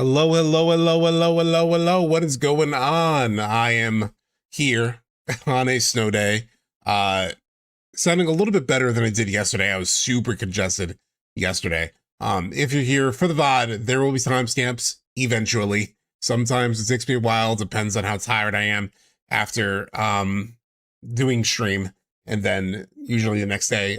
Hello, hello, hello, hello, hello, hello. What is going on? I am here on a snow day, sounding a little bit better than I did yesterday. I was super congested yesterday. If you're here for the VOD, there will be timestamps eventually. Sometimes it takes me a while, depends on how tired I am after doing stream. And then usually the next day,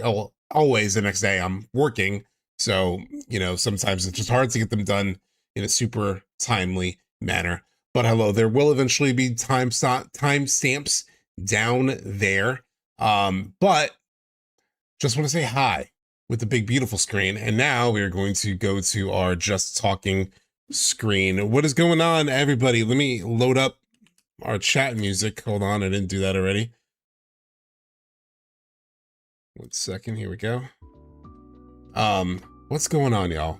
always the next day, I'm working. So, you know, sometimes it's just hard to get them done in a super timely manner. But hello, there will eventually be timestamps down there. But just want to say hi with the big beautiful screen. And now we're going to go to our just talking screen. What is going on, everybody? Let me load up our chat music. Hold on, I didn't do that already. 1 second, here we go. What's going on, y'all?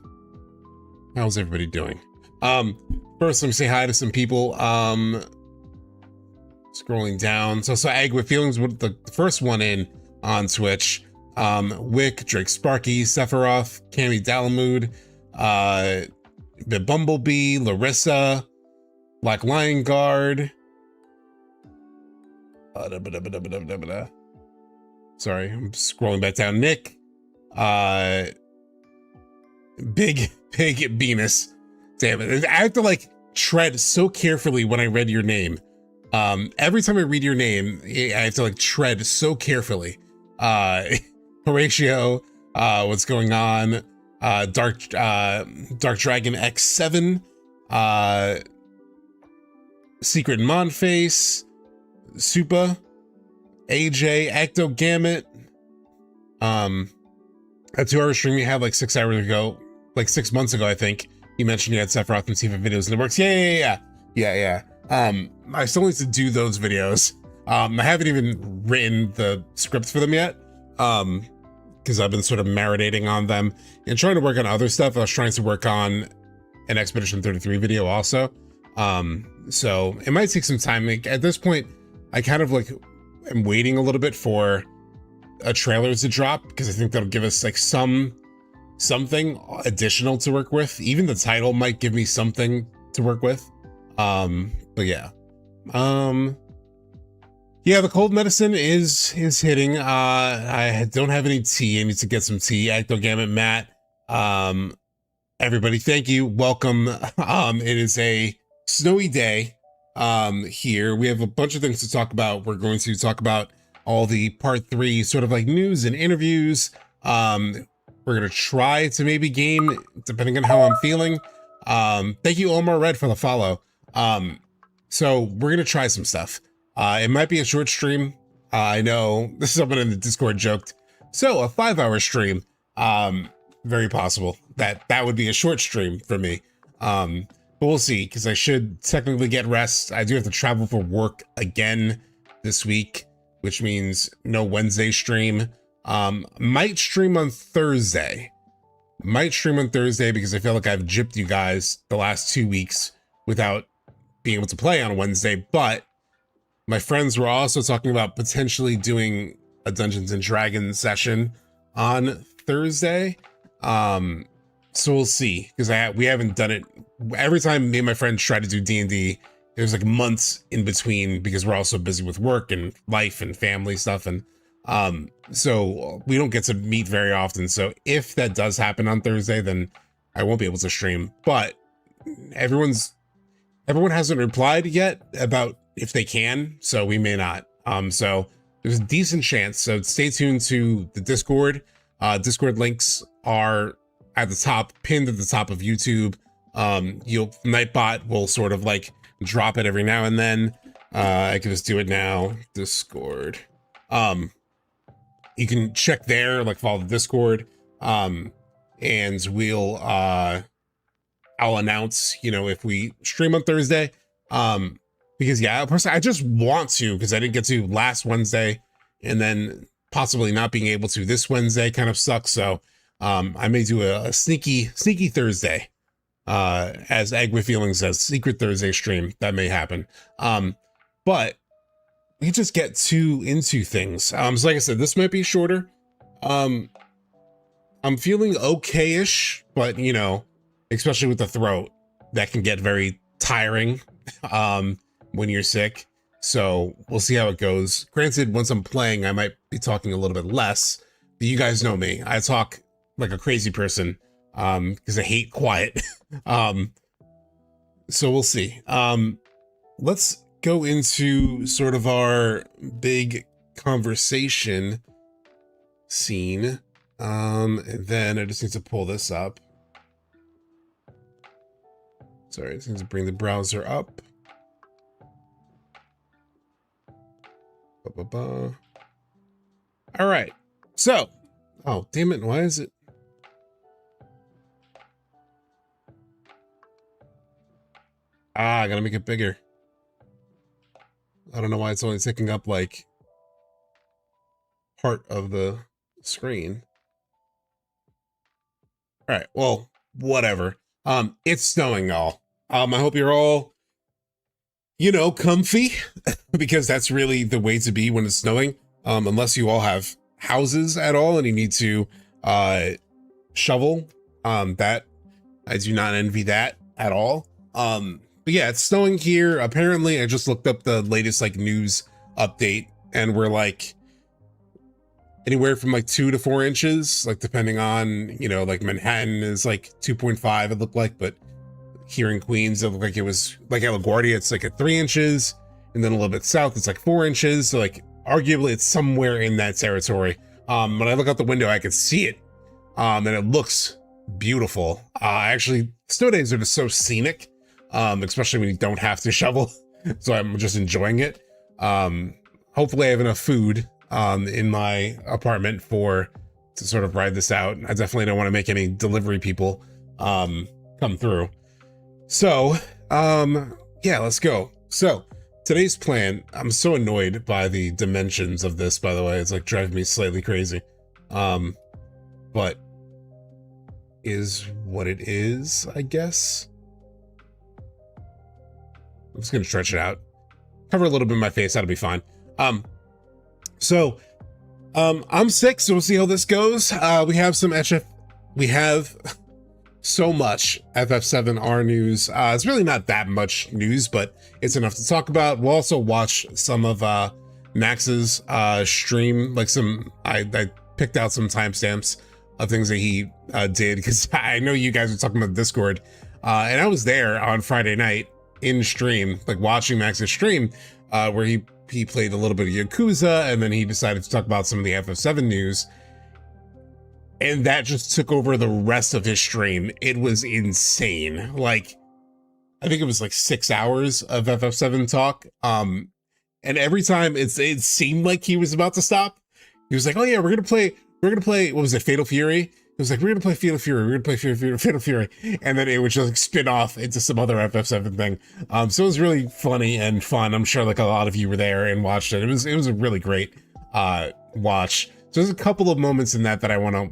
How's everybody doing? First, let me say hi to some people. Scrolling down. So Egg with Feelings with the first one in on Twitch. Wick, Drake Sparky, Sephiroth, Cammy Dalamud, the Bumblebee, Larissa, Black Lion Guard. Sorry, I'm scrolling back down. Nick, Big Venus. Damn it. I have to like tread so carefully when I read your name. Every time I read your name, I have to like tread so carefully. Horatio, what's going on? Dark Dragon X7, Secret Monface, Supa, AJ, Ecto Gamut. A 2-hour stream you had like 6 hours ago, like 6 months ago, I think. You mentioned you had Sephiroth and Tifa videos in the works. Yeah. I still need to do those videos. I haven't even written the script for them yet. Because I've been sort of marinating on them and trying to work on other stuff. I was trying to work on an Expedition 33 video also. So it might take some time. Like, at this point, I kind of like am waiting a little bit for a trailer to drop because I think that'll give us like something additional to work with. Even the title might give me something to work with. But yeah. Yeah, the cold medicine is hitting. I don't have any tea. I need to get some tea. Ecto Gamut, Matt. Everybody, thank you. Welcome. It is a snowy day here. We have a bunch of things to talk about. We're going to talk about all the part 3 sort of like news and interviews. We're gonna try to maybe game depending on how I'm feeling. Thank you, Omar Red, for the follow. So we're gonna try some stuff. It might be a short stream. I know this is someone in the Discord joked. So a 5-hour stream, very possible that would be a short stream for me. But we'll see, because I should technically get rest. I do have to travel for work again this week, which means no Wednesday stream. Might stream on Thursday. Because I feel like I've gypped you guys the last 2 weeks without being able to play on Wednesday, but my friends were also talking about potentially doing a Dungeons and Dragons session on Thursday. So we'll see, because we haven't done it. Every time me and my friends try to do D&D, there's like months in between because we're also busy with work and life and family stuff. And so we don't get to meet very often. So if that does happen on Thursday, then I won't be able to stream. But everyone hasn't replied yet about if they can, so we may not. So there's a decent chance. So stay tuned to the Discord. Discord links are at the top, pinned at the top of YouTube. Nightbot will sort of like drop it every now and then. I can just do it now. Discord. You can check there, like follow the Discord. And we'll I'll announce, you know, if we stream on Thursday. Because yeah, personally, I just want to, because I didn't get to last Wednesday, and then possibly not being able to this Wednesday kind of sucks. So I may do a sneaky Thursday, as Egg with Feelings says, Secret Thursday stream. That may happen. But we just get into things. So like I said, this might be shorter. I'm feeling okay-ish, but you know, especially with the throat, that can get very tiring when you're sick. So we'll see how it goes. Granted, once I'm playing, I might be talking a little bit less, but you guys know me. I talk like a crazy person because I hate quiet. So we'll see. Let's go into sort of our big conversation scene. And then I just need to pull this up. Sorry, I just need to bring the browser up. All right, so, oh, damn it, why is it? I gotta make it bigger. I don't know why it's only taking up like part of the screen. All right, well, whatever. It's snowing, y'all. I hope you're all, you know, comfy because that's really the way to be when it's snowing. Unless you all have houses at all and you need to shovel. That I do not envy that at all. But yeah, it's snowing here. Apparently, I just looked up the latest like news update, and we're like anywhere from like 2 to 4 inches, like depending on, you know, like Manhattan is like 2.5, it looked like, but here in Queens, it looked like it was like at LaGuardia, it's like at 3 inches, and then a little bit south, it's like 4 inches. So like arguably it's somewhere in that territory. When I look out the window, I can see it, and it looks beautiful. Actually, snow days are just so scenic. Especially when you don't have to shovel. So I'm just enjoying it. Hopefully I have enough food in my apartment to sort of ride this out. I definitely don't want to make any delivery people come through. So yeah, let's go. So today's plan, I'm so annoyed by the dimensions of this, by the way. It's like driving me slightly crazy. But is what it is, I guess. I'm just gonna stretch it out, cover a little bit of my face, that'll be fine. I'm sick, so we'll see how this goes. We have so much FF7R news. It's really not that much news, but it's enough to talk about. We'll also watch some of Max's stream, like I picked out some timestamps of things that he did, because I know you guys were talking about Discord, and I was there on Friday night in stream, like watching Max's stream, where he played a little bit of Yakuza, and then he decided to talk about some of the FF7 news, and that just took over the rest of his stream. It was insane. Like, I think it was like 6 hours of FF7 talk, and every time it seemed like he was about to stop. He was like, oh yeah, we're gonna play, what was it, Fatal Fury? It was like, we're gonna play Fatal Fury, Fatal Fury, and then it would just like spin off into some other FF7 thing. So it was really funny and fun. I'm sure like a lot of you were there and watched it. It was a really great watch. So there's a couple of moments in that I wanna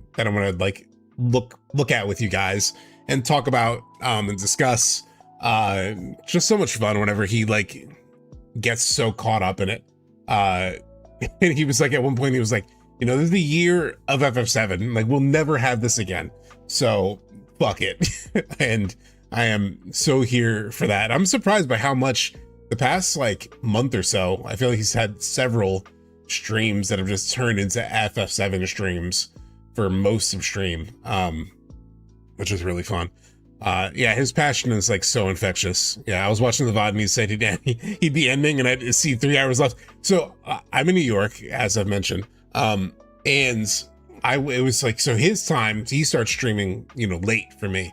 like look at with you guys and talk about and discuss. Just so much fun whenever he like gets so caught up in it. And he was like, at one point he was like, you know, this is the year of FF7. Like, we'll never have this again. So, fuck it. And I am so here for that. I'm surprised by how much the past, like, month or so, I feel like he's had several streams that have just turned into FF7 streams for most of stream, which is really fun. Yeah, his passion is, like, so infectious. Yeah, I was watching the VOD and he said he'd be ending and I'd see 3 hours left. So, I'm in New York, as I've mentioned. And it was like, so his time, he started streaming, you know, late for me.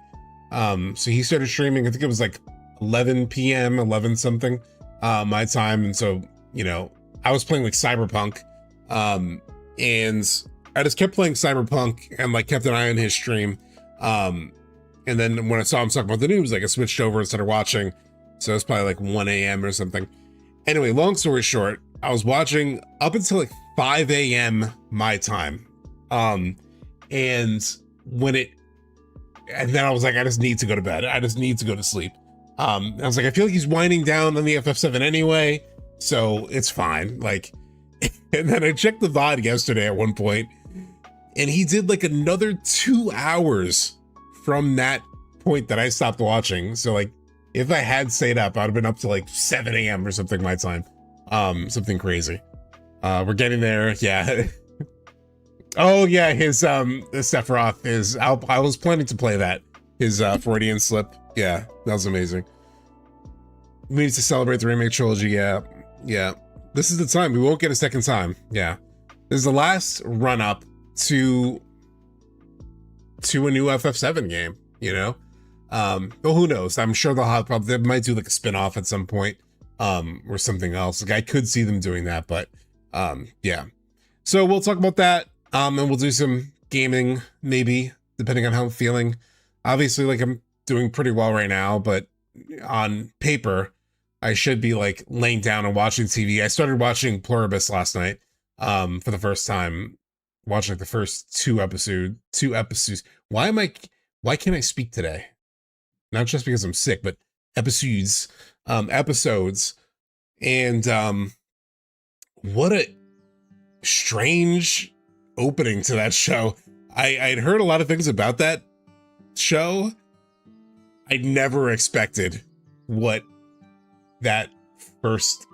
So he started streaming, I think it was like 11 p.m., 11 something, my time. And so, you know, I was playing like Cyberpunk, and I just kept playing Cyberpunk and like kept an eye on his stream. And then when I saw him talking about the news, like I switched over and started watching. So it's probably like 1 a.m. or something. Anyway, long story short, I was watching up until like 5 a.m. my time. And then I was like, I just need to go to bed. I just need to go to sleep. I was like, I feel like he's winding down on the FF7 anyway, so it's fine. Like, and then I checked the VOD yesterday at one point, and he did like another 2 hours from that point that I stopped watching. So like If I had stayed up, I'd have been up to like 7 a.m. or something my time. Something crazy. We're getting there. Yeah. Oh yeah, his Sephiroth is. I was planning to play that. His Freudian slip. Yeah, that was amazing. We need to celebrate the remake trilogy. Yeah, yeah. This is the time. We won't get a second time. Yeah, this is the last run up to a new FF7 game. You know, well, who knows? I'm sure they might do like a spin-off at some point, or something else. Like I could see them doing that, but yeah. So we'll talk about that. And we'll do some gaming, maybe, depending on how I'm feeling. Obviously, like, I'm doing pretty well right now, but on paper, I should be, like, laying down and watching TV. I started watching Pluribus last night, for the first time. Watching, like, the first two episodes. Why can't I speak today? Not just because I'm sick, but episodes. And, what a strange opening to that show. I'd heard a lot of things about that show. I never expected what that first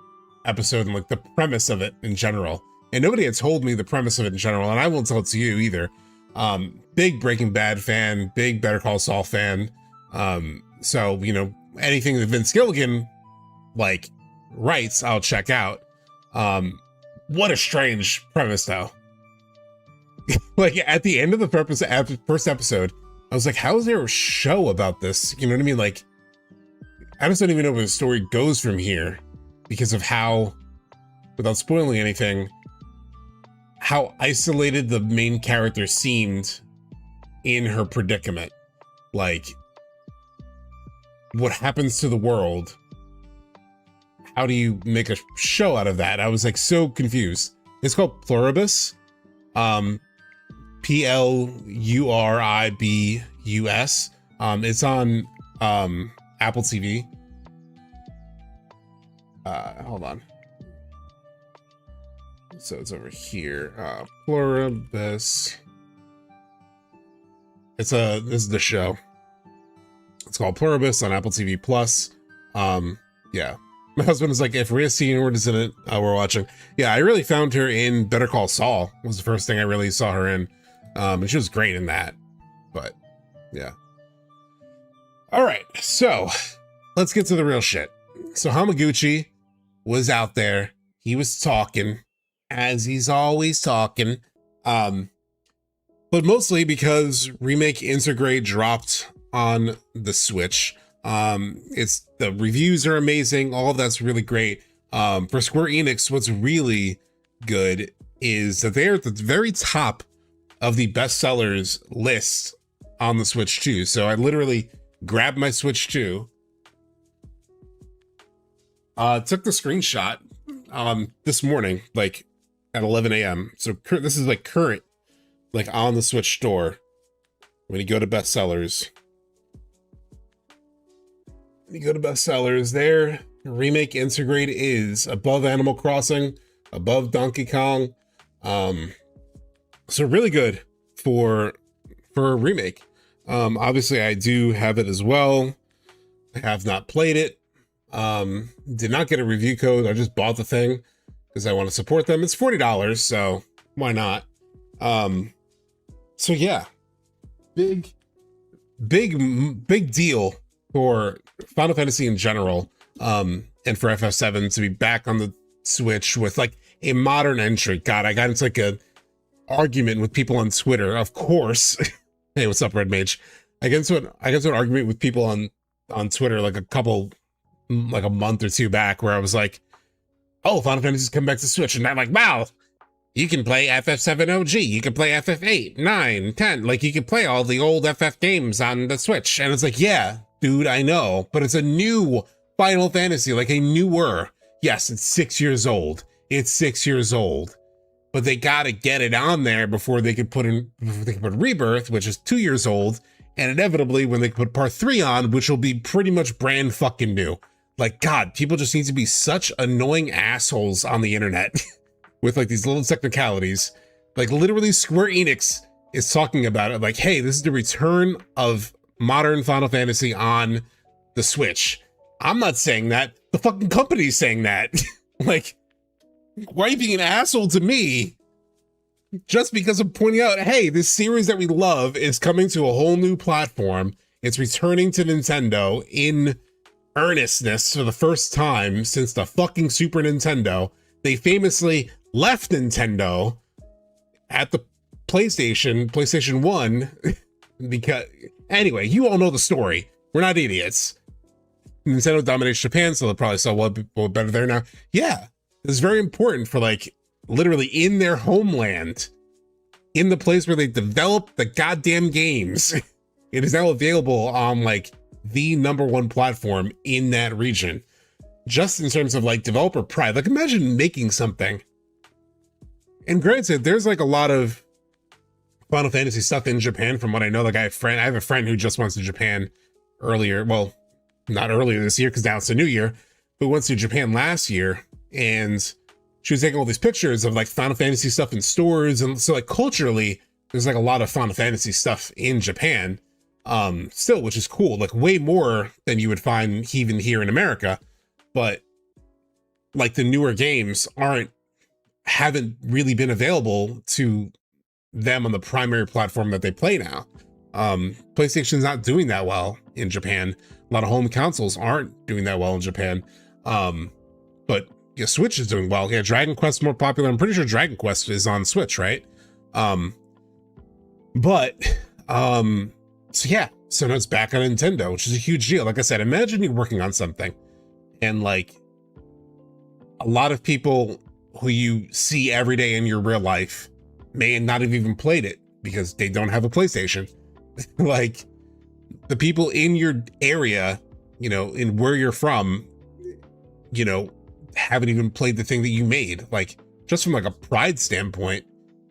episode and like the premise of it in general. And nobody had told me the premise of it in general, and I won't tell it to you either. Big Breaking Bad fan, big Better Call Saul fan. So, you know, anything that Vince Gilligan like writes, I'll check out. What a strange premise though. Like at the end of the first episode, I was like, how is there a show about this? You know what I mean? Like, I just don't even know where the story goes from here because of how, without spoiling anything, how isolated the main character seemed in her predicament. Like, what happens to the world? How do you make a show out of that? I was like so confused. It's called Pluribus. Pluribus. It's on Apple TV. Hold on. So it's over here. Pluribus. This is the show. It's called Pluribus on Apple TV Plus. Yeah. My husband was like, if Rhea Seehorn is in it, we're watching. Yeah, I really found her in Better Call Saul. Was the first thing I really saw her in. And she was great in that. But, yeah. All right, so let's get to the real shit. So Hamaguchi was out there. He was talking, as he's always talking. But mostly because Remake Integrate dropped on the Switch. The reviews are amazing. All of that's really great. For Square Enix, what's really good is that they're at the very top of the bestsellers list on the Switch 2. So I literally grabbed my Switch 2, took the screenshot this morning, like at 11 a.m. So this is like current, like on the Switch store. When you go to bestsellers, there, Remake Integrate is above Animal Crossing, above Donkey Kong. So really good for a remake. Obviously I do have it as well. I have not played it. Did not get a review code. I just bought the thing because I want to support them. It's $40, so why not? So yeah, big deal for Final Fantasy in general, and for FF7 to be back on the Switch with like a modern entry. God, I got into like a argument with people on Twitter, of course. Hey, what's up, Red Mage? I got into an argument with people on Twitter like a month or two back, where I was like, oh, Final Fantasy's come back to Switch, and I'm like, wow, you can play FF7 OG, you can play FF8, 9, 10, like you can play all the old FF games on the Switch. And it's like, yeah, dude, I know, but it's a new Final Fantasy, like a newer. Yes, it's 6 years old. It's 6 years old, but they gotta get it on there before they could put Rebirth, which is 2 years old, and inevitably when they put Part 3 on, which will be pretty much brand fucking new. Like, God, people just need to be such annoying assholes on the internet with like these little technicalities. Like literally Square Enix is talking about it like, hey, this is the return of modern Final Fantasy on the Switch. I'm not saying that. The fucking company's saying that. Like, why are you being an asshole to me just because of pointing out, hey, this series that we love is coming to a whole new platform. It's returning to Nintendo in earnestness for the first time since the fucking Super Nintendo. They famously left Nintendo at the PlayStation 1, because, anyway, you all know the story. We're not idiots. Nintendo dominates Japan, so they'll probably sell well better there now. Yeah, it's very important for, like, literally in their homeland, in the place where they develop the goddamn games. It is now available on, like, the #1 platform in that region. Just in terms of, like, developer pride. Like, imagine making something. And granted, there's, like, a lot of Final Fantasy stuff in Japan from what I know. Like, I have a friend who just went to Japan earlier. Well, not earlier this year, because now it's the new year, but went to Japan last year, and she was taking all these pictures of, like, Final Fantasy stuff in stores. And so, like, culturally, there's, like, a lot of Final Fantasy stuff in Japan still, which is cool. Like, way more than you would find even here in America. But, like, the newer games haven't really been available to them on the primary platform that they play now. PlayStation's not doing that well in Japan. A lot of home consoles aren't doing that well in Japan. But yeah, Switch is doing well. Yeah, Dragon Quest is more popular. I'm pretty sure Dragon Quest is on Switch, right? So yeah, so now it's back on Nintendo, which is a huge deal. Like I said, imagine you're working on something and, like, a lot of people who you see every day in your real life may not have even played it because they don't have a PlayStation. Like, the people in your area, you know, in where you're from, you know, haven't even played the thing that you made. Like, just from, like, a pride standpoint,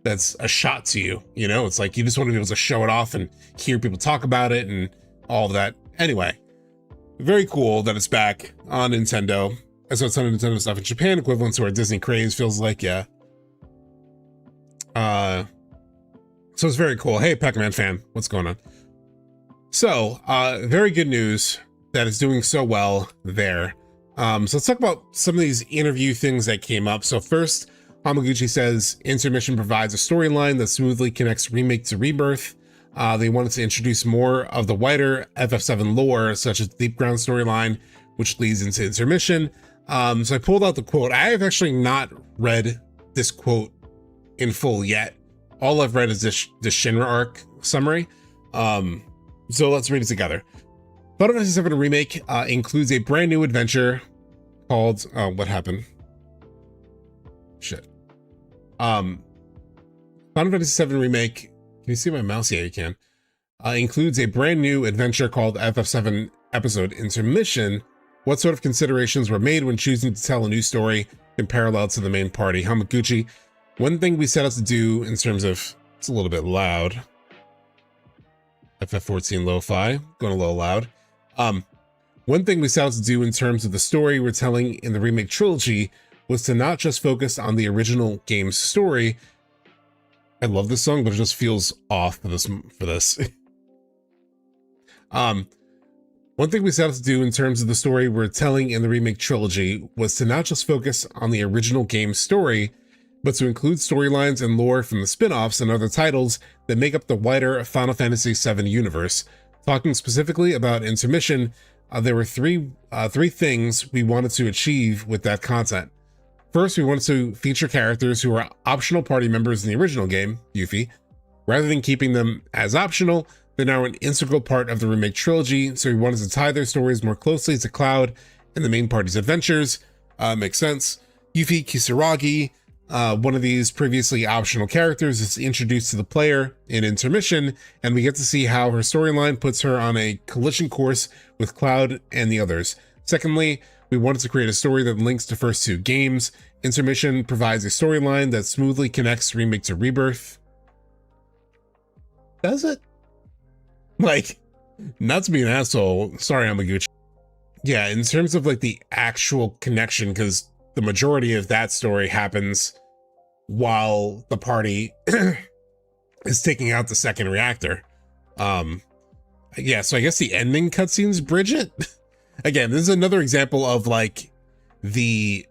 that's a shot to you. You know, it's like you just want to be able to show it off and hear people talk about it and all of that. Anyway, very cool that it's back on Nintendo. I saw a ton of Nintendo stuff in Japan, equivalent to our Disney craze, feels like, yeah. So it's very cool. Hey, Pac-Man fan, what's going on? So, very good news that it's doing so well there. So let's talk about some of these interview things that came up. So first, Hamaguchi says Intermission provides a storyline that smoothly connects Remake to Rebirth. They wanted to introduce more of the wider FF7 lore, such as the Deep Ground storyline, which leads into Intermission. So I pulled out the quote. I have actually not read this quote in full yet. All I've read is the Shinra arc summary. So let's read it together. Final Fantasy VII Remake includes a brand new adventure called, what happened? Shit. Final Fantasy VII Remake, can you see my mouse? Yeah, you can. Includes a brand new adventure called FF7 Episode Intermission. What sort of considerations were made when choosing to tell a new story in parallel to the main party? Hamaguchi, one thing we set out to do in terms of, it's a little bit loud. FF14 lo-fi, going a little loud. One thing we set out to do in terms of the story we're telling in the remake trilogy was to not just focus on the original game's story. I love this song, but it just feels off for this. One thing we set out to do in terms of the story we're telling in the remake trilogy was to not just focus on the original game's story, but to include storylines and lore from the spin-offs and other titles that make up the wider Final Fantasy VII universe. Talking specifically about Intermission, there were three things we wanted to achieve with that content. First, we wanted to feature characters who are optional party members in the original game, Yuffie. Rather than keeping them as optional, they're now an integral part of the remake trilogy, so we wanted to tie their stories more closely to Cloud and the main party's adventures. Makes sense. Yuffie Kisaragi, one of these previously optional characters, is introduced to the player in Intermission, and we get to see how her storyline puts her on a collision course with Cloud and the others. Secondly, we wanted to create a story that links the first two games. Intermission provides a storyline that smoothly connects Remake to Rebirth. Does it? Like, not to be an asshole, sorry Hamaguchi. Yeah, in terms of, like, the actual connection, because the majority of that story happens while the party is taking out the second reactor. Yeah, so I guess the ending cutscenes bridge it. again, this is another example of like the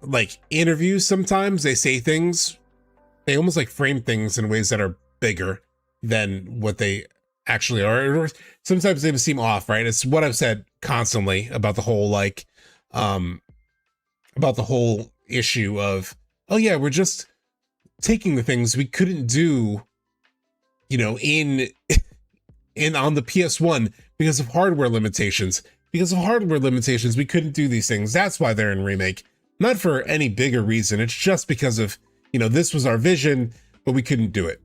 like interviews. Sometimes they say things, they almost like frame things in ways that are bigger than what they actually are. Or sometimes they seem off, right? It's what I've said constantly about the whole like about the whole issue of, oh yeah, we're just taking the things we couldn't do, you know, in on the PS1 because of hardware limitations. Because of hardware limitations, we couldn't do these things. That's why they're in Remake. Not for any bigger reason. It's just because of, you know, this was our vision, but we couldn't do it.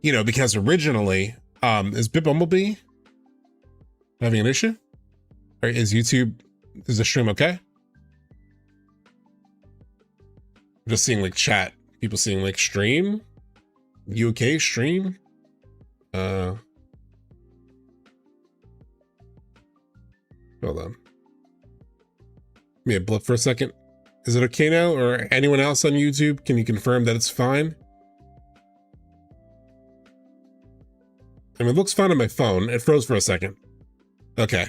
You know, because originally, is Bit Bumblebee having an issue? Or is YouTube, is the stream okay? I'm just seeing like chat, people seeing like stream. You okay, stream? Hold on. Give me a blip for a second. Is it okay now, or anyone else on YouTube? Can you confirm that it's fine? I mean, it looks fine on my phone. It froze for a second. Okay.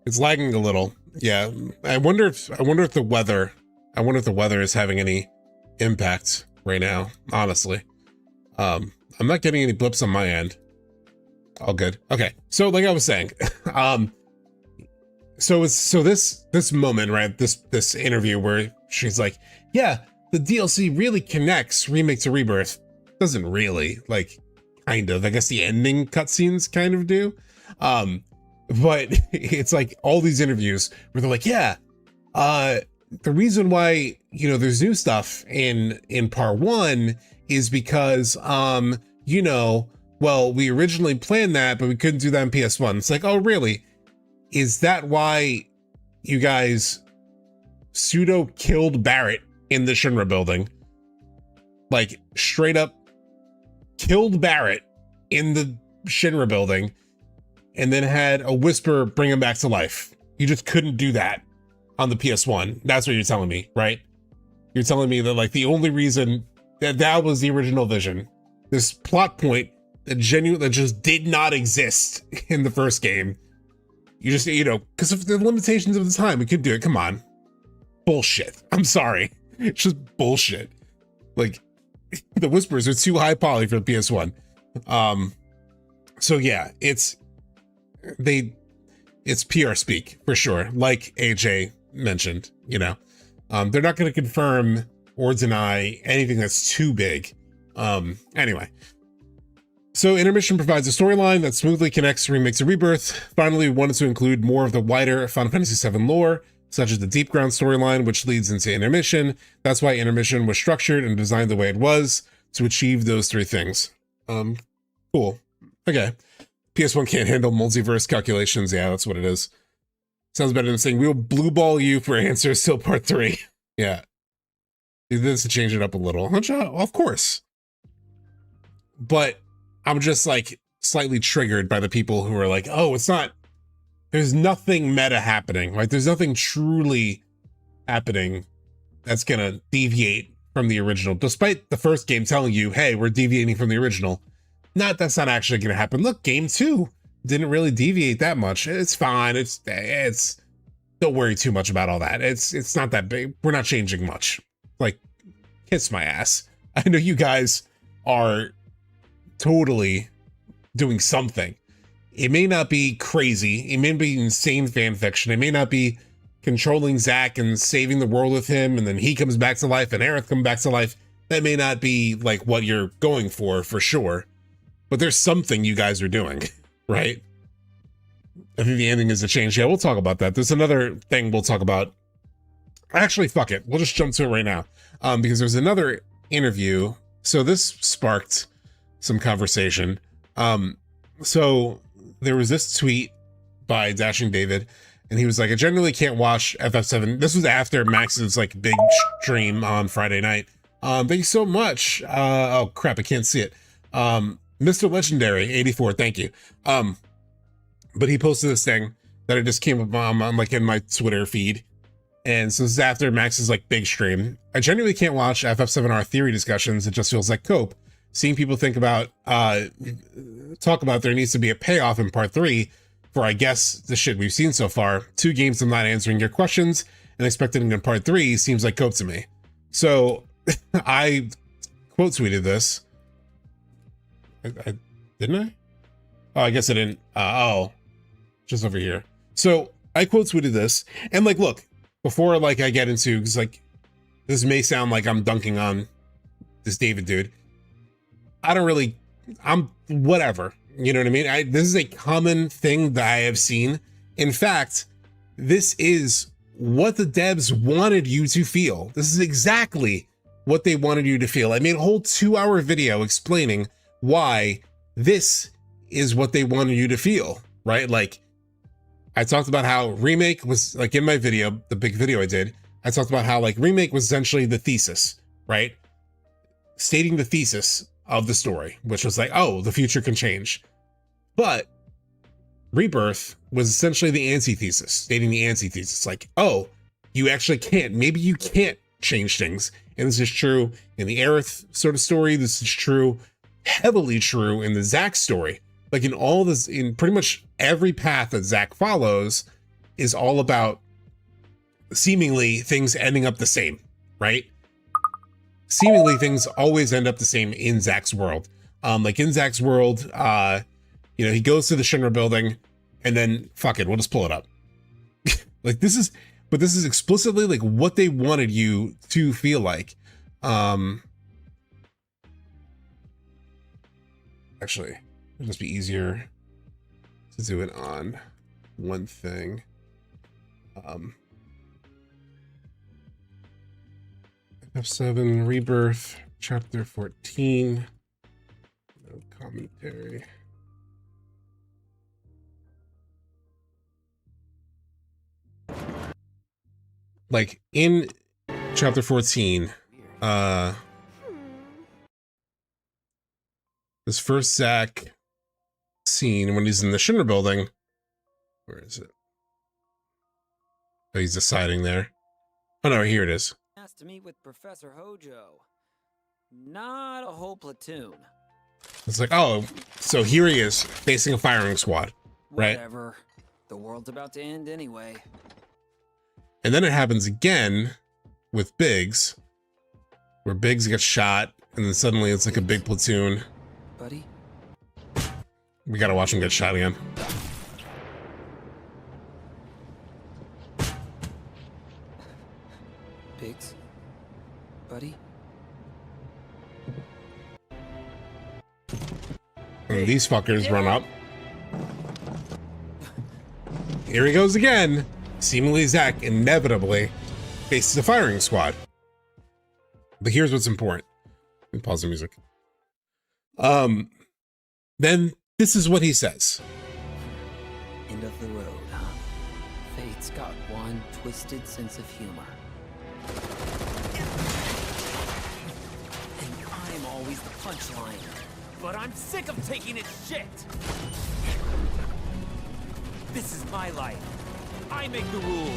It's lagging a little. Yeah. I wonder if the weather is having any impact right now, honestly. I'm not getting any blips on my end. All good. Okay. So like I was saying, so this moment, right? This interview where she's like, yeah, the DLC really connects Remake to Rebirth. Doesn't really, like, kind of. I guess the ending cutscenes kind of do. But it's like all these interviews where they're like, yeah, the reason why, you know, there's new stuff in part 1 is because, you know, well, we originally planned that, but we couldn't do that on PS1. It's like, oh, really? Is that why you guys pseudo killed Barrett in the Shinra building? Like, straight up killed Barrett in the Shinra building and then had a Whisper bring him back to life. You just couldn't do that on the PS1. That's what you're telling me, right? You're telling me that, like, the only reason that was the original vision, this plot point that just did not exist in the first game. You just, you know, because of the limitations of the time, we could do it. Come on. Bullshit. I'm sorry. It's just bullshit. Like, the Whispers are too high poly for the PS1. So yeah, it's PR speak for sure. Like AJ mentioned, you know, they're not going to confirm or deny anything that's too big. Anyway. So Intermission provides a storyline that smoothly connects Remake to Rebirth. Finally, we wanted to include more of the wider Final Fantasy VII lore, such as the Deep Ground storyline, which leads into Intermission. That's why Intermission was structured and designed the way it was, to achieve those three things. Cool. Okay. PS1 can't handle multiverse calculations. Yeah, that's what it is. Sounds better than saying, we'll blue ball you for answers till part 3. Yeah. This to change it up a little. Of course. But I'm just like slightly triggered by the people who are like, oh, it's not, there's nothing meta happening, right? There's nothing truly happening that's gonna deviate from the original, despite the first game telling you, hey, we're deviating from the original. That's not actually gonna happen. Look, game 2 didn't really deviate that much. It's fine. It's don't worry too much about all that. It's not that big. We're not changing much. Like, kiss my ass. I know you guys are totally doing something. It may not be crazy. It may be insane fan fiction. It may not be controlling Zack and saving the world with him, and then he comes back to life and Aerith comes back to life. That may not be like what you're going for sure. But there's something you guys are doing, right? I think the ending is a change. Yeah, we'll talk about that. There's another thing we'll talk about. Actually, fuck it. We'll just jump to it right now. Because there's another interview. So this sparked some conversation. So there was this tweet by Dashing David, and he was like, I generally can't watch FF7. This was after Max's like big stream on Friday night. Thank you so much. Oh crap, I can't see it. Mr. Legendary 84, thank you. But he posted this thing that it just came up on like in my Twitter feed. And so this is after Max's like big stream. I genuinely can't watch FF7R theory discussions. It just feels like cope. seeing people talk about there needs to be a payoff in part 3 for, I guess, the shit we've seen so far. 2 games of not answering your questions and expecting in part 3 seems like cope to me. So I quote tweeted this. I didn't I? Oh, I guess I didn't. Just over here. So I quote tweeted this, and like, look, before like I get into, because like this may sound like I'm dunking on this David dude. I'm whatever. You know what I mean? This is a common thing that I have seen. In fact, this is what the devs wanted you to feel. This is exactly what they wanted you to feel. I made a whole 2-hour video explaining why this is what they wanted you to feel, right? Like, I talked about how Remake was, like in my video, the big video I did, I talked about how like Remake was essentially the thesis, right? Stating the thesis of the story, which was like, oh, the future can change. But Rebirth was essentially the antithesis, stating the antithesis, like, oh, you actually can't, maybe you can't change things. And this is true in the Aerith sort of story. This is true, heavily true in the Zack story. Like in all this, in pretty much every path that Zack follows is all about seemingly things ending up the same, right? Seemingly things always end up the same in Zack's world. Like in Zack's world, you know, he goes to the Shinra building and then fuck it, we'll just pull it up. Like this is explicitly like what they wanted you to feel like. Actually, it'll just be easier to do it on one thing. FF7 Rebirth, chapter 14. No commentary. Like in chapter 14, this first Zack scene when he's in the Shinra building. Where is it? Oh, he's deciding there. Oh no, here it is. Asked to meet with Professor Hojo. Not a whole platoon. It's like, oh, so here he is facing a firing squad, right? Whatever. The world's about to end anyway. And then it happens again with Biggs, where Biggs gets shot, and then suddenly it's like a big platoon. Buddy? We gotta watch him get shot again. Biggs? Buddy? And these fuckers run up. Here he goes again. Seemingly Zack inevitably faces a firing squad. But here's what's important. Let me pause the music. Then this is what he says. End of the road, huh? Fate's got one twisted sense of humor. And I'm always the punchline. But I'm sick of taking it shit! This is my life. I make the rules.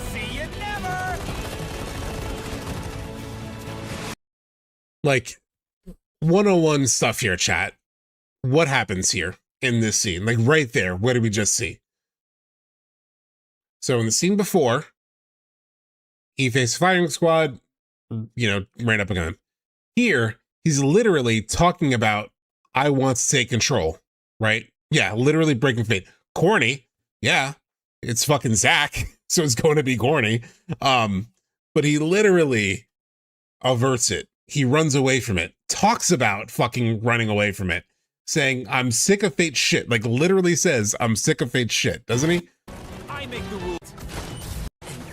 See you never! Like, 101 stuff here, chat. What happens here in this scene? Like, right there, what did we just see? So in the scene before, he faced a firing squad, you know, ran up against him. Here, he's literally talking about, I want to take control, right? Yeah, literally breaking fate. Corny, yeah, it's fucking Zack, so it's going to be corny. But he literally averts it. He runs away from it, talks about fucking running away from it, saying, I'm sick of fate shit. Like literally says, I'm sick of fate shit, doesn't he? I make the rules.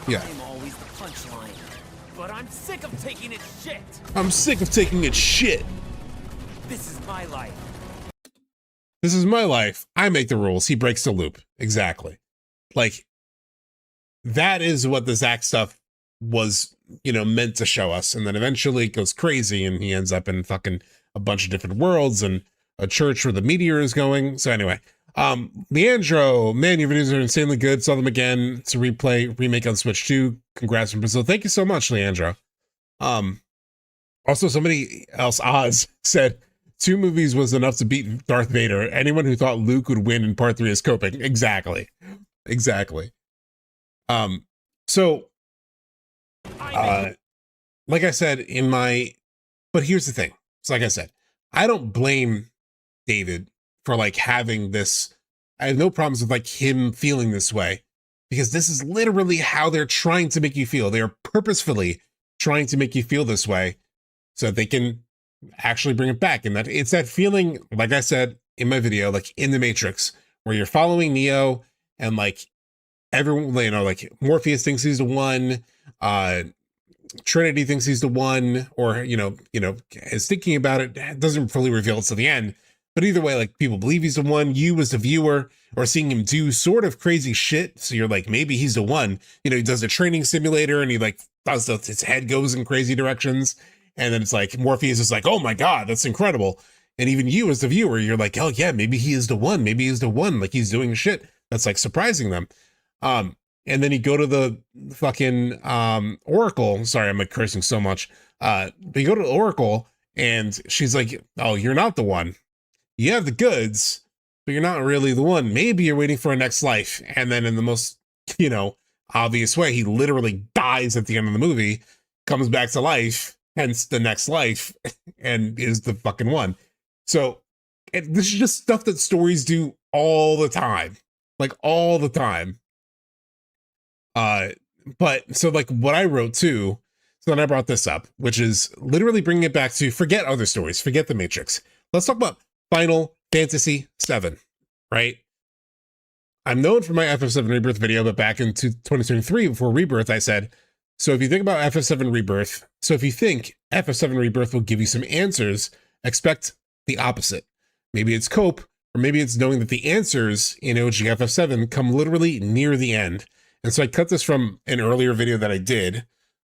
Yeah. I'm always the punchline. But I'm sick of taking it shit. I'm sick of taking it shit. This is my life. This is my life. I make the rules. He breaks the loop. Exactly. Like, that is what the Zack stuff was, you know, meant to show us. And then eventually it goes crazy and he ends up in fucking a bunch of different worlds and a church where the meteor is going. So anyway, Leandro, man, your videos are insanely good. Saw them again. It's a remake on Switch 2. Congrats from Brazil. Thank you so much, Leandro. Also, somebody else, Oz, said 2 movies was enough to beat Darth Vader. Anyone who thought Luke would win in part 3 is coping. Exactly. Exactly. So, like I said but here's the thing. So like I said, I don't blame David for like having this. I have no problems with like him feeling this way, because this is literally how they're trying to make you feel. They are purposefully trying to make you feel this way so that they can actually bring it back. And that it's that feeling, like I said in my video, like in the Matrix, where you're following Neo and like everyone, you know, like Morpheus thinks he's the one, Trinity thinks he's the one, or you know, is thinking about it. It doesn't fully reveal it to the end, but either way, like people believe he's the one. You as the viewer are seeing him do sort of crazy shit, so you're like, maybe he's the one. You know, he does a training simulator and he like does his head goes in crazy directions, and then it's like Morpheus is like, oh my god, that's incredible. And even you as the viewer, you're like, oh yeah, maybe he is the one. Maybe he's the one. Like he's doing shit that's like surprising them. And then you go to the fucking Oracle. Sorry, I'm like cursing so much. But you go to the Oracle and she's like, oh, you're not the one. You have the goods, but you're not really the one. Maybe you're waiting for a next life. And then in the most, obvious way, he literally dies at the end of the movie, comes back to life, hence the next life, and is the fucking one. So this is just stuff that stories do all the time. Like all the time. But so like what I wrote too, so then I brought this up, which is literally bringing it back to forget other stories, forget the Matrix. Let's talk about Final Fantasy VII, right? I'm known for my FF7 Rebirth video, but back in 2023, before Rebirth, I said, so if you think about FF7 Rebirth, so if you think FF7 Rebirth will give you some answers, expect the opposite. Maybe it's cope, or maybe it's knowing that the answers in OG FF7 come literally near the end. And so I cut this from an earlier video that I did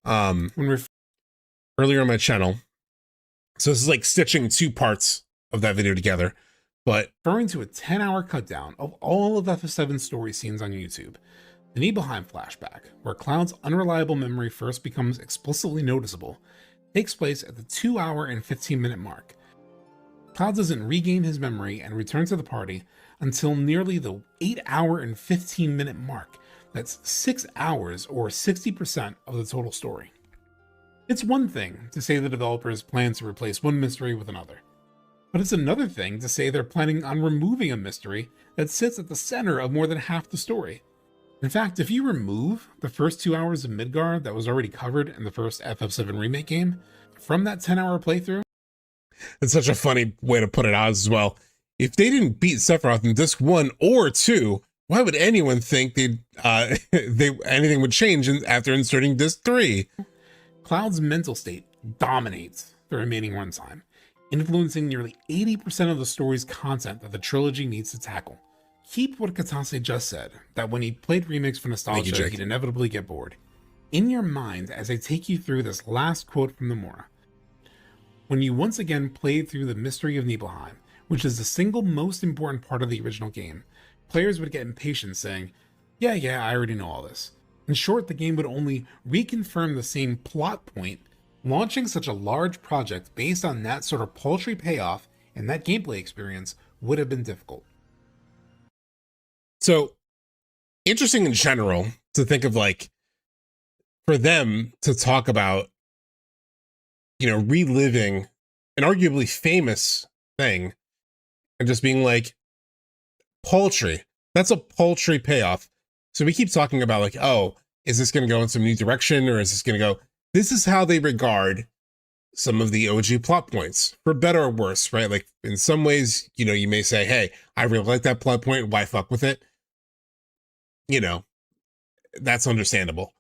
earlier on my channel. So this is like stitching 2 parts of that video together, but referring to a 10-hour cut down of all of FF7 story scenes on YouTube. The Modeoheim flashback, where Cloud's unreliable memory first becomes explicitly noticeable, takes place at the 2-hour and 15-minute mark. Cloud doesn't regain his memory and return to the party until nearly the 8-hour and 15-minute mark. That's 6 hours, or 60% of the total story. It's one thing to say the developers plan to replace one mystery with another, but it's another thing to say they're planning on removing a mystery that sits at the center of more than half the story. In fact, if you remove the first 2 hours of Midgar that was already covered in the first FF7 Remake game from that 10-hour playthrough, it's such a funny way to put it out as well. If they didn't beat Sephiroth in disc 1 or 2, why would anyone think anything would change after inserting disc 3? Cloud's mental state dominates the remaining runtime, influencing nearly 80% of the story's content that the trilogy needs to tackle. Keep what Katase just said, that when he played remakes for nostalgia, he'd inevitably get bored. In your mind, as I take you through this last quote from Nomura, when you once again played through the mystery of Nibelheim, which is the single most important part of the original game, players would get impatient saying, yeah, I already know all this. In short, the game would only reconfirm the same plot point. Launching such a large project based on that sort of paltry payoff and that gameplay experience would have been difficult. So, interesting in general to think of like, for them to talk about, reliving an arguably famous thing and just being like, paltry. That's a paltry payoff. So we keep talking about like, oh, is this going to go in some new direction, or is this going to go? This is how they regard some of the OG plot points, for better or worse, right? Like in some ways, you may say, hey, I really like that plot point. Why fuck with it? That's understandable.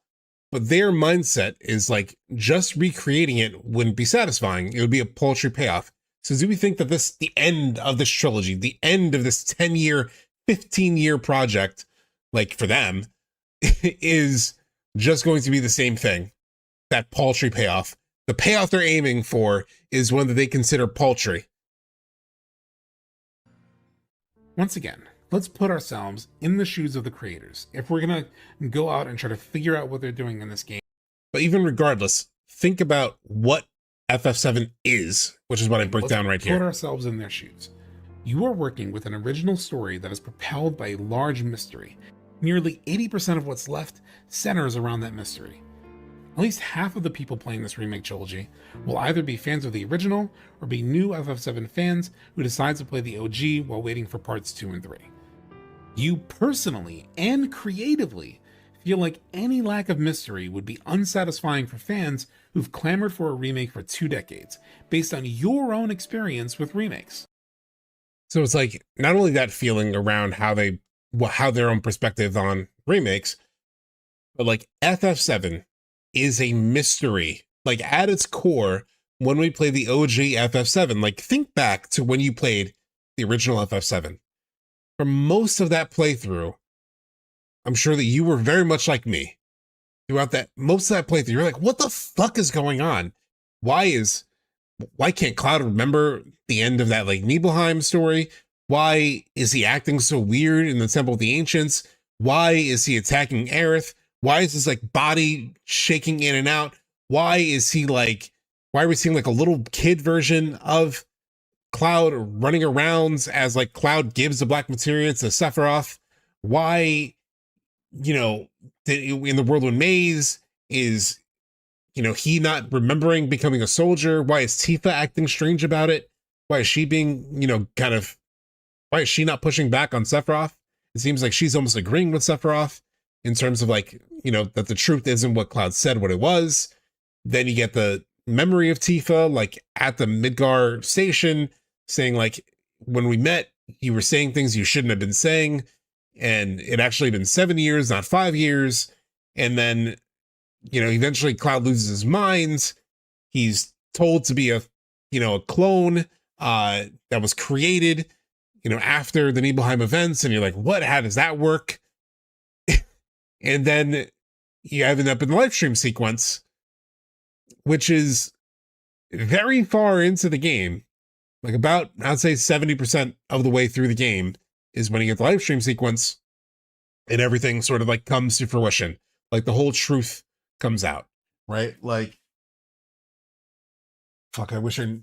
But their mindset is like just recreating it wouldn't be satisfying. It would be a paltry payoff. So do we think that the end of this trilogy, the end of this 10-year, 15-year project, like for them, is just going to be the same thing? That paltry payoff. The payoff they're aiming for is one that they consider paltry. Once again, let's put ourselves in the shoes of the creators. If we're going to go out and try to figure out what they're doing in this game. But even regardless, think about what FF7 is, which is what I break down right here. Put ourselves in their shoes. You are working with an original story that is propelled by a large mystery. Nearly 80% of what's left centers around that mystery. At least half of the people playing this remake trilogy will either be fans of the original or be new FF7 fans who decide to play the OG while waiting for parts 2 and 3. You personally and creatively feel like any lack of mystery would be unsatisfying for fans who've clamored for a remake for 2 decades, based on your own experience with remakes. So it's like not only that feeling around how their own perspective on remakes, but like FF7 is a mystery. Like at its core, when we play the OG FF7, like think back to when you played the original FF7. For most of that playthrough, I'm sure that you were very much like me. Throughout that, most of that playthrough, you're like, what the fuck is going on? Why can't Cloud remember the end of that like Nibelheim story? Why is he acting so weird in the Temple of the Ancients? Why is he attacking Aerith? Why is his like body shaking in and out? Why are we seeing like a little kid version of Cloud running around as like Cloud gives the black materia to Sephiroth? Why, in the Whirlwind Maze is, he not remembering becoming a soldier? Why is Tifa acting strange about it? Why is she being, why is she not pushing back on Sephiroth? It seems like she's almost agreeing with Sephiroth in terms of like, that the truth isn't what Cloud said what it was. Then you get the memory of Tifa, like at the Midgar station, saying like, when we met, you were saying things you shouldn't have been saying. And it actually been 7 years, not 5 years. And then, eventually Cloud loses his mind. He's told to be a clone that was created, after the Nibelheim events. And you're like, what? How does that work? And then you end up in the Lifestream sequence, which is very far into the game. Like about, I'd say 70% of the way through the game is when you get the Lifestream sequence and everything sort of like comes to fruition. Like the whole truth comes out, right? Like, fuck, I wish I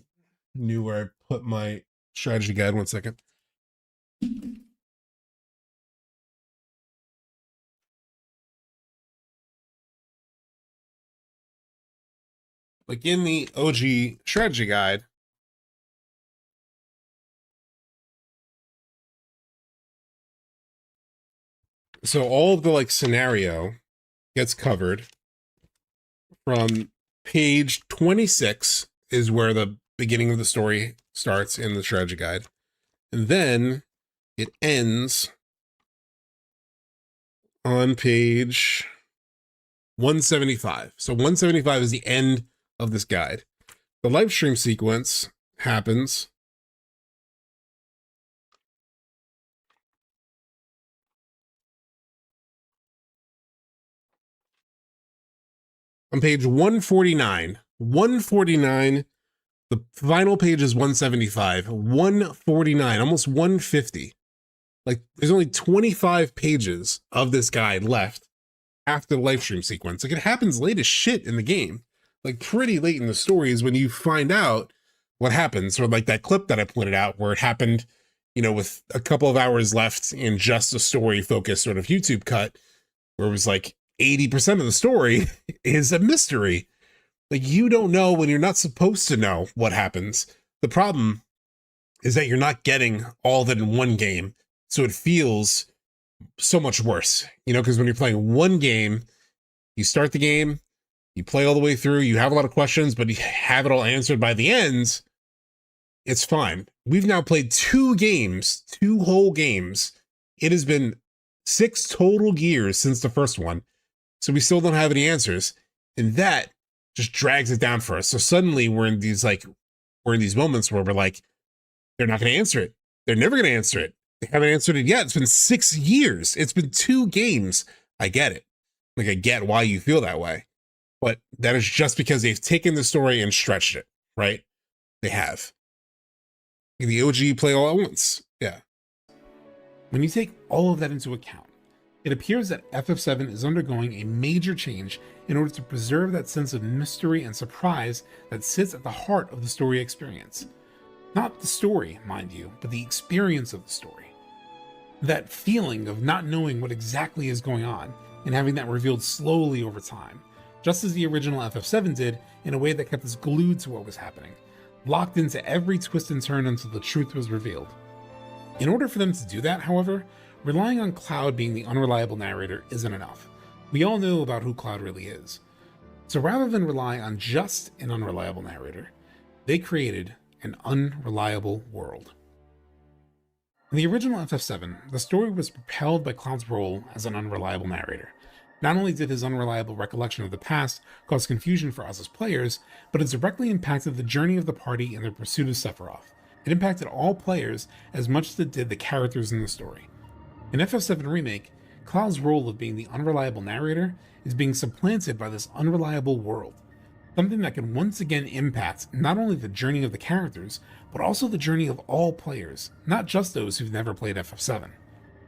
knew where I put my strategy guide. 1 second. Like in the OG strategy guide, so all of the like scenario gets covered from page 26 is where the beginning of the story starts in the strategy guide. And then it ends on page 175. So 175 is the end of this guide. The Lifestream sequence happens on page 149. 149. The final page is 175. 149, almost 150. Like there's only 25 pages of this guide left after the Lifestream sequence. Like it happens late as shit in the game. Like pretty late in the story is when you find out what happens, or like that clip that I pointed out where it happened, with a couple of hours left in just a story focused sort of YouTube cut, where it was like 80% of the story is a mystery. Like you don't know when you're not supposed to know what happens. The problem is that you're not getting all of it in one game. So it feels so much worse, because when you're playing one game, you start the game, you play all the way through, you have a lot of questions, but you have it all answered by the end. It's fine. We've now played 2 games, 2 whole games. It has been 6 total years since the first one. So we still don't have any answers. And that just drags it down for us. So suddenly we're in these moments where we're like, they're not going to answer it. They're never going to answer it. They haven't answered it yet. It's been 6 years. It's been 2 games. I get it. Like I get why you feel that way. But that is just because they've taken the story and stretched it, right? They have. The OG play all at once. Yeah. When you take all of that into account, It appears that FF7 is undergoing a major change in order to preserve that sense of mystery and surprise that sits at the heart of the story experience. Not the story, mind you, but the experience of the story. That feeling of not knowing what exactly is going on and having that revealed slowly over time, just as the original FF7 did, in a way that kept us glued to what was happening, locked into every twist and turn until the truth was revealed. In order for them to do that, however, relying on Cloud being the unreliable narrator isn't enough. We all know about who Cloud really is. So rather than rely on just an unreliable narrator, they created an unreliable world. In the original FF7, the story was propelled by Cloud's role as an unreliable narrator. Not only did his unreliable recollection of the past cause confusion for us as players, but it directly impacted the journey of the party in their pursuit of Sephiroth. It impacted all players as much as it did the characters in the story. In FF7 Remake, Cloud's role of being the unreliable narrator is being supplanted by this unreliable world, something that can once again impact not only the journey of the characters, but also the journey of all players, not just those who've never played FF7.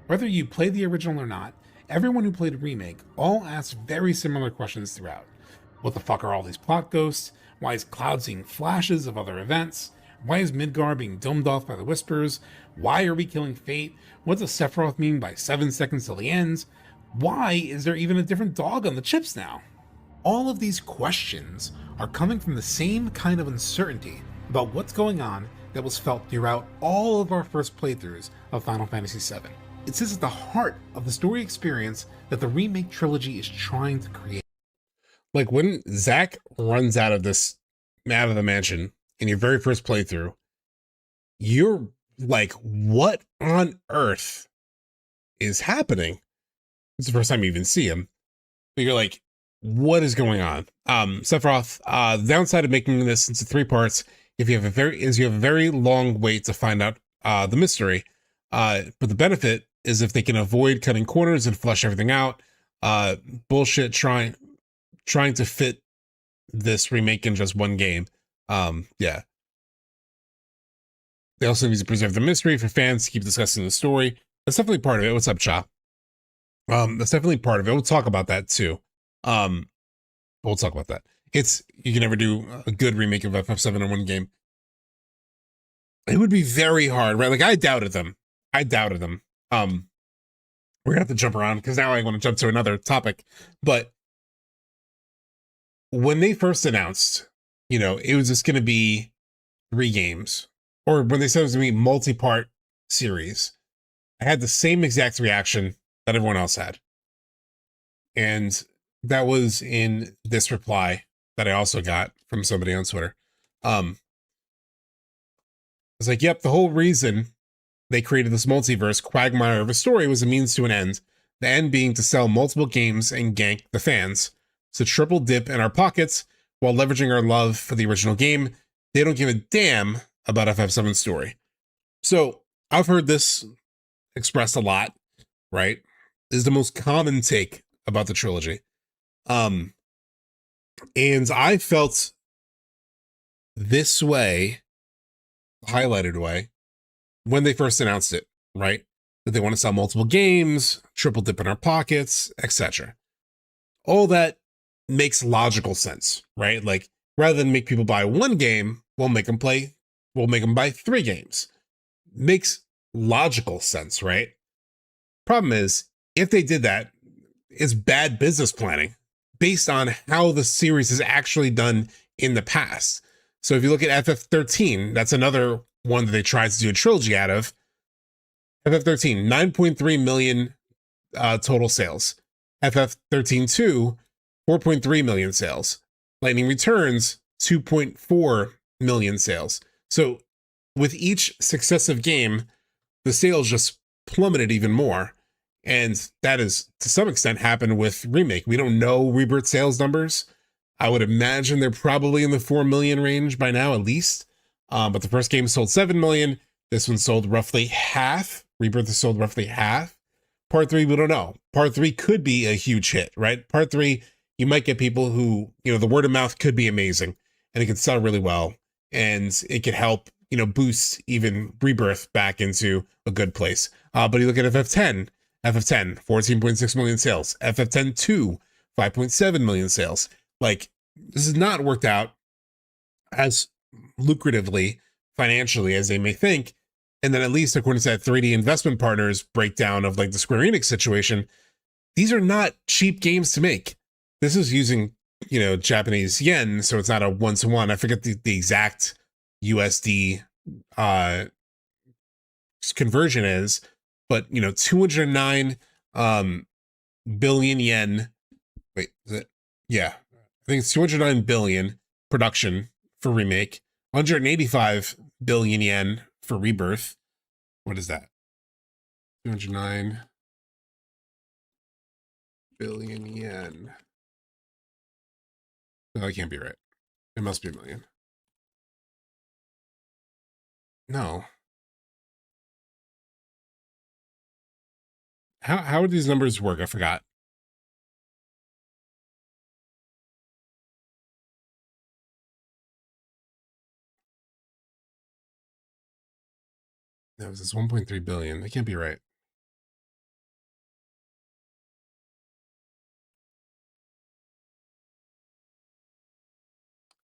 Whether you played the original or not, everyone who played Remake all asked very similar questions throughout. What the fuck are all these plot ghosts? Why is Cloud seeing flashes of other events? Why is Midgar being domed off by the Whispers? Why are we killing Fate? What does Sephiroth mean by 7 seconds till he ends? Why is there even a different dog on the chips now? All of these questions are coming from the same kind of uncertainty about what's going on that was felt throughout all of our first playthroughs of Final Fantasy VII. It sits at the heart of the story experience that the Remake trilogy is trying to create. Like when Zack runs out of the mansion in your very first playthrough, you're like, what on earth is happening? It's the first time you even see him. But you're like, what is going on? Sephiroth, the downside of making this into 3 parts, you have a very long wait to find out the mystery. But the benefit is if they can avoid cutting corners and flush everything out, bullshit trying to fit this remake in just one game. Yeah. They also need to preserve the mystery for fans to keep discussing the story. That's definitely part of it. What's up, Cha? That's definitely part of it. We'll talk about that too. We'll talk about that. You can never do a good remake of FF7 in one game. It would be very hard, right? Like I doubted them. We're gonna have to jump around because now I want to jump to another topic. But when they first announced, it was just gonna be 3 games, or when they said it was gonna be multi-part series, I had the same exact reaction that everyone else had. And that was in this reply that I also got from somebody on Twitter. I was like, yep, the whole reason they created this multiverse quagmire of a story was a means to an end. The end being to sell multiple games and gank the fans. So triple dip in our pockets while leveraging our love for the original game. They don't give a damn about FF7's story. So I've heard this expressed a lot, right? This is the most common take about the trilogy. And I felt this way, highlighted way, when they first announced it, right? That they want to sell multiple games, triple dip in our pockets, etc. All that makes logical sense, right? Like rather than make people buy 1 game, we'll make them buy 3 games. Makes logical sense, right? Problem is, if they did that, it's bad business planning based on how the series is actually done in the past. So if you look at FF13, that's another one that they tried to do a trilogy out of. FF13, 9.3 million total sales. FF13-2, 4.3 million sales. Lightning Returns, 2.4 million sales. So with each successive game, the sales just plummeted even more. And that is, to some extent, happened with Remake. We don't know Rebirth sales numbers. I would imagine they're probably in the 4 million range by now, at least. But the first game sold 7 million. This one sold roughly half. Rebirth has sold roughly half. Part 3, we don't know. Part 3 could be a huge hit, right? Part 3, you might get people who, the word of mouth could be amazing and it could sell really well. And it could help, boost even Rebirth back into a good place. But you look at FF10, FF10, 14.6 million sales. FF10 2, 5.7 million sales. Like, this has not worked out as lucratively financially as they may think. And then, at least according to that 3D investment partners breakdown of like the Square Enix situation, these are not cheap games to make. This is using, Japanese yen, so it's not a one-to-one. I forget the exact USD conversion is, but 209 billion yen. Wait, is it? Yeah, I think it's 209 billion production for Remake, 185 billion yen for Rebirth. What is that? 209 billion yen. No, that can't be right. It must be a million. No. How would these numbers work? I forgot. That was this 1.3 billion. That can't be right.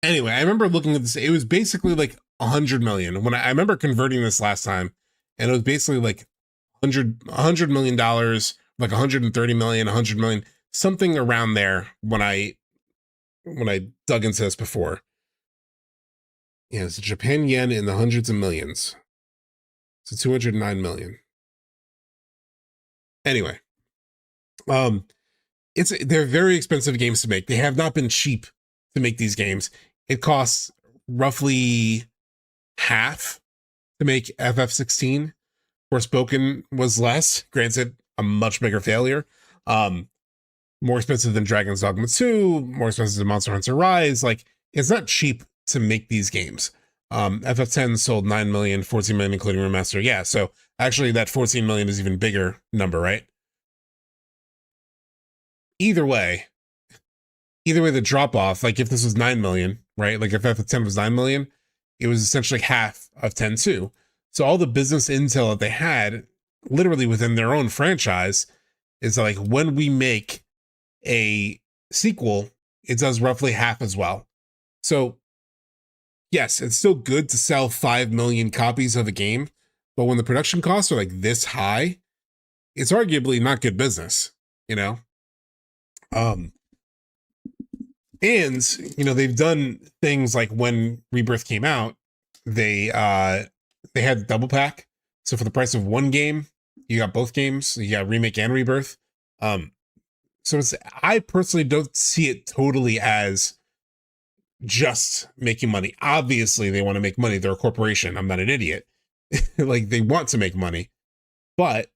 Anyway, I remember looking at this. It was basically like 100 million. When I remember converting this last time, and it was basically like $100 million, like 130 million, 100 million, something around there when I dug into this before. Yeah, it's Japan yen in the hundreds of millions. So 209 million. Anyway, they're very expensive games to make. They have not been cheap to make these games. It costs roughly half to make FF16. Forspoken was less, granted, a much bigger failure. More expensive than Dragon's Dogma 2, more expensive than Monster Hunter Rise. Like, it's not cheap to make these games. FF10 sold 9 million, 14 million, including remaster. Yeah, so actually that 14 million is even bigger number, right? Either way, the drop off, like if this was 9 million, right? Like if FF10 was 9 million, it was essentially half of 10-2. So all the business intel that they had literally within their own franchise is like, when we make a sequel, it does roughly half as well. So yes, it's still good to sell 5 million copies of a game, but when the production costs are like this high, it's arguably not good business, And, they've done things like when Rebirth came out, they had double pack. So for the price of one game, you got both games. You got Remake and Rebirth. So I personally don't see it totally as just making money. Obviously, they want to make money. They're a corporation. I'm not an idiot. Like, they want to make money. But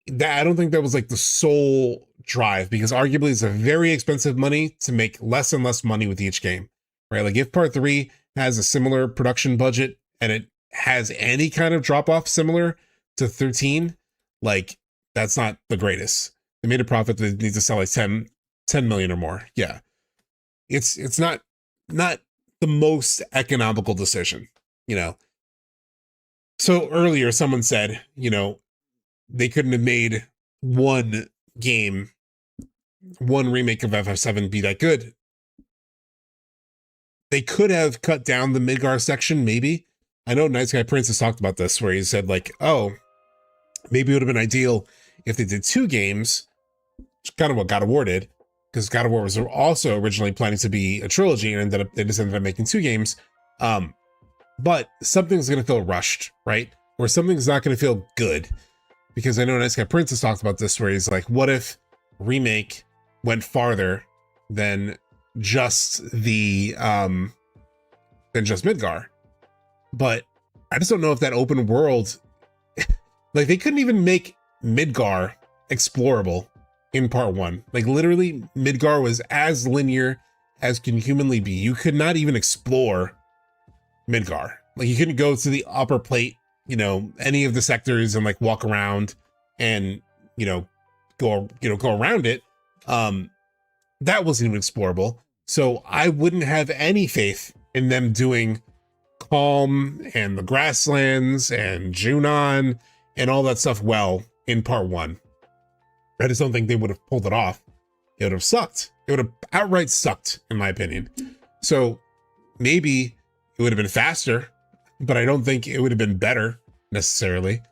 I don't think that was like the sole drive, because arguably it's a very expensive money to make less and less money with each game, right? Like if part 3 has a similar production budget and it has any kind of drop off similar to 13, like that's not the greatest. They made a profit. They need to sell like 10 million or more. Yeah. It's not the most economical decision, So earlier someone said, they couldn't have made one game, one remake of FF7 be that good. They could have cut down the Midgar section, maybe. I know Nice Guy Prince has talked about this, where he said like, oh, maybe it would have been ideal if they did 2 games, which is kind of what got awarded, because God of War was also originally planning to be a trilogy, and they just ended up making 2 games. But something's going to feel rushed, right? Or something's not going to feel good. Because I know Nice Guy Prince has talked about this, where he's like, what if Remake went farther than just than just Midgar? But I just don't know if that open world, like they couldn't even make Midgar explorable in part 1. Like literally Midgar was as linear as can humanly be. You could not even explore Midgar. Like you couldn't go to the upper plate, any of the sectors and like walk around and, go around it. That wasn't even explorable. So I wouldn't have any faith in them doing Calm and the Grasslands and Junon and all that stuff well in part 1. I just don't think they would have pulled it off. It would have sucked. It would have outright sucked, in my opinion. So maybe it would have been faster, but I don't think it would have been better necessarily.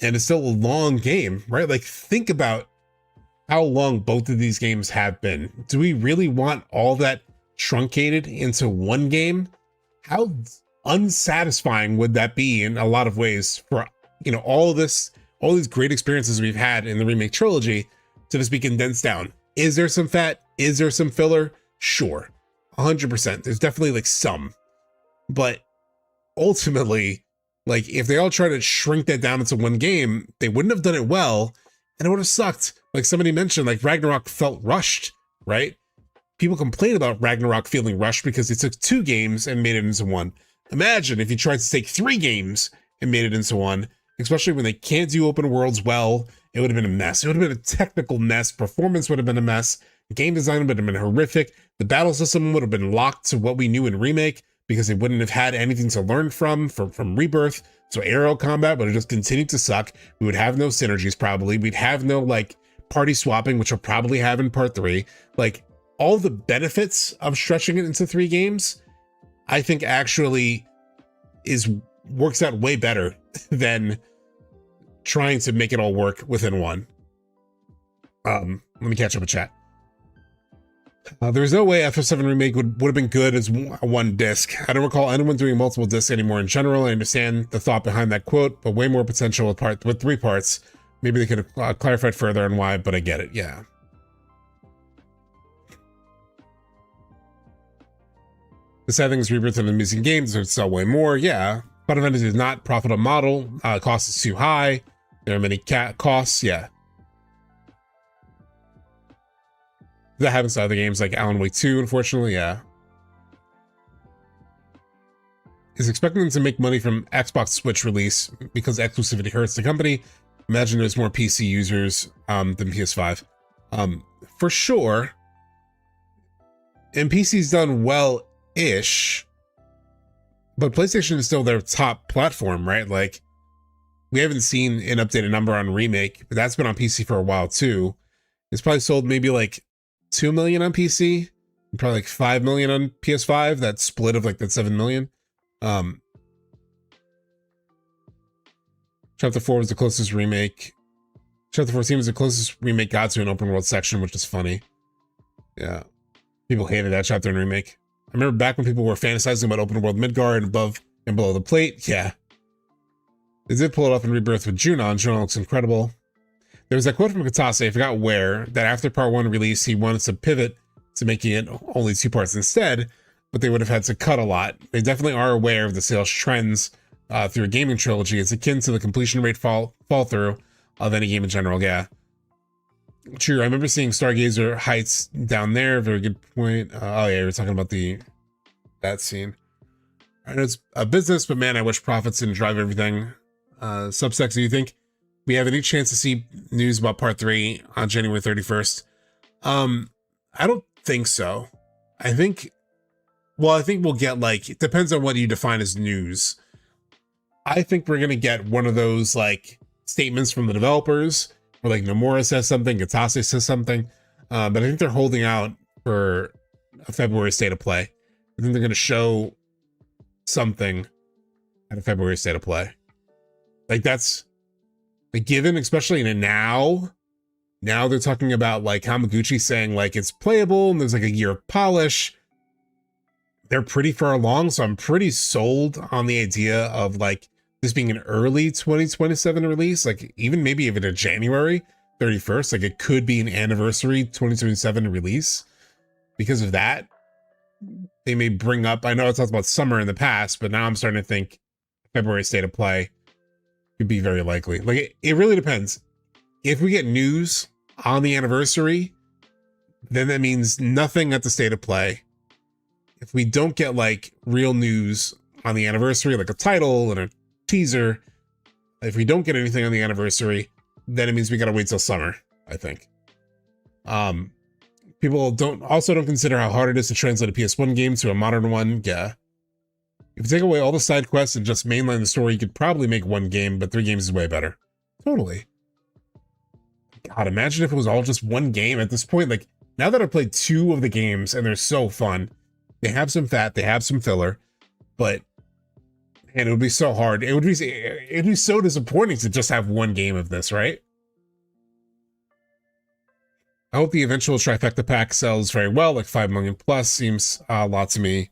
And it's still a long game, right? Like, think about how long both of these games have been. Do we really want all that truncated into one game? How unsatisfying would that be in a lot of ways for, you know, all these great experiences we've had in the remake trilogy to just be condensed down? Is there some fat? Is there some filler? Sure, 100%. There's definitely like some, but ultimately, like, if they all try to shrink that down into one game, they wouldn't have done it well, and it would have sucked. Like somebody mentioned, like Ragnarok felt rushed, right? People complain about Ragnarok feeling rushed because it took 2 games and made it into one. Imagine if you tried to take 3 games and made it into one, especially when they can't do open worlds well. It would have been a mess. It would have been a technical mess. Performance would have been a mess. Game design would have been horrific. The battle system would have been locked to what we knew in Remake because they wouldn't have had anything to learn from Rebirth. So aerial combat would have just continued to suck. We would have no synergies probably. We'd have no like party swapping, which we'll probably have in part 3. Like, all the benefits of stretching it into 3 games, I think actually works out way better than trying to make it all work within one. Let me catch up with chat. There's no way FF7 Remake would have been good as one disc. I don't recall anyone doing multiple discs anymore in general. I understand the thought behind that quote, but way more potential with 3 parts. Maybe they could have clarified further on why, but I get it. Yeah. The sad thing is Rebirth and the missing games would sell way more. Yeah. Final Fantasy is not profitable model. Cost is too high. There are many costs. Yeah. That happens to other games like Alan Wake 2, unfortunately. Yeah. Is expecting them to make money from Xbox Switch release because exclusivity hurts the company. Imagine there's more PC users than PS5. For sure. And PC's done well-ish, but PlayStation is still their top platform, right? Like, we haven't seen an updated number on Remake, but that's been on PC for a while too. It's probably sold maybe like 2 million on PC, and probably like 5 million on PS5. That split of like that 7 million. Chapter 4 was the closest remake. Chapter 14 was the closest remake got to an open world section, which is funny. Yeah. People hated that chapter in Remake. I remember back when people were fantasizing about open world Midgard and above and below the plate. Yeah. They did pull it off in Rebirth with Yonah, and Yonah looks incredible. There was that quote from Katase, I forgot where, that after part 1 release, he wanted to pivot to making it only 2 parts instead, but they would have had to cut a lot. They definitely are aware of the sales trends through a gaming trilogy. It's akin to the completion rate fall through of any game in general. Yeah. True. I remember seeing Stargazer Heights down there. Very good point. Oh yeah, we're talking about that scene. I know it's a business, but man, I wish profits didn't drive everything. SubTXT, do you think we have any chance to see news about part 3 on January 31st? I don't think so. I think we'll get, like, it depends on what you define as news. I think we're going to get one of those like statements from the developers where like Nomura says something, Katase says something. But I think they're holding out for a February state of play. I think they're going to show something at a February state of play. Like, that's a given, especially in a now they're talking about like Hamaguchi saying like it's playable and there's like a year of polish. They're pretty far along, so I'm pretty sold on the idea of like this being an early 2027 release, like even maybe even a January 31st, like it could be an anniversary 2027 release. Because of that, they may bring up, I know I talked about summer in the past, but now I'm starting to think February state of play could be very likely. Like it really depends. If we get news on the anniversary, then that means nothing at the state of play. If we don't get like real news on the anniversary, like a title and a teaser, if we don't get anything on the anniversary, then it means we gotta wait till summer, I think. People don't consider how hard it is to translate a PS1 game to a modern one. Yeah. If you take away all the side quests and just mainline the story, you could probably make 1 game, but 3 games is way better. Totally. God, imagine if it was all just one game at this point. Like, now that I've played 2 of the games and they're so fun, they have some fat, they have some filler, but man, it would be so hard. It'd be so disappointing to just have one game of this, right? I hope the eventual trifecta pack sells very well, like 5 million plus seems a lot to me.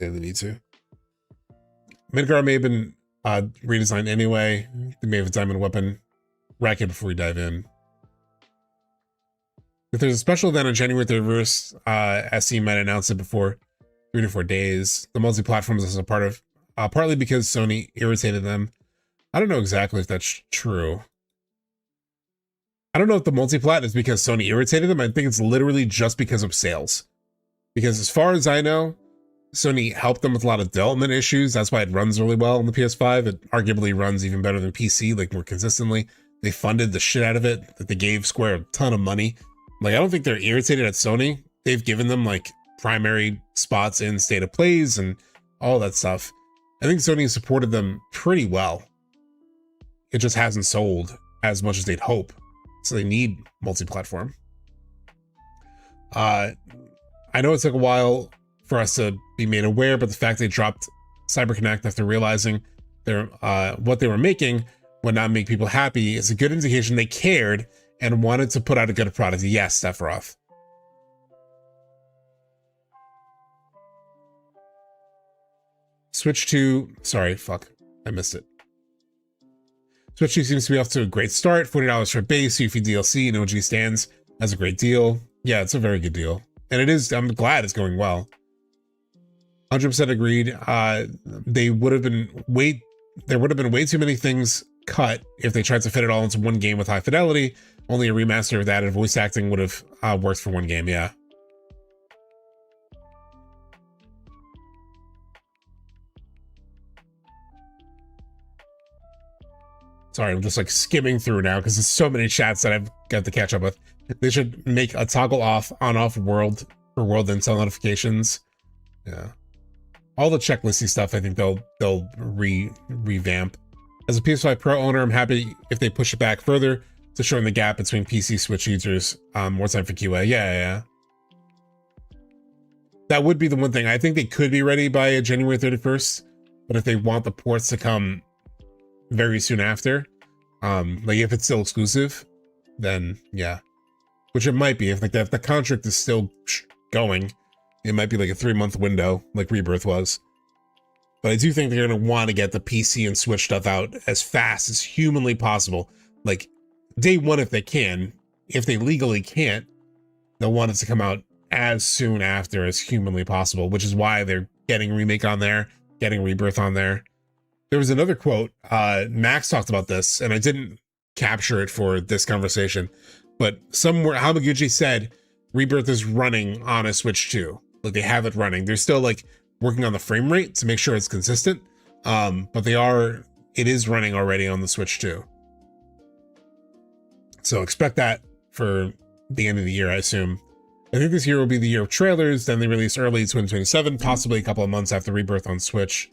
They need to. Midgar may have been redesigned anyway. They may have a diamond weapon. Rack it before we dive in. If there's a special event on January 31st, SE might announce it before 3 to 4 days. The multi-platforms is a part of, partly because Sony irritated them. I don't know exactly if that's true. I don't know if the multi-plat is because Sony irritated them. I think it's literally just because of sales. Because as far as I know, Sony helped them with a lot of development issues. That's why it runs really well on the PS5. It arguably runs even better than PC, like more consistently. They funded the shit out of it. They gave Square a ton of money. Like, I don't think they're irritated at Sony. They've given them like primary spots in State of Plays and all that stuff. I think Sony supported them pretty well. It just hasn't sold as much as they'd hope. So they need multi-platform. I know it took a while for us to be made aware, but the fact they dropped CyberConnect after realizing their what they were making would not make people happy is a good indication they cared and wanted to put out a good product. Yes, Sephiroth. Switch 2, sorry, fuck, I missed it. Switch 2 seems to be off to a great start. $40 for base, Yuffie DLC, and OG stands. That's a great deal. Yeah, it's a very good deal. And it is, I'm glad it's going well. 100% agreed. There would have been way too many things cut if they tried to fit it all into one game with high fidelity. Only a remaster of that and voice acting would have worked for one game, yeah. Sorry, I'm just like skimming through now because there's so many chats that I've got to catch up with. They should make a toggle on-off world for world intel notifications. Yeah. All the checklisty stuff, I think they'll revamp. As a PS5 Pro owner, I'm happy if they push it back further to shorten the gap between PC Switch users. More time for QA. Yeah. That would be the one thing. I think they could be ready by January 31st, but if they want the ports to come very soon after, like if it's still exclusive, then yeah, which it might be. If like the contract is still going, it might be like a 3-month window, like Rebirth was. But I do think they're gonna want to get the PC and Switch stuff out as fast as humanly possible, like day one if they can. If they legally can't, they'll want it to come out as soon after as humanly possible, which is why they're getting Remake on there, getting Rebirth on there. There was another quote, Max talked about this, and I didn't capture it for this conversation, but somewhere Hamaguchi said Rebirth is running on a Switch 2. Like they have it running. They're still like working on the frame rate to make sure it's consistent, but it is running already on the Switch 2. So expect that for the end of the year, I assume. I think this year will be the year of trailers, then they release early 2027, possibly a couple of months after Rebirth on Switch.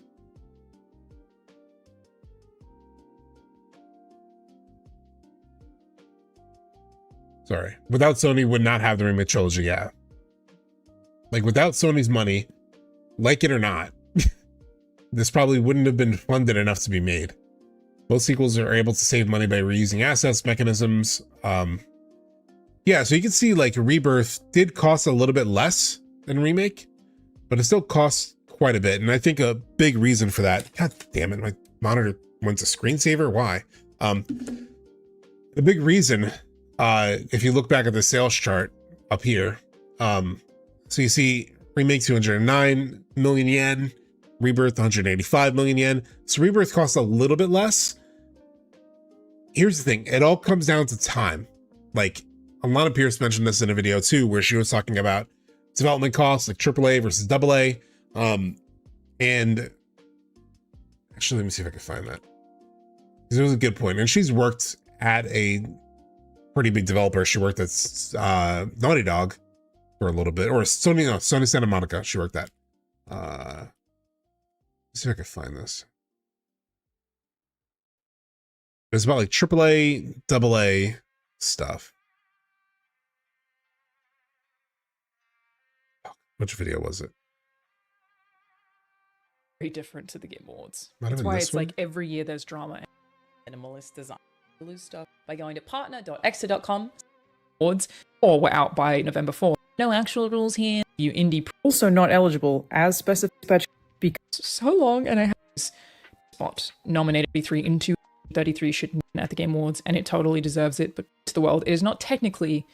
Sorry. Without Sony would not have the Remake trilogy, yeah. Like without Sony's money, like it or not, this probably wouldn't have been funded enough to be made. Most sequels are able to save money by reusing assets, mechanisms. Yeah, so you can see like Rebirth did cost a little bit less than Remake, but it still costs quite a bit. And I think a big reason for that, god damn it, my monitor went to screensaver, why? The big reason, if you look back at the sales chart up here, so you see Remake 209 million yen, Rebirth 185 million yen. So Rebirth costs a little bit less. Here's the thing, it all comes down to time. Like Alana Pierce mentioned this in a video too, where she was talking about development costs, like AAA versus AA. And actually, let me see if I can find that. It was a good point. And she's worked at a pretty big developer. She worked at Naughty Dog for a little bit, or Sony Santa Monica. She worked at. Let's see if I can find this. It's about like AAA, AA, stuff. Which video was it? Very different to the Game Awards. Might have That's been why this it's one. like every year there's drama and minimalist design. Lose stuff by going to partner.exa.com awards, or we're out by November 4th. No actual rules here. You indie Also not eligible as specified because so long, and I have this spot nominated 33 into 33 should win at the Game Awards, and it totally deserves it, but to the world, it is not technically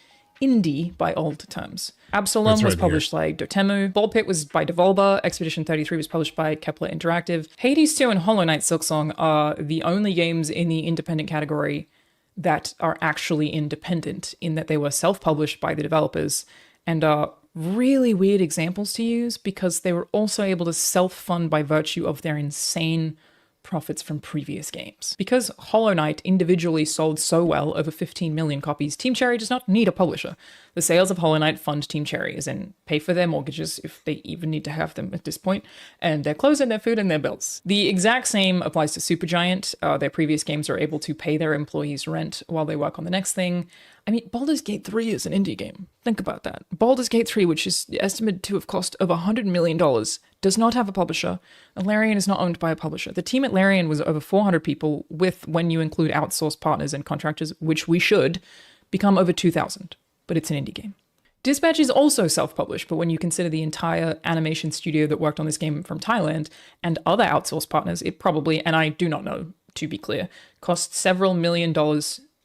indie by old terms. Absalom That's was right published by Dotemu, Ball Pit was by Devolver, Expedition 33 was published by Kepler Interactive. Hades 2 and Hollow Knight Silksong are the only games in the independent category that are actually independent, in that they were self-published by the developers, and are really weird examples to use because they were also able to self-fund by virtue of their insane profits from previous games. Because Hollow Knight individually sold so well, over 15 million copies, Team Cherry does not need a publisher. The sales of Hollow Knight fund Team Cherry, as in pay for their mortgages, if they even need to have them at this point, and their clothes and their food and their bills. The exact same applies to Supergiant. Their previous games are able to pay their employees rent while they work on the next thing. I mean, Baldur's Gate 3 is an indie game. Think about that. Baldur's Gate 3, which is estimated to have cost over $100 million, does not have a publisher. Larian is not owned by a publisher. The team at Larian was over 400 people, with, when you include outsourced partners and contractors, which we should, become over 2,000. But it's an indie game. Dispatch is also self-published, but when you consider the entire animation studio that worked on this game from Thailand and other outsourced partners, it probably, and I do not know, to be clear, cost several $1 million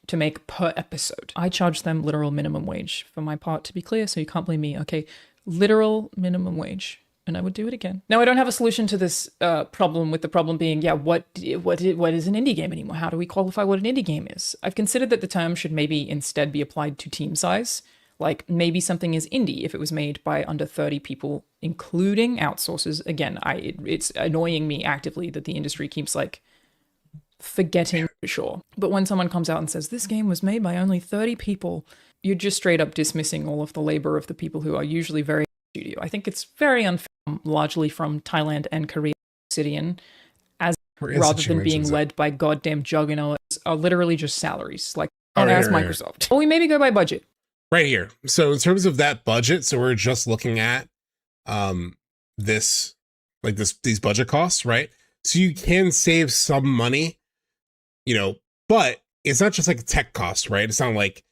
to make per episode. I charge them literal minimum wage for my part, to be clear, so you can't blame me, okay? Literal minimum wage. And I would do it again. Now, I don't have a solution to this problem, with the problem being, yeah, what is an indie game anymore? How do we qualify what an indie game is? I've considered that the term should maybe instead be applied to team size. Like, maybe something is indie if it was made by under 30 people, including outsources. Again, it's annoying me actively that the industry keeps, like, forgetting for sure. But when someone comes out and says, this game was made by only 30 people, you're just straight up dismissing all of the labor of the people who are usually very studio. I think it's very unfair, largely from Thailand and Korea, Obsidian, as rather than being led by goddamn juggernauts, are literally just salaries, like as Microsoft. Well, we maybe go by budget. Right here. So in terms of that budget, so we're just looking at these budget costs, right? So you can save some money, you know, but it's not just like a tech cost, right? It's not like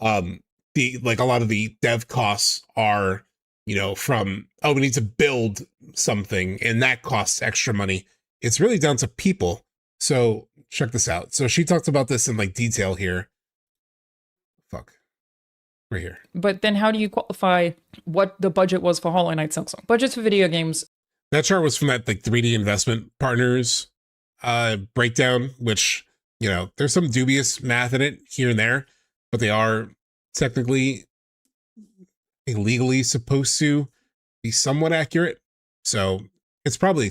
a lot of the dev costs are, you know, from, oh, we need to build something and that costs extra money. It's really down to people. So check this out. So she talks about this in like detail here. Right here. But then how do you qualify what the budget was for Hollow Knight Silksong? Budgets for video games. That chart was from that like 3D investment partners breakdown, which, you know, there's some dubious math in it here and there, but they are technically legally supposed to be somewhat accurate. So it's probably,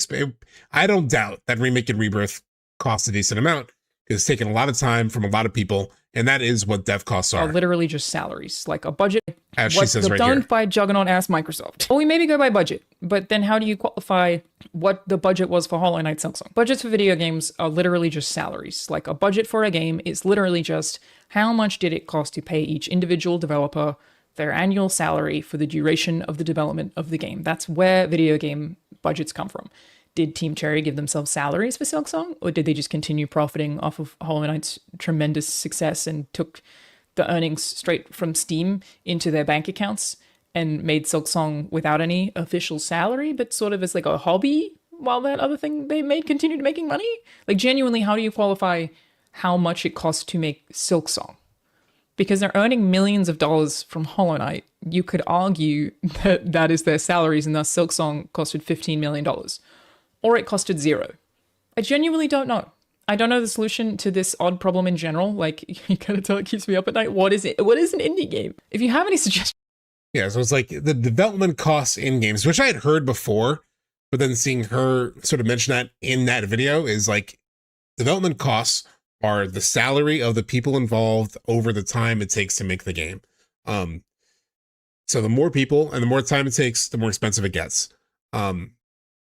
I don't doubt that Remake and Rebirth cost a decent amount. It's taken a lot of time from a lot of people, and that is what dev costs are. Literally just salaries, like a budget. As she says right here. Done by juggernaut ass Microsoft. Well, we maybe go by budget, but then how do you qualify what the budget was for Hollow Knight Silksong? Budgets for video games are literally just salaries. Like a budget for a game is literally just how much did it cost to pay each individual developer their annual salary for the duration of the development of the game. That's where video game budgets come from. Did Team Cherry give themselves salaries for Silksong, or did they just continue profiting off of Hollow Knight's tremendous success and took the earnings straight from Steam into their bank accounts and made Silksong without any official salary, but sort of as like a hobby while that other thing they made continued making money? Like, genuinely, how do you qualify how much it costs to make Silksong? Because they're earning millions of dollars from Hollow Knight. You could argue that that is their salaries, and thus Silksong costed $15 million. Or it costed $0. I genuinely don't know. I don't know the solution to this odd problem in general. Like, you gotta tell, it keeps me up at night. What is it? What is an indie game? If you have any suggestions. Yeah, so it's like the development costs in games, which I had heard before, but then seeing her sort of mention that in that video is like, development costs are the salary of the people involved over the time it takes to make the game. So the more people and the more time it takes, the more expensive it gets.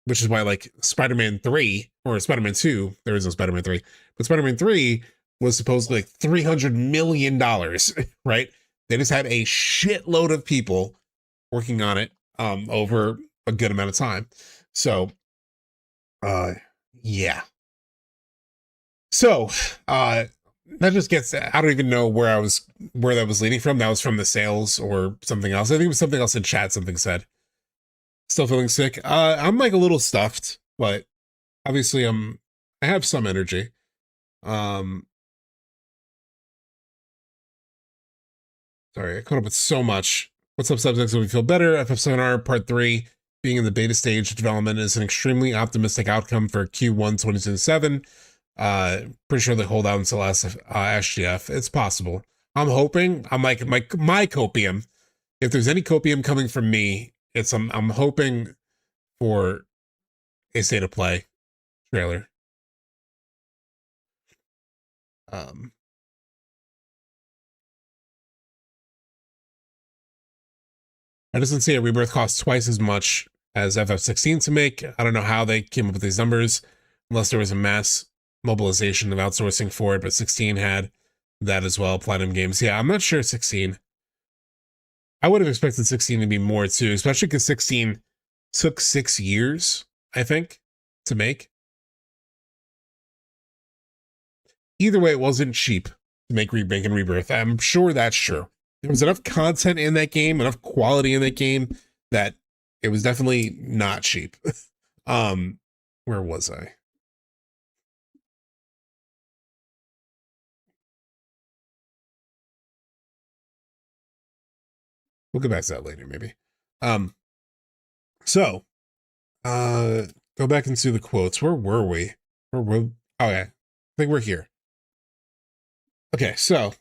Which is why like Spider-Man 3 or Spider-Man 2, there is no Spider-Man 3, but Spider-Man 3 was supposedly like $300 million, right? They just had a shitload of people working on it over a good amount of time. So, yeah. So, that just gets, I don't even know where that was leading from. That was from the sales or something else. I think it was something else in chat, something said. Still feeling sick. I'm like a little stuffed, but obviously I have some energy. Sorry, I caught up with so much. What's up, subjects? Hope we feel better. FF7 Part 3 being in the beta stage of development is an extremely optimistic outcome for Q1 2027. Pretty sure they hold out until SGF. It's possible. I'm hoping. I'm like my copium. If there's any copium coming from me, it's I'm hoping for a state of play trailer. I just didn't see a rebirth cost twice as much as FF16 to make. I don't know how they came up with these numbers, unless there was a mass mobilization of outsourcing for it, but 16 had that as well. Platinum Games. Yeah, I'm not sure 16. I would have expected 16 to be more too, especially because 16 took 6 years, I think, to make. Either way, it wasn't cheap to make Remake and Rebirth. I'm sure that's true. There was enough content in that game, enough quality in that game, that it was definitely not cheap. Where was I? We'll get back to that later, maybe. So, go back into the quotes. Where were we? Oh, yeah. I think we're here. Okay, so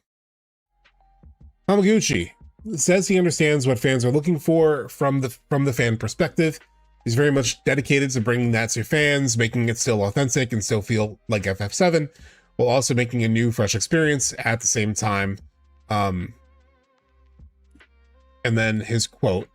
Hamaguchi says he understands what fans are looking for from the fan perspective. He's very much dedicated to bringing that to fans, making it still authentic and still feel like FF7, while also making a new, fresh experience at the same time. And then his quote: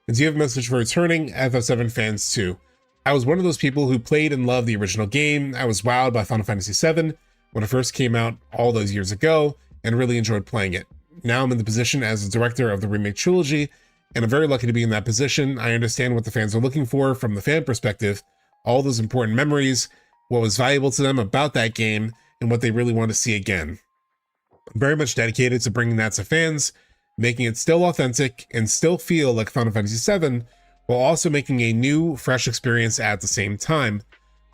"Do you have a message for returning FF7 fans too? I was one of those people who played and loved the original game. I was wowed by Final Fantasy VII when it first came out all those years ago and really enjoyed playing it. Now I'm in the position as the director of the remake trilogy, and I'm very lucky to be in that position. I understand what the fans are looking for from the fan perspective, all those important memories, what was valuable to them about that game, and what they really want to see again. I'm very much dedicated to bringing that to fans, making it still authentic and still feel like Final Fantasy VII, while also making a new, fresh experience at the same time.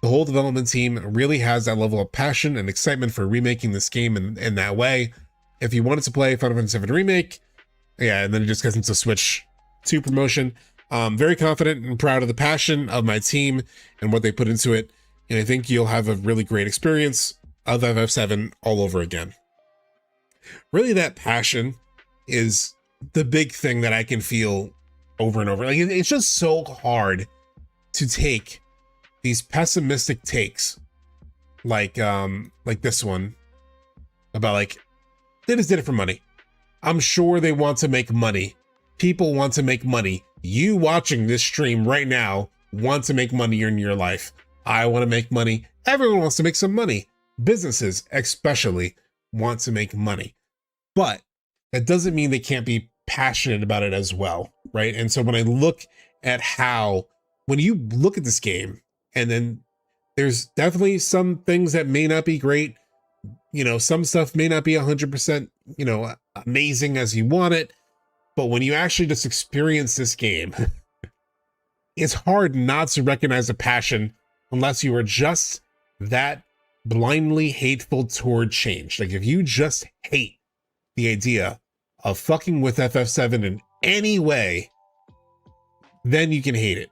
The whole development team really has that level of passion and excitement for remaking this game in that way. If you wanted to play Final Fantasy VII Remake," yeah, and then it just gets into Switch 2 promotion. Very confident and proud of the passion of my team and what they put into it, and I think you'll have a really great experience of FF7 all over again. Really, that passion is the big thing that I can feel over and over. Like, it's just so hard to take these pessimistic takes, like this one, about like, they just did it for money. I'm sure they want to make money. People want to make money. You watching this stream right now want to make money in your life. I want to make money. Everyone wants to make some money. Businesses especially want to make money. But that doesn't mean they can't be passionate about it as well, right? And so when I look at when you look at this game, and then there's definitely some things that may not be great, some stuff may not be 100%, amazing as you want it, but when you actually just experience this game, it's hard not to recognize the passion unless you are just that blindly hateful toward change. Like, if you just hate the idea of fucking with FF7 in any way, then you can hate it.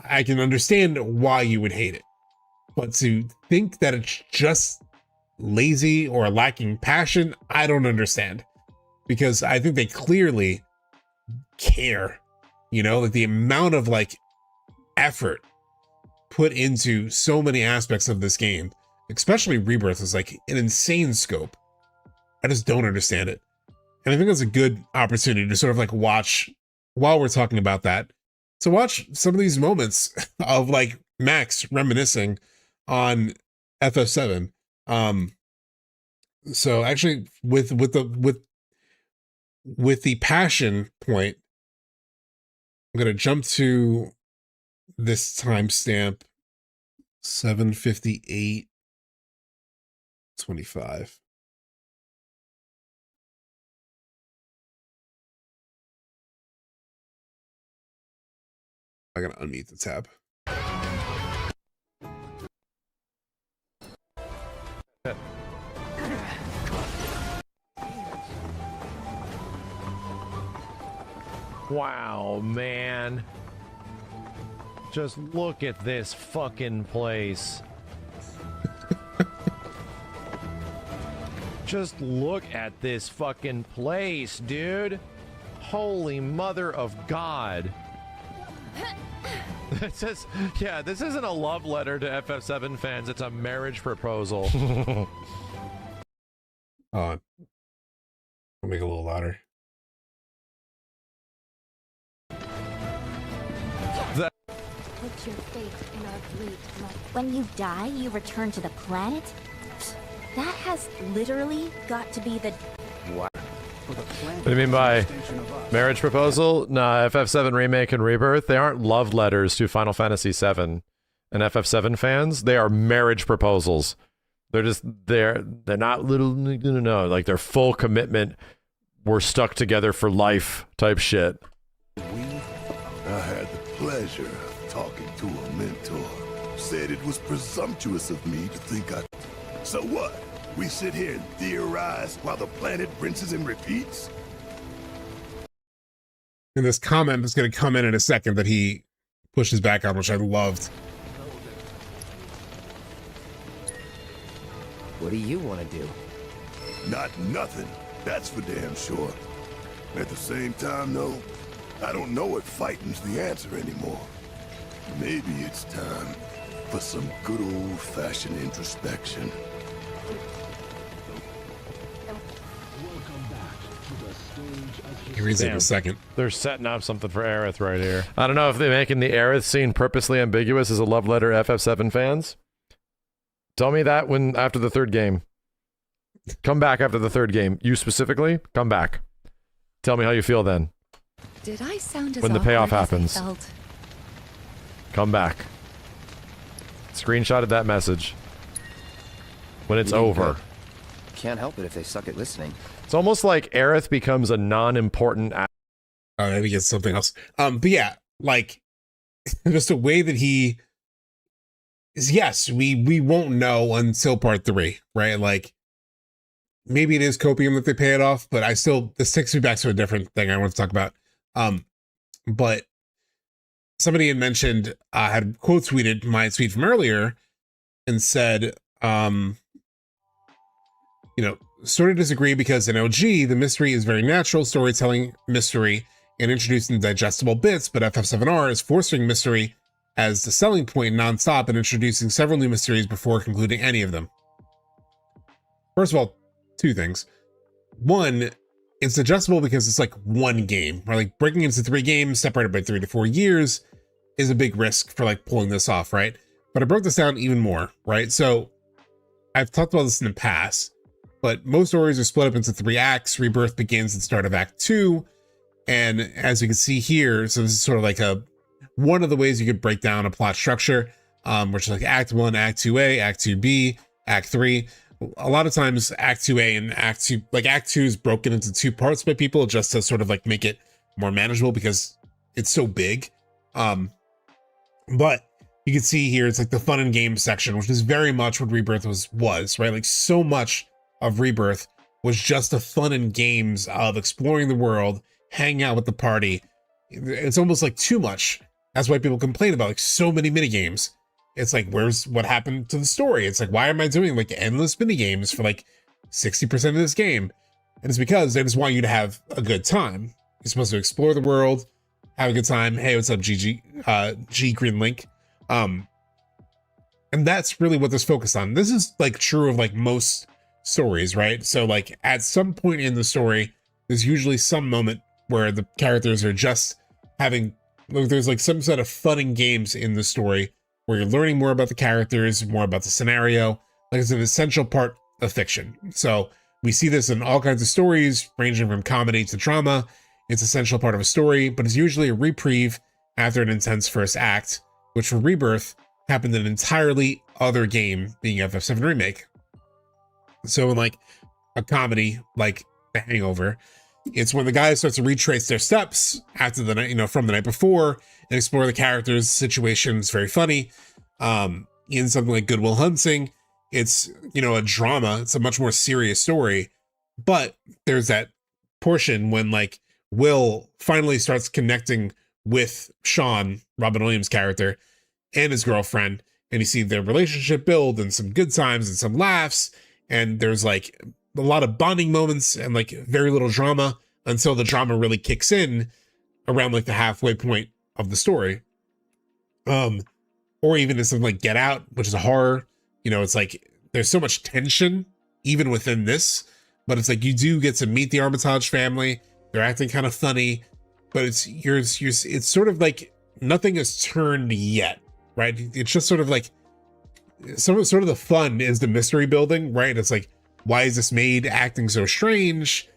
I can understand why you would hate it, but to think that it's just lazy or lacking passion, I don't understand, because I think they clearly care, like the amount of like effort put into so many aspects of this game, especially Rebirth, is like an insane scope. I just don't understand it. And I think that's a good opportunity to sort of like watch, while we're talking about that, to watch some of these moments of like Max reminiscing on FF7 So actually with the passion point, I'm going to jump to this timestamp 7:58:25. I gotta unmute the tab. Wow, man. Just look at this fucking place. Just look at this fucking place, dude. Holy mother of God. This is, yeah, this isn't a love letter to FF7 fans, it's a marriage proposal. I'll make it a little louder. Put your fate in our fleet. When you die, you return to the planet? That has literally got to be the... What do you mean by marriage proposal? Nah, FF7 Remake and Rebirth, they aren't love letters to Final Fantasy VII and FF7 fans. They are marriage proposals. They're just, they're not little, no, like they're full commitment. We're stuck together for life type shit. I had the pleasure of talking to a mentor. Said it was presumptuous of me to think I... So what? We sit here and theorize while the planet rinses and repeats? And this comment is going to come in a second that he pushes back on, which I loved. What do you want to do? Not nothing. That's for damn sure. At the same time, though, I don't know if fighting's the answer anymore. Maybe it's time for some good old-fashioned introspection. He reads it in a second. They're setting up something for Aerith right here. I don't know if they're making the Aerith scene purposely ambiguous as a love letter to FF7 fans. Tell me that when after the third game. Come back after the third game. You specifically, come back. Tell me how you feel then. Did I sound as when the payoff awkward as I happens. felt? Come back. Screenshotted that message. When it's over. Can't help it if they suck at listening. It's almost like Aerith becomes a non-important Maybe it's something else. But yeah, like just the way that he is, yes, we won't know until part 3, right? Like maybe it is copium that they pay it off, but this takes me back to a different thing I want to talk about. But somebody had mentioned, had quote tweeted my tweet from earlier and said, sort of disagree because in OG, the mystery is very natural storytelling mystery and introducing digestible bits, but FF7R is forcing mystery as the selling point nonstop and introducing several new mysteries before concluding any of them. First of all, 2 things. 1, it's digestible because it's like one game, right? Like breaking into 3 games separated by 3 to 4 years is a big risk for like pulling this off, right? But I broke this down even more, right? So I've talked about this in the past, but most stories are split up into 3 acts. Rebirth begins at the start of Act 2. And as you can see here, so this is sort of like one of the ways you could break down a plot structure, which is like Act 1, Act 2A, Act 2B, Act 3. A lot of times Act 2A and Act 2, like Act 2 is broken into 2 parts by people just to sort of like make it more manageable because it's so big. But you can see here, it's like the fun and games section, which is very much what Rebirth was, right? Like so much of Rebirth was just the fun and games of exploring the world, hanging out with the party. It's almost like too much. That's why people complain about like so many minigames. It's like, what happened to the story? It's like, why am I doing like endless minigames for like 60% of this game? And it's because they just want you to have a good time. You're supposed to explore the world, have a good time. Hey, what's up, G Green Link? And that's really what this focused on. This is like true of like most stories, right? So like at some point in the story, there's usually some moment where the characters are just having, there's like some sort of fun and games in the story where you're learning more about the characters, more about the scenario. Like it's an essential part of fiction. So we see this in all kinds of stories, ranging from comedy to drama. It's an essential part of a story, but it's usually a reprieve after an intense first act, which for Rebirth happened in an entirely other game, being FF7 Remake. So in like a comedy like The Hangover, it's when the guys start to retrace their steps after the night, from the night before, and explore the characters' situations. Very funny. In something like Good Will Hunting, it's, a drama. It's a much more serious story, but there's that portion when like Will finally starts connecting with Sean, Robin Williams' character, and his girlfriend, and you see their relationship build and some good times and some laughs, and there's like a lot of bonding moments and like very little drama until the drama really kicks in around like the halfway point of the story. Or even in something like Get Out, which is a horror, it's like there's so much tension even within this, but it's like you do get to meet the Armitage family. They're acting kind of funny, but it's sort of like nothing has turned yet, right? It's just sort of like sort of the fun is the mystery building, right? It's like, why is this maid acting so strange?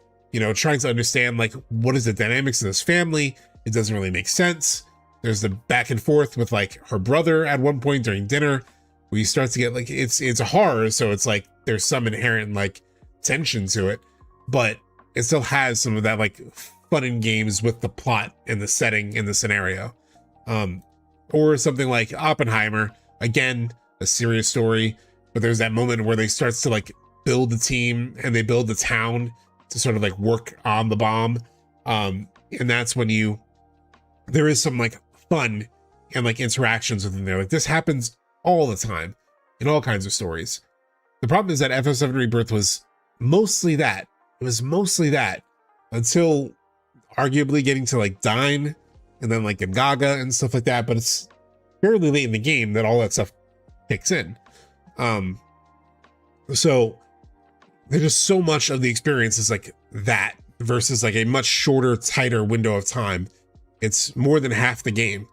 Trying to understand like what is the dynamics of this family. It doesn't really make sense. There's the back and forth with like her brother at one point during dinner, where you start to get like it's a horror, so it's like there's some inherent like tension to it, but it still has some of that like fun and games with the plot and the setting and the scenario. Or something like Oppenheimer, again, a serious story, but there's that moment where they starts to like build the team and they build the town to sort of like work on the bomb. And that's when there is some like fun and like interactions within there. Like this happens all the time in all kinds of stories. The problem is that FF7 Rebirth was mostly that. It was mostly that until arguably getting to like Dine and then like Gaga and stuff like that. But it's fairly late in the game that all that stuff kicks in. So there's just so much of the experience is like that versus like a much shorter, tighter window of time. It's more than half the game.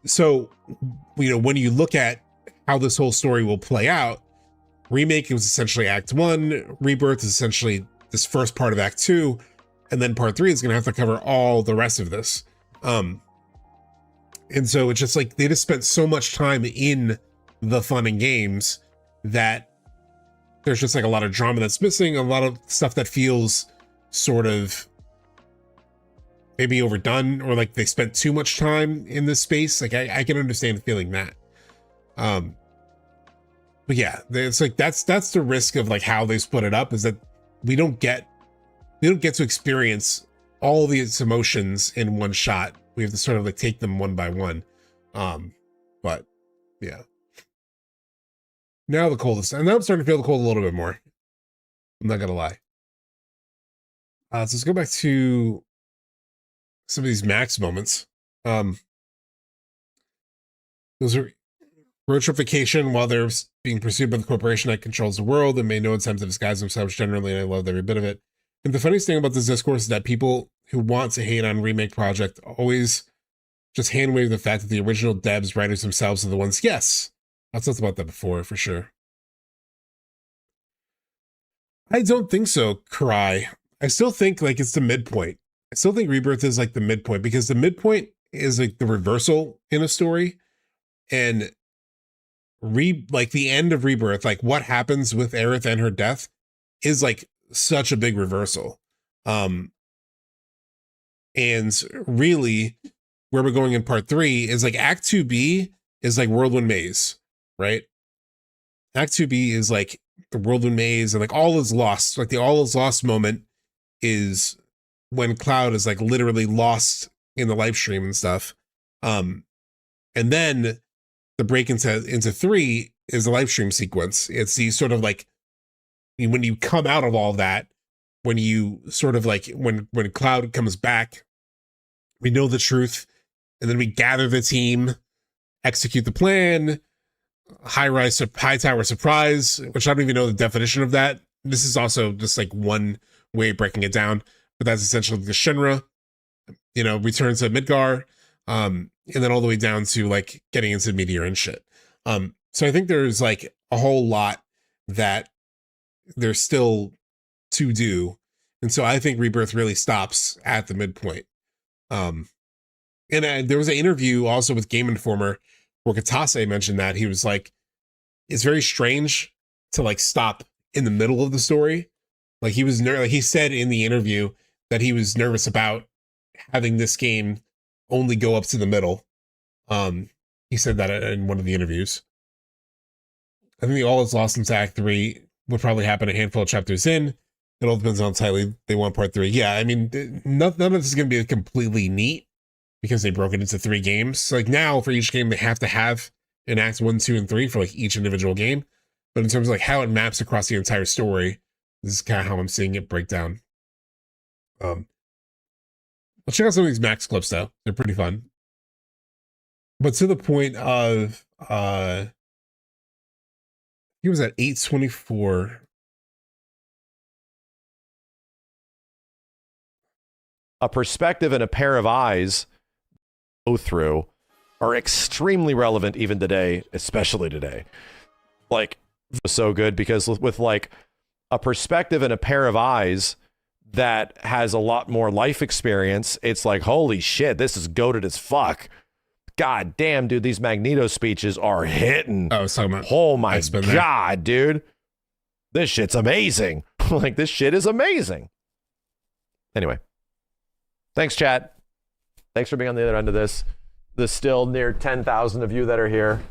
So, when you look at how this whole story will play out, Remake was essentially Act 1, Rebirth is essentially this first part of Act 2, and then Part 3 is going to have to cover all the rest of this. And so it's just like they just spent so much time in the fun and games that there's just like a lot of drama that's missing, a lot of stuff that feels sort of maybe overdone, or like they spent too much time in this space. Like I can understand feeling that. But yeah, it's like that's the risk of like how they split it up, is that we don't get to experience all these emotions in one shot. We have to sort of like take them one by one. But yeah. Now the coldest, and now I'm starting to feel the cold a little bit more. I'm not gonna lie. So let's go back to some of these Max moments. Those are road trip vacation while they're being pursued by the corporation that controls the world and made no attempt to disguise themselves generally, and I loved every bit of it. And the funniest thing about this discourse is that people who want to hate on Remake Project always just hand wave the fact that the original devs, writers themselves are the ones. Yes, I've talked about that before, for sure. I don't think so, Karai. I still think like it's the midpoint. I still think Rebirth is like the midpoint, because the midpoint is like the reversal in a story, and like the end of Rebirth, like what happens with Aerith and her death is like such a big reversal. And really where we're going in Part 3 is like Act 2B is like Whirlwind Maze, right? Act 2B is like the Whirlwind Maze, and like all is lost. Like the all is lost moment is when Cloud is like literally lost in the live stream and stuff. And then the break into 3 is the live stream sequence. It's the sort of like when you come out of all that, when you sort of like when Cloud comes back, we know the truth, and then we gather the team, execute the plan, high tower surprise, which I don't even know the definition of that. This is also just like one way of breaking it down, but that's essentially the Shinra, return to Midgar, and then all the way down to like getting into Meteor and shit. So I think there's like a whole lot that there's still to do. And so I think Rebirth really stops at the midpoint. And there was an interview also with Game Informer where Katase mentioned that he was like, it's very strange to like stop in the middle of the story. Like he was like he said in the interview that he was nervous about having this game only go up to the middle. He said that in one of the interviews. I think the All Is Lost into Act 3 would probably happen a handful of chapters in. It all depends on how tightly they want part 3. Yeah, I mean, none of this is going to be completely neat because they broke it into 3 games. So like now for each game, they have to have an Act 1, 2, and 3 for like each individual game. But in terms of like how it maps across the entire story, this is kind of how I'm seeing it break down. I'll check out some of these Max clips though. They're pretty fun. But to the point of, he was at 824. A perspective and a pair of eyes go through are extremely relevant even today, especially today. Like, so good because with like a perspective and a pair of eyes that has a lot more life experience, it's like, holy shit, this is goated as fuck. God damn, dude, these Magneto speeches are hitting. I was talking about. Oh my God, dude. This shit's amazing. Like, this shit is amazing. Anyway. Thanks, chat. Thanks for being on the other end of this. There's still near 10,000 of you that are here.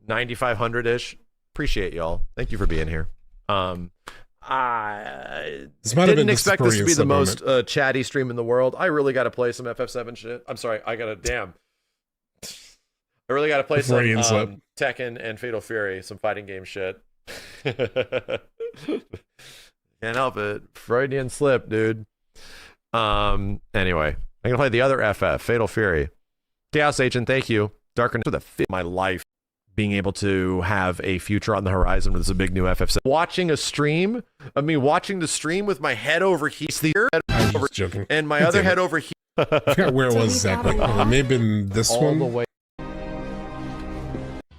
9,500-ish. Appreciate y'all. Thank you for being here. I didn't expect this to be the most chatty stream in the world. I really got to play some FF7 shit. I'm sorry. I really got to play some Tekken and Fatal Fury, some fighting game shit. Can't help it. Freudian slip, dude. Anyway, I'm gonna play the other FF, Fatal Fury. Chaos Agent, thank you. Darker for the fit of my life, being able to have a future on the horizon with a big new FF7. Watching a stream, watching the stream with my head over here, Joking. and my other head over here. I forgot where it was exactly. It may have been this all one. The way.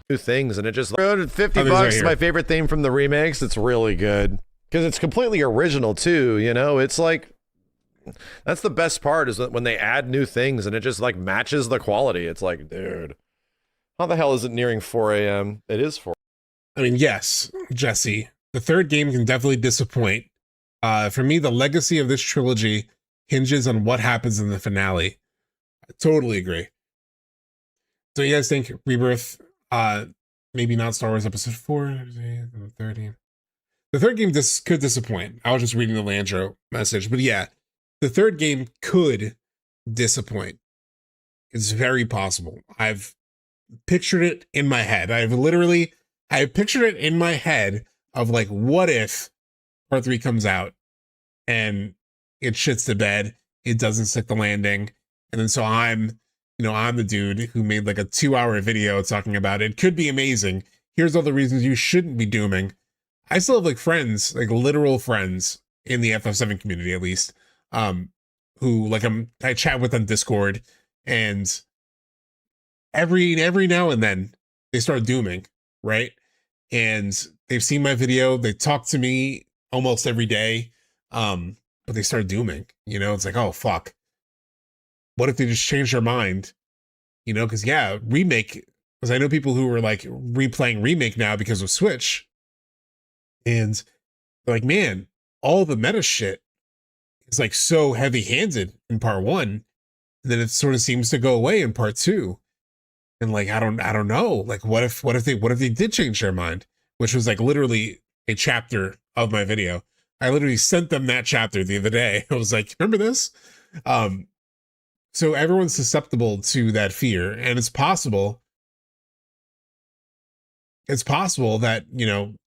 New things, and it just $50 right is my favorite theme from the remakes. It's really good because it's completely original too. You know, it's like. That's the best part is that when they add new things and it just like matches the quality. It's like, dude, how the hell is it nearing 4 a.m.? It is 4. I mean, yes, Jesse, the third game can definitely disappoint. For me, the legacy of this trilogy hinges on what happens in the finale. I totally agree. So you guys think Rebirth, maybe not Star Wars Episode 4, 13. The third game could disappoint. I was just reading the Landro message, but yeah. The third game could disappoint. It's very possible. I've pictured it in my head. I've pictured it in my head of like, what if part 3 comes out and it shits the bed, it doesn't stick the landing, and then so I'm the dude who made like a 2-hour video talking about it. It could be amazing. Here's all the reasons you shouldn't be dooming. I still have like friends, like literal friends in the FF7 community at least. Who like I chat with on Discord, and every now and then they start dooming, right? And they've seen my video, they talk to me almost every day, but they start dooming. It's like, oh fuck, what if they just change their mind? Because yeah, remake. Because I know people who are like replaying remake now because of Switch, and they're like, man, all the meta shit. It's like so heavy-handed in part 1, and then it sort of seems to go away in part 2. And like, I don't know. Like, what if they did change their mind? Which was like literally a chapter of my video. I literally sent them that chapter the other day. I was like, remember this? So everyone's susceptible to that fear, and it's possible that,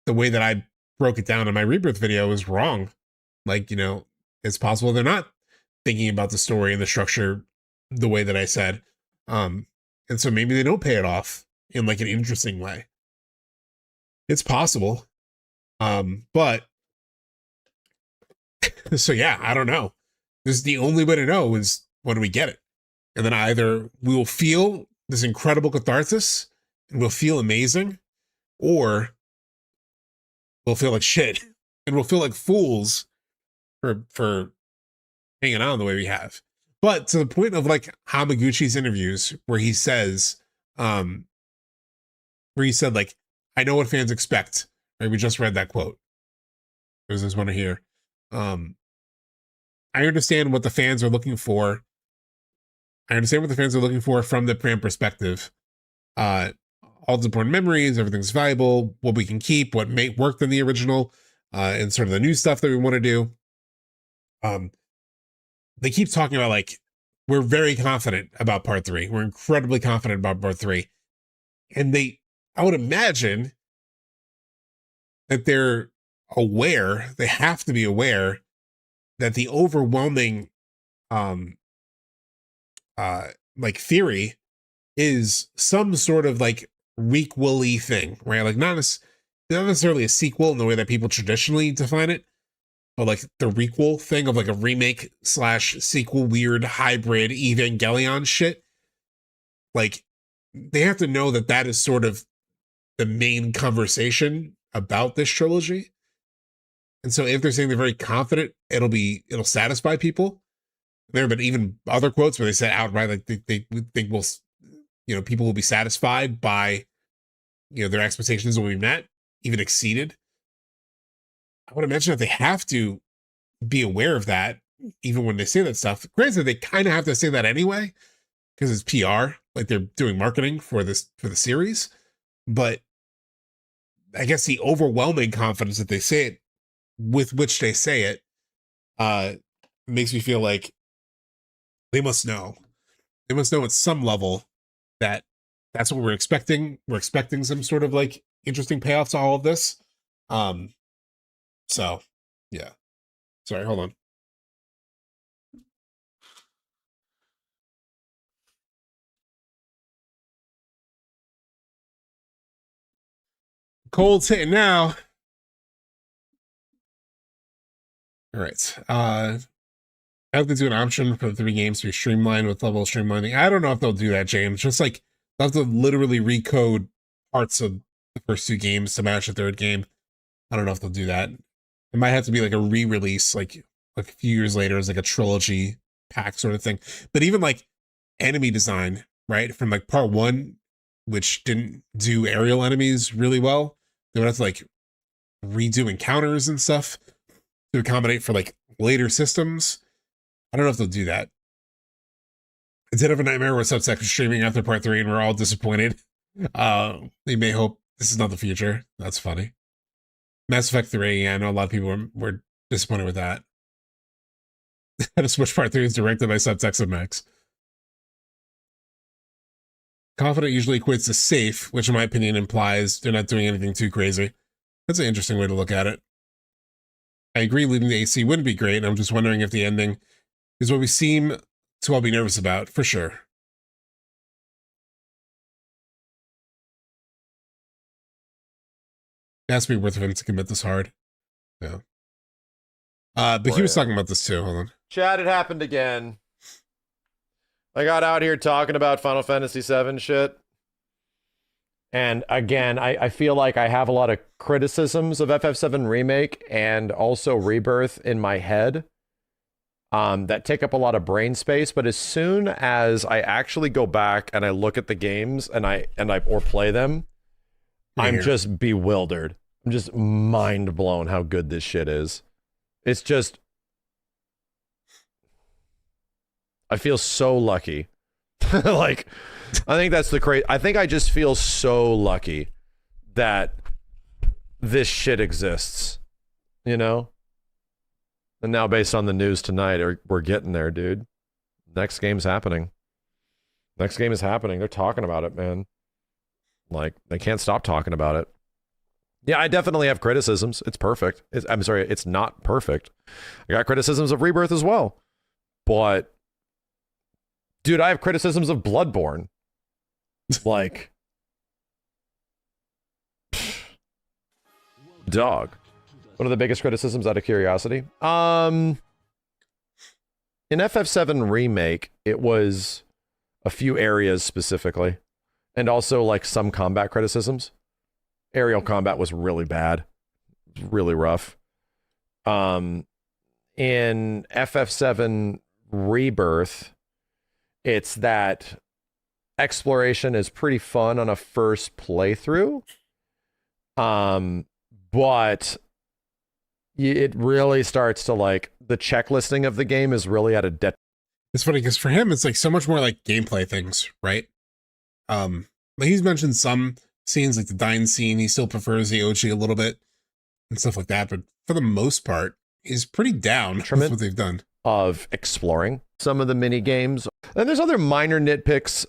the way that I broke it down in my Rebirth video is wrong. Like, it's possible they're not thinking about the story and the structure the way that I said. And so maybe they don't pay it off in like an interesting way. It's possible. But so yeah, I don't know. This is the only way to know is when we get it. And then either we will feel this incredible catharsis and we'll feel amazing, or we'll feel like shit, and we'll feel like fools for hanging on the way we have. But to the point of like Hamaguchi's interviews, where he says, where he said like, I know what fans expect. Right? We just read that quote. There's this one here. I understand what the fans are looking for. I understand what the fans are looking for from the fan perspective. All the important memories, everything's valuable, what we can keep, what may work in the original, and sort of the new stuff that we want to do. They keep talking about like, we're very confident about part 3. We're incredibly confident about part 3. And I would imagine that they're aware, they have to be aware that the overwhelming like theory is some sort of like requel-y thing, right? Like not necessarily a sequel in the way that people traditionally define it, but like the requel thing of like a remake / sequel weird hybrid Evangelion shit. Like they have to know that that is sort of the main conversation about this trilogy. And so if they're saying they're very confident, it'll satisfy people. There have been even other quotes where they said outright, like they think will, you know, people will be satisfied by, you know, their expectations will be met, even exceeded. I would imagine that they have to be aware of that, even when they say that stuff. Granted, they kind of have to say that anyway, because it's PR, like they're doing marketing for the series. But I guess the overwhelming confidence that they say it, with which they say it, makes me feel like they must know. They must know at some level that that's what we're expecting. We're expecting some sort of like interesting payoff to all of this. So yeah. Sorry, hold on. Cold's hitting now. All right. I hope they do an option for the 3 games to be streamlined with level streamlining. I don't know if they'll do that, James. Just like they'll have to literally recode parts of the first 2 games to match the 3rd game. I don't know if they'll do that. It might have to be like a re-release, like a few years later as like a trilogy pack sort of thing. But even like enemy design, right? From like part 1, which didn't do aerial enemies really well. They would have to like redo encounters and stuff to accommodate for like later systems. I don't know if they'll do that. I did have a nightmare with SubTXT streaming after part 3 and we're all disappointed. They may hope this is not the future. That's funny. Mass Effect 3, yeah, I know a lot of people were disappointed with that. How to Switch Part 3 is directed by SubTXT Max. Confident usually equates to safe, which in my opinion implies they're not doing anything too crazy. That's an interesting way to look at it. I agree leaving the AC wouldn't be great, and I'm just wondering if the ending is what we seem to all be nervous about, for sure. It has to be worth it to commit this hard. Yeah. But he was talking about this too. Hold on. Chad, it happened again. I got out here talking about Final Fantasy VII shit. And again, I feel like I have a lot of criticisms of FF7 Remake and also Rebirth in my head that take up a lot of brain space. But as soon as I actually go back and I look at the games and I or play them, I'm just bewildered. I'm just mind blown how good this shit is. It's just, I feel so lucky. Like, I think that's the crazy. I think I just feel so lucky that this shit exists, you know? And now based on the news tonight, we're getting there, dude. Next game's happening. Next game is happening. They're talking about it, man. Like, they can't stop talking about it. Yeah, I definitely have criticisms. It's perfect. I'm sorry, it's not perfect. I got criticisms of Rebirth as well. But, dude, I have criticisms of Bloodborne. Like, dog. What are the biggest criticisms out of curiosity? In FF7 Remake, it was a few areas specifically. And also, like, some combat criticisms. Aerial combat was really bad. It's really rough. In FF7 Rebirth, it's that exploration is pretty fun on a first playthrough. But it really starts to like the checklisting of the game is really at a debt. It's funny because for him, it's like so much more like gameplay things, right? Like he's mentioned some scenes like the Dine scene, he still prefers the OG a little bit and stuff like that. But for the most part, he's pretty down with what they've done. Of exploring some of the mini games. And there's other minor nitpicks.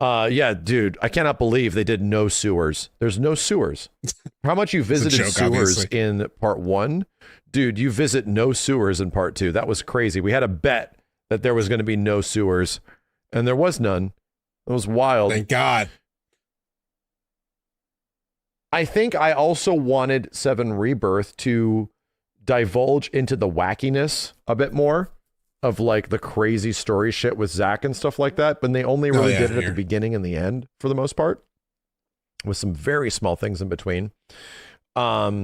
Yeah, dude, I cannot believe they did no sewers. There's no sewers. How much you visited joke, sewers obviously. in part 1? Dude, you visit no sewers in part 2. That was crazy. We had a bet that there was going to be no sewers, and there was none. It was wild. Thank God. I think I also wanted 7 Rebirth to divulge into the wackiness a bit more of like the crazy story shit with Zack and stuff like that, but they only really did it at the beginning and the end for the most part, with some very small things in between. Yeah,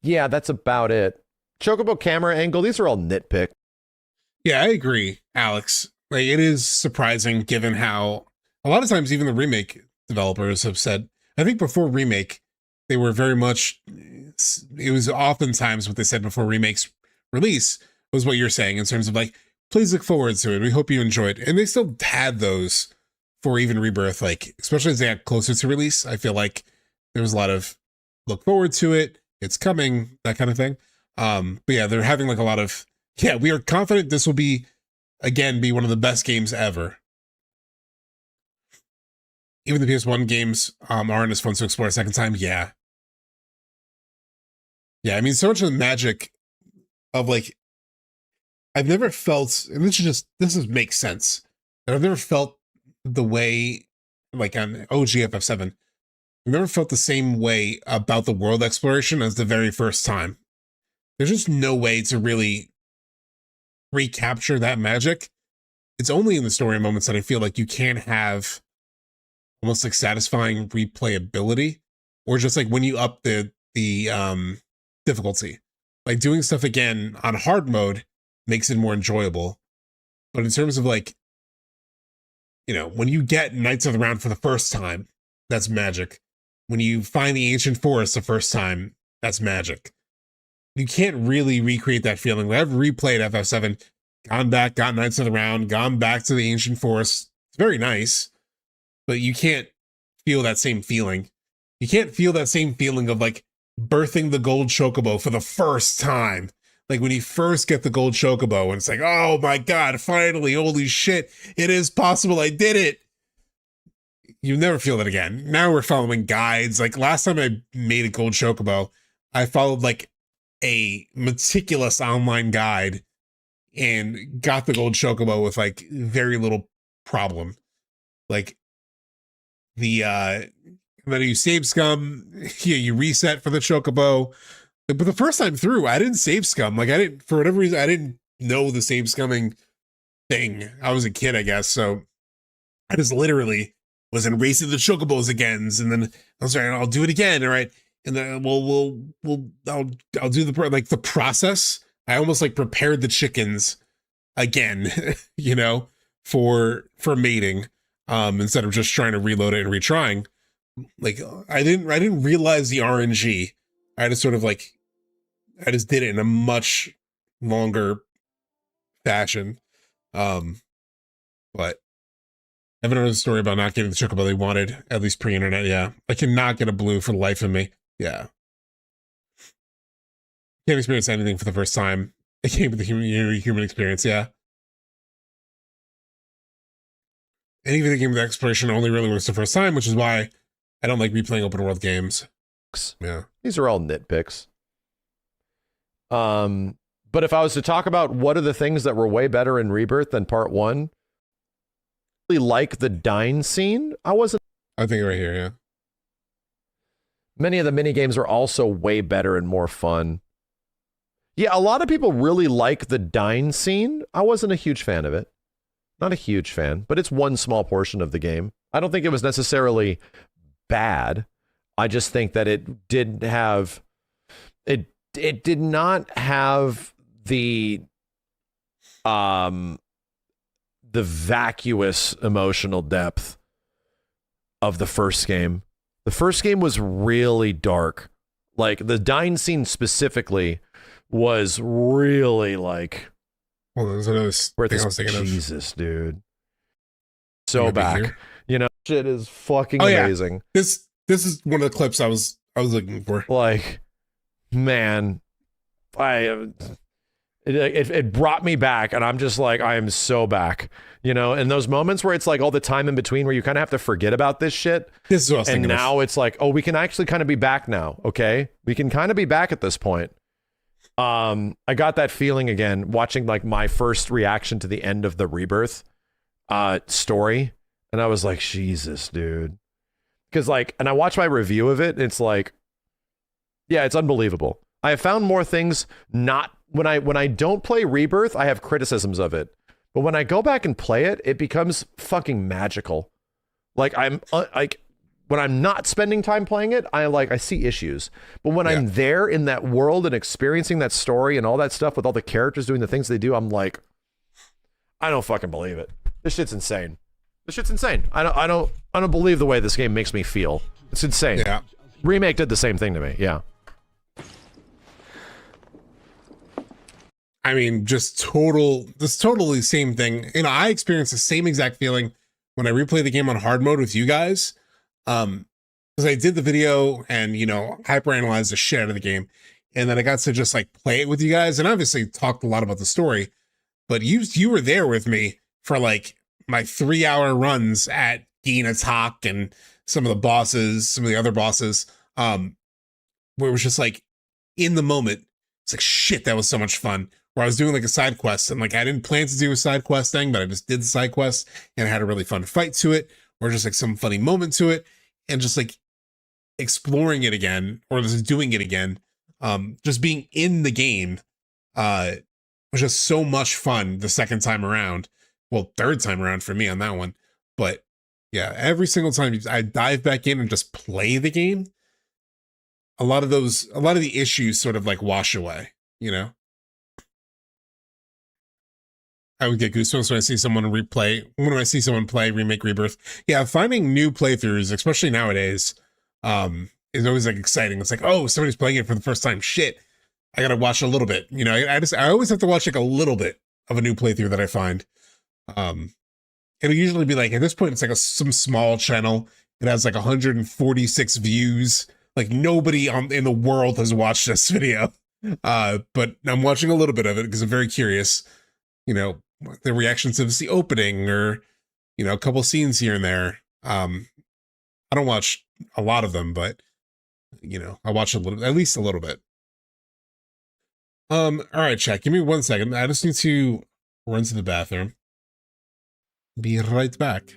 that's about it. Chocobo camera angle, these are all nitpick. Yeah, I agree, Alex. Like it is surprising given how a lot of times even the remake developers have said, I think before remake, they were very much, it was oftentimes what they said before remake's release was what you're saying in terms of like, please look forward to it. We hope you enjoy it. And they still had those for even Rebirth, like, especially as they got closer to release. I feel like there was a lot of look forward to it. It's coming, that kind of thing. But yeah, they're having like a lot of, yeah, we are confident this will be one of the best games ever. Even the PS1 games aren't as fun to explore a second time. Yeah. Yeah, I mean, so much of the magic of like, I've never felt, and this makes sense, and I've never felt the way, like on OG FF7, I've never felt the same way about the world exploration as the very first time. There's just no way to really recapture that magic. It's only in the story moments that I feel like you can have almost like satisfying replayability, or just like when you up the difficulty, like doing stuff again on hard mode makes it more enjoyable. But in terms of like, you know, when you get Knights of the Round for the first time, that's magic. When you find the ancient forest the first time, that's magic. You can't really recreate that feeling. I've replayed FF7, gone back, got Knights of the Round, gone back to the ancient forest. It's very nice, but you can't feel that same feeling. You can't feel that same feeling of like birthing the gold chocobo for the first time. Like when you first get the gold chocobo and it's like, oh my God, finally, holy shit, it is possible, I did it. You never feel that again. Now we're following guides. Like last time I made a gold chocobo, I followed like a meticulous online guide and got the gold chocobo with like very little problem. Like then you save scum, yeah, you reset for the chocobo. But the first time through, I didn't save scum. Like I didn't, for whatever reason, I didn't know the save scumming thing. I was a kid, I guess. So I just literally was erasing the chocobos again. And then I was like, I'll do it again. All right. And then I'll do the process. I almost like prepared the chickens again, you know, for mating, instead of just trying to reload it and retrying. Like I didn't realize the RNG. I just sort of like, I just did it in a much longer fashion. But I haven't heard a story about not getting the chocobo they wanted, at least pre-internet. Yeah, I cannot get a blue for the life of me. Yeah, can't experience anything for the first time. It came with the human experience. Yeah, and even the game with exploration only really works the first time, which is why I don't like replaying open world games. Yeah, these are all nitpicks. But if I was to talk about what are the things that were way better in Rebirth than part 1, I really like the dine scene. I think right here, yeah. Many of the mini games are also way better and more fun. Yeah, a lot of people really like the dine scene. I wasn't a huge fan of it. Not a huge fan, but it's one small portion of the game. I don't think it was necessarily bad. I just think that it didn't have it did not have the vacuous emotional depth of the first game. The first game was really dark. Like the dying scene specifically was really like, well, there's another thing I was thinking of. Jesus, dude. So back. You know, shit is fucking yeah. amazing. This is one of the clips I was looking for. Like, man, it brought me back, and I'm just like, I am so back. You know, and those moments where it's like all the time in between where you kind of have to forget about this shit. This is what I was thinking and now it's like, oh, we can actually kind of be back now. Okay, we can kind of be back at this point. I got that feeling again watching like my first reaction to the end of the Rebirth story, and I was like, Jesus, dude. Because like, and I watched my review of it, and it's like, yeah, it's unbelievable. I have found more things not when I don't play Rebirth, I have criticisms of it. But when I go back and play it, it becomes fucking magical. Like I'm like when I'm not spending time playing it, I see issues. But when I'm there in that world and experiencing that story and all that stuff with all the characters doing the things they do, I'm like, I don't fucking believe it. This shit's insane. This shit's insane. I don't believe the way this game makes me feel. It's insane. Yeah. Remake did the same thing to me. Yeah. I mean, totally same thing. You know, I experienced the same exact feeling when I replayed the game on hard mode with you guys. Because I did the video and, you know, hyperanalyzed the shit out of the game. And then I got to just like play it with you guys and obviously talked a lot about the story. But you were there with me for like my 3-hour runs at Ginatak and some of the bosses, some of the other bosses, where it was just like in the moment, it's like, shit, that was so much fun. Where I was doing like a side quest and like I didn't plan to do a side quest thing, but I just did the side quest and I had a really fun fight to it, or just like some funny moment to it, and just like exploring it again or just doing it again. Just being in the game was just so much fun the second time around. Well, third time around for me on that one. But yeah, every single time I dive back in and just play the game, a lot of the issues sort of like wash away, you know? I would get goosebumps when I see someone play Remake Rebirth. Yeah, finding new playthroughs, especially nowadays, is always like exciting. It's like, oh, somebody's playing it for the first time. Shit, I gotta watch a little bit. You know, I always have to watch like a little bit of a new playthrough that I find. It'll usually be like, at this point, it's like some small channel. It has like 146 views. Like nobody in the world has watched this video. But I'm watching a little bit of it because I'm very curious, you know, the reactions to the opening or, you know, a couple scenes here and there. I don't watch a lot of them, but, you know, I watch at least a little bit. All right, chat, give me 1 second. I just need to run to the bathroom. Be right back.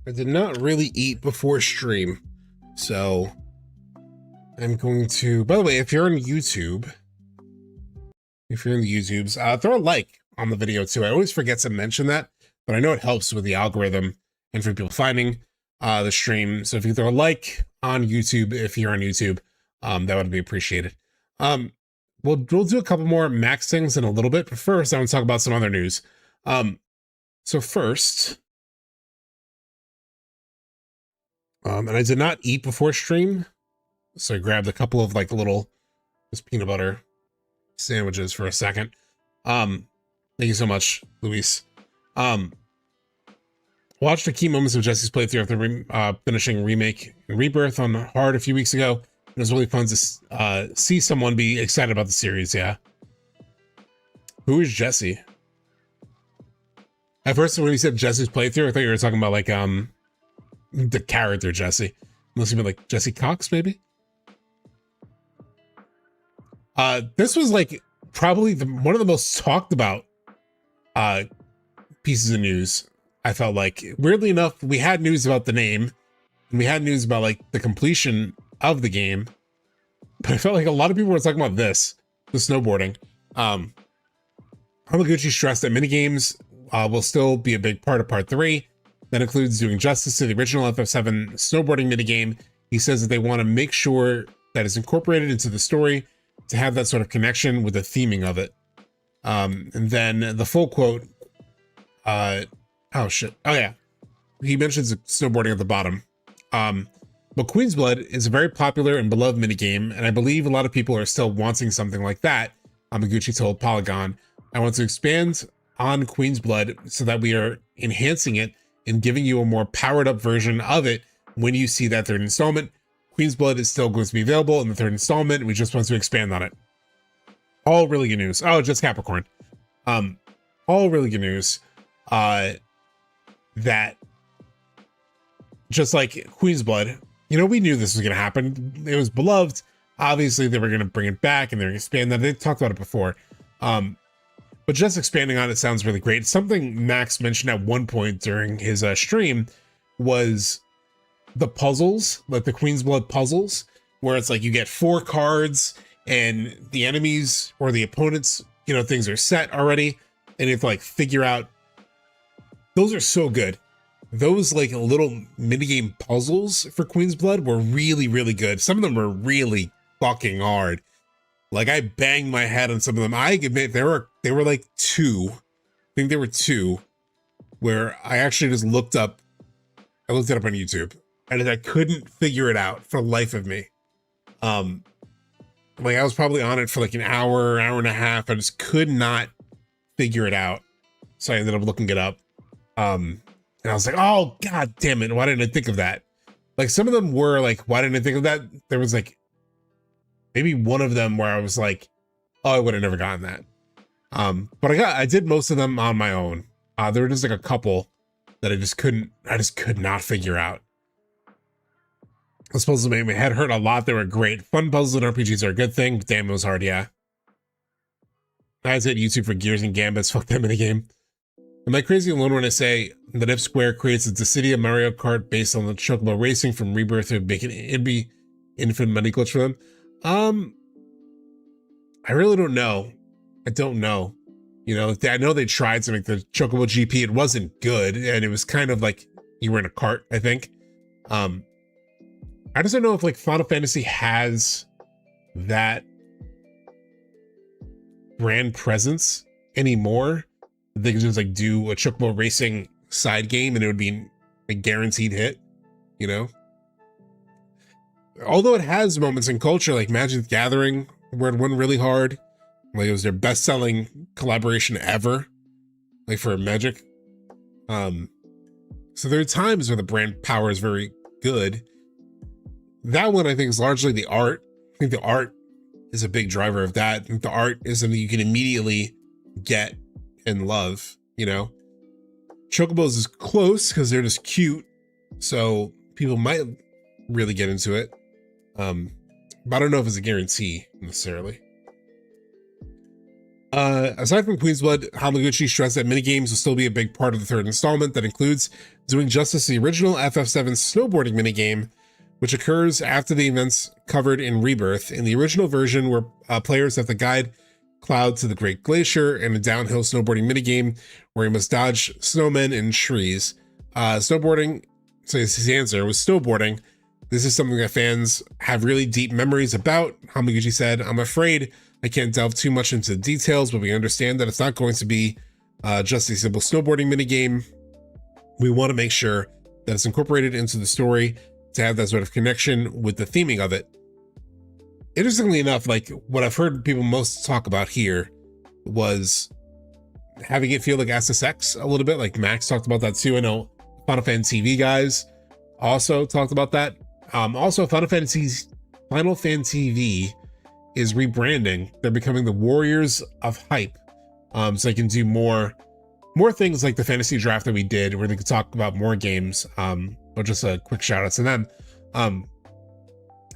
I did not really eat before stream, so I'm going to, by the way, if you're on YouTube, if you're in the YouTubes, throw a like on the video too. I always forget to mention that, but I know it helps with the algorithm and for people finding the stream. So if you throw a like on YouTube, if you're on YouTube, that would be appreciated. We'll do a couple more Max things in a little bit, but first I want to talk about some other news. So first, and I did not eat before stream, so I grabbed a couple of like little just peanut butter sandwiches for a second. Thank you so much, Luis. Watched the key moments of Jesse's playthrough after finishing Remake and Rebirth on hard a few weeks ago. It was really fun to see someone be excited about the series. Yeah. Who is Jesse? At first, when you said Jesse's playthrough, I thought you were talking about like the character Jesse. Unless you mean like Jesse Cox, maybe. This was like probably one of the most talked about pieces of news. I felt like, weirdly enough, we had news about the name and we had news about like the completion of the game, but I felt like a lot of people were talking about this, the snowboarding. Hamaguchi stressed that minigames will still be a big part of part 3. That includes doing justice to the original FF7 snowboarding minigame. He says that they want to make sure that it's incorporated into the story to have that sort of connection with the theming of it. And then the full quote, oh shit. Oh yeah. He mentions snowboarding at the bottom. But Queen's Blood is a very popular and beloved minigame, and I believe a lot of people are still wanting something like that. Hamaguchi told Polygon, I want to expand on Queen's Blood so that we are enhancing it and giving you a more powered up version of it when you see that third installment. Queen's Blood is still going to be available in the third installment, and we just want to expand on it. All really good news. Oh, just Capricorn. All really good news. That just like Queen's Blood, you know, we knew this was going to happen. It was beloved. Obviously, they were going to bring it back and they're going to expand that. They talked about it before. But just expanding on it sounds really great. Something Max mentioned at one point during his stream was the puzzles, like the Queen's Blood puzzles, where it's like you get 4 cards and the enemies or the opponents, you know, things are set already. And you have to like figure out. Those are so good. Those like little minigame puzzles for Queen's Blood were really, really good. Some of them were really fucking hard. Like I banged my head on some of them. I admit they were like 2. I think there were 2 where I actually just looked up. I looked it up on YouTube and I couldn't figure it out for the life of me. Like I was probably on it for like an hour and a half. I just could not figure it out. So I ended up looking it up. And I was like, oh, God damn it. Why didn't I think of that? Like some of them were like, why didn't I think of that? There was like maybe one of them where I was like, oh, I would have never gotten that. But I did most of them on my own. There were just like a couple that I just could not figure out. I was supposed to make my head hurt a lot. They were great. Fun puzzles and RPGs are a good thing, but damn, it was hard, yeah. I hit YouTube for Gears and Gambits. Fuck them in the game. Am I crazy alone when I say that if Square creates a Dissidia Mario Kart based on the Chocobo Racing from Rebirth, it'd be infinite money glitch for them? I really don't know. I don't know. You know, I know they tried to make the Chocobo GP. It wasn't good, and it was kind of like you were in a cart, I think. I just don't know if like Final Fantasy has that brand presence anymore. They could just like do a Chocobo Racing side game and it would be a guaranteed hit, you know? Although it has moments in culture like Magic the Gathering where it went really hard. Like it was their best-selling collaboration ever, like for Magic. So there are times where the brand power is very good. That one I think is largely the art. I think the art is a big driver of that. I think the art is something you can immediately get and love, you know? Chocobos is close because they're just cute, so people might really get into it. But I don't know if it's a guarantee necessarily. Aside from Queen's Blood, Hamaguchi stressed that minigames will still be a big part of the third installment that includes doing justice to the original FF7 snowboarding minigame, which occurs after the events covered in Rebirth. In the original version, where players have to guide Cloud to the Great Glacier and a downhill snowboarding minigame where he must dodge snowmen and trees. Snowboarding, so his answer was snowboarding. This is something that fans have really deep memories about, Hamaguchi said. I'm afraid I can't delve too much into the details, but we understand that it's not going to be just a simple snowboarding minigame. We want to make sure that it's incorporated into the story to have that sort of connection with the theming of it. Interestingly enough, like what I've heard people most talk about here was having it feel like SSX a little bit, like Max talked about that too. I know Final Fantasy V guys also talked about that. Also Final Fantasy V is rebranding. They're becoming the Warriors of Hype. So they can do more things like the fantasy draft that we did, where they could talk about more games. But just a quick shout out to them.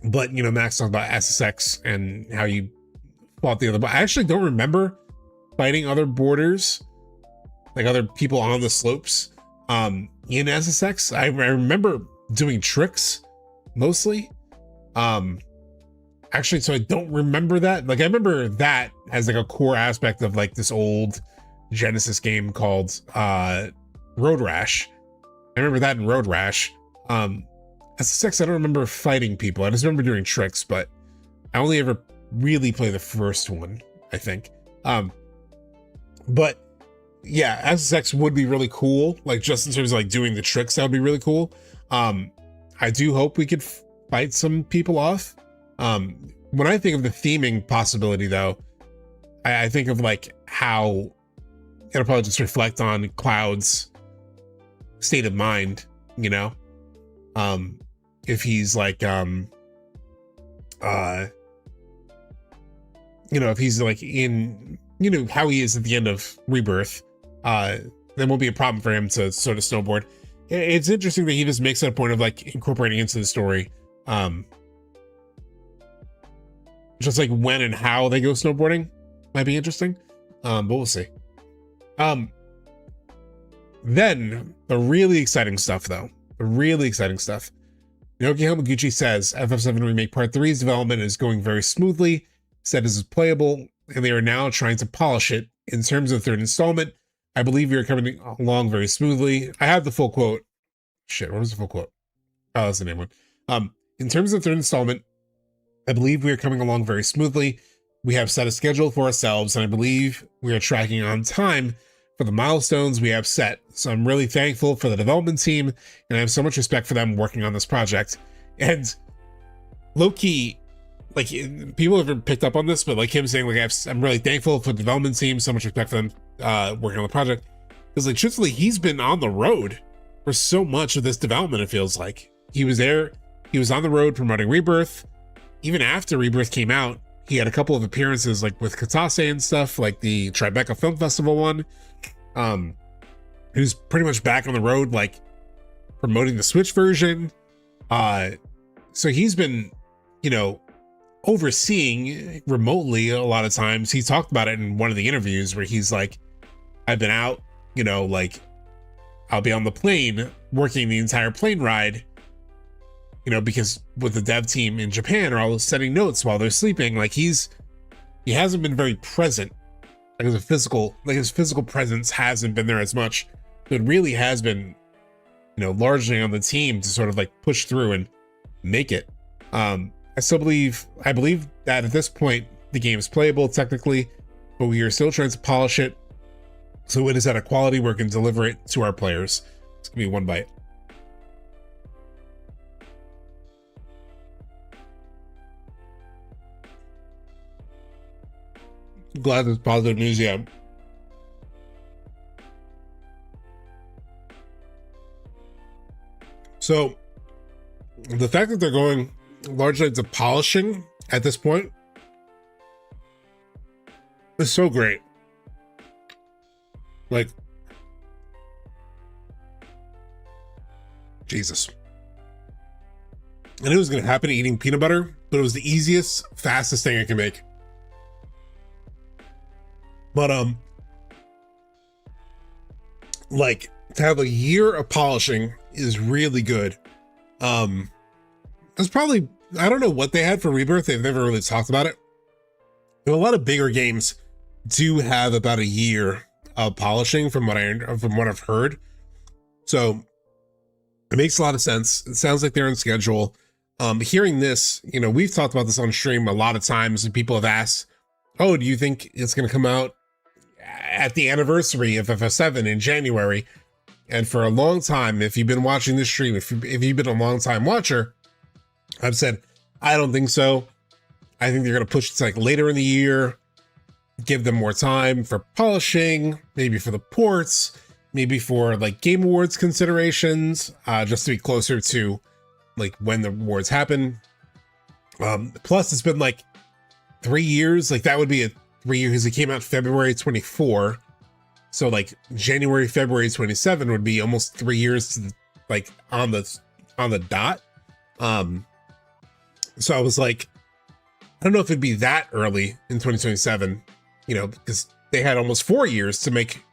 But you know, Max talked about SSX and how you fought the other. But I actually don't remember fighting other boarders, like other people on the slopes. In SSX, I remember doing tricks mostly. Actually, so I don't remember that. Like I remember that as like a core aspect of like this old Genesis game called Road Rash. I remember that in Road Rash. SSX, I don't remember fighting people. I just remember doing tricks, but I only ever really played the first one, I think. But yeah, SSX would be really cool. Like just in terms of like doing the tricks, that would be really cool. I do hope we could fight some people off. When I think of the theming possibility though, I think of like how it'll probably just reflect on Cloud's state of mind, you know? If he's like, you know, if he's like in, you know, how he is at the end of Rebirth, then won't be a problem for him to sort of snowboard. It's interesting that he just makes that a point of like incorporating into the story, just like when and how they go snowboarding might be interesting, but we'll see. Then the really exciting stuff though, Naoki Hamaguchi says FF7 Remake Part 3's development is going very smoothly, said it is playable, and they are now trying to polish it. In terms of the third installment, I believe we are coming along very smoothly. I have the full quote. Shit, what was the full quote? Oh, that's the name one. In terms of the third installment, I believe we are coming along very smoothly. We have set a schedule for ourselves, and I believe we are tracking on time for the milestones we have set. So I'm really thankful for the development team, and I have so much respect for them working on this project. And low-key, like people haven't picked up on this, but like him saying like I'm really thankful for the development team, so much respect for them working on the project. Because like truthfully, he's been on the road for so much of this development. It feels like he was there, he was on the road promoting Rebirth. Even after Rebirth came out, he had a couple of appearances like with Katase and stuff, like the Tribeca Film Festival one. He was pretty much back on the road, like promoting the Switch version. So he's been, you know, overseeing remotely a lot of times. He talked about it in one of the interviews where he's like, I've been out, you know, like I'll be on the plane working the entire plane ride, you know, because with the dev team in Japan are all setting notes while they're sleeping. Like he hasn't been very present. Like his physical presence hasn't been there as much. So it really has been, you know, largely on the team to sort of like push through and make it. I believe that at this point the game is playable technically, but we are still trying to polish it so it is at a quality where we can deliver it to our players. It's gonna be one bite. Glad there's positive news, yeah. So the fact that they're going largely into polishing at this point is so great. Like, Jesus. I knew it was going to happen eating peanut butter, but it was the easiest, fastest thing I can make. But like to have a year of polishing is really good. It's probably, I don't know what they had for Rebirth. They've never really talked about it. But a lot of bigger games do have about a year of polishing from what I've heard. So it makes a lot of sense. It sounds like they're on schedule. Hearing this, you know, we've talked about this on stream a lot of times, and people have asked, oh, do you think it's going to come out at the anniversary of FF7 in January? And for a long time, if you've been watching this stream, if you've been a long time watcher, I've said, I don't think so. I think they're going to push it to like later in the year, give them more time for polishing, maybe for the ports, maybe for like Game Awards considerations, just to be closer to like when the awards happen. Plus it's been like 3 years, like that would be a 3 years, because it came out February 24. So like January, February 27 would be almost 3 years to like on the dot. So I was like, I don't know if it'd be that early in 2027, you know, because they had almost 4 years to make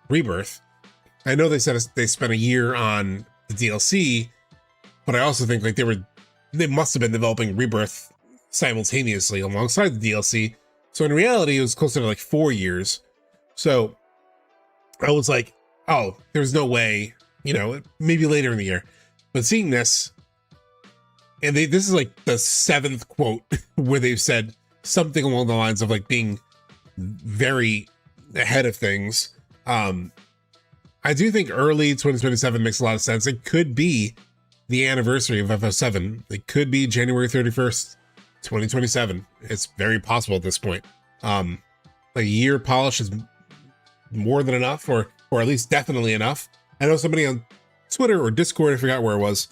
Rebirth. I know they said they spent a year on the DLC, but I also think like they must have been developing Rebirth simultaneously alongside the DLC. So in reality, it was closer to like 4 years. So I was like, oh, there's no way, you know, maybe later in the year. But seeing this, and this is like the 7th quote where they've said something along the lines of like being very ahead of things. I do think early 2027 makes a lot of sense. It could be the anniversary of FF7. It could be January 31st, 2027. It's very possible at this point. A year polish is more than enough, or at least definitely enough. I know somebody on Twitter or Discord, I forgot where it was,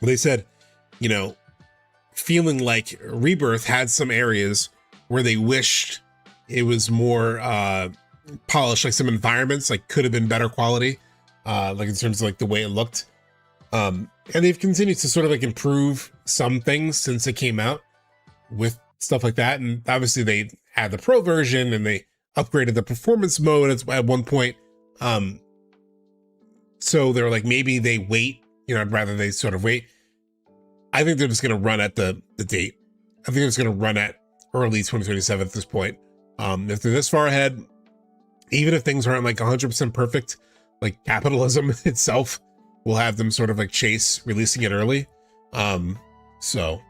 they said, you know, feeling like Rebirth had some areas where they wished it was more polished, like some environments like could have been better quality, like in terms of like the way it looked. And they've continued to sort of like improve some things since it came out with stuff like that. And obviously they had the pro version and they upgraded the performance mode at one point. So they're like, maybe they wait, you know, I'd rather they sort of wait. I think they're just going to run at the date. I think it's going to run at early 2027 at this point. If they're this far ahead, even if things aren't like 100% perfect, like capitalism itself will have them sort of like chase releasing it early. So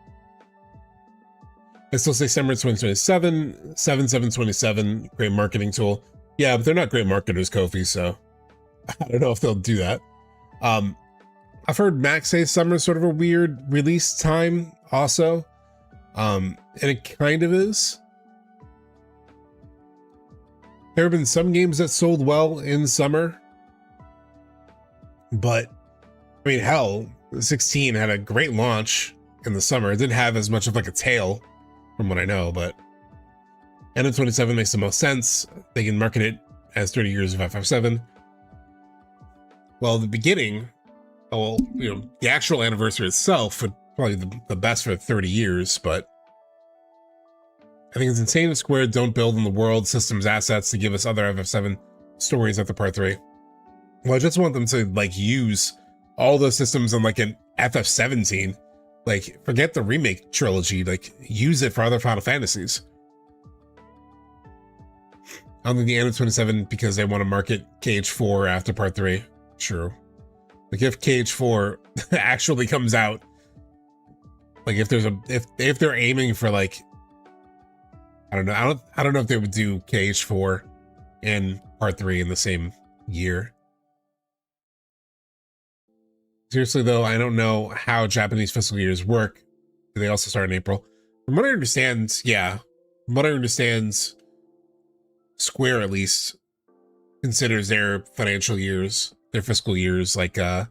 I still say summer 2027, 7/7/27, great marketing tool. Yeah, but they're not great marketers, Kofi, so I don't know if they'll do that. I've heard Max say summer is sort of a weird release time also. And it kind of is. There have been some games that sold well in summer, but I mean, hell, 16 had a great launch in the summer. It didn't have as much of like a tail from what I know, but end of 27 makes the most sense. They can market it as 30 years of FF7. Well, the beginning, well, you know, the actual anniversary itself would probably the best for 30 years, but I think it's insane if Square don't build in the world, systems, assets to give us other FF7 stories after part 3. Well, I just want them to like use all those systems on like an FF17. Like, forget the remake trilogy, like use it for other Final Fantasies. I think the end of 27 because they want to market KH4 after part 3. True. Like if KH4 actually comes out, like if there's if they're aiming for like, I don't know. I don't know if they would do KH4 and part 3 in the same year. Seriously though, I don't know how Japanese fiscal years work. Do they also start in April? From what I understand, yeah. From what I understand, Square at least considers their financial years, their fiscal years, like in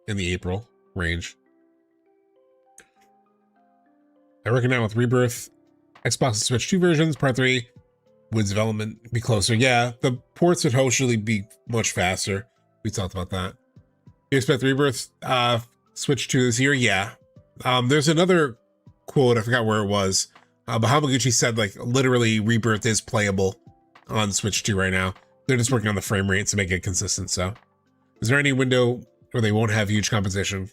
the April range. I reckon now with Rebirth, Xbox and Switch 2 versions, part 3, would development be closer? Yeah, the ports would hopefully be much faster. We talked about that. You expect Rebirth Switch 2 this year? Yeah. There's another quote, I forgot where it was, But Hamaguchi said like literally Rebirth is playable on Switch 2 right now. They're just working on the frame rate to make it consistent. So is there any window where they won't have huge competition?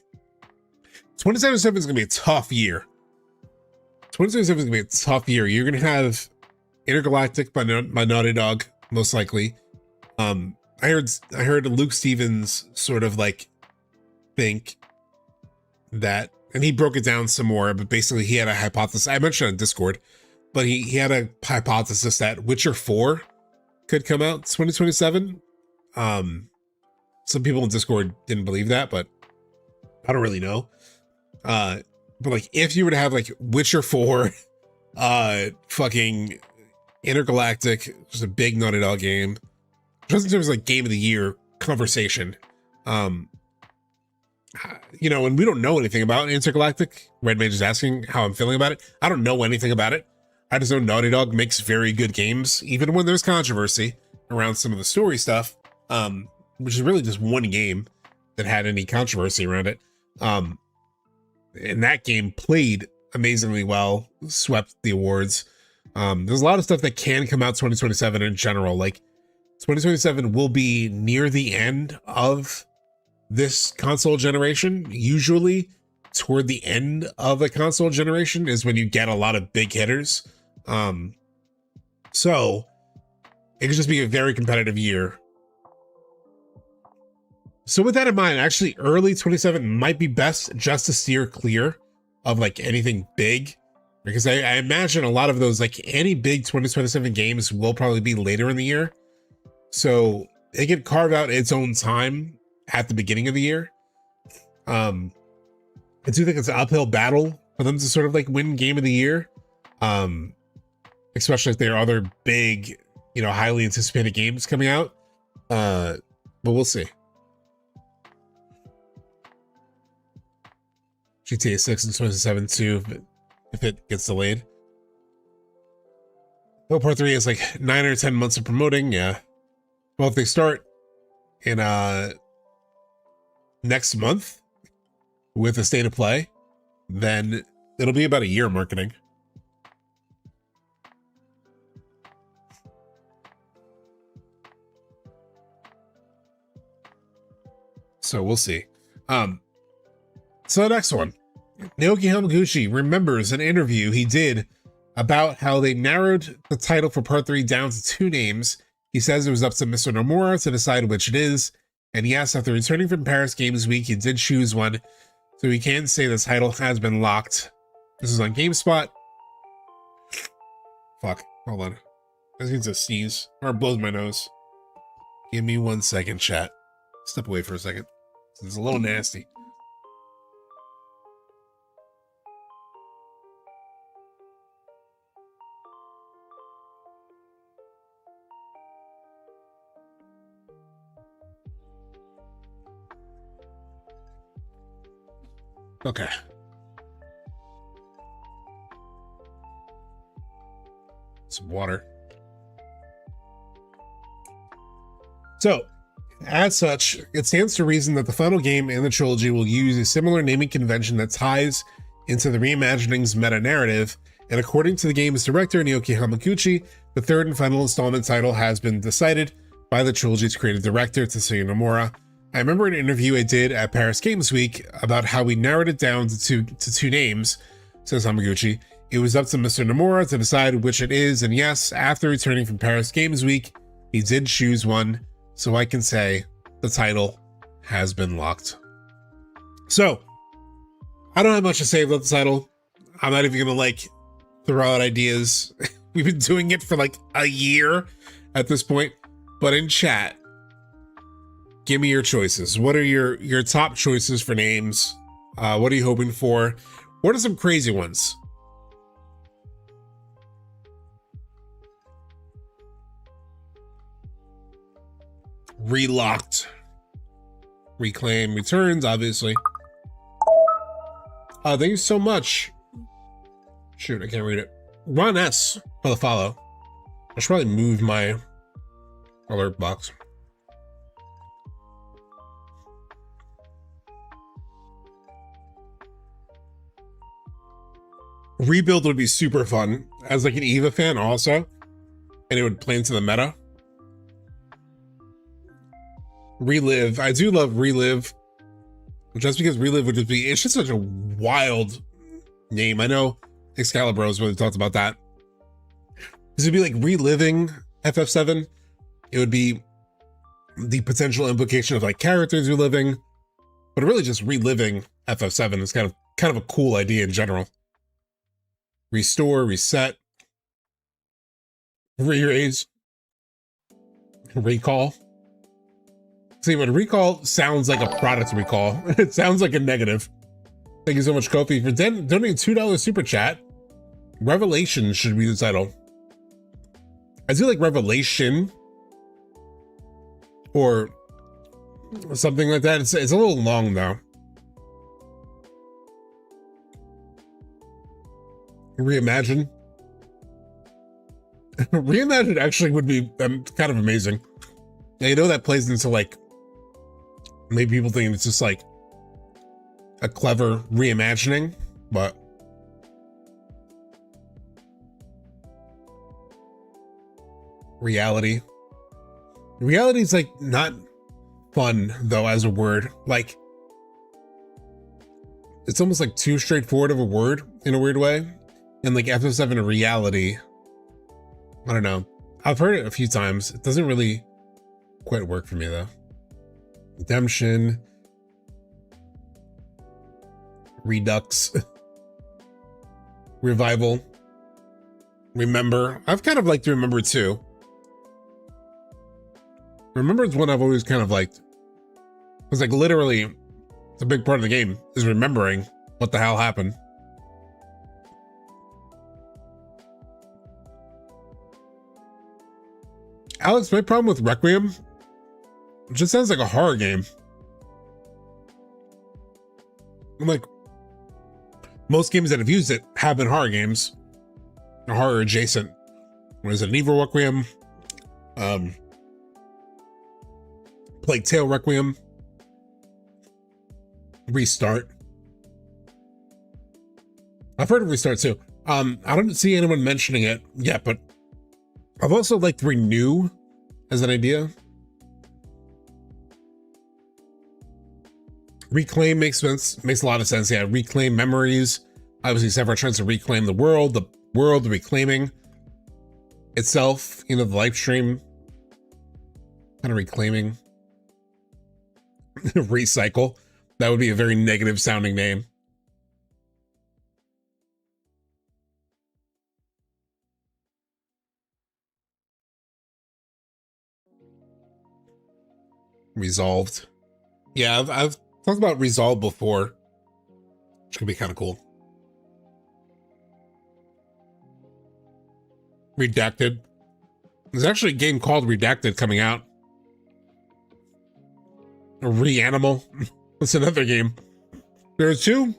2077 is going to be a tough year. 2077 is going to be a tough year. You're going to have Intergalactic by Naughty Dog, most likely. I heard Luke Stevens sort of like think that, and he broke it down some more, but basically he had a hypothesis. I mentioned it on Discord, but he had a hypothesis that Witcher 4 could come out 2027. Some people in Discord didn't believe that, but I don't really know. But like if you were to have like Witcher 4, fucking Intergalactic, just a big Naughty Dog game, just in terms of like game of the year conversation, you know, and we don't know anything about Intergalactic. Red Mage is asking how I'm feeling about it. I don't know anything about it. I just know Naughty Dog makes very good games, even when there's controversy around some of the story stuff, which is really just one game that had any controversy around it. And that game played amazingly well, swept the awards. There's a lot of stuff that can come out 2027 in general. Like 2027 will be near the end of this console generation. Usually toward the end of a console generation is when you get a lot of big hitters. So it could just be a very competitive year. So with that in mind, actually early 27 might be best just to steer clear of like anything big, because I imagine a lot of those, like any big 2027 games will probably be later in the year. So it can carve out its own time at the beginning of the year. I do think it's an uphill battle for them to sort of like win game of the year. Especially if there are other big, you know, highly anticipated games coming out. But we'll see. GTA 6 and 2027 too, if it gets delayed. Oh, part 3 is like 9 or 10 months of promoting. Yeah. Well, if they start in next month with a state of play, then it'll be about a year marketing. So we'll see. So the next one, Naoki Hamaguchi remembers an interview he did about how they narrowed the title for part 3 down to 2 names. He says it was up to Mr. Nomura to decide which it is. And yes, after returning from Paris Games Week, he did choose one. So we can say the title has been locked. This is on GameSpot. Fuck, hold on. I just need to sneeze or blows my nose. Give me 1 second, chat. Step away for a second. It's a little nasty. Okay. Some water. So, as such, it stands to reason that the final game in the trilogy will use a similar naming convention that ties into the reimagining's meta-narrative, and according to the game's director, Naoki Hamaguchi, the third and final installment title has been decided by the trilogy's creative director, Tetsuya Nomura. I remember an interview I did at Paris Games Week about how we narrowed it down to two names, says Hamaguchi. It was up to Mr. Nomura to decide which it is, and yes, after returning from Paris Games Week, he did choose one, so I can say the title has been locked. So, I don't have much to say about the title. I'm not even gonna like throw out ideas. We've been doing it for like a year at this point, but in chat, give me your choices. What are your top choices for names? What are you hoping for? What are some crazy ones? Relocked, Reclaim, Returns, obviously. Thank you so much. Shoot, I can't read it. Ron S for the follow. I should probably move my alert box. Rebuild would be super fun as like an EVA fan also, and it would play into the meta. Relive, I do love Relive, just because Relive would just be, it's just such a wild name. I know Excalibur has really talked about that. This would be like reliving FF7. It would be the potential implication of like characters reliving, but really just reliving FF7 is kind of a cool idea in general. Restore, reset, re-raise, recall. See, when recall sounds like a product recall, it sounds like a negative. Thank you so much, Kofi, for donating $2 super chat. Revelation should be the title. I do like Revelation or something like that. It's a little long though. Reimagine. Reimagine actually would be kind of amazing. Yeah, you know that plays into like, maybe people think it's just like a clever reimagining, but reality. Reality is like not fun though as a word. Like it's almost like too straightforward of a word in a weird way. And like FF7 reality, I don't know. I've heard it a few times. It doesn't really quite work for me though. Redemption. Redux. Revival. Remember. I've kind of liked to remember too. Remember is one I've always kind of liked. It's like literally, it's a big part of the game is remembering what the hell happened. Alex, my problem with Requiem, it just sounds like a horror game. I'm like, most games that have used it have been horror games, or horror adjacent. What is it, Evil Requiem, Plague Tale Requiem, Restart. I've heard of Restart too. I don't see anyone mentioning it yet, but I've also liked Renew as an idea. Reclaim makes sense, makes a lot of sense. Yeah, reclaim memories. Obviously, Sephiroth tries to reclaim the world reclaiming itself, you know, the Lifestream kind of reclaiming. Recycle. That would be a very negative sounding name. Resolved. Yeah, I've talked about Resolve before, which could be kind of cool. Redacted. There's actually a game called Redacted coming out. Reanimal. That's another game. There are two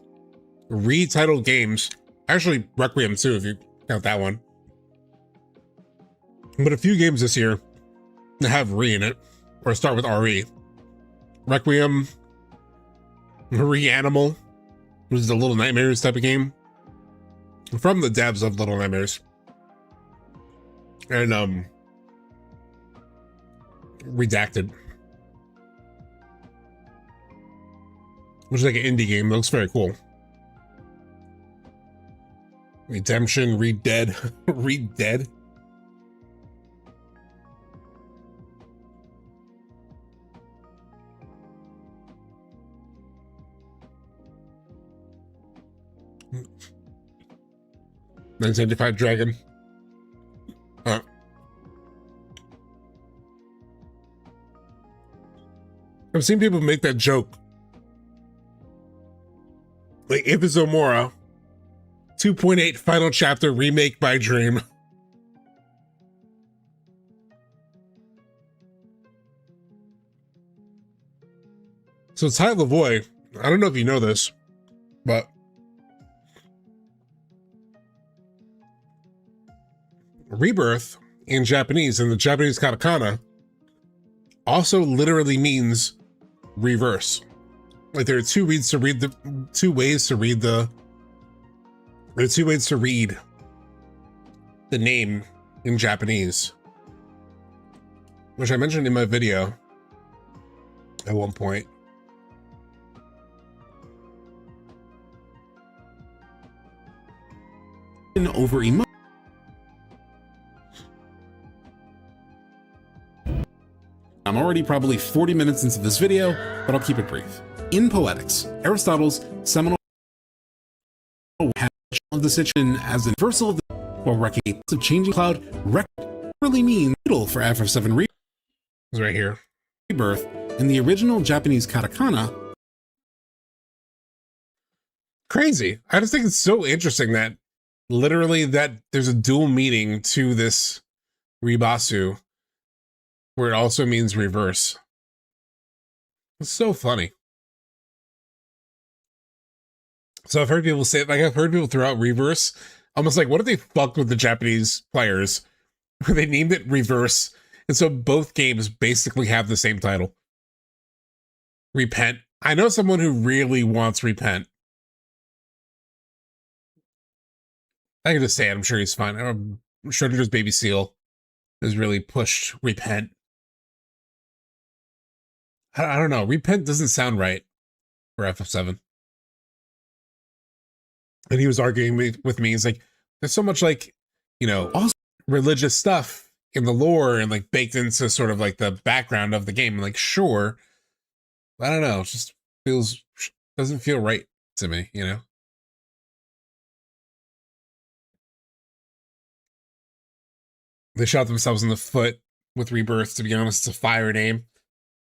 retitled games. Actually, Requiem too, if you count that one. But a few games this year that have re in it, or start with RE. Requiem, Reanimal, which is the Little Nightmares type of game, from the devs of Little Nightmares. And Redacted, which is like an indie game. It looks very cool. Redemption, Read Dead, Read Dead. $9.75 Dragon. I've seen people make that joke. Like, if it's Omora, 2.8 final chapter remake by Dream. So Ty Lavoie, I don't know if you know this, but rebirth in Japanese, in the Japanese katakana, also literally means reverse. Like there are two ways to read the There are two ways to read the name in Japanese, which I mentioned in my video at one point. Over emotion. I'm already probably 40 minutes into this video, but I'll keep it brief. In Poetics, Aristotle's seminal of the situation as a universal of the while recognition of changing cloud really means middle for FF7 Remake is right here. Rebirth in the original Japanese katakana. Crazy. I just think it's so interesting that literally that there's a dual meaning to this ribasu where it also means reverse. It's so funny. So I've heard people say, like, I've heard people throw out reverse, almost like, what if they fucked with the Japanese players? They named it reverse, and so both games basically have the same title. Repent. I know someone who really wants Repent. I can just say it, I'm sure he's fine. I'm sure there's Baby Seal has really pushed Repent. I don't know. Repent doesn't sound right for FF7. And he was arguing with me. He's like, there's so much like, you know, also religious stuff in the lore and like baked into sort of like the background of the game. I'm like, sure. I don't know. It just doesn't feel right to me, you know? They shot themselves in the foot with Rebirth, to be honest. It's a fire name.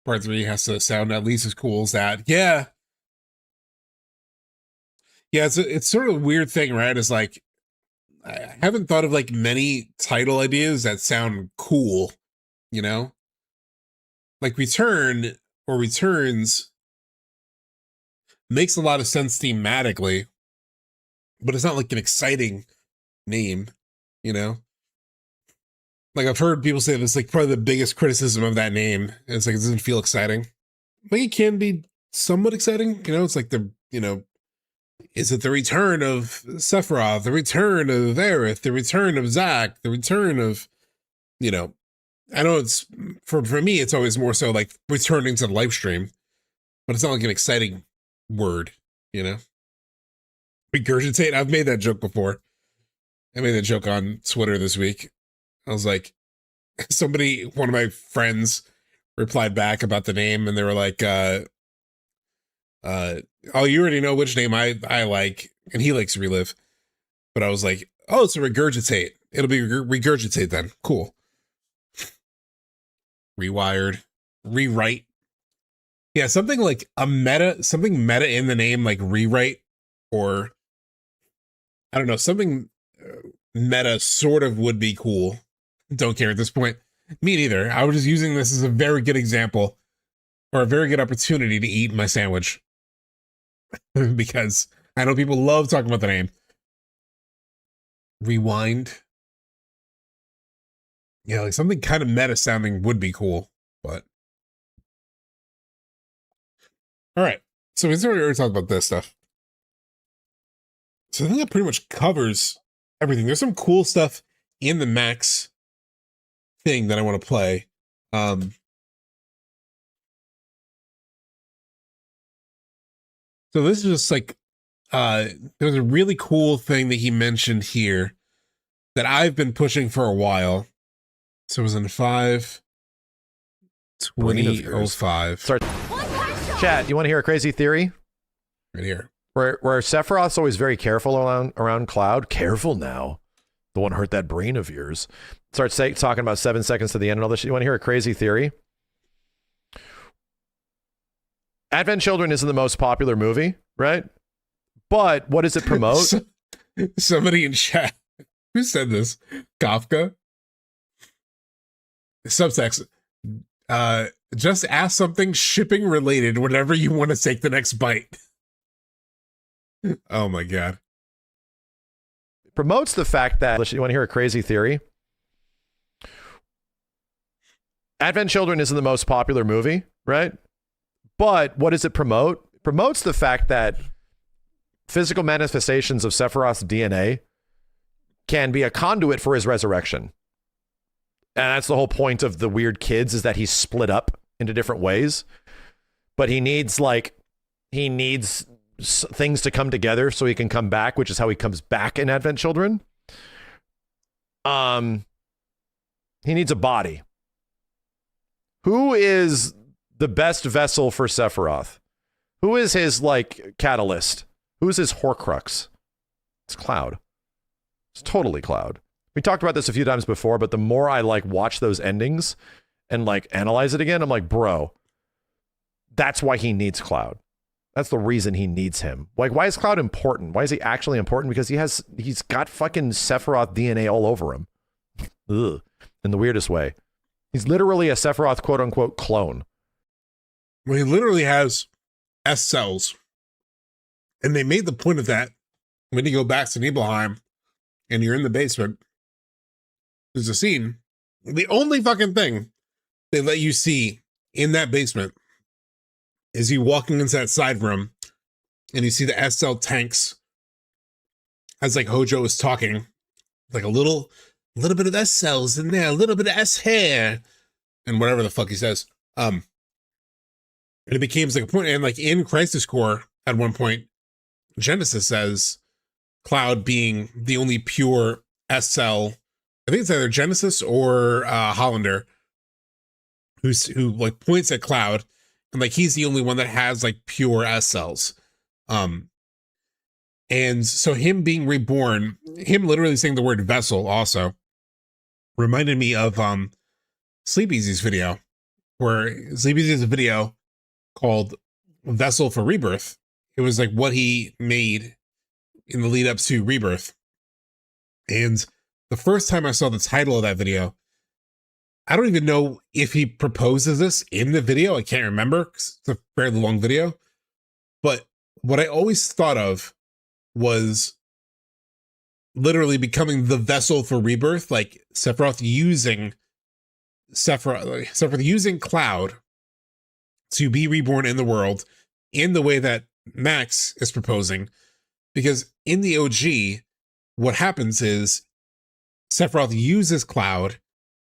Part 3 has to sound at least as cool as that. Yeah. Yeah, it's sort of a weird thing, right? It's like, I haven't thought of like many title ideas that sound cool, you know? Like Return or Returns makes a lot of sense thematically, but it's not like an exciting name, you know? Like I've heard people say that's like probably the biggest criticism of that name. It's like, it doesn't feel exciting. Like it can be somewhat exciting, you know? It's like the, you know, is it the return of Sephiroth, the return of Aerith, the return of Zack, the return of, you know, I know it's, for me, it's always more so like returning to the Lifestream, but it's not like an exciting word, you know? Regurgitate, I've made that joke before. I made that joke on Twitter this week. I was like, one of my friends replied back about the name and they were like, oh, you already know which name I like, and he likes Relive. But I was like, oh, it's a Regurgitate. It'll be Regurgitate then. Cool. Rewired. Rewrite. Yeah, something like something meta in the name, like rewrite, or I don't know, something meta sort of would be cool. Don't care at this point. Me neither. I was just using this as a very good example or a very good opportunity to eat my sandwich. Because I know people love talking about the name. Rewind. Yeah, like something kind of meta sounding would be cool, but. All right. So we already talked about this stuff. So I think that pretty much covers everything. There's some cool stuff in the Max thing that I want to play. So this is just like, there's a really cool thing that he mentioned here that I've been pushing for a while. So it was in 5/20/05. Sorry. Chat, you want to hear a crazy theory? Right here. Where Sephiroth's always very careful around Cloud. Careful now. The one hurt that brain of yours. Starts talking about 7 seconds to the end and all this shit. You want to hear a crazy theory? Advent Children isn't the most popular movie, right? But what does it promote? Somebody in chat, who said this? Kafka? Subtext, just ask something shipping related whenever you want to take the next bite. Oh my God. It promotes the fact that, you want to hear a crazy theory? Advent Children isn't the most popular movie, right? But what does it promote? It promotes the fact that physical manifestations of Sephiroth's DNA can be a conduit for his resurrection. And that's the whole point of the weird kids, is that he's split up into different ways. But he needs things to come together so he can come back, which is how he comes back in Advent Children. He needs a body. Who is the best vessel for Sephiroth? Who is his, like, catalyst? Who is his Horcrux? It's Cloud. It's totally Cloud. We talked about this a few times before, but the more I, like, watch those endings and, like, analyze it again, I'm like, bro, that's why he needs Cloud. That's the reason he needs him. Like, why is Cloud important? Why is he actually important? Because he's got fucking Sephiroth DNA all over him. Ugh. In the weirdest way. He's literally a Sephiroth quote-unquote clone. Well, he literally has S cells. And they made the point of that when you go back to Nibelheim and you're in the basement. There's a scene. The only fucking thing they let you see in that basement is you walking into that side room and you see the S cell tanks as, like, Hojo is talking, like a little bit of S cells in there, a little bit of S hair, and whatever the fuck he says. And it becomes like a point, and like in Crisis Core at one point, Genesis says Cloud being the only pure S-Cell, I think it's either Genesis or Hollander, who like points at Cloud, and like he's the only one that has like pure S-Cells. And so him being reborn, him literally saying the word vessel also reminded me of Sleepy's video, where Sleepy's has a video called Vessel for Rebirth. It was like what he made in the lead up to Rebirth. And the first time I saw the title of that video, I don't even know if he proposes this in the video. I can't remember, 'cause it's a fairly long video. But what I always thought of was literally becoming the vessel for Rebirth, like Sephiroth using Cloud to be reborn in the world in the way that Max is proposing. Because in the OG, what happens is Sephiroth uses Cloud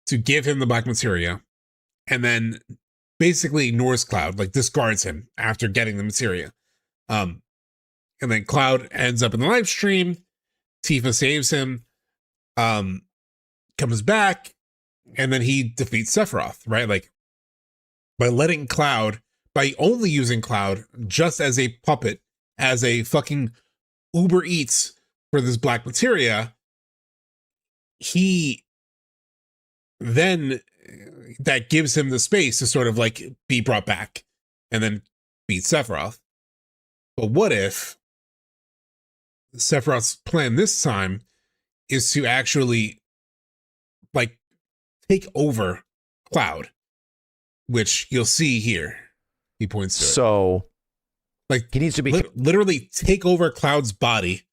to give him the black materia, and then basically ignores Cloud, like discards him after getting the materia. And then Cloud ends up in the live stream. Tifa saves him, comes back, and then he defeats Sephiroth, right? Like by only using Cloud just as a puppet, as a fucking Uber Eats for this black materia, he then, that gives him the space to sort of like be brought back and then beat Sephiroth. But what if Sephiroth's plan this time is to actually like take over Cloud, which you'll see here. He points to it. So like he needs to be literally take over Cloud's body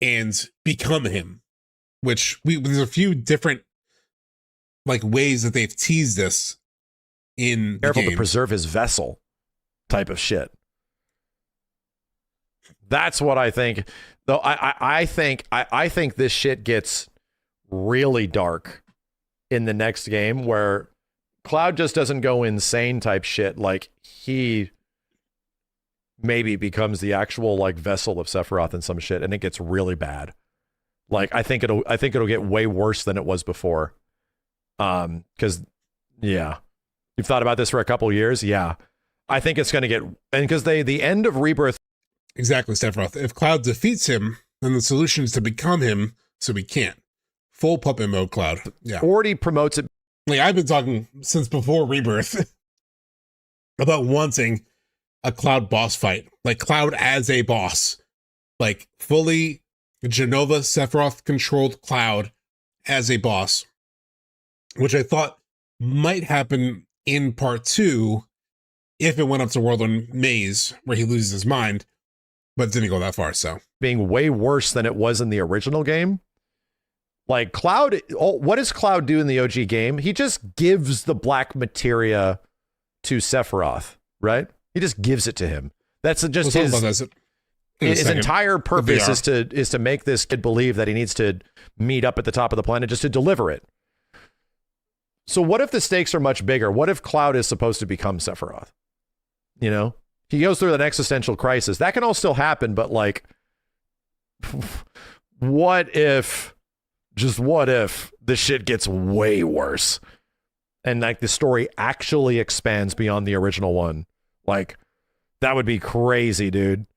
and become him, which there's a few different like ways that they've teased this in careful the to preserve his vessel type of shit. That's what I think. Though I think this shit gets really dark in the next game, where Cloud just doesn't go insane type shit. Like he maybe becomes the actual like vessel of Sephiroth and some shit, and it gets really bad. Like I think it'll get way worse than it was before. Because yeah, you've thought about this for a couple years. Yeah, I think it's gonna get, and because the end of Rebirth. Exactly, Sephiroth. If Cloud defeats him, then the solution is to become him, so we can't. Full puppet mode Cloud. Yeah. Already promotes it. Like I've been talking since before Rebirth about wanting a Cloud boss fight. Like Cloud as a boss. Like fully Genova Sephiroth controlled Cloud as a boss. Which I thought might happen in part 2 if it went up to World on Maze, where he loses his mind. But it didn't go that far, so. Being way worse than it was in the original game. Like Cloud, what does Cloud do in the OG game? He just gives the black materia to Sephiroth, right? He just gives it to him. That's just his. His entire purpose VR. is to make this kid believe that he needs to meet up at the top of the planet just to deliver it. So what if the stakes are much bigger? What if Cloud is supposed to become Sephiroth? You know, he goes through an existential crisis. That can all still happen, but like, what if the shit gets way worse and like the story actually expands beyond the original one? Like, that would be crazy, dude.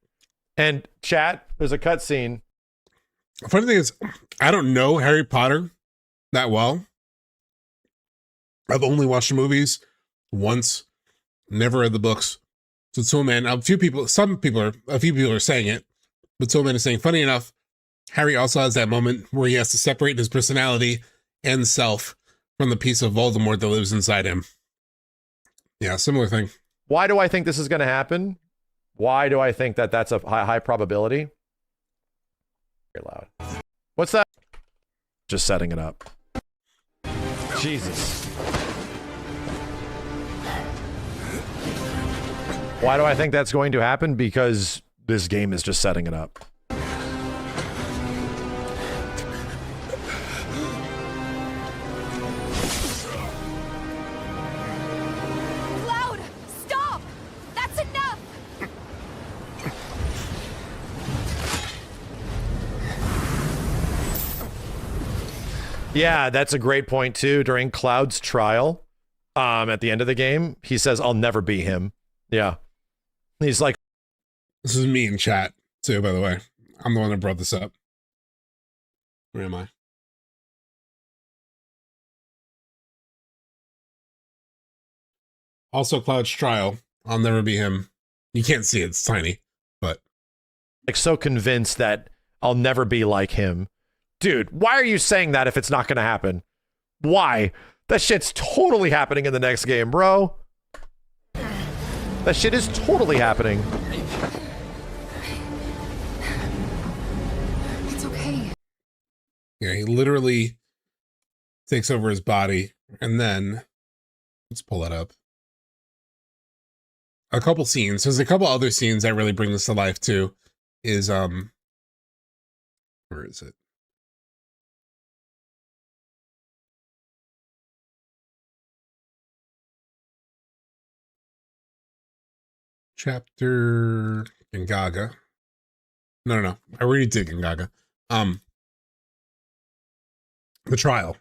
And chat, there's a cutscene. Funny thing is, I don't know Harry Potter that well. I've only watched the movies once, never read the books. So Soulman, a few people are saying it, but Soulman is saying, funny enough, Harry also has that moment where he has to separate his personality and self from the piece of Voldemort that lives inside him. Yeah, similar thing. Why do I think this is going to happen? Why do I think that that's a high probability? Very loud. What's that? Just setting it up. Jesus. Why do I think that's going to happen? Because this game is just setting it up. Cloud, stop! That's enough! Yeah, that's a great point too. During Cloud's trial, at the end of the game, he says, "I'll never be him." Yeah. He's like, this is me in chat too, by the way. I'm the one that brought this up. Where am I? Also, Cloud's trial. I'll never be him. You can't see it, it's tiny, but so convinced that I'll never be like him. Dude, why are you saying that if it's not going to happen? Why? That shit's totally happening in the next game, bro. That shit is totally happening. It's okay. yeah, he literally takes over his body, and then let's pull that up. A couple scenes. There's a couple other scenes that really bring this to life too. Is where is it? Chapter Gingaga. No. I already did Gingaga. The trial.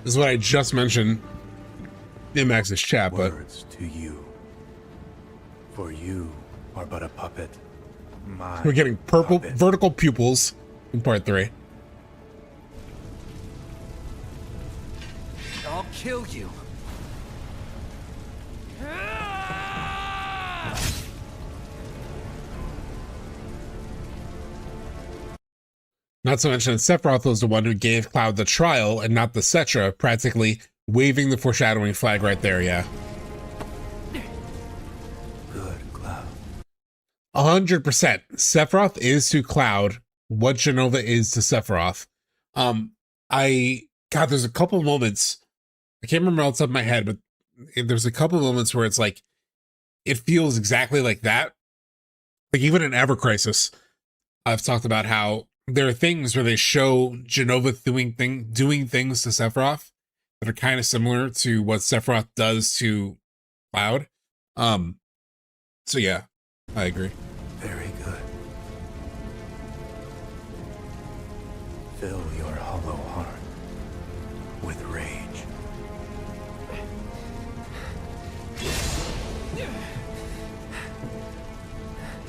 This is what I just mentioned in Max's chat, but words to you. For you are but a puppet. we're getting purple vertical pupils in part 3. I'll kill you. Not to mention that Sephiroth was the one who gave Cloud the trial and not the Cetra, practically waving the foreshadowing flag right there, yeah. Good, Cloud. 100%. Sephiroth is to Cloud what Jenova is to Sephiroth. There's a couple moments, I can't remember off the top of my head, but there's a couple moments where it's like, it feels exactly like that. Like even in Ever Crisis, I've talked about how there are things where they show Jenova doing things to Sephiroth that are kind of similar to what Sephiroth does to Cloud. So yeah, I agree. Very good. Fill your hollow heart with rage.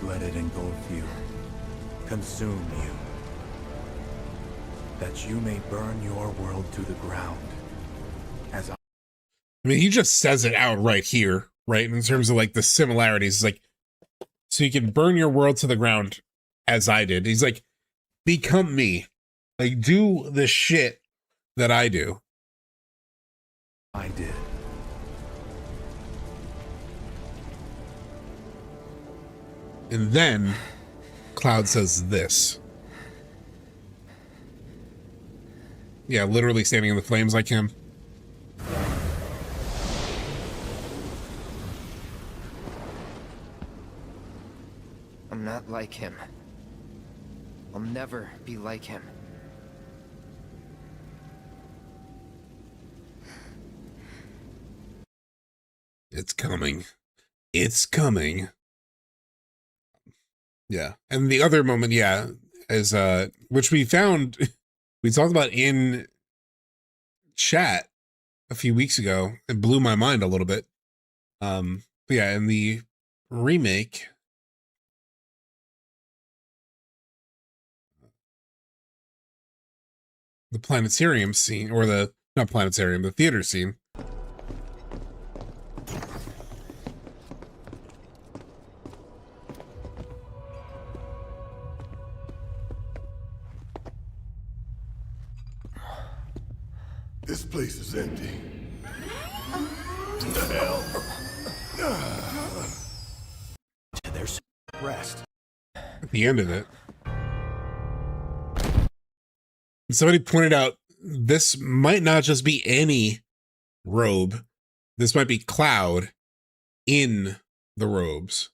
Let it engulf you, consume you, that you may burn your world to the ground. As I mean, he just says it outright here, right? In terms of like the similarities, it's like, so you can burn your world to the ground as I did. He's like, become me. Like, do the shit that I do. I did. And then Cloud says this. Yeah, literally standing in the flames like him. I'm not like him. I'll never be like him. It's coming. It's coming. Yeah. And the other moment, yeah, is which we found we talked about in chat a few weeks ago. It blew my mind a little bit. But yeah, in the remake, the planetarium scene, or the not planetarium, the theater scene. This place is empty. What the hell? There's rest. At the end of it, somebody pointed out this might not just be any robe. This might be Cloud in the robes.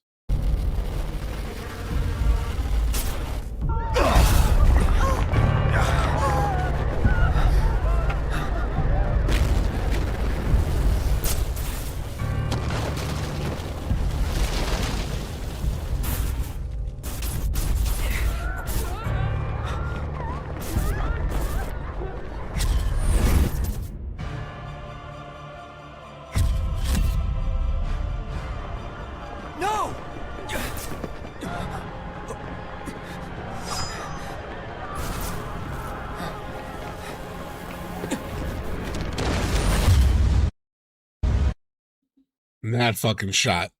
That fucking shot,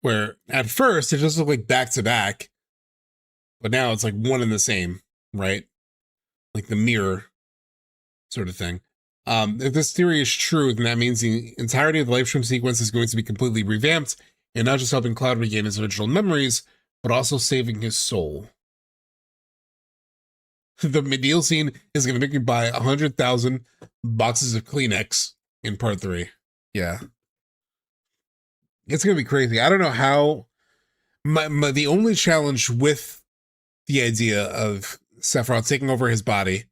where at first it just looked like back to back, but now it's like one and the same, right? Like the mirror sort of thing. If this theory is true, then that means the entirety of the Lifestream sequence is going to be completely revamped, and not just helping Cloud regain his original memories, but also saving his soul. The Medeal scene is going to make me buy 100,000 boxes of Kleenex in part 3. Yeah. It's going to be crazy. I don't know how. The only challenge with the idea of Sephiroth taking over his body,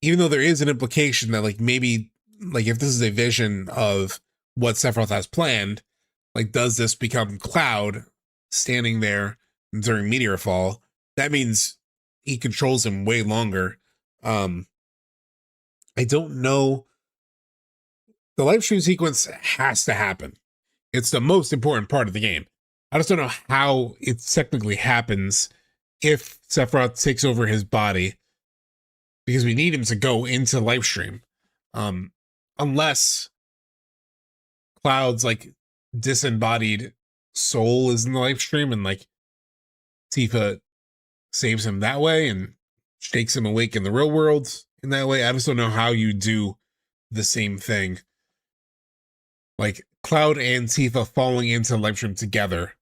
even though there is an implication that like maybe like if this is a vision of what Sephiroth has planned, like does this become Cloud standing there during Meteor Fall? That means he controls him way longer. I don't know. The Lifestream sequence has to happen. It's the most important part of the game. I just don't know how it technically happens if Sephiroth takes over his body, because we need him to go into Lifestream. Unless Cloud's like disembodied soul is in the Lifestream and like Tifa saves him that way and shakes him awake in the real world in that way. I just don't know how you do the same thing. Like Cloud and Tifa falling into Lifestream together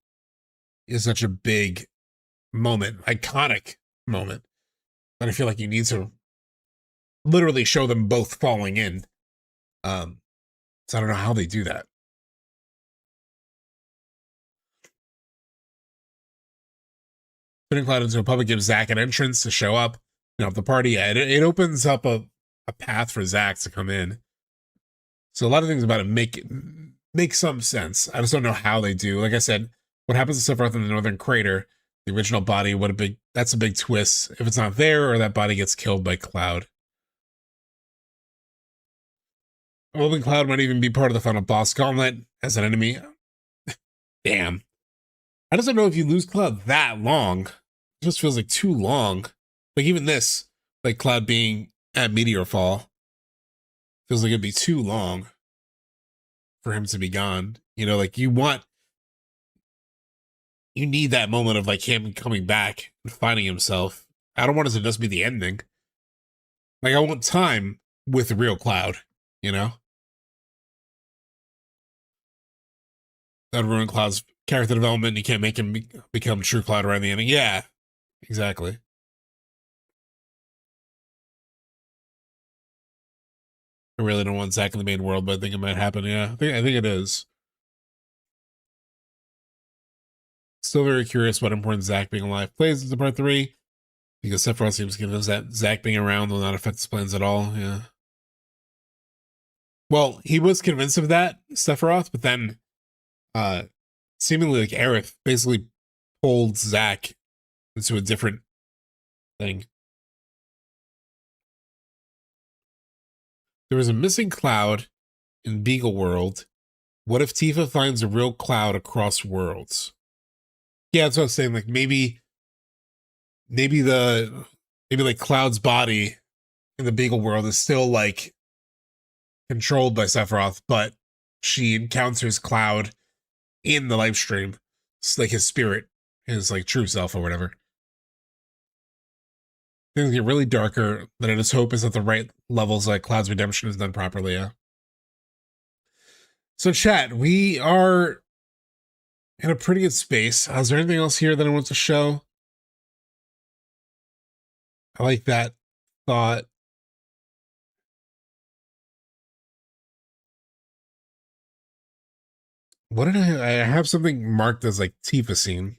is such a big moment, iconic moment, that I feel like you need to literally show them both falling in. So I don't know how they do that. Putting Cloud into a public gives Zack an entrance to show up, the party. Yeah, it opens up a path for Zack to come in. So a lot of things about it make some sense. I just don't know how they do. Like I said, what happens to Sephiroth in the Northern Crater, the original body, that's a big twist. If it's not there, or that body gets killed by Cloud. Well, Cloud might even be part of the final boss gauntlet as an enemy. Damn. I just don't know if you lose Cloud that long. It just feels like too long. Like even this, like Cloud being at Meteor Fall, feels like it'd be too long for him to be gone. Like you need that moment of like him coming back and finding himself. I don't want it to just be the ending. Like I want time with the real Cloud, That ruin Cloud's character development. You can't make him become true Cloud around the ending. Yeah, exactly. I really don't want Zack in the main world, but I think it might happen. Yeah, I think it is. Still very curious what importance Zack being alive plays into part 3, because Sephiroth seems convinced that Zack being around will not affect his plans at all. Yeah. Well, he was convinced of that, Sephiroth, but then seemingly like Aerith basically pulled Zack into a different thing. There was a missing cloud in Beagle World. What if Tifa finds a real cloud across worlds? Yeah, that's what I was saying. Like maybe like Cloud's body in the Beagle World is still like controlled by Sephiroth, but she encounters Cloud in the Lifestream. It's like his spirit, his like true self or whatever. Things get really darker, but I just hope is at the right levels, like Cloud's redemption is done properly. Yeah. So chat, we are in a pretty good space. Is there anything else here that I want to show? I like that thought. What did I have something marked as like Tifa scene.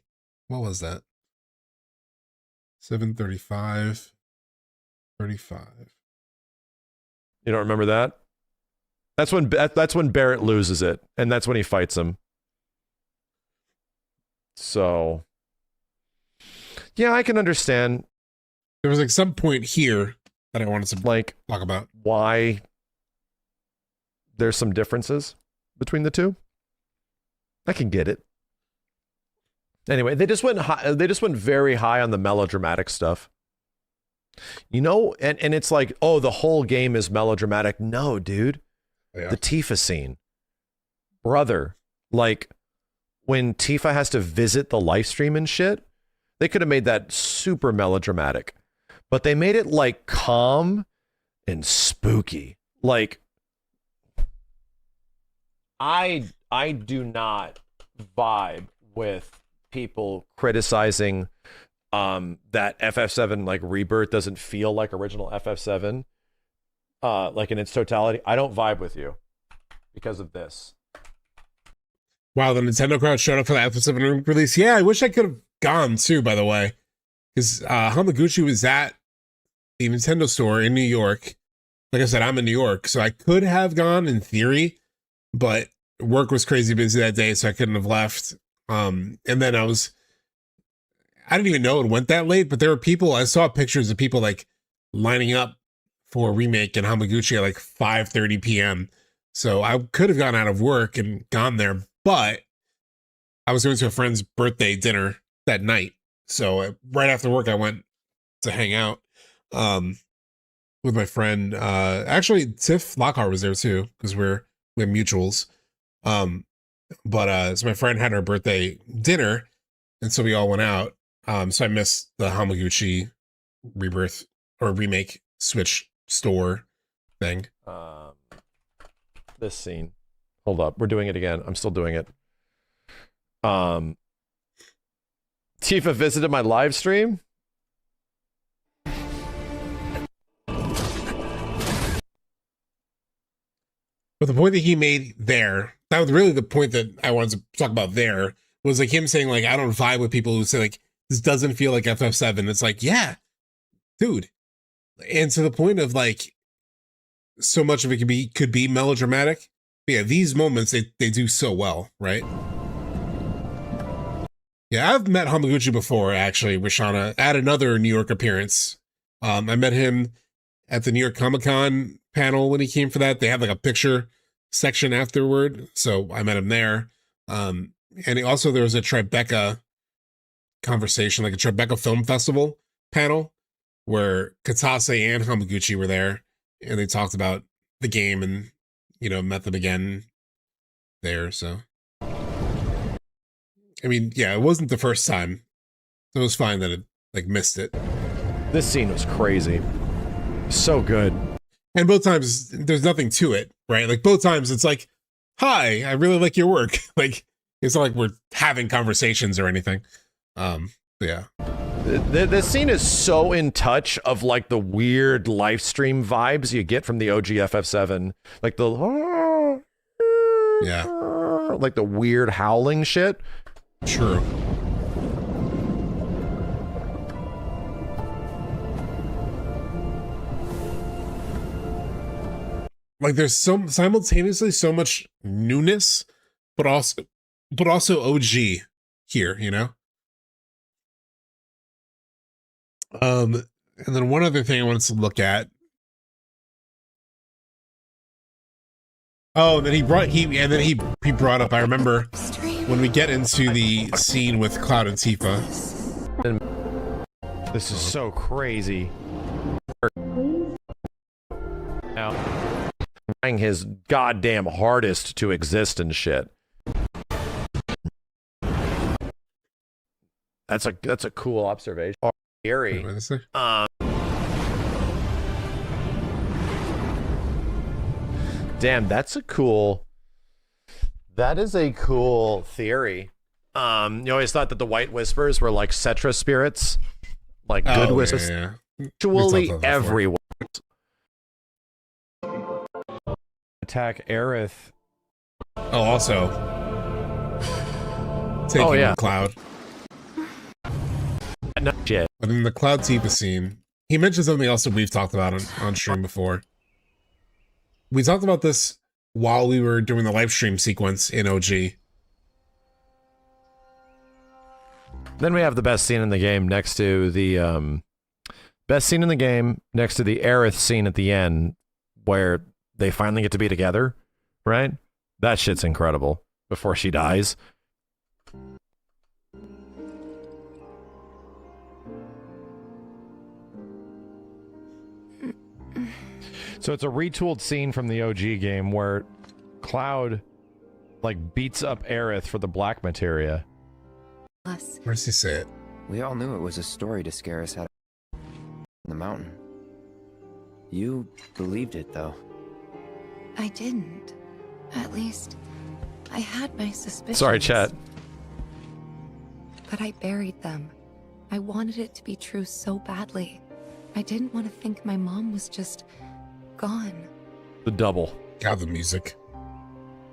What was that? 7:35, 35. You don't remember that? That's when Barrett loses it, and that's when he fights him. So, yeah, I can understand. There was like some point here that I wanted to like talk about why there's some differences between the two. I can get it. Anyway, they just went high, they just went very high on the melodramatic stuff. You know, and it's like, oh, the whole game is melodramatic. No, dude. Yeah. The Tifa scene. Brother, like when Tifa has to visit the Lifestream and shit, they could have made that super melodramatic. But they made it like calm and spooky. Like I do not vibe with people criticizing that FF7 like Rebirth doesn't feel like original FF7 like in its totality. I don't vibe with you because of this. Wow, the Nintendo crowd showed up for the FF7 release. Yeah, I wish I could have gone too, by the way. Because Hamaguchi was at the Nintendo store in New York. Like I said, I'm in New York, so I could have gone in theory, but work was crazy busy that day, so I couldn't have left. And then I didn't even know it went that late, but there were people, I saw pictures of people like lining up for a Remake in Hamaguchi at like 5:30 p.m. So I could have gone out of work and gone there, but I was going to a friend's birthday dinner that night. So right after work, I went to hang out with my friend. Actually, Tiff Lockhart was there too, because we have mutuals. So my friend had her birthday dinner, and so we all went out. So I missed the Hamaguchi Rebirth or Remake Switch store thing. This scene. Hold up. We're doing it again. I'm still doing it. Tifa visited my live stream. But the point that he made there, that was really the point that I wanted to talk about there, was like him saying like, I don't vibe with people who say like, this doesn't feel like FF7. It's like, yeah, dude. And to the point of like, so much of it could be melodramatic. But yeah, these moments, they do so well, right? Yeah, I've met Hamaguchi before, actually, Rishana, at another New York appearance. I met him at the New York Comic-Con panel when he came for that. They had like a picture section afterward, so I met him there. And also there was a Tribeca conversation, like a Tribeca Film Festival panel, where Katase and Hamaguchi were there, and they talked about the game and, you know, met them again there, so. I mean, yeah, it wasn't the first time. So it was fine that it, like, missed it. This scene was crazy. So good. And both times, there's nothing to it, right? Like, both times, it's like, hi, I really like your work. Like, it's not like we're having conversations or anything. Yeah. This scene is so in touch of like the weird Lifestream vibes you get from the OG FF7, like the like the weird howling shit. True. Like there's simultaneously so much newness, but also OG here, you know? And then one other thing I wanted to look at. Oh, and then he brought up, I remember when we get into the scene with Cloud and Tifa. This is so crazy. Now, trying his goddamn hardest to exist and shit. That's a cool observation. Scary. Damn, that is a cool theory. You always thought that the White Whispers were like Cetra spirits, like good whispers. Yeah. Actually, everyone. Attack Aerith. Oh, also taking Cloud. No shit. But in the Cloud Tifa scene, he mentioned something else that we've talked about on stream before. We talked about this while we were doing the live stream sequence in OG. Then we have the best scene in the game next to the Aerith scene at the end, where they finally get to be together, right? That shit's incredible. Before she dies. So it's a retooled scene from the OG game where Cloud like beats up Aerith for the black materia. Where does he say it? We all knew it was a story to scare us out of the mountain. You believed it, though. I didn't. At least, I had my suspicions. Sorry, chat. But I buried them. I wanted it to be true so badly. I didn't want to think my mom was just gone. The double. God, the music.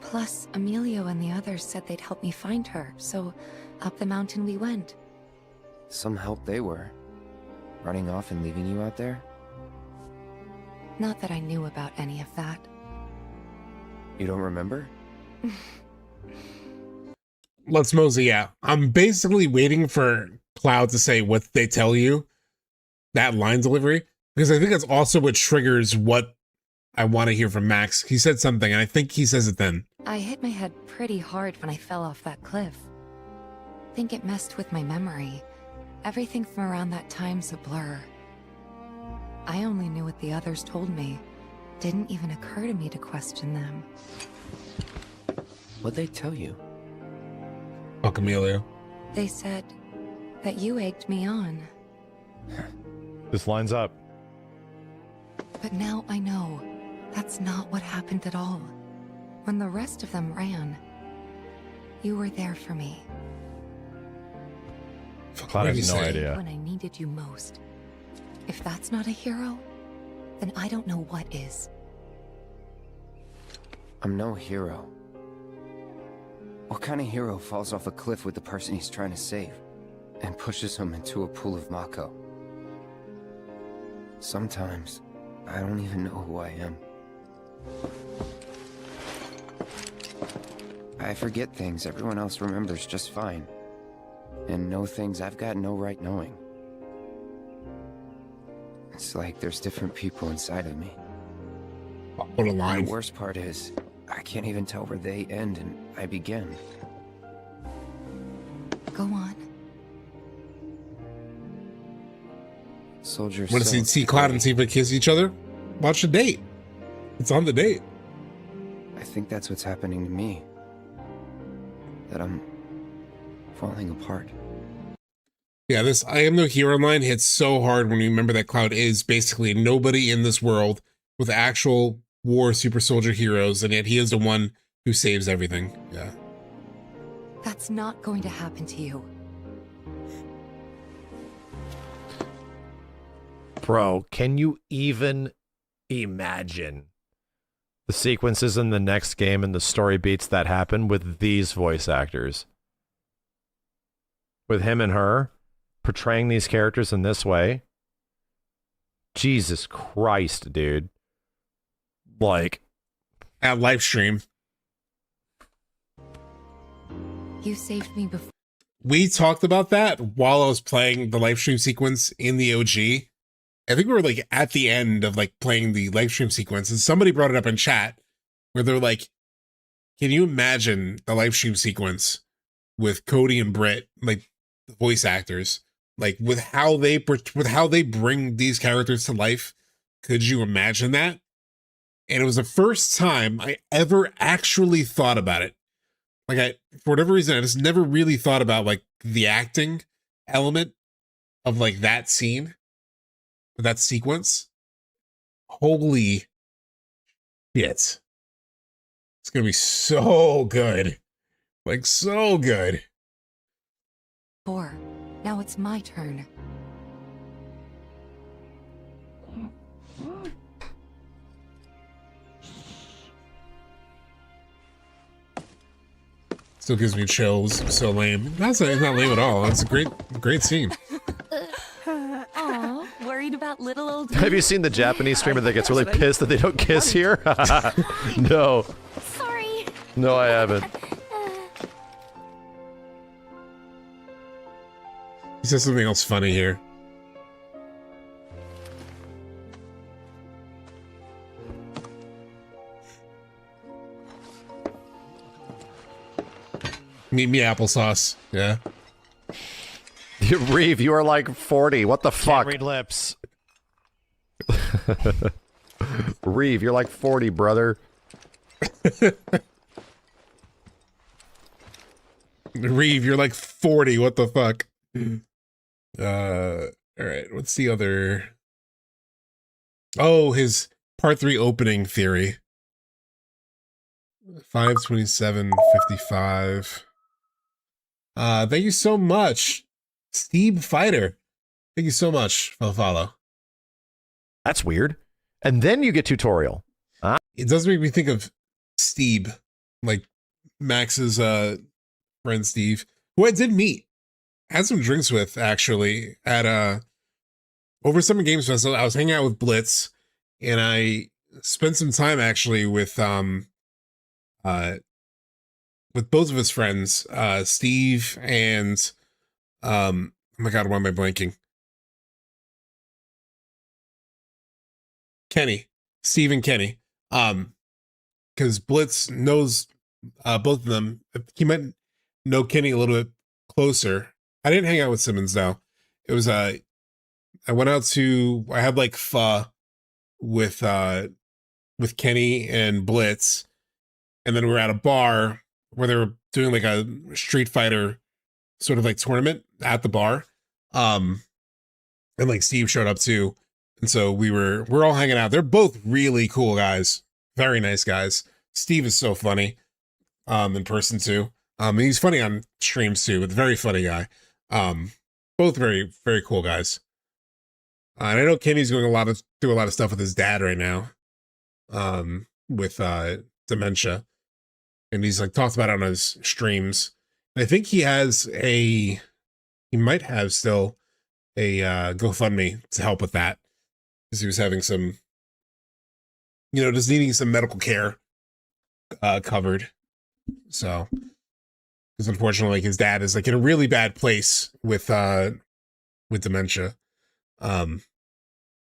Plus, Emilio and the others said they'd help me find her, so up the mountain we went. Some help they were. Running off and leaving you out there? Not that I knew about any of that. You don't remember? Let's mosey out. I'm basically waiting for Cloud to say what they tell you. That line delivery. Because I think that's also what triggers what I want to hear from Max. He said something, and I think he says it then. I hit my head pretty hard when I fell off that cliff. Think it messed with my memory. Everything from around that time's a blur. I only knew what the others told me. Didn't even occur to me to question them. What'd they tell you? Fuck Emilio. They said that you egged me on. This lines up. But now I know that's not what happened at all. When the rest of them ran, you were there for me. Cloud has no idea. When I needed you most. If that's not a hero, then I don't know what is. I'm no hero. What kind of hero falls off a cliff with the person he's trying to save and pushes him into a pool of Mako? Sometimes, I don't even know who I am. I forget things everyone else remembers just fine. And know things I've got no right knowing. It's like there's different people inside of me. What a line. The worst part is, I can't even tell where they end and I begin. Go on. Soldier. Want to see Cloud and Tifa kiss each other? Watch the date. It's on the date. I think that's what's happening to me. That I'm falling apart. Yeah, this I am no hero line hits so hard when you remember that Cloud is basically nobody in this world with actual war super soldier heroes, and yet he is the one who saves everything. Yeah. That's not going to happen to you. Bro, can you even imagine the sequences in the next game and the story beats that happen with these voice actors? With him and her portraying these characters in this way? Jesus Christ, dude. Like, at Lifestream. You saved me before. We talked about that while I was playing the Lifestream sequence in the OG. I think we were like at the end of like playing the Lifestream sequence, and somebody brought it up in chat where they're like, can you imagine the Lifestream sequence with Cody and Britt, like the voice actors, like with how they bring these characters to life? Could you imagine that? And it was the first time I ever actually thought about it. Like, for whatever reason, I just never really thought about like the acting element of like that scene, that sequence. Holy shit. It's gonna be so good. Like, so good. Now it's my turn. Still gives me chills. So lame. It's not lame at all. It's a great scene. Aw, worried about little old me? have you seen the Japanese streamer that gets really pissed that they don't kiss here? No. Sorry. No, I haven't. He says something else funny here. Meet me applesauce. Yeah. Reeve, you are like 40. What the fuck? Can't read lips. Reeve, you're like 40, brother. Reeve, you're like 40. What the fuck? All right. What's the other? Oh, his part 3 opening theory. 527.55. Thank you so much, Steve Fighter. Thank you so much for the follow. That's weird. And then you get tutorial. It does make me think of Steve, like Max's friend Steve, who I did meet, had some drinks with actually at over Summer Games Festival. I was hanging out with Blitz, and I spent some time actually with both of his friends, Steve and oh my god, why am I blanking? Kenny. Steve and Kenny. Because Blitz knows both of them. He might know Kenny a little bit closer. I didn't hang out with Simmons though. It was I went out to, I had like pho with Kenny and Blitz, and then we were at a bar where they were doing like a Street Fighter sort of like tournament at the bar. And like Steve showed up too. And so we're all hanging out. They're both really cool guys. Very nice guys. Steve is so funny in person too. And he's funny on streams too, but very funny guy. Both very, very cool guys. And I know Kenny's doing a lot of stuff with his dad right now. With dementia. And he's like talked about it on his streams. And I think he might have still a GoFundMe to help with that. Because he was having some, just needing some medical care covered. So, because unfortunately, like, his dad is like in a really bad place with dementia, or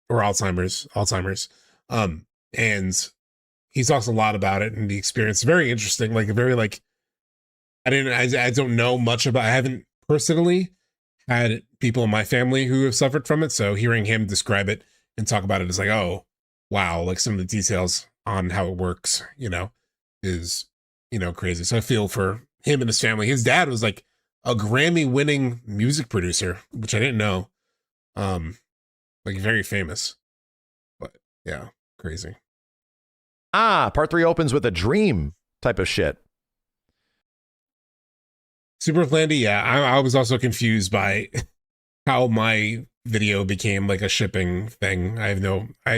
Alzheimer's. And he talks a lot about it and the experience. Very interesting, like a very like, I don't know much about. I haven't personally had people in my family who have suffered from it. So hearing him describe it and talk about it is like, oh, wow. Like some of the details on how it works, is, crazy. So I feel for him and his family. His dad was like a Grammy-winning music producer, which I didn't know. Like very famous. But yeah, crazy. Part 3 opens with a dream type of shit. Super Landy, yeah. I was also confused by how my video became like a shipping thing. I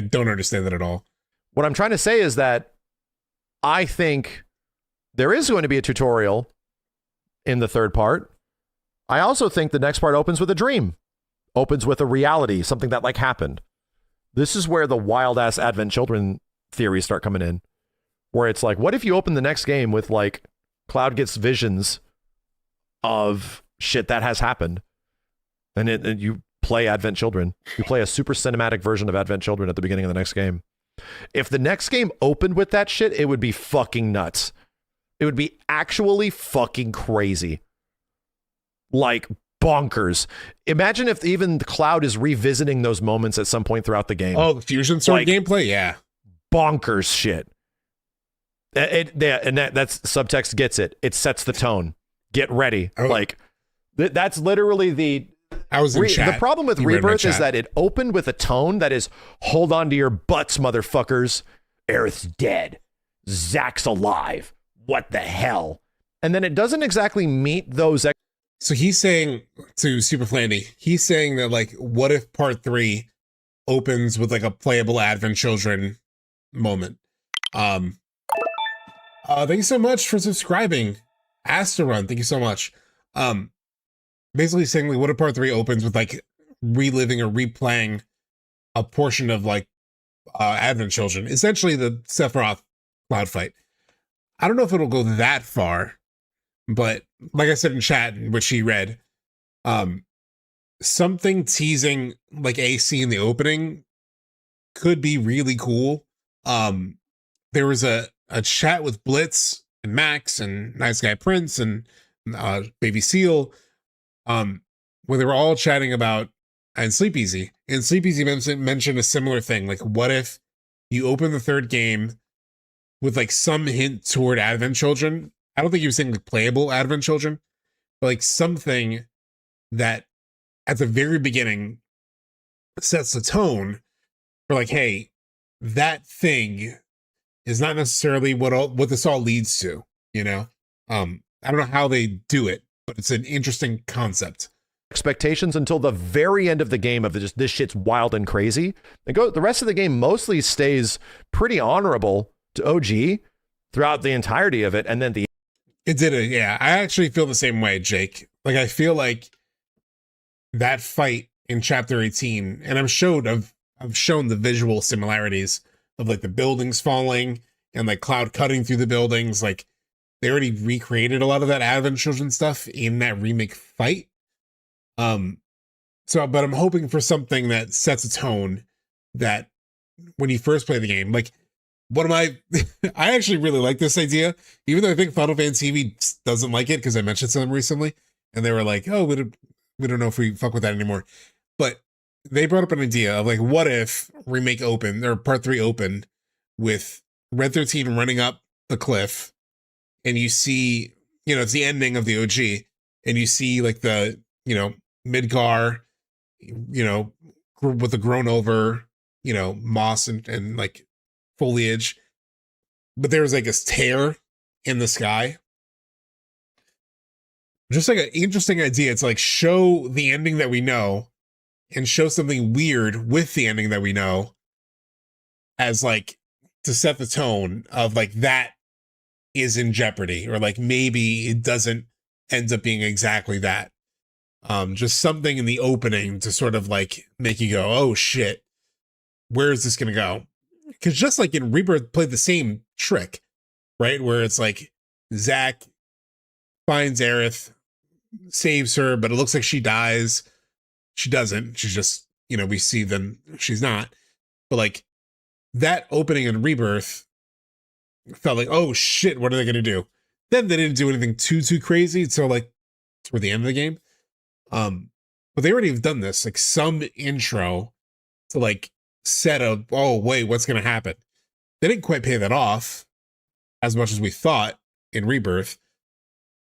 don't understand that at all. What I'm trying to say is that I think there is going to be a tutorial in the third part. I also think the next part opens with a dream, opens with a reality, something that like happened. This is where the wild ass Advent Children theories start coming in, where it's like, what if you open the next game with like Cloud gets visions of shit that has happened, and you play Advent Children. You play a super cinematic version of Advent Children at the beginning of the next game. If the next game opened with that shit, it would be fucking nuts. It would be actually fucking crazy. Like bonkers. Imagine if even the Cloud is revisiting those moments at some point throughout the game. Oh, the Fusion Sword like, gameplay? Yeah. Bonkers shit. That's subtext gets it. It sets the tone. Get ready. Like that's literally the the problem with Rebirth is that it opened with a tone that is, hold on to your butts, motherfuckers. Aerith's dead. Zack's alive. What the hell? And then it doesn't exactly meet those. So he's saying to Super Flandy, he's saying that like, what if part 3 opens with like a playable Advent Children moment? Thank you so much for subscribing. Asterun, thank you so much. Basically saying like, what if part 3 opens with like reliving or replaying a portion of like Advent Children, essentially the Sephiroth Cloud fight. I don't know if it'll go that far, but like I said in chat, which he read, something teasing like AC in the opening could be really cool. There was a chat with Blitz and Max and Nice Guy Prince and Baby Seal, where they were all chatting about, and Sleep Easy. And Sleep Easy mentioned a similar thing. Like, what if you open the third game with like some hint toward Advent Children? I don't think he was saying like playable Advent Children, but like something that at the very beginning sets the tone for like, hey, that thing is not necessarily what this all leads to, you know? I don't know how they do it, but it's an interesting concept. Expectations until the very end of the game of just this shit's wild and crazy. The rest of the game mostly stays pretty honorable to OG throughout the entirety of it, and then yeah. I actually feel the same way, Jake. Like I feel like that fight in chapter 18, and I've shown the visual similarities of like the buildings falling and like Cloud cutting through the buildings. Like they already recreated a lot of that Advent Children stuff in that remake fight. But I'm hoping for something that sets a tone that when you first play the game, like I actually really like this idea, even though I think Final Fantasy VII doesn't like it because I mentioned to them recently and they were like, oh, we don't know if we fuck with that anymore. But they brought up an idea of like, what if remake open or part 3 opened with Red 13 running up the cliff and you see, you know, it's the ending of the OG and you see like the, you know, Midgar, you know, with the grown over, you know, moss and like foliage, but there was like a tear in the sky. Just like an interesting idea. It's like show the ending that we know and show something weird with the ending that we know as like to set the tone of like that is in jeopardy, or like maybe it doesn't end up being exactly that. Just something in the opening to sort of like make you go, oh shit, where is this gonna go? Because just like in Rebirth played the same trick, right? Where it's like Zack finds Aerith, saves her, but it looks like she dies. She doesn't. She's just, you know, we see them, she's not. But like that opening in Rebirth felt like, oh shit, what are they gonna do? Then they didn't do anything too crazy until like toward the end of the game. But they already have done this, like some intro to like set up, oh wait, what's gonna happen? They didn't quite pay that off as much as we thought in Rebirth,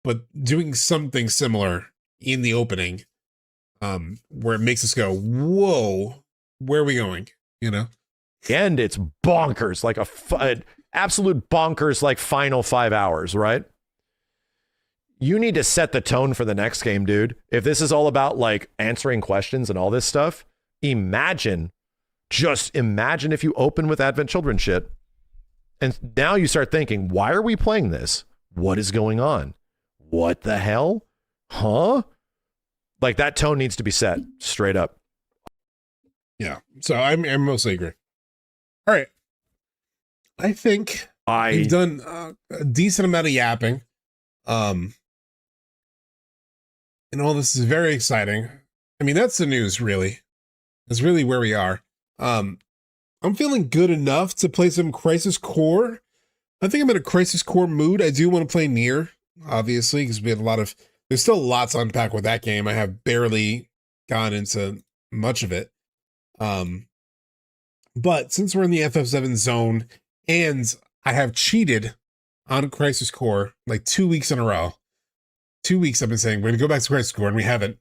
but doing something similar in the opening, where it makes us go, whoa, where are we going? You know? And it's bonkers, like an absolute bonkers, like final 5 hours, right? You need to set the tone for the next game, dude. If this is all about like answering questions and all this stuff, just imagine if you open with Advent Children shit, and now you start thinking, why are we playing this? What is going on? What the hell? Huh? Like, that tone needs to be set straight up. Yeah. So I'm mostly agree. All right. I think we've done a decent amount of yapping. And all this is very exciting. I mean, that's the news, really. That's really where we are. I'm feeling good enough to play some Crisis Core. I think I'm in a Crisis Core mood. I do want to play NieR, obviously, because we had there's still lots to unpack with that game. I have barely gone into much of it. But since we're in the FF7 zone, and I have cheated on Crisis Core like 2 weeks in a row. 2 weeks I've been saying we're gonna go back to Crisis Core, and we haven't.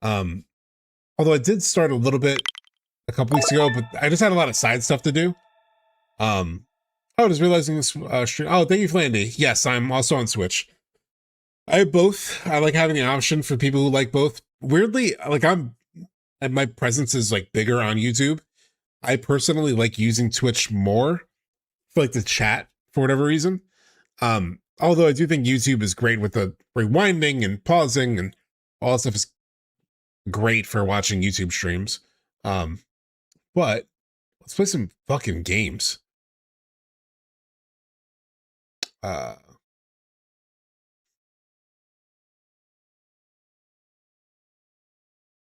Although I did start a little bit a couple weeks ago, but I just had a lot of side stuff to do. I was realizing this stream. Oh, thank you, Flandy. Yes, I'm also on Switch. I have both. I like having the option for people who like both. Weirdly, like my presence is like bigger on YouTube. I personally like using Twitch more for like the chat for whatever reason. Although I do think YouTube is great with the rewinding and pausing and all that stuff is great for watching YouTube streams. But let's play some fucking games.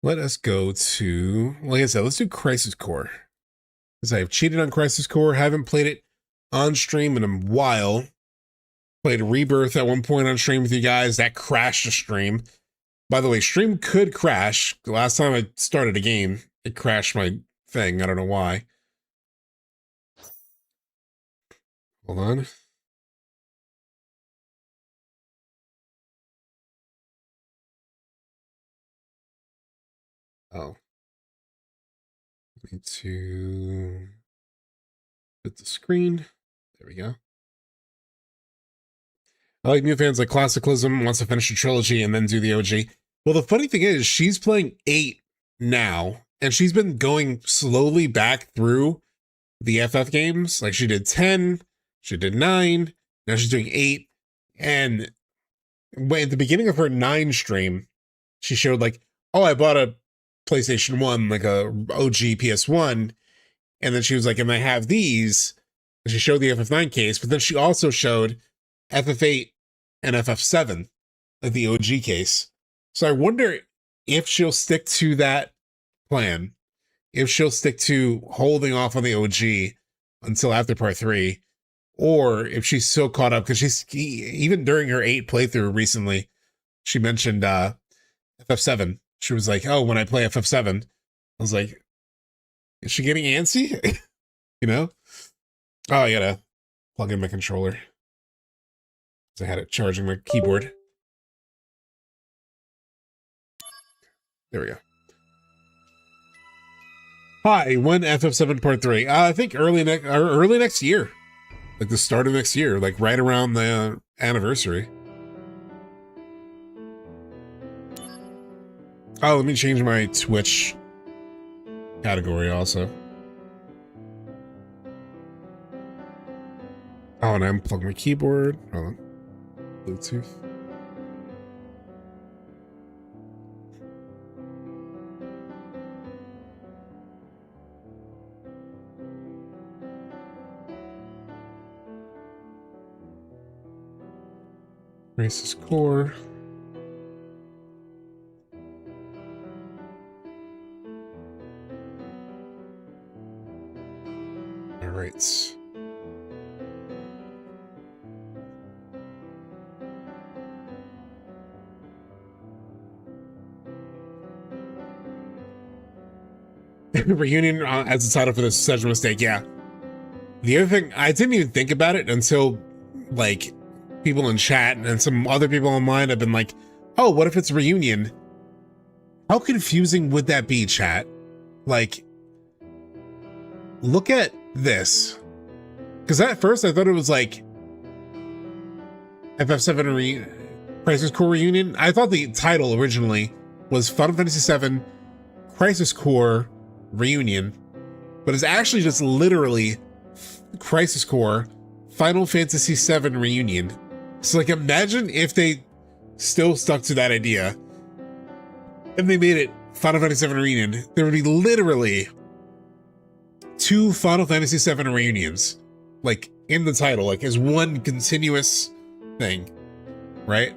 Let us go to, like I said, let's do Crisis Core. Because I've cheated on Crisis Core, haven't played it on stream in a while. Played Rebirth at one point on stream with you guys. That crashed the stream. By the way, stream could crash. The last time I started a game, it crashed my thing. I don't know why. Hold on. Oh. Need to put the screen. There we go. I like new fans like Classicalism, wants to finish the trilogy and then do the OG. Well, the funny thing is, she's playing 8 now, and she's been going slowly back through the FF games. Like, she did 10, she did 9, now she's doing 8. And at the beginning of her 9 stream, she showed like, oh, I bought a PlayStation 1, like a OG PS1. And then she was like, and I have these. And she showed the FF9 case, but then she also showed FF8 and FF7, like the OG case. So I wonder if she'll stick to that plan, if she'll stick to holding off on the OG until after part 3, or if she's so caught up, because she's, even during her 8 playthrough recently, she mentioned FF7. She was like, oh, when I play FF7, I was like, is she getting antsy? You know? Oh, I gotta plug in my controller. I had it charging my keyboard. There we go. Hi, when FF7 Part 3? I think early next year. Like the start of next year, like right around the anniversary. Oh, let me change my Twitch category also. Oh, and I unplugged my keyboard. Hold on. Bluetooth. Crisis Core. All right. Reunion as the title for this is such a mistake. Yeah. The other thing, I didn't even think about it until like people in chat and some other people online have been like, oh, what if it's Reunion? How confusing would that be, chat? Like, look at this. Because at first I thought it was like FF7 Crisis Core Reunion. I thought the title originally was Final Fantasy VII Crisis Core Reunion, but it's actually just literally Crisis Core Final Fantasy VII Reunion. So like, imagine if they still stuck to that idea and they made it Final Fantasy VII Reunion. There would be literally 2 Final Fantasy VII reunions, like in the title, like as one continuous thing, right?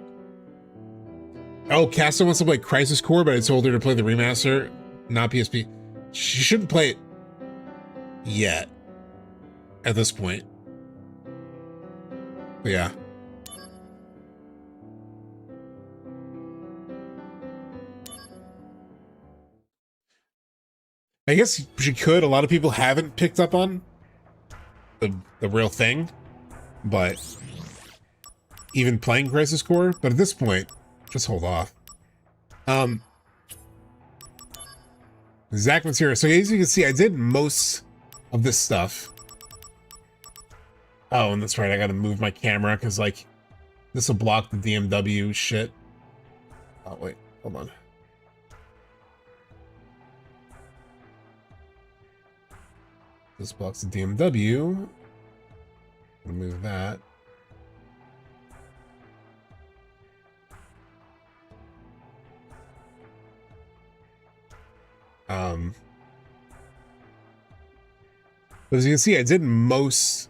Oh, Casta wants to play Crisis Core, but I told her to play the remaster, not PSP. She shouldn't play it yet at this point. But yeah. I guess she could. A lot of people haven't picked up on the real thing, but even playing Crisis Core, but at this point, just hold off. Zack material. So as you can see, I did most of this stuff. Oh, and that's right, I gotta move my camera because like this will block the DMW shit. Oh wait, hold on. This blocks the DMW. I'll move that. But as you can see, I've done most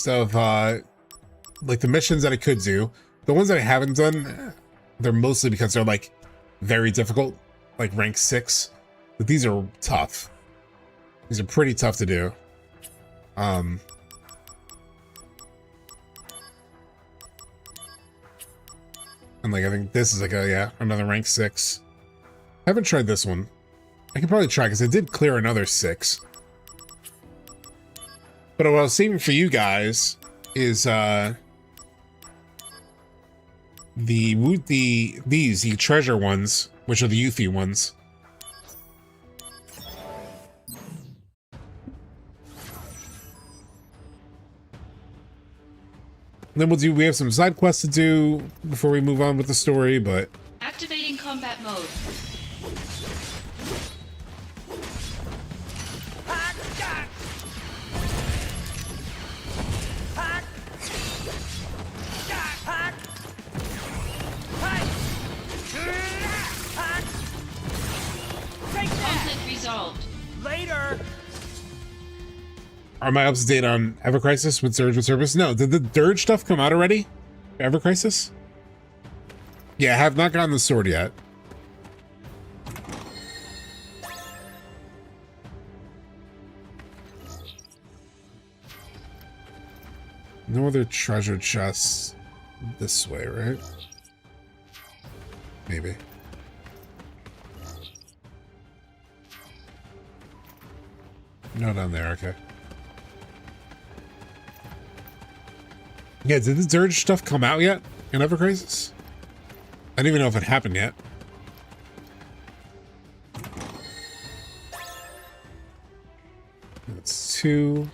of like the missions that I could do. The ones that I haven't done, they're mostly because they're like very difficult, like rank 6. But these are tough. These are pretty tough to do. And like I think this is like another rank 6. I haven't tried this one. I could probably try because I did clear another 6. But what I was saving for you guys is the treasure ones, which are the Yuffie ones. And then we have some side quests to do before we move on with the story, but activating combat mode. Conflict resolved. Later. Are my ups to date on Ever Crisis with Surge with Service? No. Did the Dirge stuff come out already? Ever Crisis? Yeah, I have not gotten the sword yet. No other treasure chests this way, right? Maybe. No, down there, okay. Yeah, did the Dirge stuff come out yet in Ever Crisis? I don't even know if it happened yet. That's 2.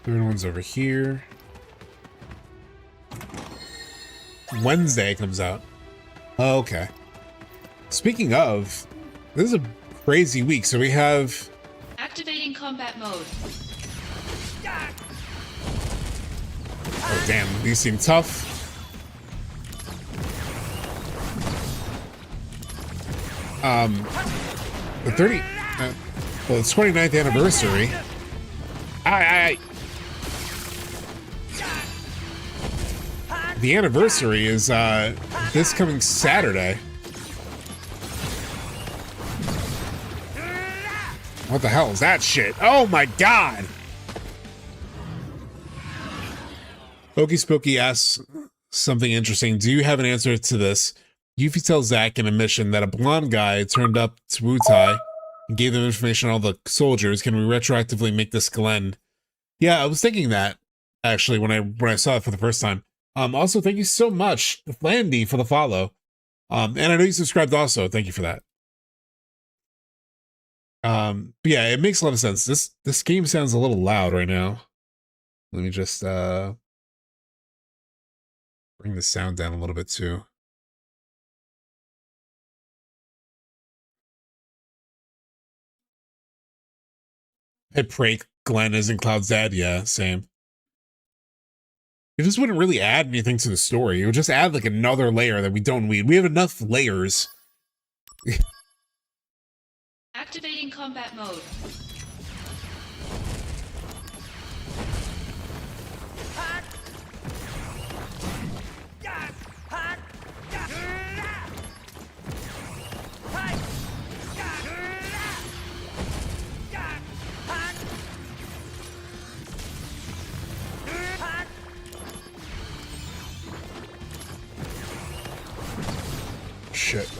Third one's over here. Wednesday comes out. Oh, okay. Speaking of, this is a crazy week. So we have activating combat mode. Oh damn, these seem tough. The 30, well, it's 29th anniversary. The anniversary is this coming Saturday. What the hell is that shit? Oh my god! Pokey Spooky asks something interesting. Do you have an answer to this? Yuffie tells Zack in a mission that a blonde guy turned up to Wutai and gave them information on all the soldiers. Can we retroactively make this Glenn? Yeah, I was thinking that actually when I saw it for the first time. Also, thank you so much, Landy, for the follow. And I know you subscribed also. Thank you for that. But yeah, it makes a lot of sense. This game sounds a little loud right now. Let me just bring the sound down a little bit too. I pray Glenn isn't Cloud's dad. Yeah, same. It just wouldn't really add anything to the story. It would just add like another layer that we don't need. We have enough layers. Activating combat mode. Shit.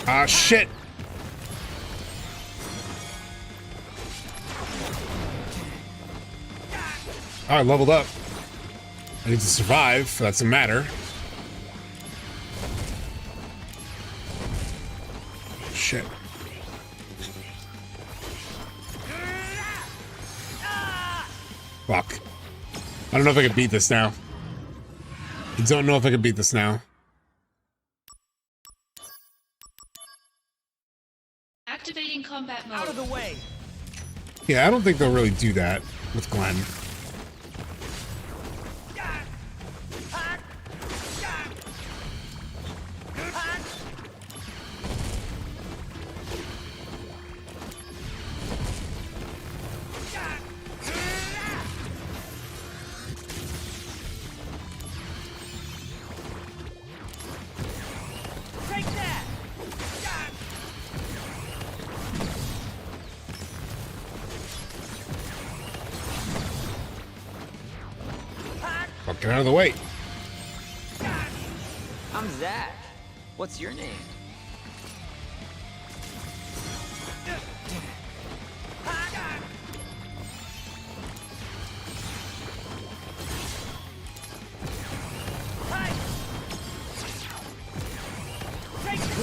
Ah, shit. All right, leveled up. I need to survive. That's a matter. Shit. Fuck. I don't know if I can beat this now. I don't know if I can beat this now. Activating combat mode. Out of the way. Yeah, I don't think they'll really do that with Glenn. Get out of the way. I'm Zack. What's your name?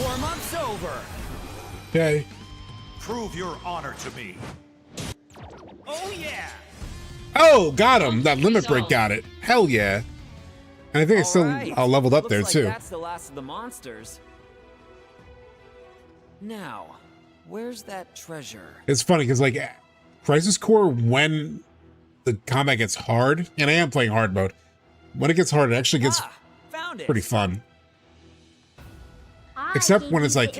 Warm-up's over. Okay. Prove your honor to me. Oh yeah. Oh, got him. That limit break got it. Hell yeah. And I think it's still leveled up Looks there like too. That's the last of the monsters. Now, where's that treasure? It's funny because like Crisis Core, when the combat gets hard, and I am playing hard mode, when it gets hard, it actually gets pretty fun. Except when it's like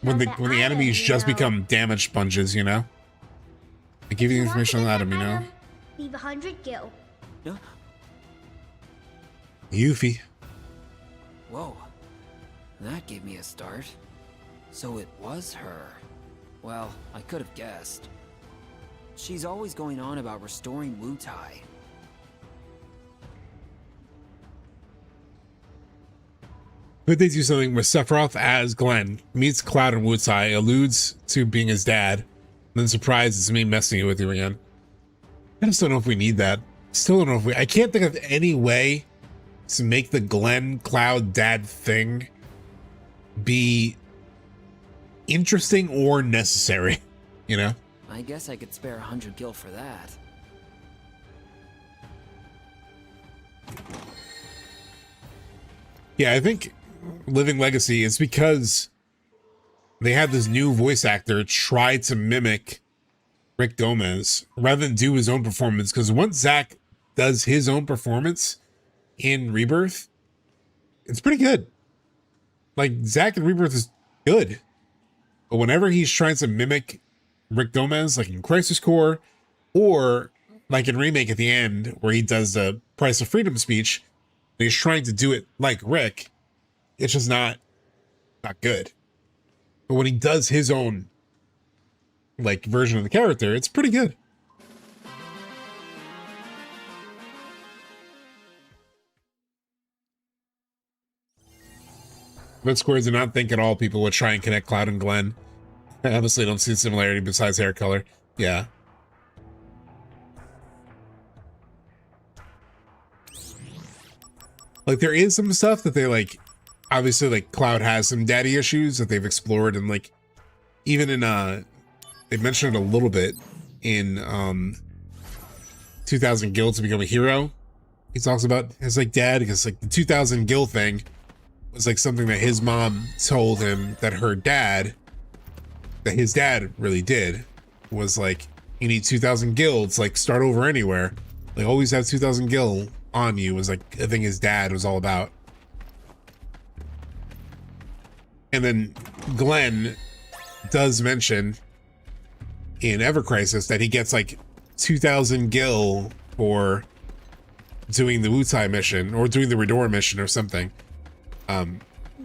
when the enemies just become damage sponges, you know. I give you the information on that, you know. Leave 100 gil. Yeah. Yuffie. Whoa. That gave me a start. So it was her. Well, I could have guessed. She's always going on about restoring Wutai. Could they do something with Sephiroth as Glenn meets Cloud and Wutai, alludes to being his dad, and then surprises me messing with you again? I just don't know if we need that. Still don't know if I can't think of any way to make the Glenn Cloud dad thing be interesting or necessary, you know? I guess I could spare 100 gil for that. Yeah, I think Living Legacy is because they had this new voice actor try to mimic Rick Gomez rather than do his own performance, because once Zack does his own performance in Rebirth, it's pretty good. Like, Zack in Rebirth is good, but whenever he's trying to mimic Rick Gomez, like in Crisis Core, or like in Remake at the end where he does the Price of Freedom speech, and he's trying to do it like Rick, it's just not good. But when he does his own like version of the character, it's pretty good. But Square did not think at all people would try and connect Cloud and Glenn. I honestly don't see a similarity besides hair color. Yeah. Like, there is some stuff that they like, obviously, like Cloud has some daddy issues that they've explored, and like even in they mentioned it a little bit in 2000 Gil to Become a Hero. He talks about his like dad, because like the 2000 Gil thing was like something that his mom told him that his dad really did, was like, you need 2,000 guilds, like start over anywhere. Like always have 2,000 gil on you, was like a thing his dad was all about. And then Glenn does mention in Ever Crisis that he gets like 2,000 gil for doing the Wutai mission or doing the Redora mission or something.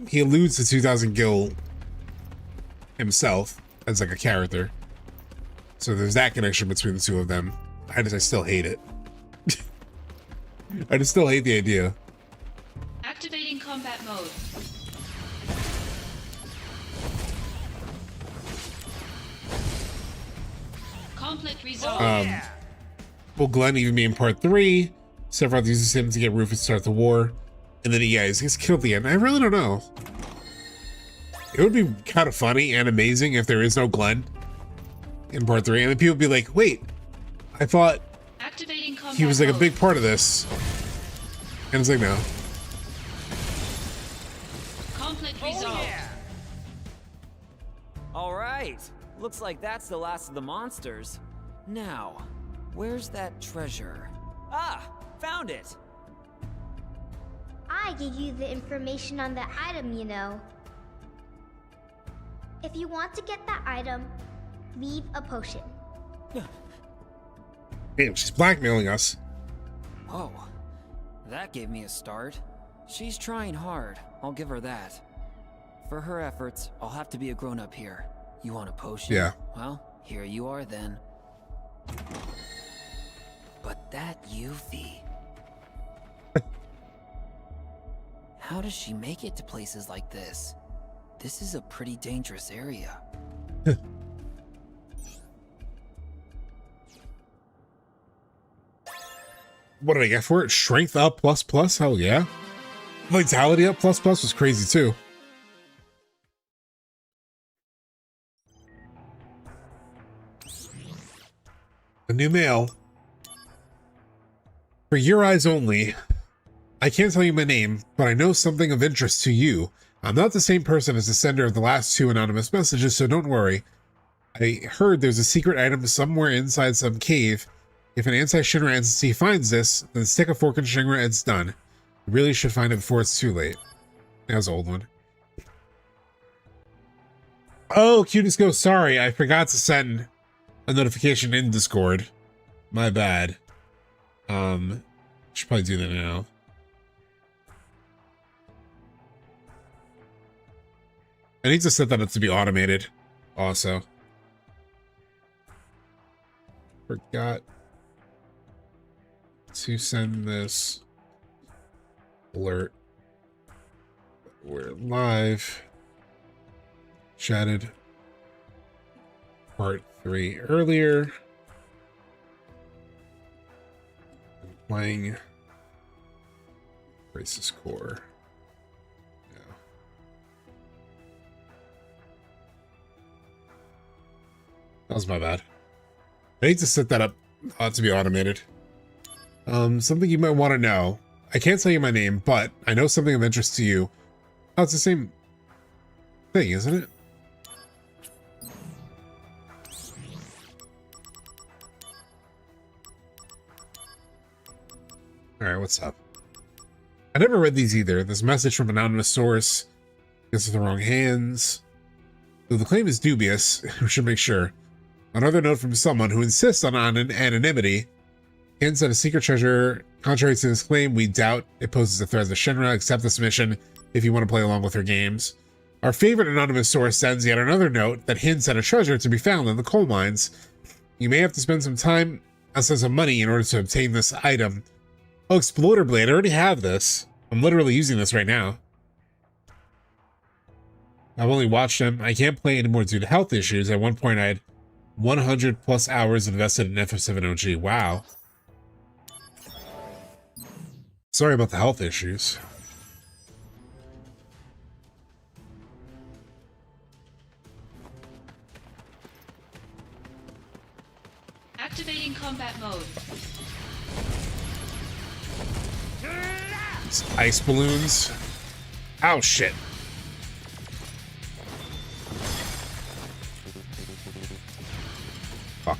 He alludes to 2,000 gil himself as like a character. So there's that connection between the two of them. I still hate it. I just still hate the idea. Activating combat mode. Conflict resolved. Will Glenn even be in part 3? Sephiroth uses him to get Rufus to start the war. And then he gets killed at the end. I really don't know. It would be kind of funny and amazing if there is no Glenn in part 3. And then people would be like, wait, I thought he was like a big part of this. And it's like, no. Conflict resolved. All right. Looks like that's the last of the monsters. Now, where's that treasure? Ah, found it. I gave you the information on the item, you know. If you want to get that item, leave a potion. Damn, she's blackmailing us. Whoa, that gave me a start. She's trying hard, I'll give her that. For her efforts, I'll have to be a grown-up here. You want a potion? Yeah. Well, here you are then. But that Yuffie... How does she make it to places like this? This is a pretty dangerous area. What did I get for it? Strength up ++? Hell yeah. Vitality up ++ was crazy too. A new mail. For your eyes only. I can't tell you my name, but I know something of interest to you. I'm not the same person as the sender of the last 2 anonymous messages, so don't worry. I heard there's a secret item somewhere inside some cave. If an anti-Shinra entity finds this, then stick a fork in Shinra and it's done. You really should find it before it's too late. That was an old one. Oh, Cuties Go, sorry, I forgot to send a notification in Discord. My bad. Should probably do that now. I need to set that up to be automated also. Forgot to send this alert. We're live. Chatted part 3 earlier. Playing Crisis Core. That was my bad. I need to set that up to be automated. Something you might want to know. I can't tell you my name, but I know something of interest to you. Oh, it's the same thing, isn't it? Alright, what's up? I never read these either. This message from anonymous source. This is the wrong hands. Though the claim is dubious, we should make sure. Another note from someone who insists on anonymity. Hints at a secret treasure. Contrary to this claim, we doubt it poses a threat to Shinra. Accept this mission if you want to play along with her games. Our favorite anonymous source sends yet another note that hints at a treasure to be found in the coal mines. You may have to spend some time and some money in order to obtain this item. Oh, Exploder Blade, I already have this. I'm literally using this right now. I've only watched them. I can't play anymore due to health issues. At one point I had 100+ hours invested in FF7 OG. Wow. Sorry about the health issues. Activating combat mode. Ice balloons. Oh, shit. Fuck.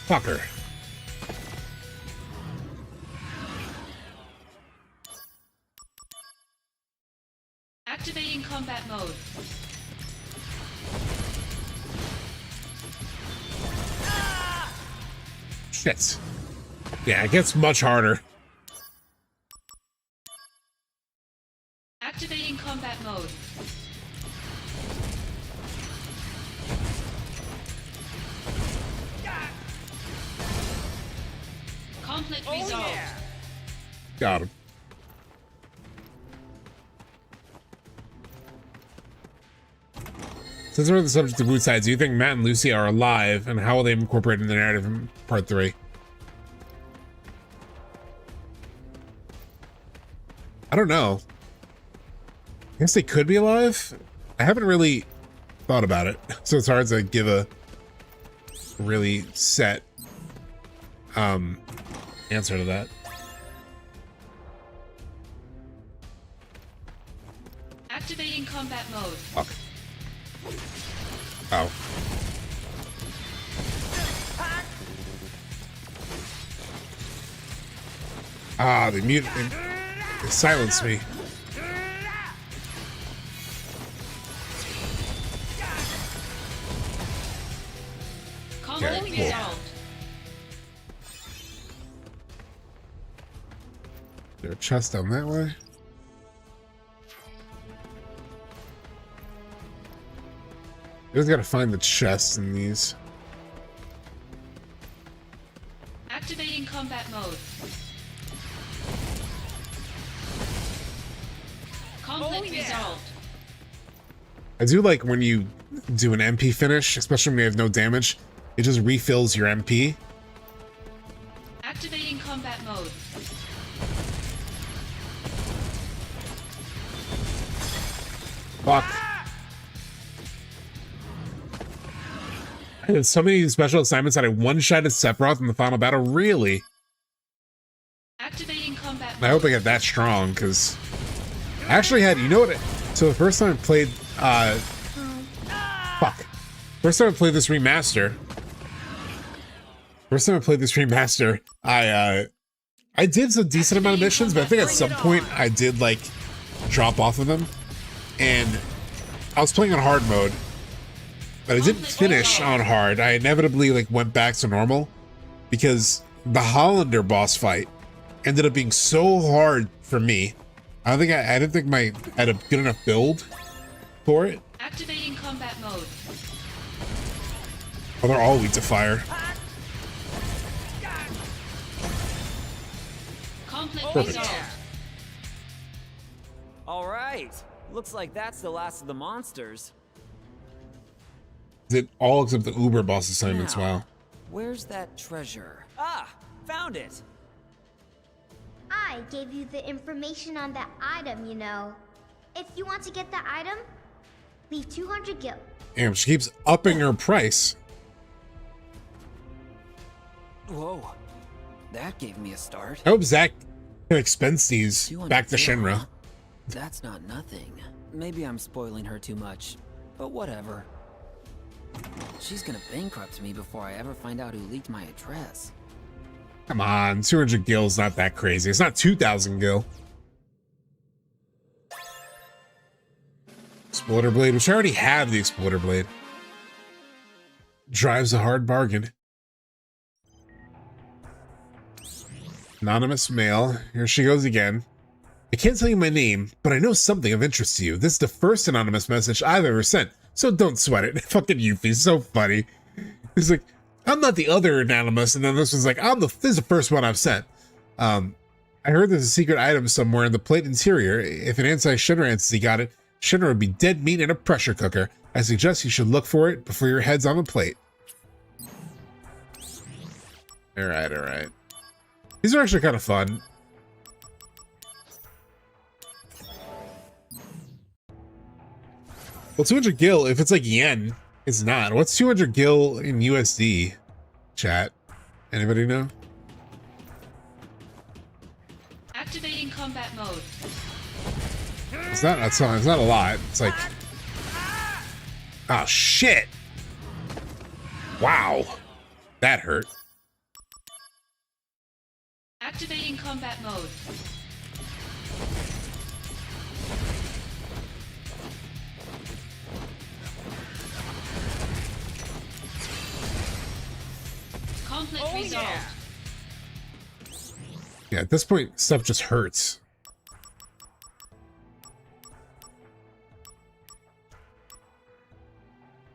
Fucker. Activating combat mode. Shit. Yeah, it gets much harder. Activating combat mode. Conflict resolved. Got him. Since we're on the subject of Wu sides, do you think Matt and Lucy are alive, and how will they incorporate in the narrative in part 3? I don't know. I guess they could be alive. I haven't really thought about it, so it's hard to give a really set answer to that. Activating combat mode. Fuck. Oh. Ah, they muted. They silenced me. Conflict Okay, cool. resolved. Is there a chest down that way? You just gotta find the chests in these. Activating combat mode. Conflict resolved. I do like when you do an MP finish, especially when you have no damage, it just refills your MP. Activating combat mode. Fuck. I did so many special assignments that I one-shotted Sephiroth in the final battle. Really? Activating combat mode. I hope I get that strong, because I actually had, you know what? So the first time I played, fuck. First time I played this remaster. I did some decent amount of missions, but I think at some point I did like drop off of them, and I was playing on hard mode, but I didn't finish on hard. I inevitably like went back to normal because the Hollander boss fight ended up being so hard for me. I didn't think I had a good enough build for it. Activating combat mode. Oh, they're all weak to fire. Conflict Perfect. resolved. All right. Looks like that's the last of the monsters. Did all except the Uber boss assignments. Now, Wow. Where's that treasure? Ah, found it. I gave you the information on that item, you know. If you want to get the item, leave 200 gil. Damn, she keeps upping her price. Whoa. That gave me a start. I hope Zack can expense these 200 back to gil, Shinra. huh? That's not nothing. Maybe I'm spoiling her too much, but whatever. She's gonna bankrupt me before I ever find out who leaked my address. Come on, 200 gil is not that crazy. It's not 2,000 gil. Exploder Blade, which I already have the Exploder Blade. Drives a hard bargain. Anonymous mail. Here she goes again. I can't tell you my name, but I know something of interest to you. This is the first anonymous message I've ever sent, so don't sweat it. Fucking Yuffie, so funny. He's like, I'm not the other anonymous, and then this one's like, this is the first one I've sent. I heard there's a secret item somewhere in the plate interior. If an anti-Shinra entity got it, Shinra would be dead meat in a pressure cooker. I suggest you should look for it before your head's on the plate. Alright. These are actually kind of fun. Well, 200 gil, if it's like yen, it's not. What's 200 gil in USD? Chat. Anybody know? Activating combat mode. It's not a lot. It's like, oh shit. Wow. That hurt. Activating combat mode. Conflict resolved. Yeah, at this point, stuff just hurts.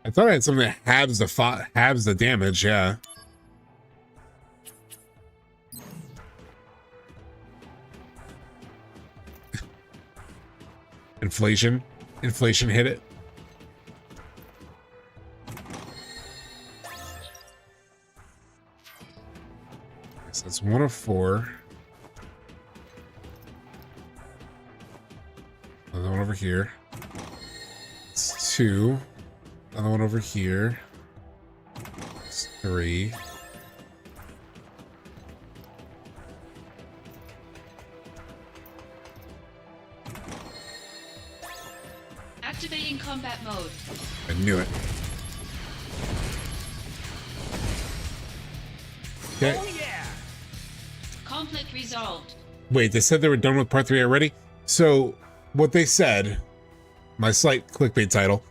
I thought I had something that halves the damage, yeah. Inflation hit it. So that's 1 of 4. Another one over here. It's 2. Another one over here. It's 3. Activating combat mode. I knew it. Okay. Oh yeah. Conflict resolved. Wait, they said they were done with part 3 already? So what they said, my slight clickbait title,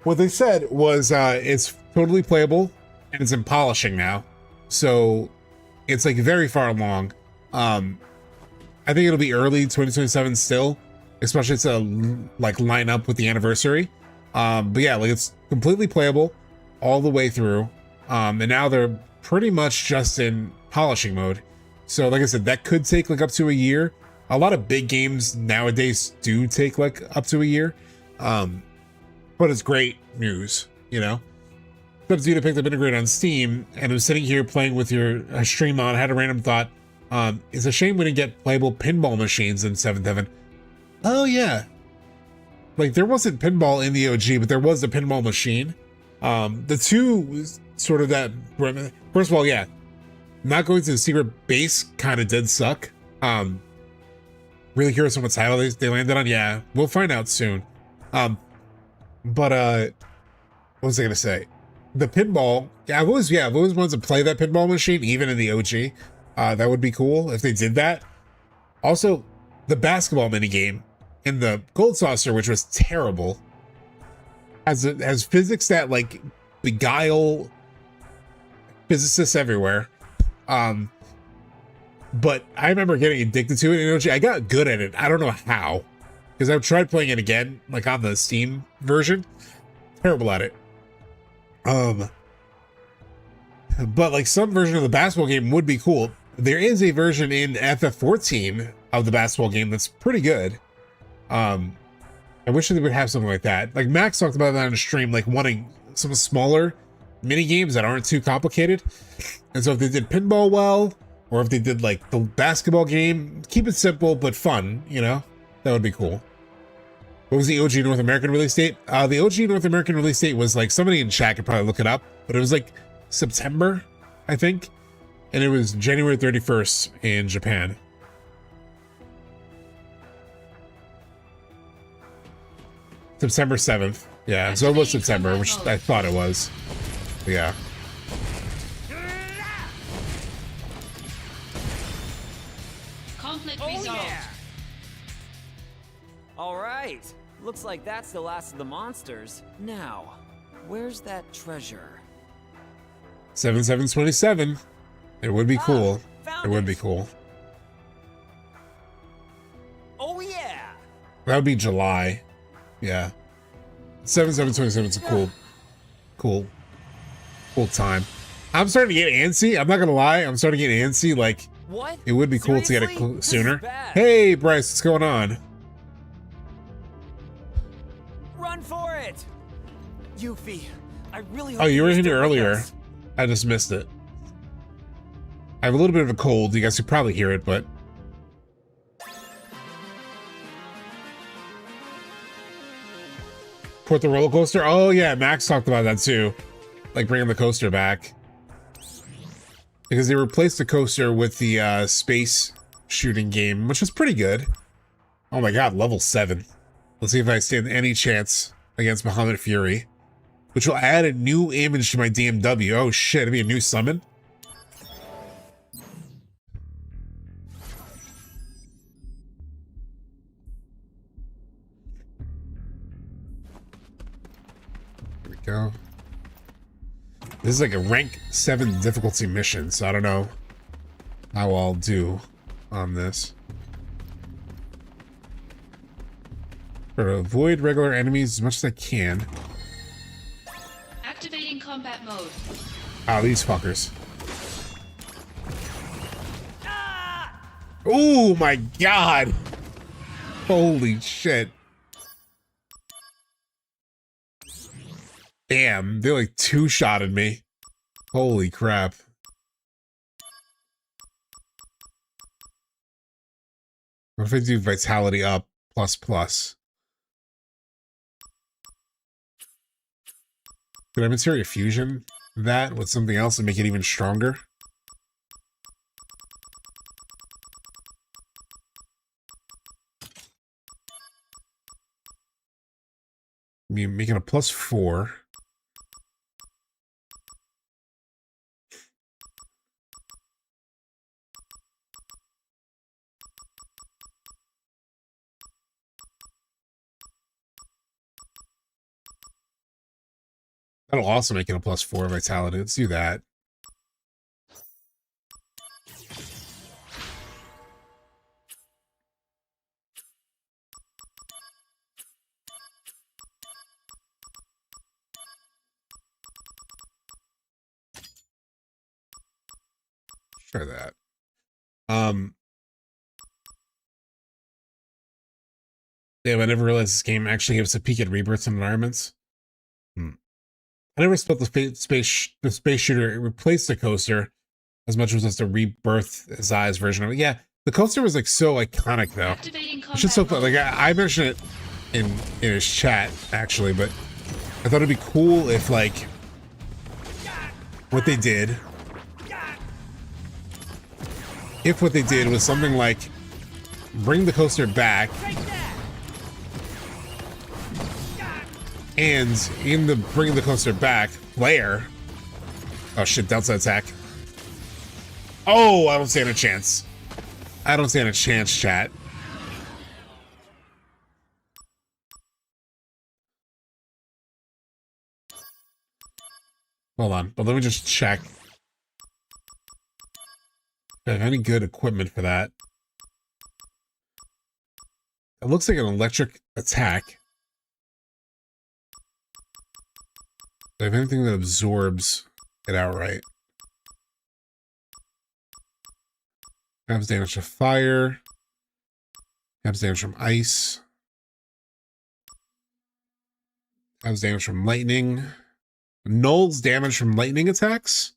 what they said was it's totally playable and it's in polishing now. So it's like very far along. I think it'll be early 2027 still, especially to like line up with the anniversary. But yeah, like it's completely playable all the way through. And now they're pretty much just in polishing mode. So like I said, that could take like up to a year. A lot of big games nowadays do take like up to a year. But it's great news, you know? SubTXT picked up Integrate on Steam and was sitting here playing with your stream on, had a random thought. It's a shame we didn't get playable pinball machines in 7th Heaven. Oh yeah. Like there wasn't pinball in the OG, but there was the pinball machine. The two sort of that, first of all, yeah, not going to the secret base kind of did suck. Really curious on what title they landed on. Yeah, we'll find out soon. But what was I gonna say? The pinball, I've always wanted to play that pinball machine, even in the OG. That would be cool if they did that. Also, the basketball minigame in the Gold Saucer, which was terrible, has physics that like beguile physicists everywhere. But I remember getting addicted to it in OG. I got good at it. I don't know how, because I've tried playing it again, like on the Steam version. Terrible at it. But like some version of the basketball game would be cool. There is a version in FF14 of the basketball game that's pretty good. I wish they would have something like that. Like Max talked about that on the stream, like wanting some smaller mini games that aren't too complicated. And so if they did pinball well, or if they did like the basketball game, keep it simple but fun, you know, that would be cool. What was the OG North American release date? The OG North American release date was like, somebody in chat could probably look it up, but it was like September, I think. And it was January 31st in Japan. September 7th. Yeah, so it was September, which I thought it was. But yeah. Conflict Oh, resolved. yeah. All right. Looks like that's the last of the monsters. Now, where's that treasure? 7727. It would be cool. Found It would be cool. Oh yeah. That would be July. Yeah. 7727 is a cool time. I'm starting to get antsy. I'm not gonna lie. I'm starting to get antsy. Like, What? it would be cool to get Seriously? it This is sooner. bad. Hey, Bryce, what's going on? Run for it! Yuffie, I really hope Oh, you were you're here still with earlier. us. I just missed it. I have a little bit of a cold. You guys could probably hear it, but put the roller coaster. Oh yeah, Max talked about that too, like bringing the coaster back because they replaced the coaster with the space shooting game, which was pretty good. Oh my god, level 7. Let's see if I stand any chance against Muhammad Fury, which will add a new image to my DMW. Oh shit, it'll be a new summon? Here we go. This is like a rank 7 difficulty mission, so I don't know how I'll do on this. Try to avoid regular enemies as much as I can. Activating combat mode. Ah, these fuckers. Oh my god! Holy shit. Damn, they like two-shotted me. Holy crap. What if I do vitality up ++? Could I materia fusion that with something else and make it even stronger? I mean, making a +4. That'll also make it a +4 vitality. Let's do that. Try that. Yeah, I never realized this game actually gives a peek at rebirths and environments. I never felt the space shooter replaced the coaster as much as just a rebirth size version of it. Yeah, the coaster was like so iconic though. It's just so fun. Like I mentioned it in his chat actually, but I thought it'd be cool if like what they did was something like bring the coaster back. And in the bringing the coaster back, player. Oh shit, downside attack. Oh, I don't stand a chance. I don't stand a chance, chat. Hold on, but let me just check. If I have any good equipment for that. It looks like an electric attack. Do I have anything that absorbs it outright? Has damage to fire. Has damage from ice. Has damage from lightning. Nulls damage from lightning attacks.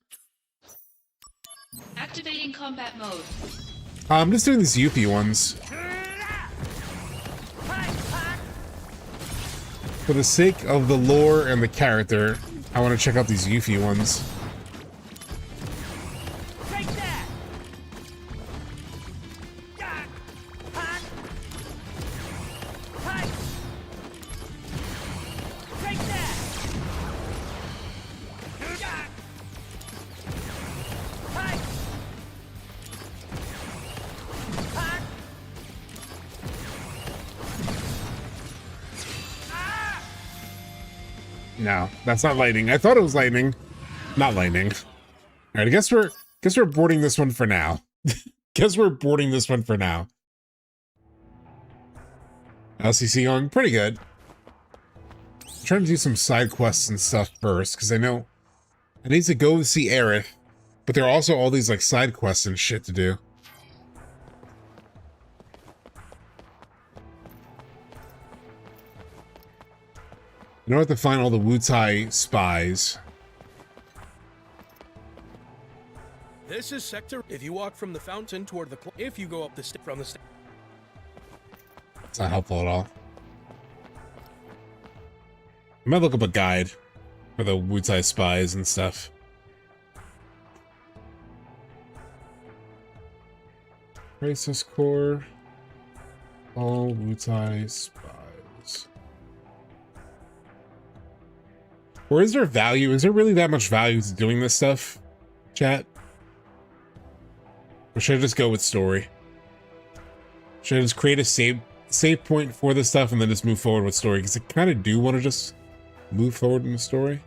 Activating combat mode. I'm just doing these Yuffie ones. For the sake of the lore and the character, I want to check out these Yuffie ones. No, that's not lightning. I thought it was lightning. Not lightning. All right, I guess we're boarding this one for now. Guess we're boarding this one for now. LCC going pretty good. I'm trying to do some side quests and stuff first, because I know I need to go see Aerith, but there are also all these like side quests and shit to do. You know, I have to find all the Wutai spies. This is sector. If you walk from the fountain toward the if you go up the from the It's not helpful at all. I might look up a guide for the Wutai spies and stuff. Crisis Core. All Wutai spies. Or is there value? Is there really that much value to doing this stuff, chat? Or should I just go with story? Should I just create a save point for this stuff and then just move forward with story? Because I kind of do want to just move forward in the story.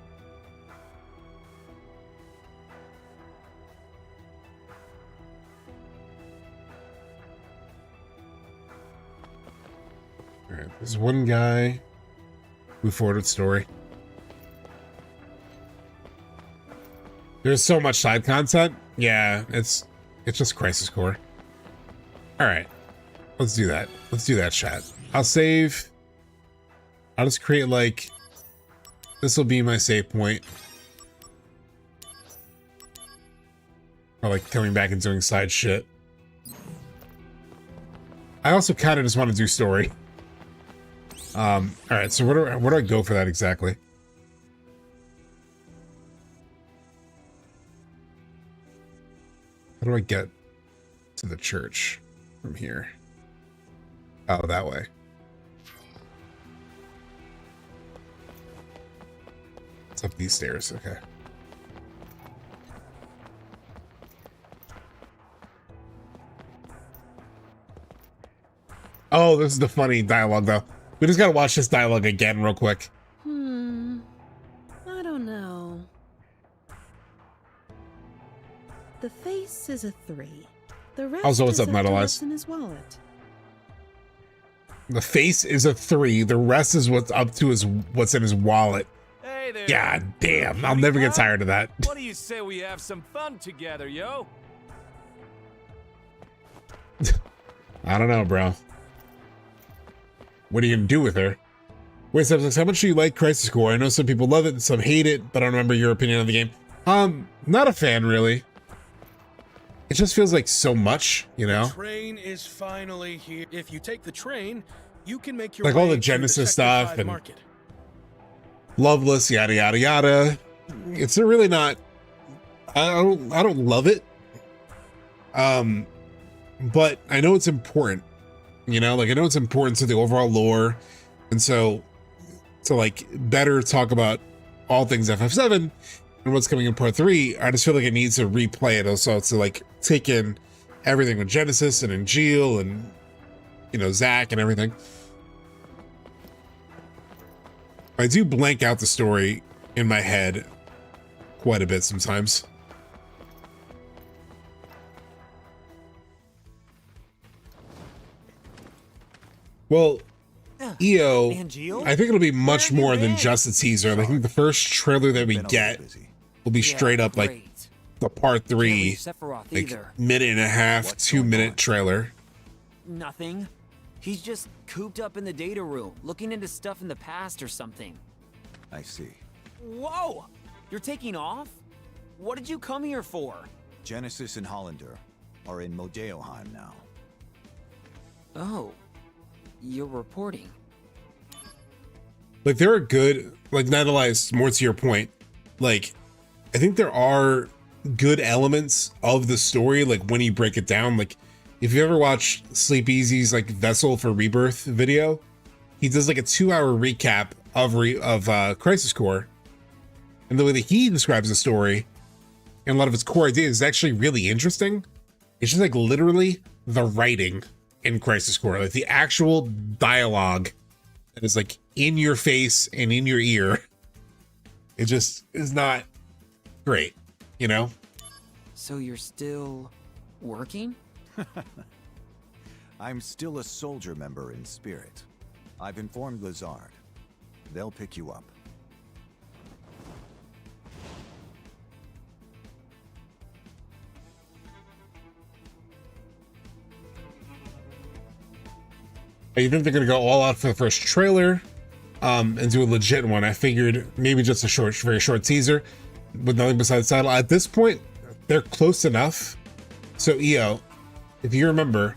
Alright, there's one guy. Move forward with story. There's so much side content. Yeah, it's just Crisis Core. Alright. Let's do that. Let's do that, chat. I'll save. I'll just create like, this will be my save point. Or like coming back and doing side shit. I also kind of just want to do story. All right, so where do I go for that exactly? How do I get to the church from here? Oh, that way. It's up these stairs, okay. Oh, this is the funny dialogue though. We just gotta watch this dialogue again real quick. I don't know. The face is a 3. The rest Also, what's is up, up to Metalize? what's in his wallet. The face is a 3. The rest is what's up to what's in his wallet. Hey there. God damn, I'll never get tired of that. What do you say we have some fun together, yo? I don't know, bro. What are you gonna do with her? Wait, Subtext, how much do you like Crisis Core? I know some people love it and some hate it, but I don't remember your opinion on the game. Not a fan, really. It just feels like so much, you know? The train is finally here. If you take the train, you can make your Like way all the to Genesis Sector stuff 5 and market. Loveless, yada yada yada. It's really not. I don't love it. But I know it's important. You know, like I know it's important to the overall lore, and so to like better talk about all things FF7 and what's coming in part 3, I just feel like it needs to replay it also to like take in everything with Genesis and Angeal and, you know, Zack and everything. I do blank out the story in my head quite a bit sometimes. Well, EO, I think it'll be much more than just a teaser. I think the first trailer that we get will be straight up like the part 3, like minute and a half, 2-minute trailer. Nothing. He's just cooped up in the data room, looking into stuff in the past or something. I see. Whoa! You're taking off? What did you come here for? Genesis and Hollander are in Modeoheim now. Oh. You're reporting. Like there are good, like Natalize, more to your point, like I think there are good elements of the story, like when you break it down. Like if you ever watch Sleep Easy's like Vessel for Rebirth video, he does like a 2-hour recap of Crisis Core, and the way that he describes the story and a lot of its core ideas is actually really interesting. It's just like literally the writing in Crisis Core, like the actual dialogue that is like in your face and in your ear. It just is not great, you know? So you're still working? I'm still a soldier member in spirit. I've informed Lazard. They'll pick you up. You think they're gonna go all out for the first trailer, and do a legit one? I figured maybe just a very short teaser with nothing besides title. At this point, they're close enough. So EO, if you remember,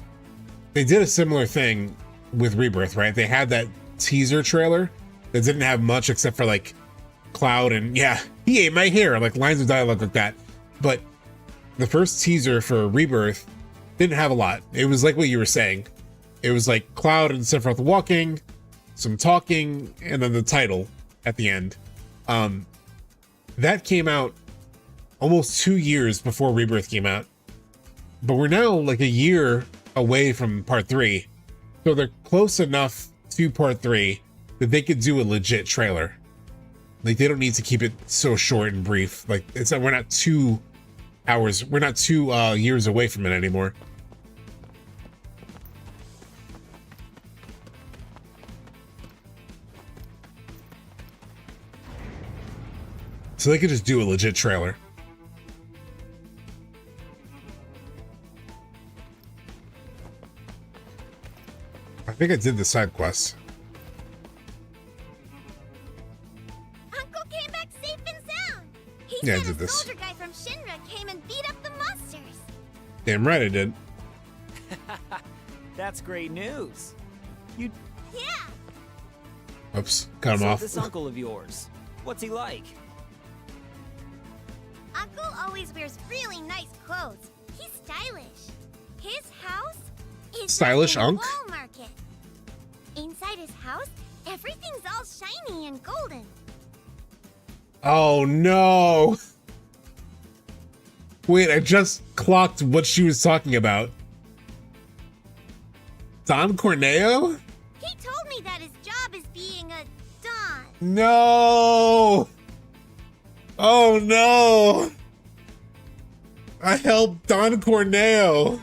they did a similar thing with Rebirth, right? They had that teaser trailer that didn't have much except for like Cloud and yeah, he ate my hair, like lines of dialogue like that. But the first teaser for Rebirth didn't have a lot. It was like what you were saying. It was like Cloud and Sephiroth walking, some talking, and then the title at the end. That came out almost 2 years before Rebirth came out. But we're now like a year away from part 3. So they're close enough to part 3 that they could do a legit trailer. Like, they don't need to keep it so short and brief. Like, it's we're not 2 hours, we're not 2 years away from it anymore. So they could just do a legit trailer. I think I did the side quest. Uncle came back safe and sound. He Yeah, I said did a this. soldier guy from Shinra came and beat up the monsters. Damn right I did. That's great news. You Yeah. Oops, cut him So off. this uncle of yours, what's he like? Uncle always wears really nice clothes. He's stylish. His house is Stylish like a Unc? wall market. Inside his house, everything's all shiny and golden. Oh no. Wait, I just clocked what she was talking about. Don Corneo? He told me that his job is being a don. No. Oh no. I helped Don Corneo.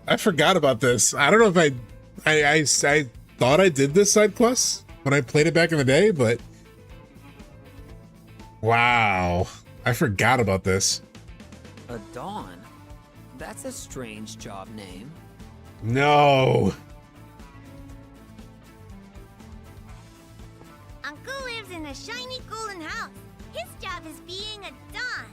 I forgot about this. I don't know if I thought I did this side quest when I played it back in the day, but wow, I forgot about this. A Dawn? That's a strange job name. No. Uncle lives in a shiny golden house. His job is being a don.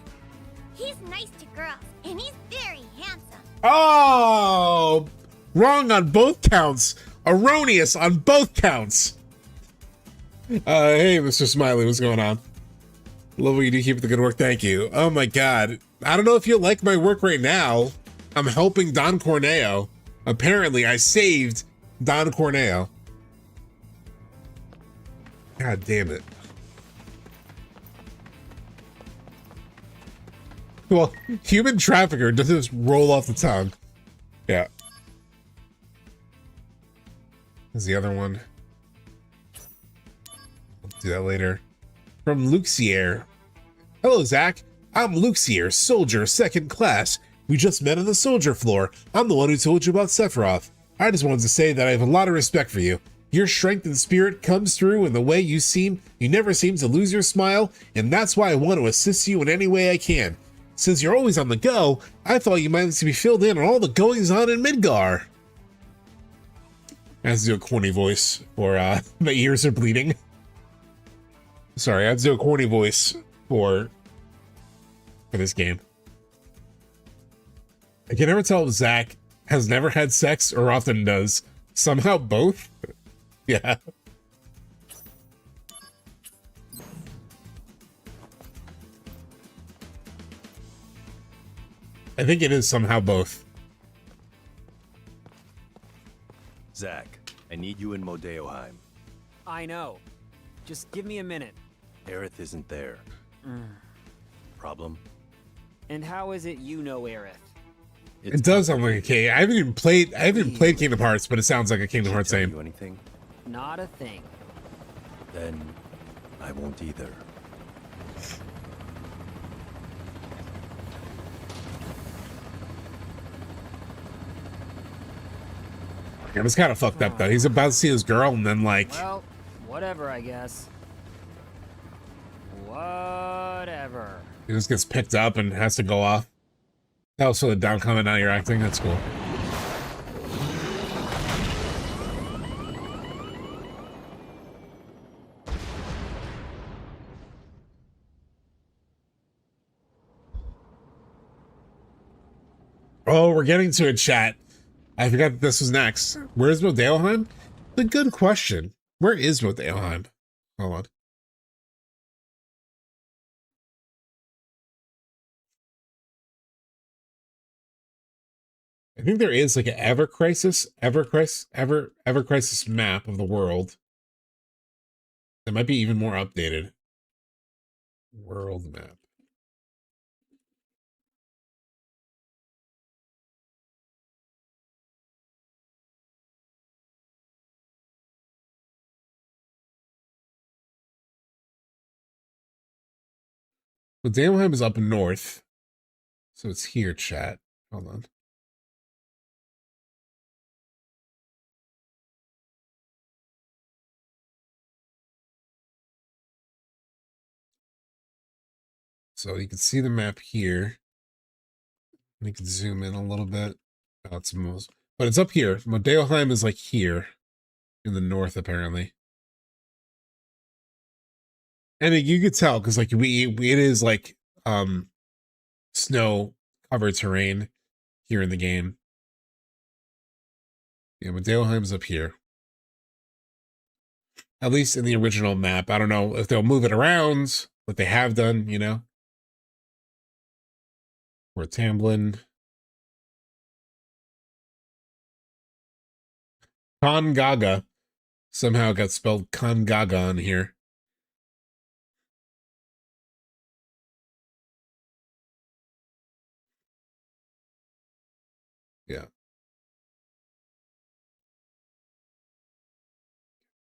He's nice to girls, and he's very handsome. Oh, wrong on both counts. Erroneous on both counts. Hey, Mr. Smiley, what's going on? Love what you do. Keep up the good work. Thank you. Oh my God. I don't know if you like my work right now. I'm helping Don Corneo. Apparently, I saved Don Corneo. God damn it. Well, human trafficker doesn't just roll off the tongue. Yeah. There's the other one. I'll do that later. From Luxier. Hello, Zack. I'm Luxier, soldier, 2nd class. We just met on the soldier floor. I'm the one who told you about Sephiroth. I just wanted to say that I have a lot of respect for you. Your strength and spirit comes through in the way you never seem to lose your smile, and that's why I want to assist you in any way I can. Since you're always on the go, I thought you might be filled in on all the goings-on in Midgar. I have to do a corny voice, or my ears are bleeding. Sorry, I have to do a corny voice for this game. I can never tell if Zack has never had sex or often does. Somehow both? Yeah. I think it is somehow both. Zack, I need you in Modeoheim. I know. Just give me a minute. Aerith isn't there. Problem? And how is it you know Aerith? It does sound like a K. I haven't played Kingdom Hearts, but it sounds like a Kingdom Hearts name. You anything? Not a thing. Then I won't either. It was kind of fucked up though. He's about to see his girl and then like, Well, whatever, I guess. Whatever. he just gets picked up and has to go off. That was for the down comment. Now you're acting. That's cool. Oh, we're getting to a chat. I forgot that this was next. Where's Modeoheim? The good question. Where is Modeoheim? Hold on. I think there is like an Ever Crisis map of the world. That might be even more updated. World map. Well, Modeoheim is up north. So it's here, chat. Hold on. So you can see the map here. You can zoom in a little bit. Oh, it's most, but it's up here. Modeoheim is like here in the north, apparently. And you could tell because like it is like snow covered terrain here in the game. Yeah, Modeoheim's up here. At least in the original map. I don't know if they'll move it around, what they have done, you know. Or Tamblin. Kongaga. Somehow got spelled Kongaga on here. Yeah.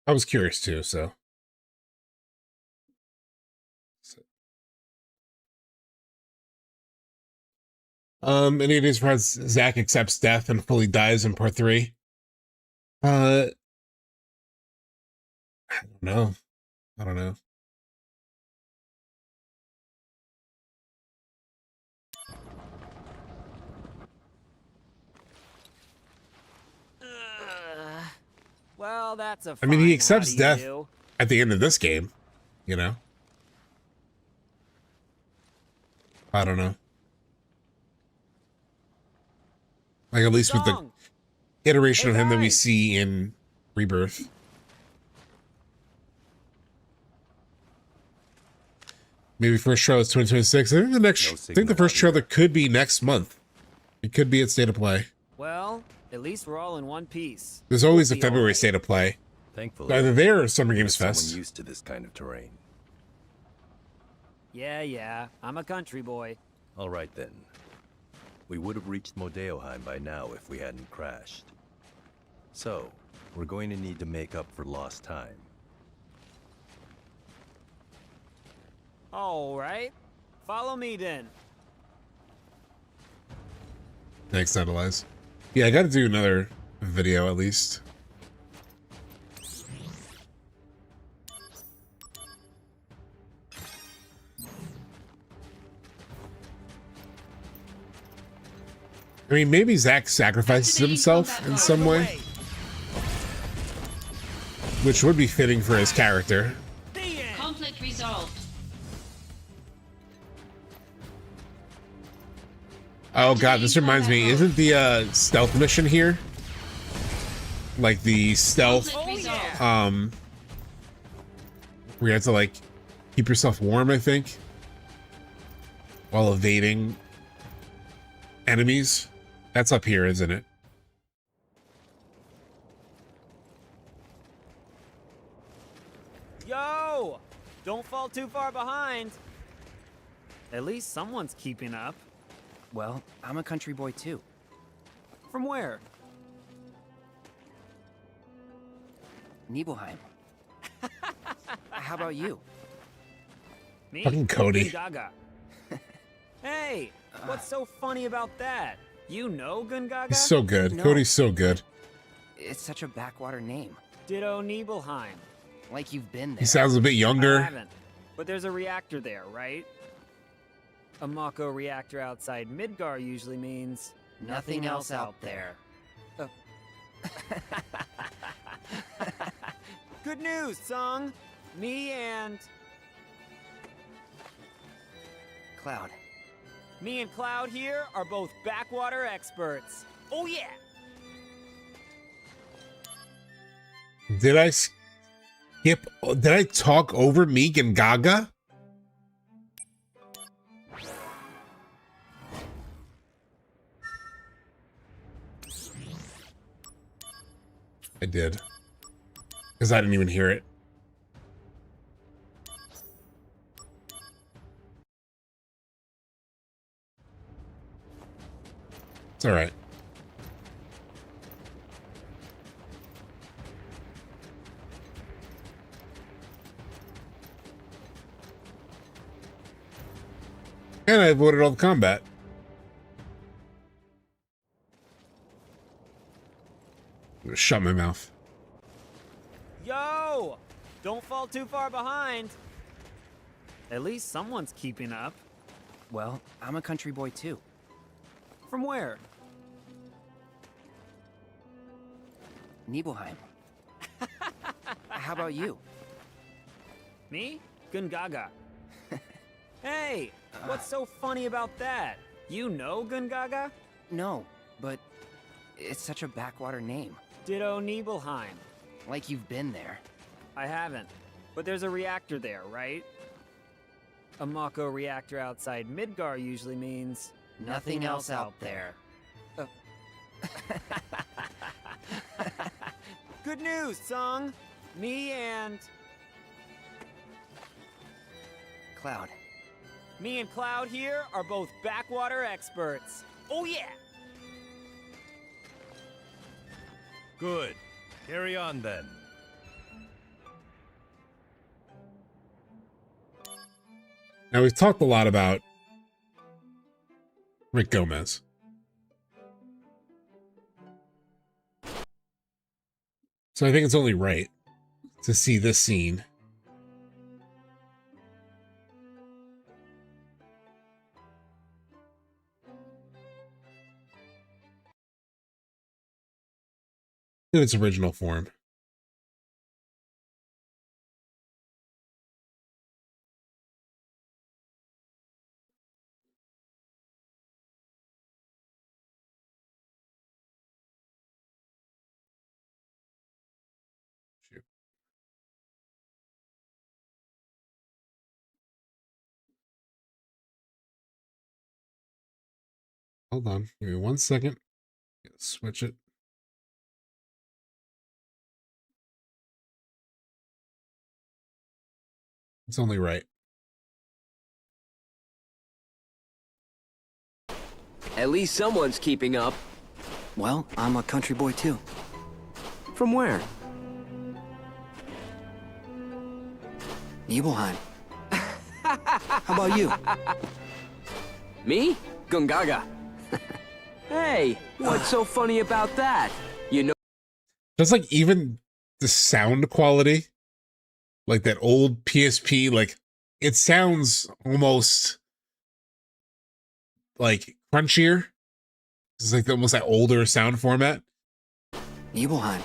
I was curious too, so. Any of these parts, Zack accepts death and fully dies in part 3. I don't know. I don't know. Well, that's a I mean, he fine accepts how do you death do. at the end of this game, you know? I don't know. Like, at least with the iteration of him that we see in Rebirth. Maybe first trailer is 2026. I think the first trailer could be next month. It could be at State of Play. Well, at least we're all in one piece. There's always a February State of Play. Thankfully, Either there or Summer Games someone Fest. used to this kind of terrain. Yeah, I'm a country boy. All right then. We would have reached Modeoheim by now if we hadn't crashed. So, we're going to need to make up for lost time. All right. Follow me then. Thanks, Analyze. Yeah, I gotta do another video at least. I mean, maybe Zack sacrifices himself in some way, which would be fitting for his character. Conflict resolved. Oh god, this reminds me, isn't the stealth mission here? Like the stealth, where you have to like keep yourself warm, I think, while evading enemies. That's up here, isn't it? Yo! Don't fall too far behind. At least someone's keeping up. Well, I'm a country boy too. From where? Nibelheim. How about you? Me? Fucking Cody. Gungaga. Hey, what's so funny about that? You know Gungaga? He's so good. No. Cody's so good. It's such a backwater name. Ditto Nibelheim. Like you've been there. He sounds a bit I younger. haven't. But there's a reactor there, right? A Mako reactor outside Midgar usually means Nothing else out there. Good news, Sung. Me and Cloud. Me and Cloud here are both backwater experts. Oh yeah! Did I skip? Did I talk over Meek and Gaga? I did. Because I didn't even hear it. It's alright. And I avoided all the combat. I'm gonna shut my mouth. Yo! Don't fall too far behind. At least someone's keeping up. Well, I'm a country boy too. From where? Nibelheim. How about you? Me? Gungaga. Hey, what's so funny about that? You know Gungaga? No, but it's such a backwater name. Ditto Nibelheim. Like you've been there. I haven't, but there's a reactor there, right? A Mako reactor outside Midgar usually means Nothing else out there. Good news, Sung. Me and Cloud. Me and Cloud here are both backwater experts. Oh yeah! Good. Carry on then. Now, we've talked a lot about Rick Gomez. So I think it's only right to see this scene. In its original form. Shoot. Hold on, give me 1 second. Switch it. It's only right. At least someone's keeping up. Well, I'm a country boy too. From where? Nibelheim. How about you? Me? Gungaga. Hey, what's so funny about that? You know, Just like even the sound quality, like that old PSP, like it sounds almost like crunchier. It's like almost that older sound format. Nibelheim.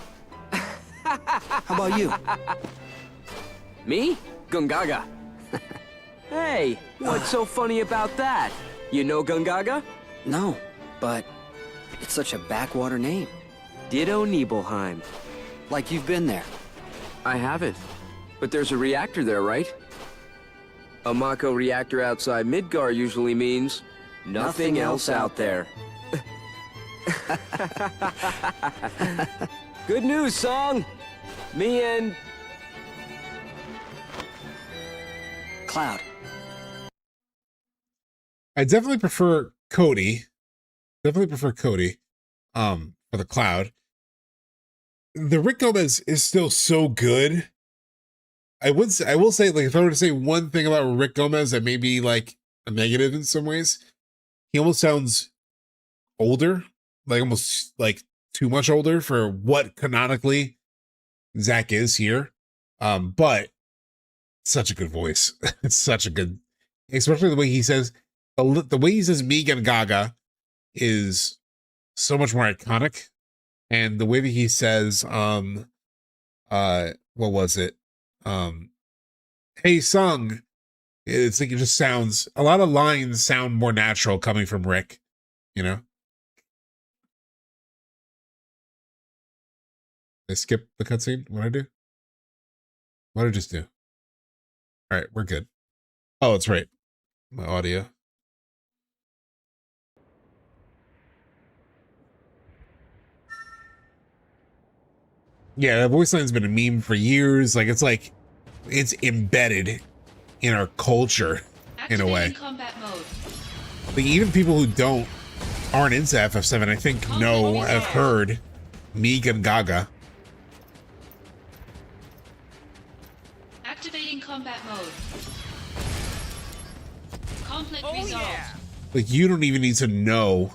How about you? me? Gungaga. Hey, what's so funny about that? You know Gungaga? No, but it's such a backwater name. Ditto Nibelheim. Like you've been there. I haven't. But there's a reactor there, right? A Mako reactor outside Midgar usually means nothing else out there. Good news, Song! Me and Cloud. I definitely prefer Cody. For the Cloud. The Rick Gomez is still so good. I will say, like, if I were to say one thing about Rick Gomez that may be like a negative in some ways, he almost sounds older, like almost like too much older for what canonically Zack is here. But such a good voice. It's such a good, especially the way he says, the way he says "me and Gaga" is so much more iconic, and the way that he says, what was it? Hey, Sung. It's like it just sounds, a lot of lines sound more natural coming from Rick, you know? I skip the cutscene? What'd I do? What did I just do? All right, we're good. Oh, that's right. My audio. Yeah, that voice line's been a meme for years. Like it's embedded in our culture in a way. Combat mode. Like even people who aren't into FF7, I think have heard Meek and Gaga. Activating combat mode. Conflict resolved. Like you don't even need to know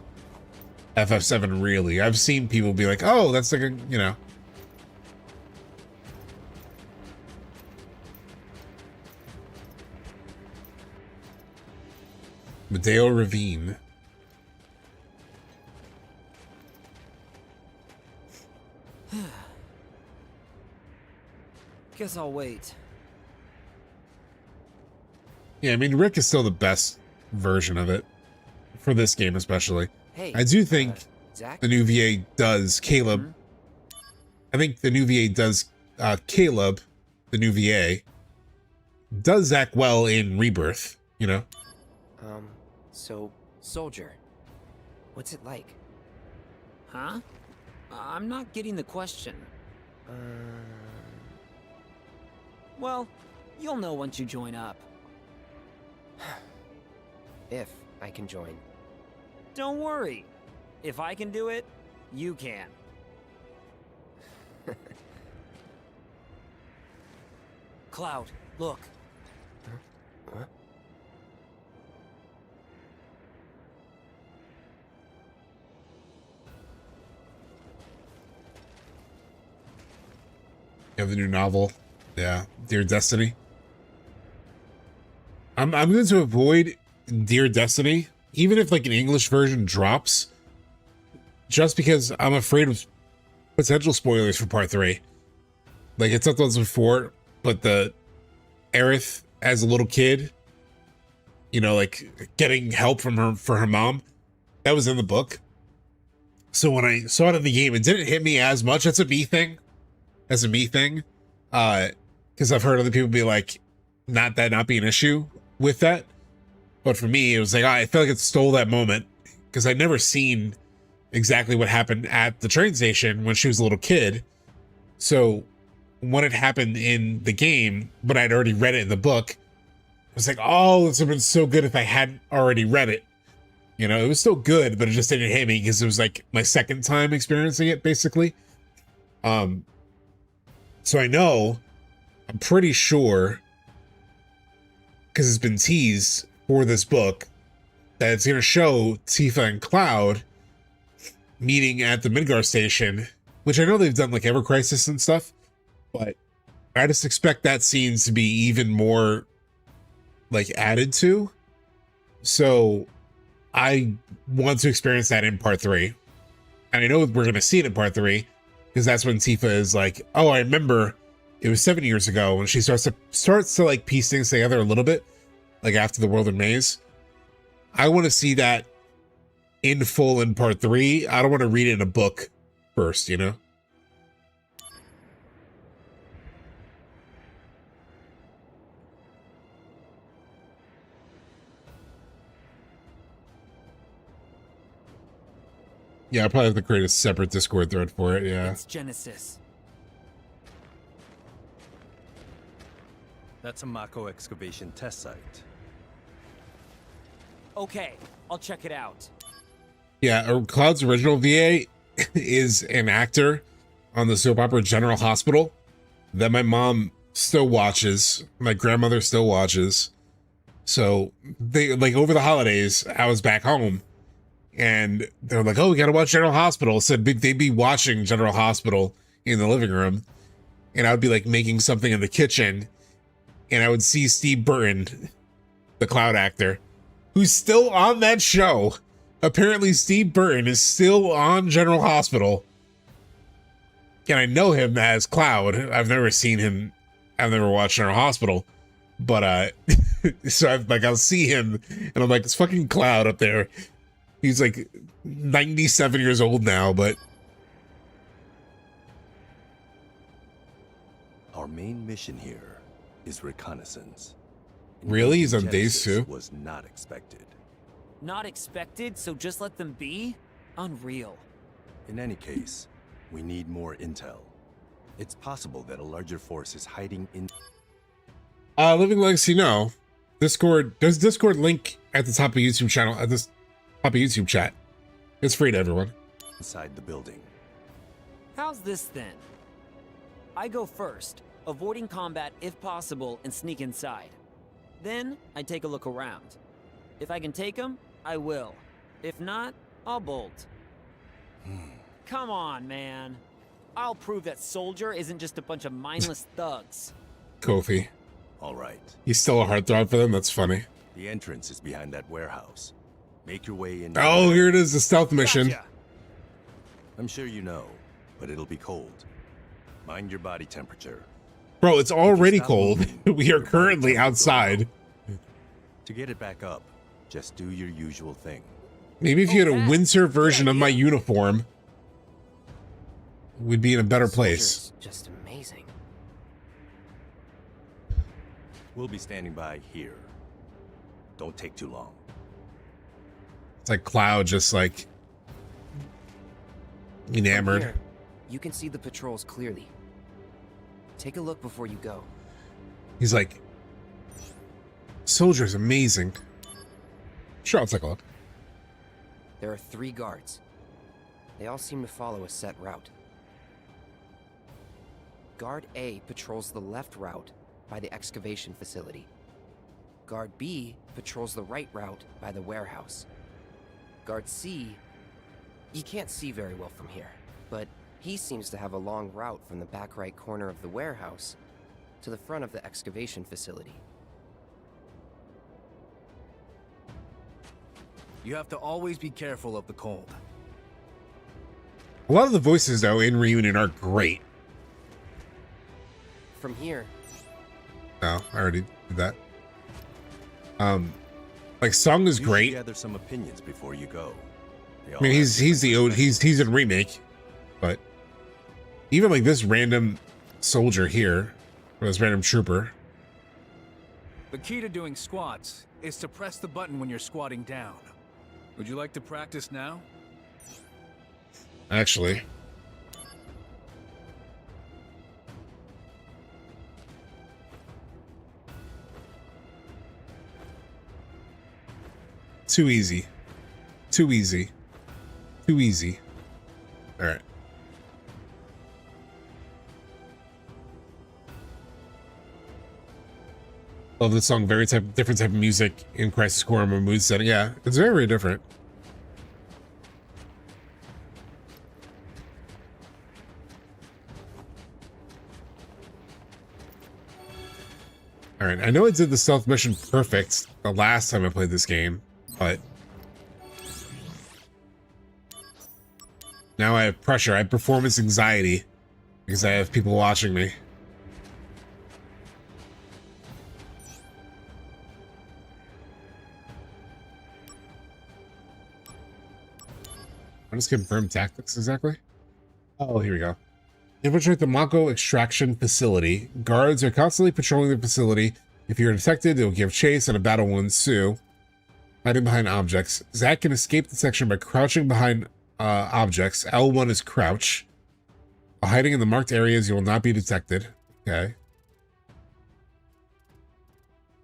FF7 really. I've seen people be like, oh, that's like a, you know. Medeo Ravine. Guess I'll wait. Yeah, I mean, Rick is still the best version of it for this game, especially. Hey, I do think Zack? the new VA does Caleb. I think the new VA does Caleb, the new VA, does Zack well in Rebirth, you know? So, Soldier, what's it like? Huh? I'm not getting the question. Well, you'll know once you join up. If I can join. Don't worry. If I can do it, you can. Cloud, look. Huh? You have the new novel. Yeah, Dear Destiny. I'm going to avoid Dear Destiny, even if like an English version drops, just because I'm afraid of potential spoilers for part 3. Like it's not those before, but the Aerith as a little kid, you know, like getting help from her mom, that was in the book. So when I saw it in the game, it didn't hit me as much. That's a me thing. Because I've heard other people be like, not be an issue with that. But for me, it was like, I feel like it stole that moment because I'd never seen exactly what happened at the train station when she was a little kid. So when it happened in the game, but I'd already read it in the book, I was like, oh, this would have been so good if I hadn't already read it. You know, it was still good, but it just didn't hit me because it was like my second time experiencing it, basically. So I'm pretty sure, because it's been teased for this book, that it's going to show Tifa and Cloud meeting at the Midgar station, which I know they've done like Ever Crisis and stuff, but I just expect that scene to be even more like added to. So I want to experience that in part 3. And I know we're going to see it in part 3 because that's when Tifa is like, oh, I remember it was 7 years ago, when she starts to like piece things together a little bit, like after the World of Maze. I want to see that in full in part 3. I don't want to read it in a book first, you know? Yeah, I'll probably have to create a separate Discord thread for it, yeah. It's Genesis. That's a Mako excavation test site. Okay, I'll check it out. Yeah, Cloud's original VA is an actor on the soap opera General Hospital that my mom still watches. My grandmother still watches. So they like over the holidays, I was back home and they're like, oh, we gotta watch General Hospital. So they'd be watching General Hospital in the living room, and I would be like making something in the kitchen, and I would see Steve Burton, the Cloud actor, who's still on that show. Apparently Steve Burton is still on General Hospital. And I know him as Cloud. I've never seen him. I've never watched General Hospital. But, so I'll see him and I'm like, it's fucking Cloud up there. He's like 97 years old now, but. Our main mission here is reconnaissance. Really? He's on days too? Was not expected. Not expected, so just let them be? Unreal. In any case, we need more intel. It's possible that a larger force is hiding in... Living Legacy, no. Discord, there's Discord link at the top of YouTube channel, at this top of YouTube chat. It's free to everyone. Inside the building. How's this then? I go first, avoiding combat if possible and sneak inside. Then, I take a look around. If I can take him, I will. If not, I'll bolt. Come on, man. I'll prove that Soldier isn't just a bunch of mindless thugs. Kofi. All right. He's still a heartthrob for them? That's funny. The entrance is behind that warehouse. Make your way in. Oh, here it is, the stealth mission. Gotcha. I'm sure you know, but it'll be cold. Mind your body temperature. Bro, it's already cold. We are currently outside. To get it back up, just do your usual thing. Maybe if you had a winter version of my uniform, we'd be in a better place. Just amazing. We'll be standing by here. Don't take too long. It's like Cloud just like enamored. Here, you can see the patrols clearly. Take a look before you go. He's like, Soldier's amazing. Sure, I'll take a look. There are 3 guards. They all seem to follow a set route. Guard A patrols the left route by the excavation facility. Guard B patrols the right route by the warehouse. Guard C, you can't see very well from here, but he seems to have a long route from the back right corner of the warehouse to the front of the excavation facility. You have to always be careful of the cold. A lot of the voices, though, in Reunion are great. From here... No, I already did that. Like, Song is great. Gather some opinions before you go. I mean, he's in Remake, but even like this random soldier here, or this random trooper. The key to doing squats is to press the button when you're squatting down. Would you like to practice now? Actually. Too easy. Too easy. Too easy. All right. Love this song. Very different type of music in Crisis Core and mood setting. Yeah, it's very, very different. All right, I know I did the stealth mission perfect the last time I played this game, but now I have pressure. I have performance anxiety because I have people watching me. What is confirmed tactics exactly? Oh, here we go. Infiltrate the Mako extraction facility. Guards are constantly patrolling the facility. If you're detected, they will give chase and a battle will ensue. Hiding behind objects. Zack can escape detection by crouching behind objects. L1 is crouch. While hiding in the marked areas, you will not be detected. Okay.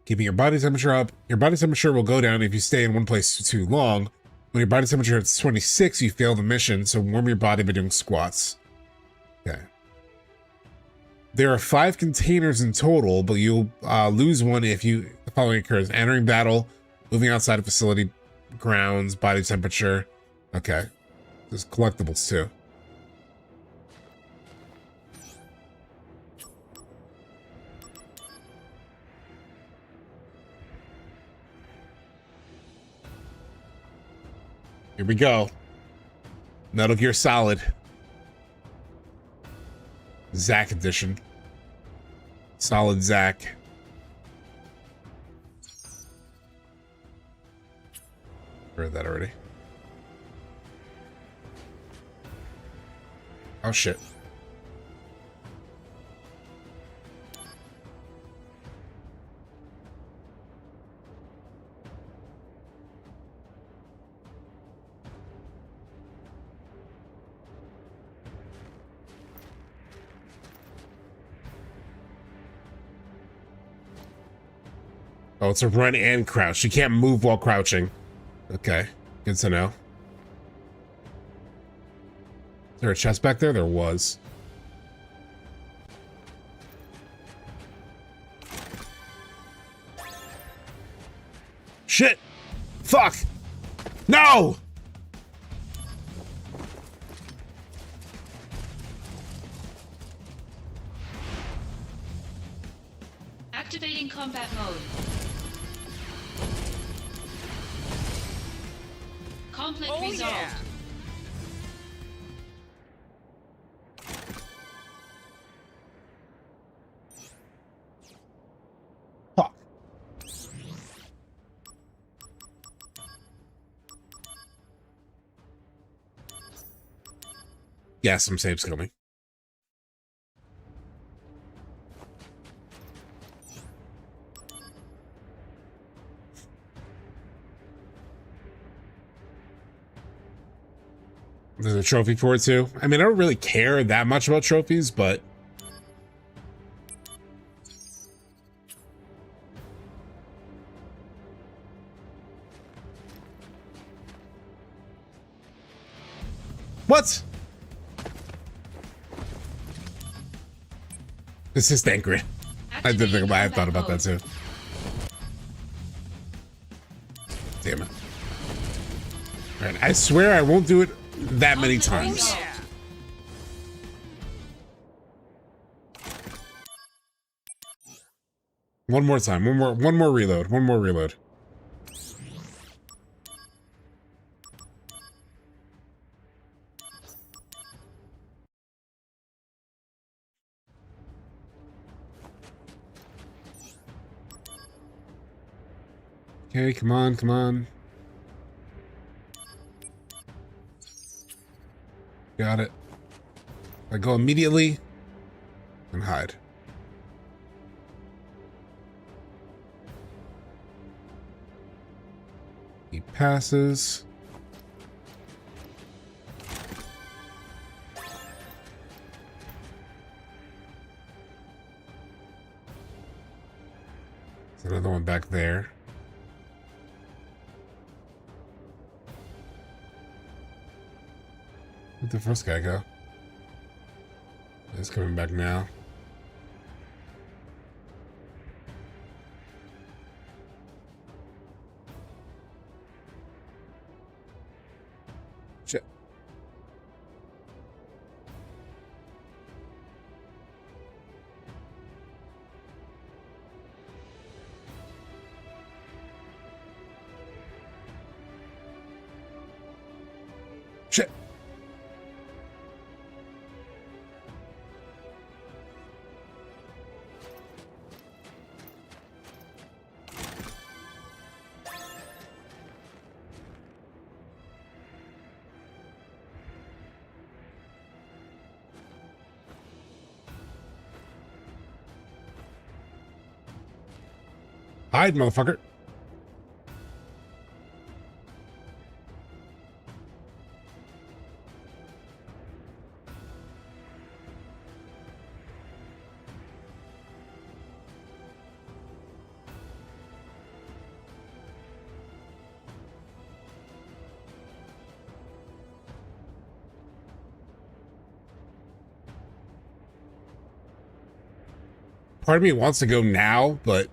Keeping your body temperature up. Your body temperature will go down if you stay in one place for too long. When your body temperature hits 26, you fail the mission, so warm your body by doing squats. Okay. There are 5 containers in total, but you'll lose one if the following occurs. Entering battle, moving outside of facility, grounds, body temperature. Okay. There's collectibles too. Here we go. Metal Gear Solid. Zack edition. Solid Zack. Heard that already. Oh shit. Oh, it's a run and crouch. You can't move while crouching. Okay, good to know. Is there a chest back there? There was. Shit! Fuck! No! Activating combat mode. Conflict resolved. Yeah. Fuck. Yeah, some saves coming. There's a trophy for it too. I mean, I don't really care that much about trophies, but what? This is angry. I did think about. I thought about that too. Damn it! All right, I swear I won't do it that many times. One more time. One more reload. One more reload. Okay, come on, come on. Got it. I go immediately and hide. He passes. There's another one back there. Where'd the first guy go? He's coming back now. Shit. Shit. Hide, motherfucker. Part of me wants to go now, but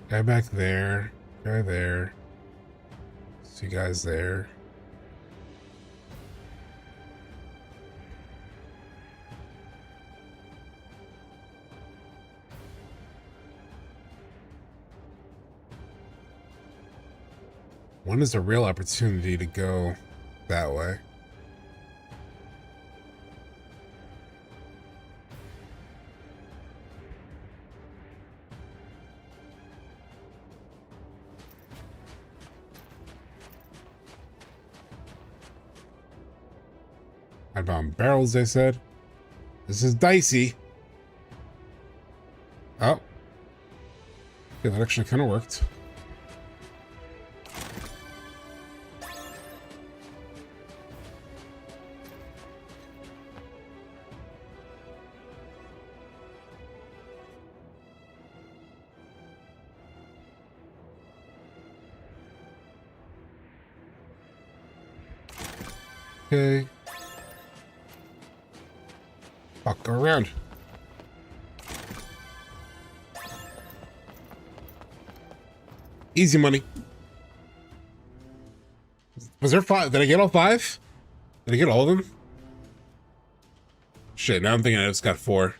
guy back there, guy there, see guys there. When is a real opportunity to go that way? Hidebound barrels, they said. This is dicey. Oh. Yeah, that actually kind of worked. Okay. Fuck, go around. Easy money. Was there 5? Did I get all 5? Did I get all of them? Shit, now I'm thinking I just got 4.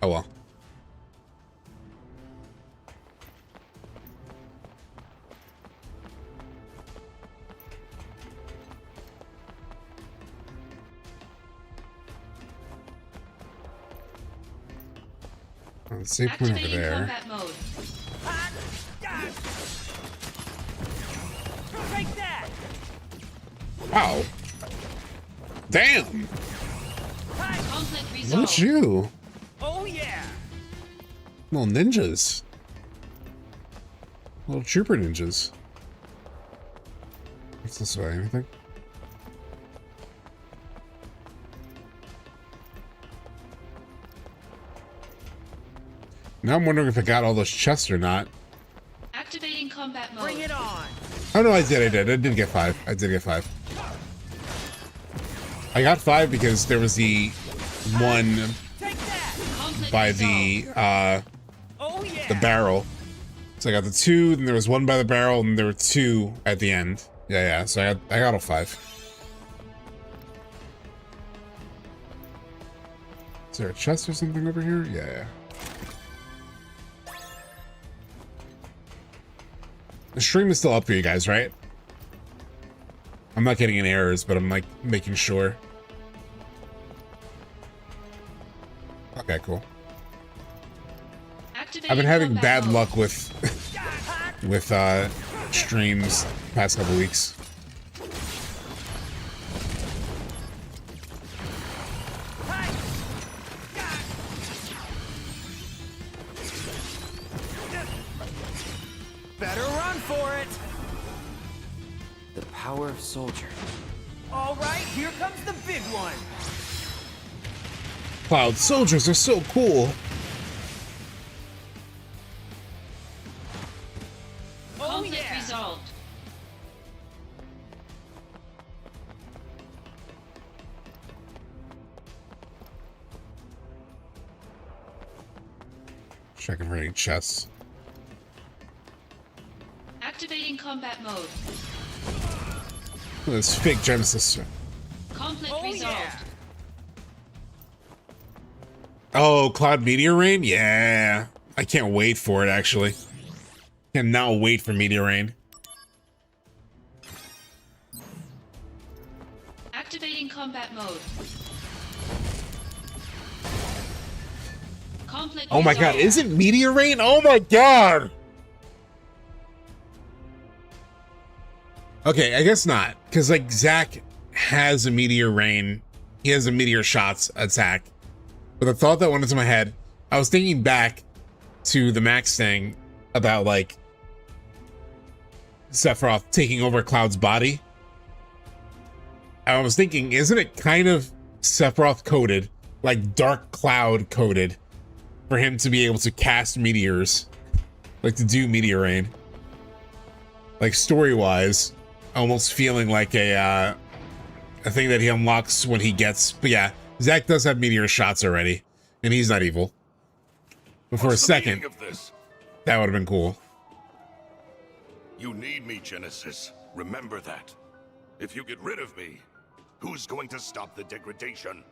Oh well. Save point over there. Combat mode. Take that! Wow. Damn. Conflict resolved. Look at you. Oh yeah. Little ninjas. Little trooper ninjas. What's this way? Anything? Now I'm wondering if I got all those chests or not. Activating combat mode. Bring it on. Oh no, I did. I did get 5. I did get 5. I got 5 because there was the one by the barrel. So I got the 2, then there was one by the barrel, and there were 2 at the end. Yeah. So I got all 5. Is there a chest or something over here? Yeah. The stream is still up for you guys, right? I'm not getting any errors, but I'm like making sure. Okay, cool. I've been having bad luck with streams the past couple weeks. Better run for it. The power of soldier. All right, here comes the big one. Cloud soldiers are so cool. Conflict resolved. Checking for any chests. Activating combat mode. This fake Genesis. Conflict resolved. Oh, Cloud Meteor Rain? Yeah. I can't wait for it, actually. Cannot wait for Meteor Rain. Activating combat mode. Conflict Oh my god, resolved. is it Meteor Rain? Oh my god! Okay, I guess not. Because, like, Zack has a Meteor Rain. He has a Meteor Shots attack. But the thought that went into my head, I was thinking back to the Max thing about, like, Sephiroth taking over Cloud's body. I was thinking, isn't it kind of Sephiroth coded, like Dark Cloud coded, for him to be able to cast meteors, like to do Meteor Rain? Like, story-wise, almost feeling like a thing that he unlocks when he gets. But yeah, Zack does have Meteor Shots already, and he's not evil. But for a second, that would have been cool. You need me, Genesis. Remember that. If you get rid of me, who's going to stop the degradation?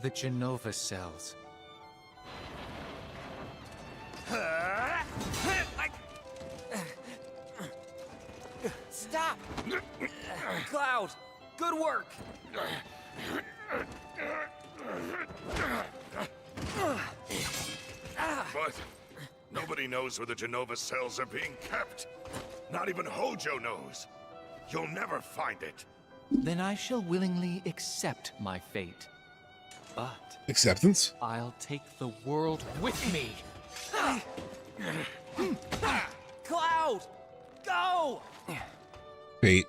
The Genova cells. Stop! Cloud, good work! But nobody knows where the Genova cells are being kept. Not even Hojo knows. You'll never find it. Then I shall willingly accept my fate. But Acceptance? I'll take the world with me. Cloud, go! Fate.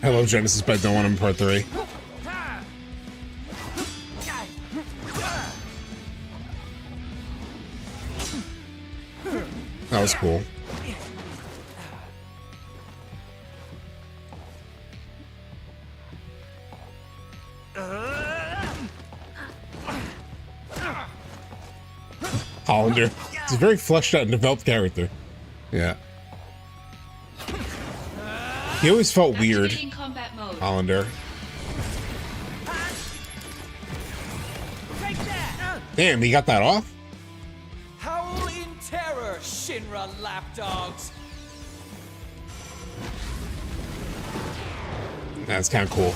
I love Genesis, but I don't want him in part 3. was cool. Hollander. He's a very fleshed out and developed character. Yeah. He always felt weird. Hollander. Damn, he got that off? Howl in terror, Shinra lapdogs! That's kind of cool.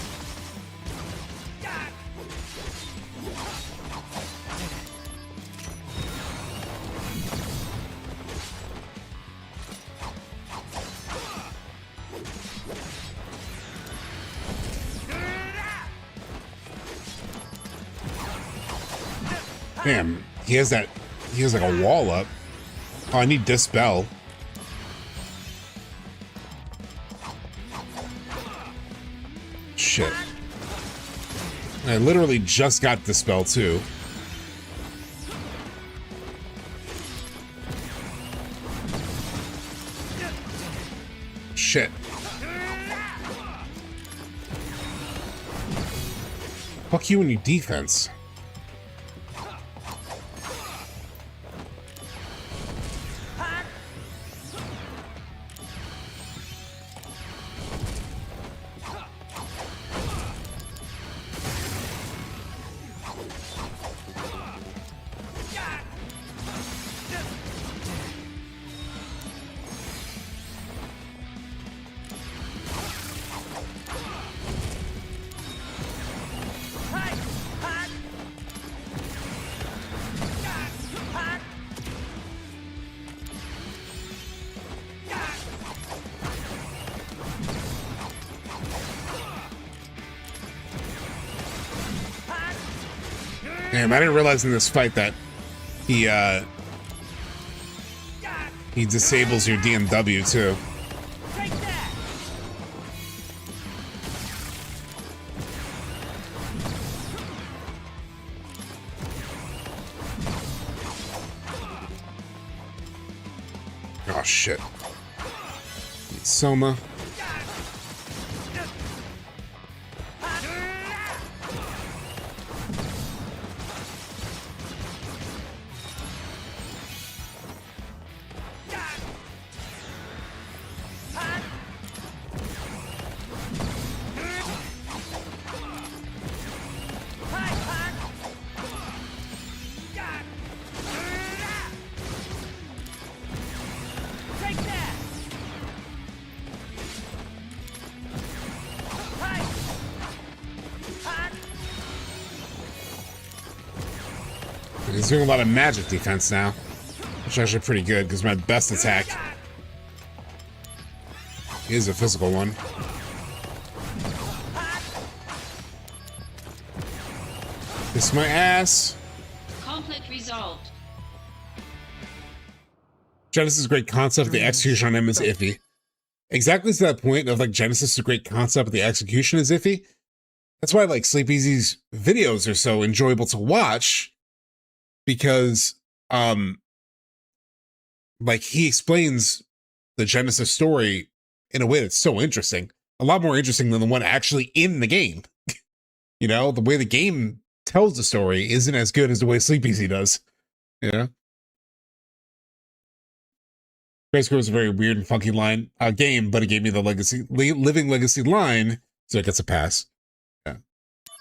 Damn, he has like a wall up. Oh, I need Dispel. Shit. I literally just got Dispel too. Shit. Fuck you and your defense. Damn, I didn't realize in this fight that he disables your DMW too. Oh shit. Soma. He's doing a lot of magic defense now, which is actually pretty good because my best attack is a physical one. Kiss my ass. Conflict resolved. Genesis is a great concept. The execution on him is iffy. Exactly to that point of like Genesis is a great concept, but the execution is iffy. That's why like Sleep Easy's videos are so enjoyable to watch. Because, like, he explains the Genesis story in a way that's so interesting. A lot more interesting than the one actually in the game. You know, the way the game tells the story isn't as good as the way Sleep Easy does. You know? Basically, it was a very weird and funky game, but it gave me the living legacy line, so it gets a pass. Yeah.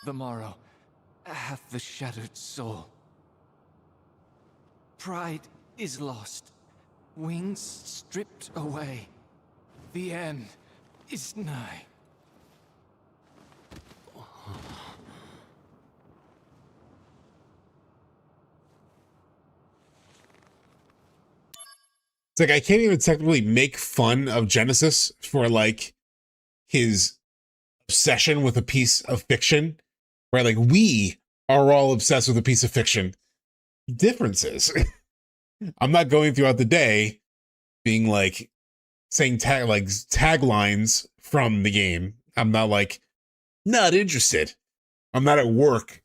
The morrow hath the shattered soul. Pride is lost, wings stripped away. The end is nigh. It's like I can't even technically make fun of Genesis for like his obsession with a piece of fiction, right? Like we are all obsessed with a piece of fiction. Differences. I'm not going throughout the day being like saying taglines from the game. I'm not like not interested. I'm not at work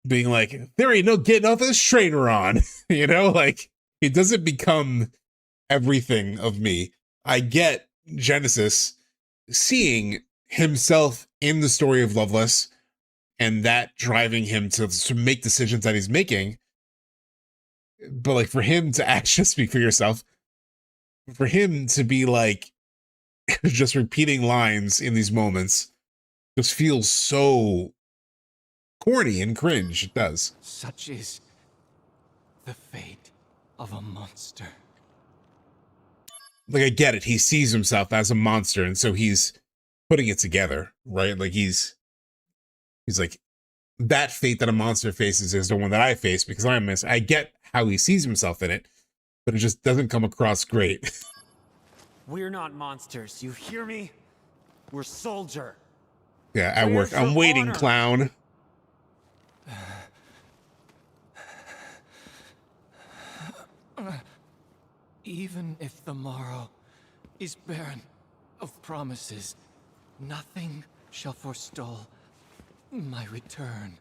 being like there ain't no getting off this train we're on. You know, like it doesn't become everything of me. I get Genesis seeing himself in the story of Loveless and that driving him to make decisions that he's making. But like for him to actually speak for yourself, for him to be like just repeating lines in these moments just feels so corny and cringe. It does. Such is the fate of a monster. Like I get it. He sees himself as a monster, and so he's putting it together, right? Like he's like, that fate that a monster faces is the one that I face because I'm miss. I get how he sees himself in it, but it just doesn't come across great. We're not monsters, you hear me? We're soldier. Yeah, at work. I'm waiting, honor? clown. Even if the morrow is barren of promises, nothing shall forestall my return.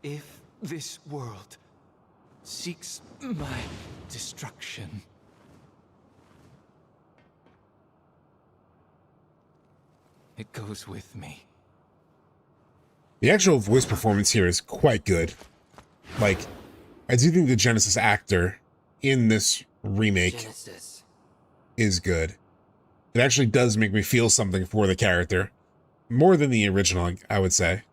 If this world seeks my destruction, it goes with me. The actual voice performance here is quite good. Like, I do think the Genesis actor in this remake is good. It actually does make me feel something for the character. More than the original, I would say.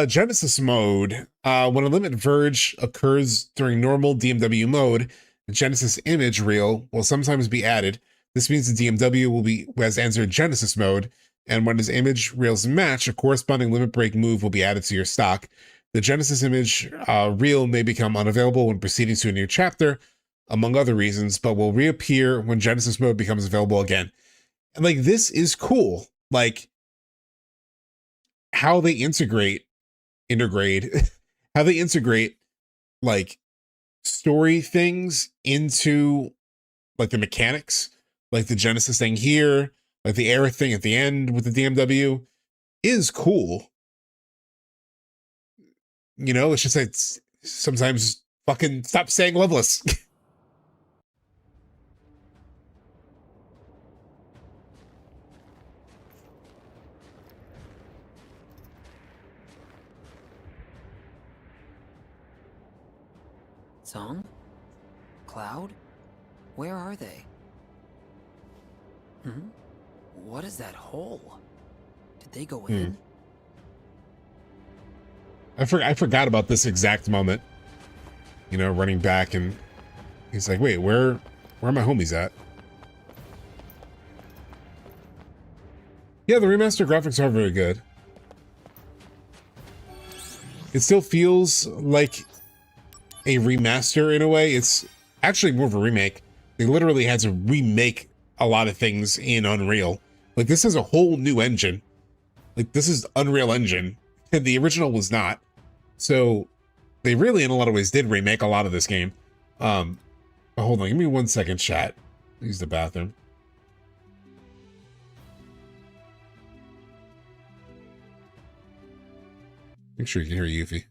Genesis mode. When a limit verge occurs during normal DMW mode, the Genesis image reel will sometimes be added. This means the DMW has entered Genesis mode, and when his image reels match, a corresponding limit break move will be added to your stock. The Genesis image reel may become unavailable when proceeding to a new chapter, among other reasons, but will reappear when Genesis mode becomes available again. And like, this is cool. Like, how they integrate how they integrate like story things into like the mechanics, like the Genesis thing here, like the air thing at the end with the DMW is cool. You know, it's just like sometimes fucking stop saying Loveless. Song? Cloud? Where are they? What is that hole? Did they go in? I forgot about this exact moment. You know, running back and he's like, wait, where are my homies at? Yeah, the remastered graphics are very good. It still feels like a remaster in a way. It's actually more of a remake. They literally had to remake a lot of things in Unreal. Like, this is a whole new engine. Like, this is Unreal Engine, and the original was not. So they really, in a lot of ways, did remake a lot of this game. Hold on, give me 1 second, chat. Use the bathroom. Make sure you can hear Yuffie.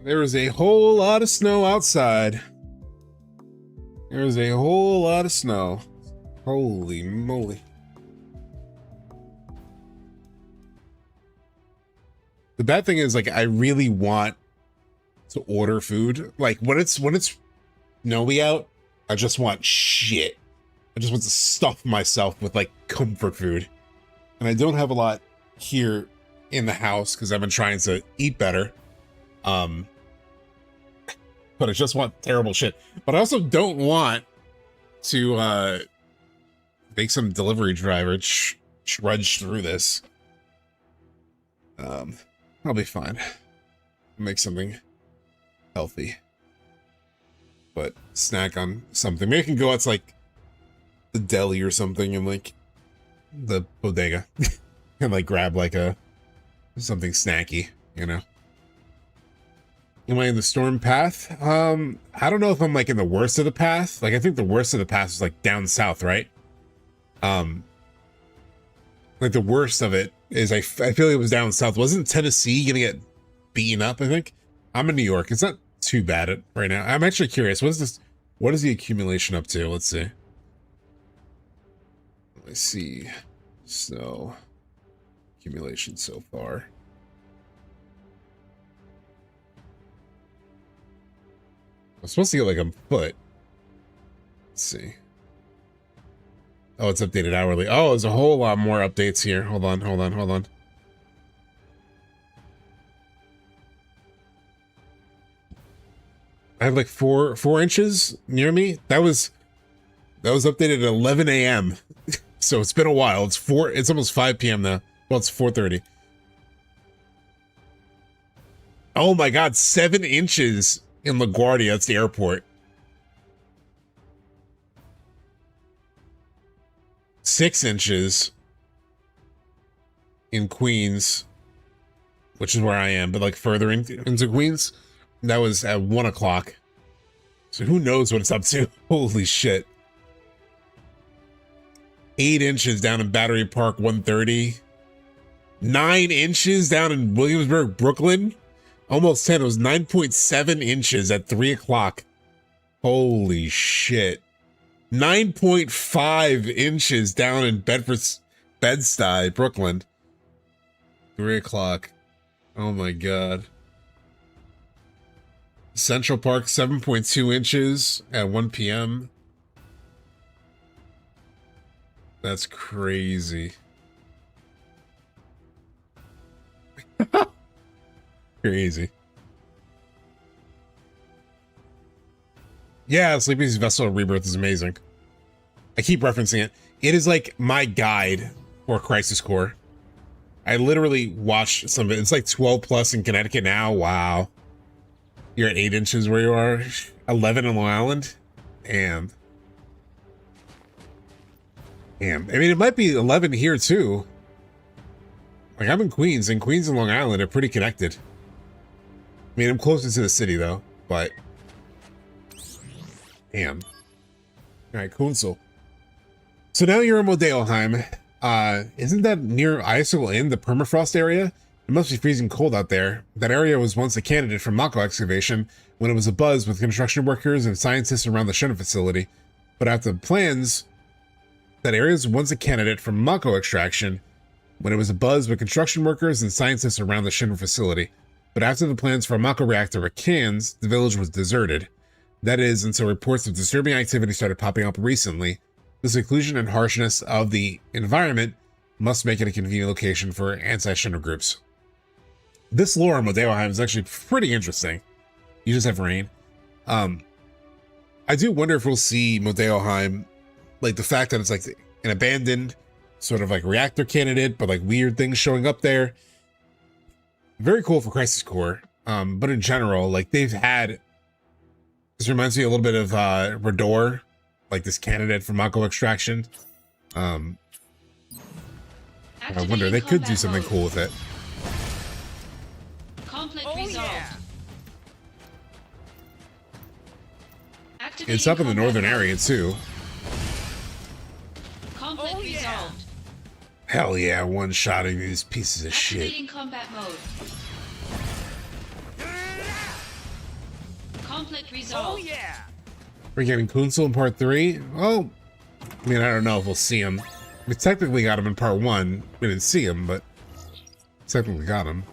There is a whole lot of snow outside. There is a whole lot of snow. Holy moly. The bad thing is, like, I really want to order food. Like, when it's snowy out, I just want shit. I just want to stuff myself with, like, comfort food. And I don't have a lot here in the house because I've been trying to eat better. But I just want terrible shit. But I also don't want to make some delivery driver trudge through this. I'll be fine. Make something healthy. But snack on something. Maybe I can go out to, like, the deli or something and, like, the bodega. And, like, grab, like, something snacky, you know? Am I in the storm path? I don't know if I'm, like, in the worst of the path. Like, I think the worst of the path is, like, down south, right? Like, the worst of it is I feel like it was down south. Wasn't Tennessee gonna get beaten up, I think? I'm in New York. It's not too bad right now. I'm actually curious. What is the accumulation up to? Let's see. Let's see. So, accumulation so far. I'm supposed to get like a foot. Let's see. Oh, it's updated hourly. Oh, there's a whole lot more updates here. Hold on. I have like four inches near me. That was updated at 11 a.m. So it's been a while. It's almost 5 p.m. now. Well, it's 4:30. Oh my God, 7 inches in LaGuardia. That's the airport. 6 inches in Queens, which is where I am, but like further into Queens. That was at 1 o'clock. So who knows what it's up to? Holy shit. 8 inches down in Battery Park, 130. 9 inches down in Williamsburg, Brooklyn. Almost 10. It was 9.7 inches at 3 o'clock. Holy shit. 9.5 inches down in Bed-Stuy, Brooklyn. 3 o'clock. Oh my God. Central Park, 7.2 inches at 1 p.m. That's crazy. Crazy. Yeah, Sleepy's Vessel Rebirth is amazing. I keep referencing it. It is like my guide for Crisis Core. I literally watched some of it. It's like 12 plus in Connecticut now. Wow. You're at 8 inches where you are. 11 in Long Island. Damn. I mean, it might be 11 here too. Like, I'm in Queens, and Queens and Long Island are pretty connected. I mean, I'm closer to the city though, but damn. All right, Kunsel. So now you're in Modeoheim. Isn't that near Icicle Inn, the permafrost area? It must be freezing cold out there. That area was once a candidate for Mako excavation when it was abuzz with construction workers and scientists around the Shinra facility. But after the plans, that area was once a candidate for Mako extraction when it was abuzz with construction workers and scientists around the Shinra facility. But after the plans for a Mako reactor were canned, the village was deserted. That is, until reports of disturbing activity started popping up recently. The seclusion and harshness of the environment must make it a convenient location for anti-Shinra groups. This lore on Modeoheim is actually pretty interesting. You just have rain. I do wonder if we'll see Modeoheim, like the fact that it's like an abandoned sort of like reactor candidate, but like weird things showing up there. Very cool for Crisis Core. But in general, like they've had, this reminds me a little bit of Rador, like this candidate for Mako extraction. I wonder, they could do something cool with it. Conflict resolved. It's up in the northern area too. Conflict resolved. Hell yeah, one-shotting these pieces of shit. Activating combat mode. Conflict resolved. Oh yeah. We're getting Kunzel in part 3. Well, I mean, I don't know if we'll see him. We technically got him in part 1. We didn't see him, but technically got him.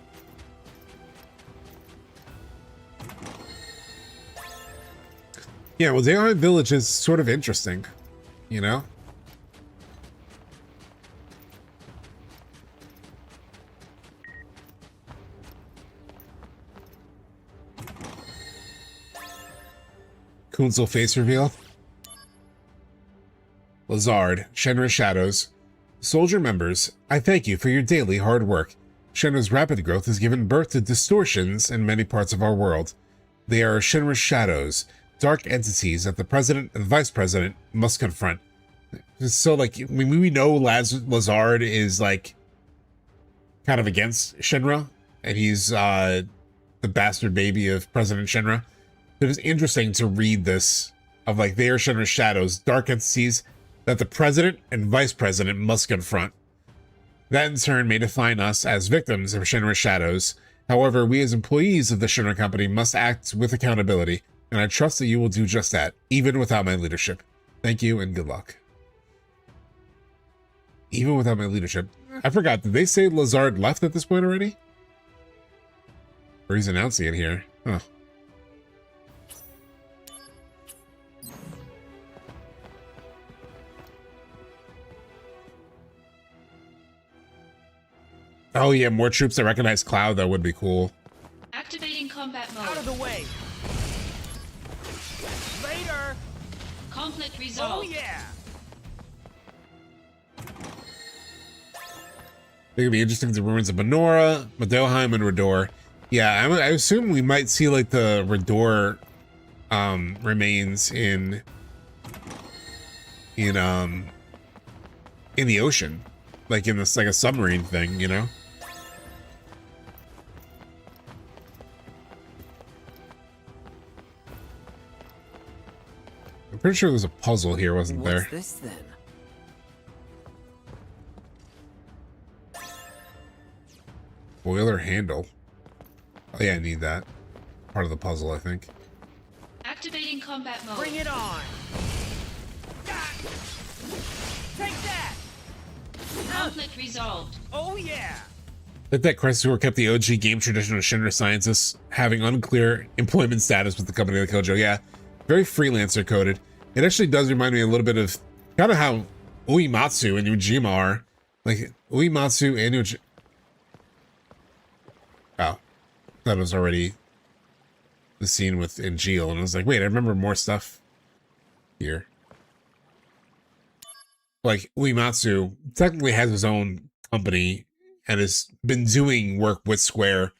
Yeah, well, Modeoheim Village is sort of interesting, you know? Kunzel face reveal. Lazard, Shenra's Shadows. Soldier members, I thank you for your daily hard work. Shenra's rapid growth has given birth to distortions in many parts of our world. They are Shenra's Shadows, dark entities that the president and vice president must confront. So, like, we know Lazard is, like, kind of against Shenra, and he's the bastard baby of President Shenra. It is interesting to read this, of, like, they are Shenra's Shadows, dark entities that the president and vice president must confront. That in turn may define us as victims of Shenra's Shadows. However, we as employees of the Shenra Company must act with accountability, and I trust that you will do just that, even without my leadership. Thank you and good luck. Even without my leadership. I forgot, did they say Lazard left at this point already? Or he's announcing it here. Huh. Oh yeah, more troops that recognize Cloud, that would be cool. Activating combat mode. Out of the way. Later. Conflict resolved. Oh yeah. It could be interesting, the ruins of Menorah, Modeoheim, and Rador. Yeah, I assume we might see like the Rador remains in the ocean, like in this, like a submarine thing, you know. I'm pretty sure there's a puzzle here, wasn't there? What's this then? Boiler handle. Oh yeah, I need that. Part of the puzzle, I think. Activating combat mode. Bring it on. Take that. Conflict resolved. Oh yeah. Like that Crisis Core kept the OG game tradition of Shinra scientists having unclear employment status with the company like Kojo. Yeah, very freelancer coded. It actually does remind me a little bit of kind of how Uematsu and Ujima are. Like Uematsu and Ujima. Oh, that was already the scene with Angeal, and I was like, wait, I remember more stuff here. Like Uematsu technically has his own company and has been doing work with Square,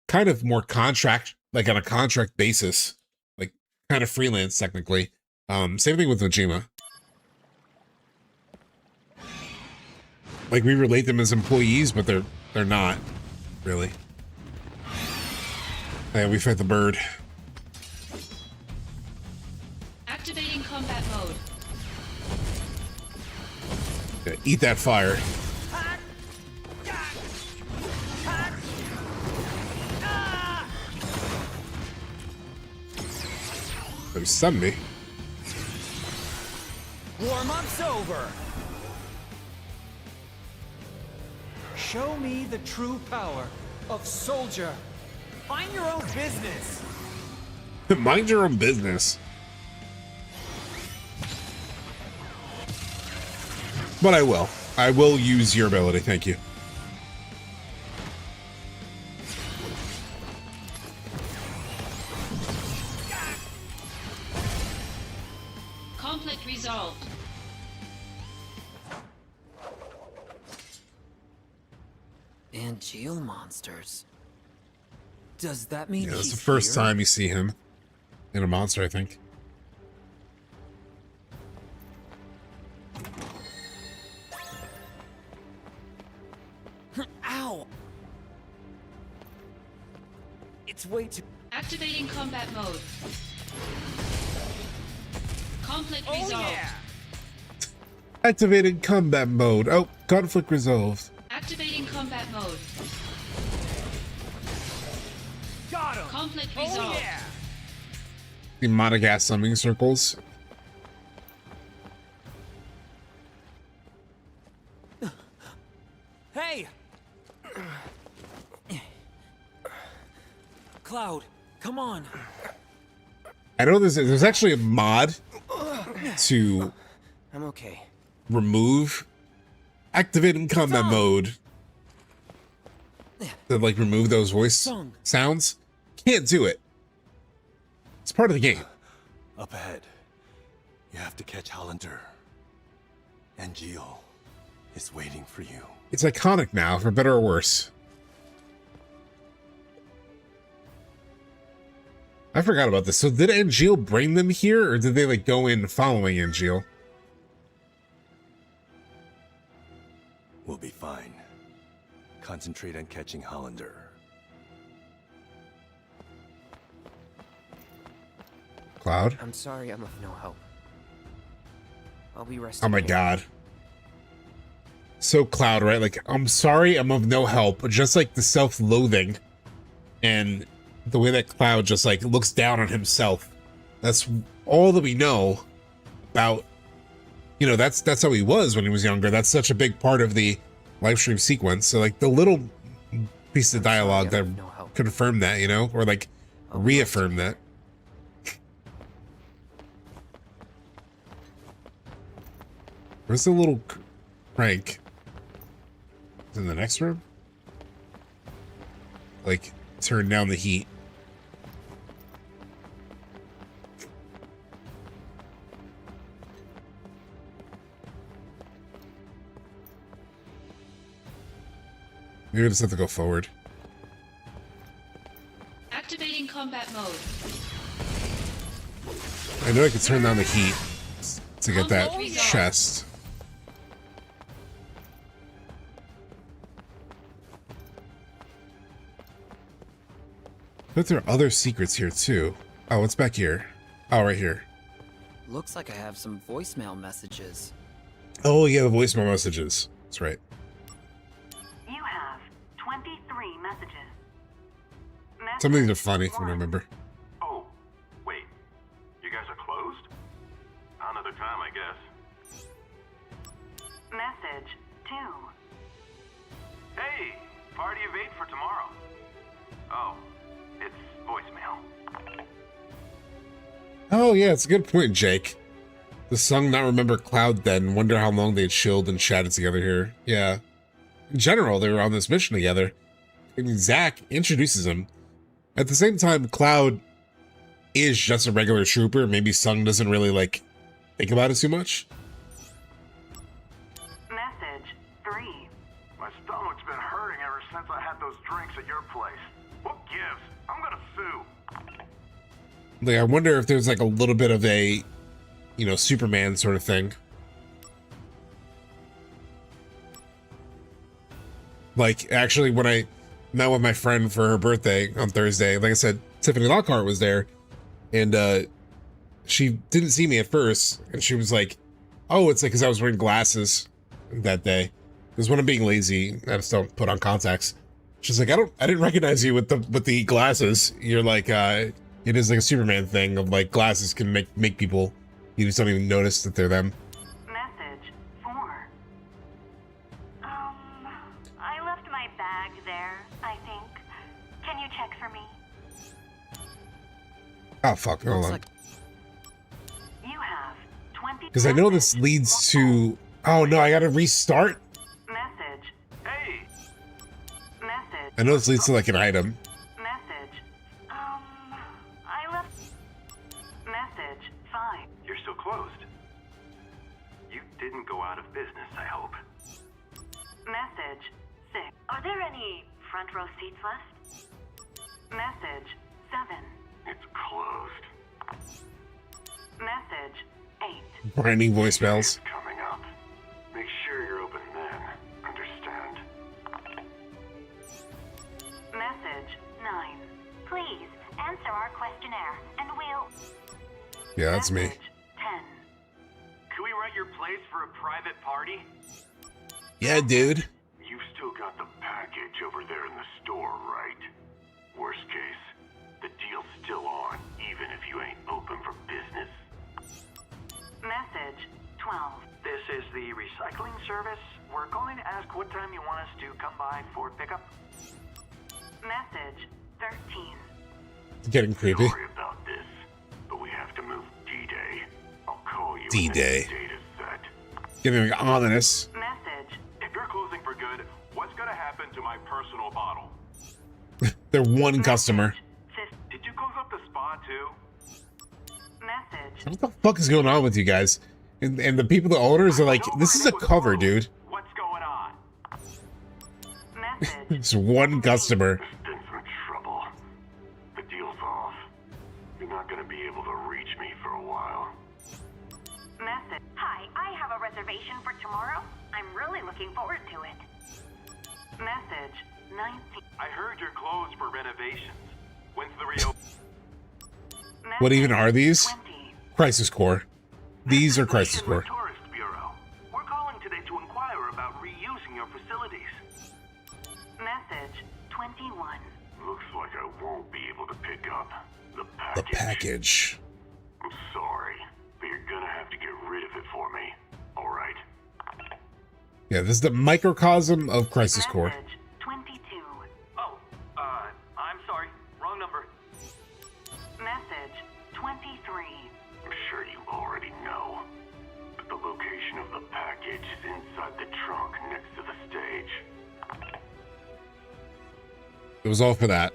kind of more contract, like on a contract basis, like kind of freelance technically. Same thing with Ujima. Like we relate them as employees, but they're not really. Yeah, we fight the bird. Activating combat mode. Yeah, eat that fire. But he stunned me. Warm-up's over. Show me the true power of Soldier. Mind your own business. Mind your own business. But I will. I will use your ability. Thank you. Conflict resolved. Angeal monsters. Does that mean Yeah, that's he's the first here? time you see him in a monster, I think. Ow! It's way too... Activating combat mode. Conflict Oh resolved. yeah. Activated combat mode. Oh, conflict resolved. Activating combat mode. Got him. Conflict Oh resolved. yeah. The Monogas summoning circles. Hey! Cloud, come on. I know there's actually a mod to I'm okay. remove activating combat mode to like remove those voice sounds. Can't do it. It's part of the game. Up ahead, you have to catch Hollander. Angeal is waiting for you. It's iconic now, for better or worse. I forgot about this. So did Angeal bring them here, or did they like go in following Angeal? We'll be fine. Concentrate on catching Hollander. Cloud? I'm sorry I'm of no help. I'll be resting. Oh my here. god. So Cloud, right? Like, I'm sorry, I'm of no help. But just like the self-loathing and the way that Cloud just like looks down on himself. That's all that we know about, you know, that's how he was when he was younger. That's such a big part of the live stream sequence. So like the little piece of dialogue that confirmed that, you know, or like reaffirmed that. Where's the little crank? Is it in the next room? Like, turn down the heat. Maybe I just have to go forward. Activating combat mode. I know I can turn down the heat to get that chest. But there are other secrets here too. Oh, what's back here? Oh, right here. Looks like I have some voicemail messages. Oh yeah, the voicemail messages. That's right. You have 23 messages. Some of these are funny from what I remember. Oh, wait. You guys are closed? Another time, I guess. Message 2. Hey, party of 8 for tomorrow. Oh, it's voicemail. Oh yeah, it's a good point, Jake. The song not remember Cloud then, wonder how long they chilled and chatted together here. Yeah. In general, they were on this mission together. I mean, Zack introduces him. At the same time, Cloud is just a regular trooper. Maybe Sung doesn't really, like, think about it too much. Message 3. My stomach's been hurting ever since I had those drinks at your place. What gives? I'm gonna sue. Like, I wonder if there's, like, a little bit of a, you know, Superman sort of thing. Like, actually, when I met with my friend for her birthday on Thursday, like I said, Tiffany Lockhart was there, and she didn't see me at first, and she was like, oh, it's like because I was wearing glasses that day. Because when I'm being lazy, I just don't put on contacts. She's like, I didn't recognize you with the glasses. You're like, it is like a Superman thing of like glasses can make people, you just don't even notice that they're them. Message 4. I left my bag there, I think. Can you check for me? Oh fuck, hold on. You have 20. Because I know this leads to, oh no, I gotta restart. Message. Hey. Message. I know this leads to like an item. Message. I left. Message 5. You're still closed. You didn't go out of business, I hope. Message 6. Are there any front row seats left? Message 7. It's closed. Message 8. Grinding voicemails. Coming up. Make sure you're open then. Understand? Message 9. Please answer our questionnaire and we'll. Yeah, that's me. 10. Can we rent your place for a private party? Yeah, dude. You've still got the package over there in the store, right? Worst case, The deal's still on, even if you ain't open for business. Message 12. This is the recycling service. We're calling to ask what time you want us to come by for pickup. Message 13. It's getting creepy. Sorry about this, but we have to move D-Day. I'll call you D-Day. when the data's set. Getting ominous. Message. If you're closing for good, what's gonna happen to my personal bottle? They're one customer. Did you close up the spa too? Message. What the fuck is going on with you guys? And the people, the owners are like, this is a cover, dude. What's going on? Message. It's one customer. There's been some trouble. The deal's off. You're not gonna be able to reach me for a while. Message. Hi, I have a reservation for tomorrow. I'm really looking forward to it. Message 19. I heard you're closed for renovations. When's the reopen? What even are these? Crisis Core. These are Crisis Core. Tourist Bureau. We're calling today to inquire about reusing your facilities. Message 21. Looks like I won't be able to pick up the The package. package. I'm sorry, but you're gonna have to get rid of it for me. All right. Yeah, this is the microcosm of Crisis Core. Message 22. Oh, I'm sorry. Wrong number. Message 23. I'm sure you already know, but the location of the package is inside the trunk next to the stage. It was all for that.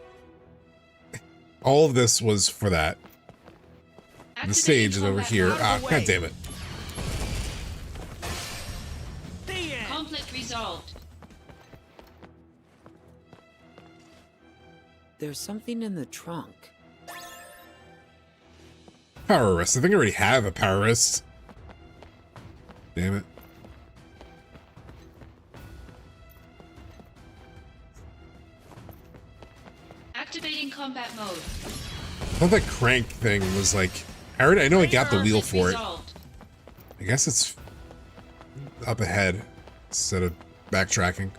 All of this was for that. The stage is over here. Ah, god damn it. Conflict resolved. There's something in the trunk. Power wrist. I think I already have a power wrist. Damn it. Activating combat mode. I thought that crank thing was like, I know I got the wheel for it. I guess it's up ahead instead of backtracking.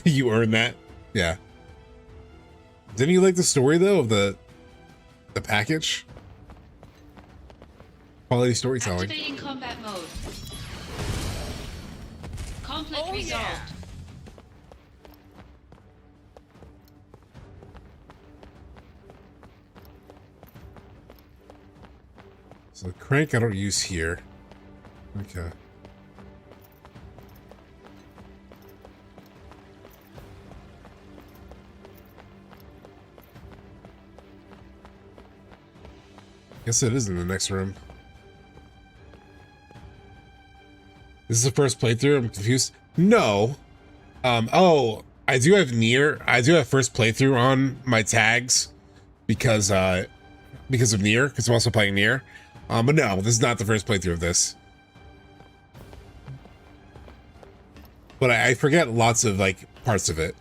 You earned that? Yeah. Didn't you like the story though of the package? Quality storytelling. Activating combat mode. Conflict resolved. Yeah. So the crank I don't use here. Okay. Guess it is in the next room. This is the first playthrough. I'm confused. No. Oh, I do have NieR. I do have first playthrough on my tags because of NieR, because I'm also playing NieR. But no, this is not the first playthrough of this. But I forget lots of like parts of it.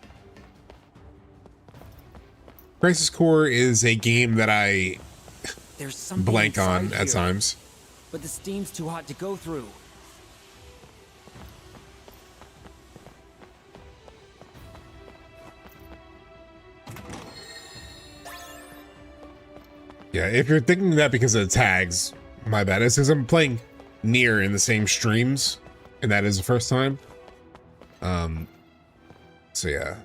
Crisis Core is a game that I There's something blank on inside at here, times. but the steam's too hot to go through. Yeah, if you're thinking that because of the tags, my bad. It's because I'm playing NieR in the same streams, and that is the first time. So yeah.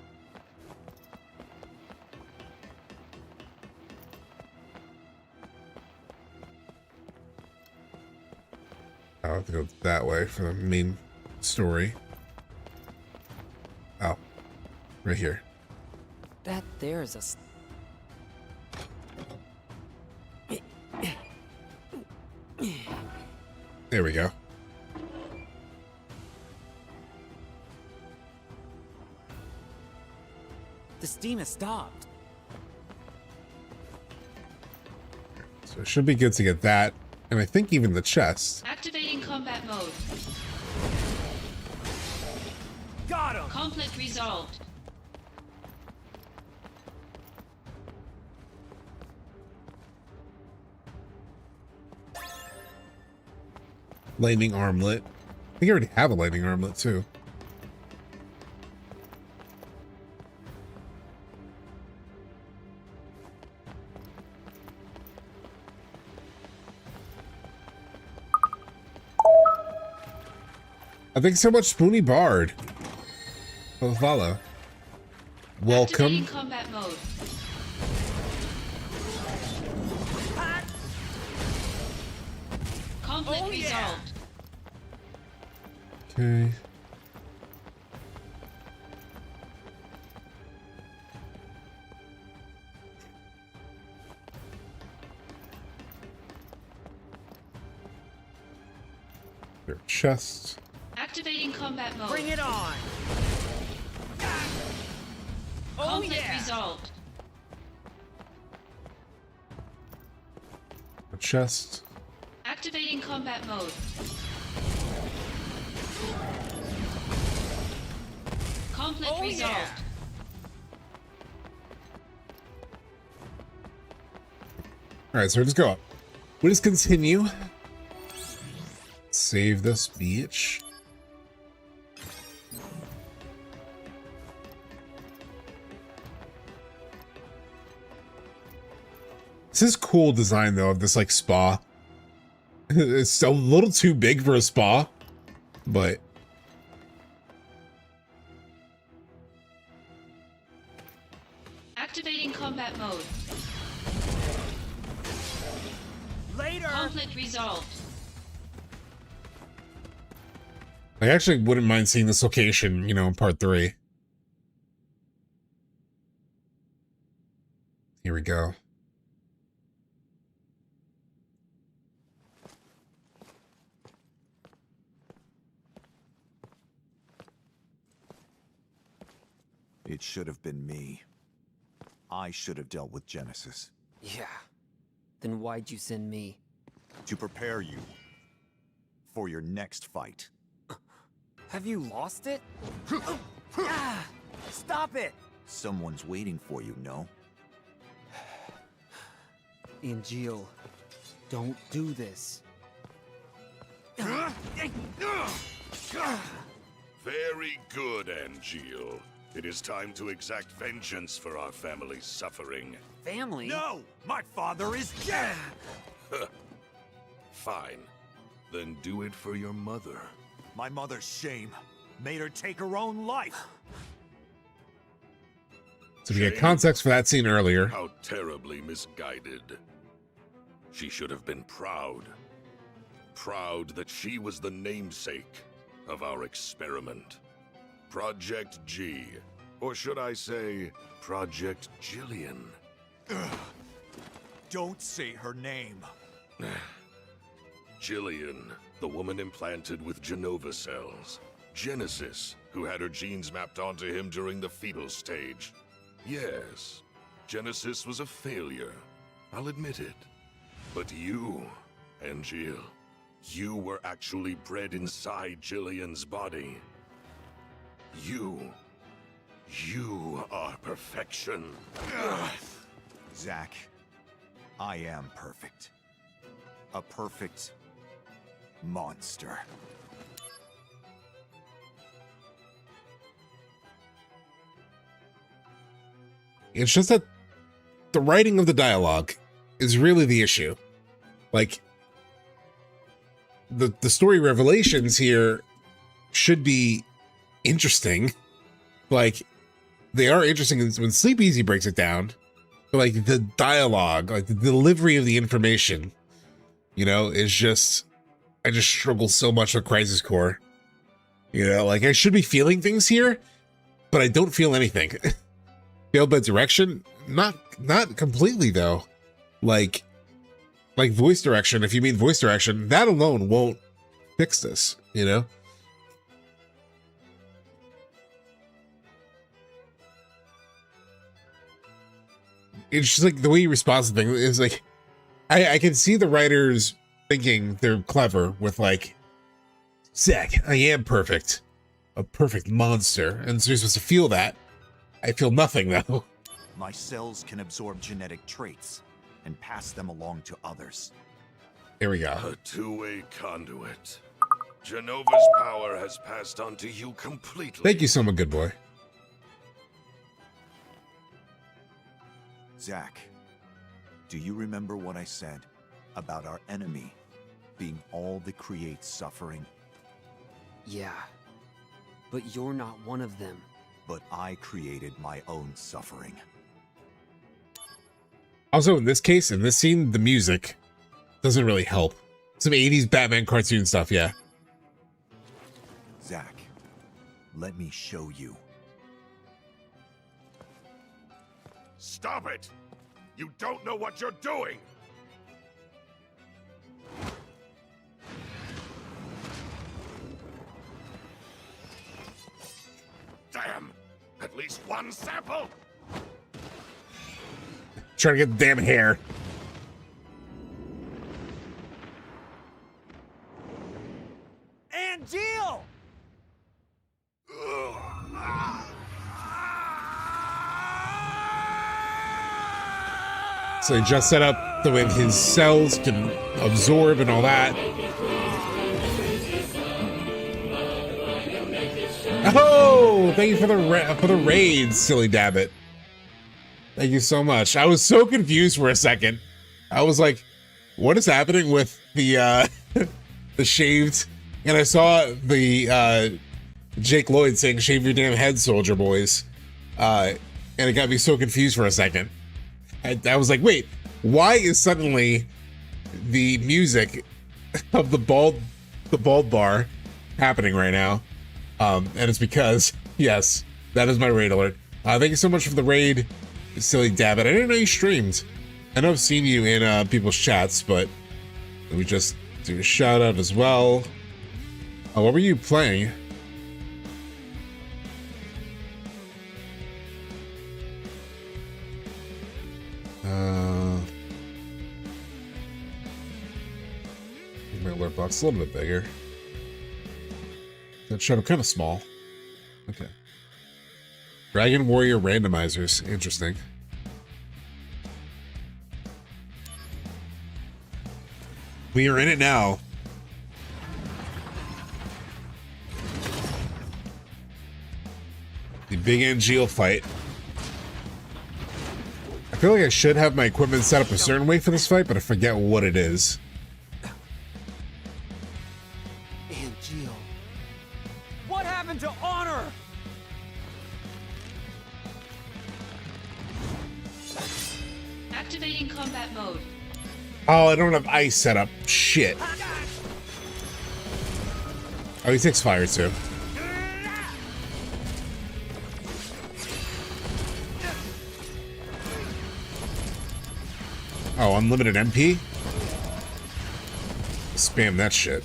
I'll have to go that way for the main story. Oh, right here. That there's a... There we go. The steam has stopped. So it should be good to get that, and I think even the chest. Activating combat mode. Got him! Conflict resolved. Lightning armlet. I think I already have a lightning armlet too. Thanks so much, Spoony Bard. Oh, follow. Welcome. Combat mode. Conflict resolved. Okay. Their chests. Activating combat mode. Bring it on! Conflict resolved. A chest. Activating combat mode. Conflict resolved. All right, so let's go up. We'll just continue. Save this bitch. This is cool design though of this like spa. It's a little too big for a spa, but Activating combat mode. Later. Conflict resolved. I actually wouldn't mind seeing this location, you know, in part 3. Here we go. It should have been me. I should have dealt with Genesis. Yeah. Then why'd you send me? To prepare you for your next fight. Have you lost it? Ah, stop it! Someone's waiting for you, no? Angeal, don't do this. Very good, Angeal. It is time to exact vengeance for our family's suffering. Family? No! My father is dead! Fine. Then do it for your mother. My mother's shame made her take her own life. So we get context for that scene earlier. How terribly misguided. She should have been proud. Proud that she was the namesake of our experiment. Project G. Or should I say, Project Jillian? Don't say her name. Jillian, the woman implanted with Genova cells. Genesis, who had her genes mapped onto him during the fetal stage. Yes, Genesis was a failure. I'll admit it. But you, Angeal, you were actually bred inside Jillian's body. You are perfection. Zack, I am perfect. A perfect monster. It's just that the writing of the dialogue is really the issue. Like, the story revelations here should be interesting. Like, they are interesting when Sleep Easy breaks it down. But, like, the dialogue, like, the delivery of the information, you know, is just... I just struggle so much with Crisis Core. You know, like, I should be feeling things here, but I don't feel anything. Feel by direction? Not completely, though. Like voice direction, if you mean voice direction, that alone won't fix this, you know? It's just like the way he responds to things is like, I can see the writers thinking they're clever with like, Zack, I am perfect. A perfect monster. And so you're supposed to feel that. I feel nothing though. My cells can absorb genetic traits and pass them along to others. There we go. A two-way conduit. Genova's power has passed on to you completely. Thank you so much, good boy. Zack, do you remember what I said about our enemy being all that creates suffering? Yeah. But you're not one of them. But I created my own suffering. Also, in this case, in this scene, the music doesn't really help. Some 80s Batman cartoon stuff, yeah. Zack, let me show you. Stop it! You don't know what you're doing! Damn! At least one sample! Trying to get the damn hair. Angeal! So he just set up the way his cells can absorb and all that. Oh, thank you for the raid, silly dabbit. Thank you so much. I was so confused for a second. I was like, what is happening with the the shaved? And I saw the Jake Lloyd saying, "Shave your damn head, soldier boys," and it got me so confused for a second. I was like, wait, why is suddenly the music of the bald bar happening right now? And it's because, yes, that is my raid alert. Thank you so much for the raid, silly dabbit. I didn't know you streamed. I know I've seen you in people's chats, but let me just do a shout out as well. What were you playing? My alert box a little bit bigger. That showed up kind of small. Okay. Dragon Warrior randomizers. Interesting. We are in it now. The big Angeal fight. I feel like I should have my equipment set up a certain way for this fight, but I forget what it is. Angeal. What happened to honor? Activating combat mode. Oh, I don't have ice set up. Shit. Oh, he takes fire too. Oh, unlimited MP? Spam that shit.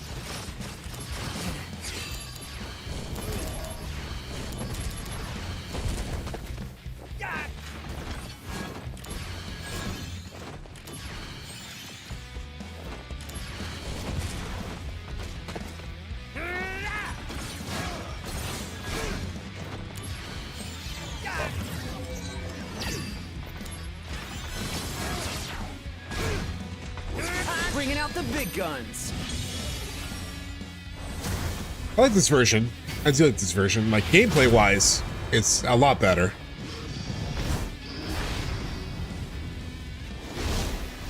Bringing out the big guns. I like this version. I do like this version. Like, gameplay wise, it's a lot better.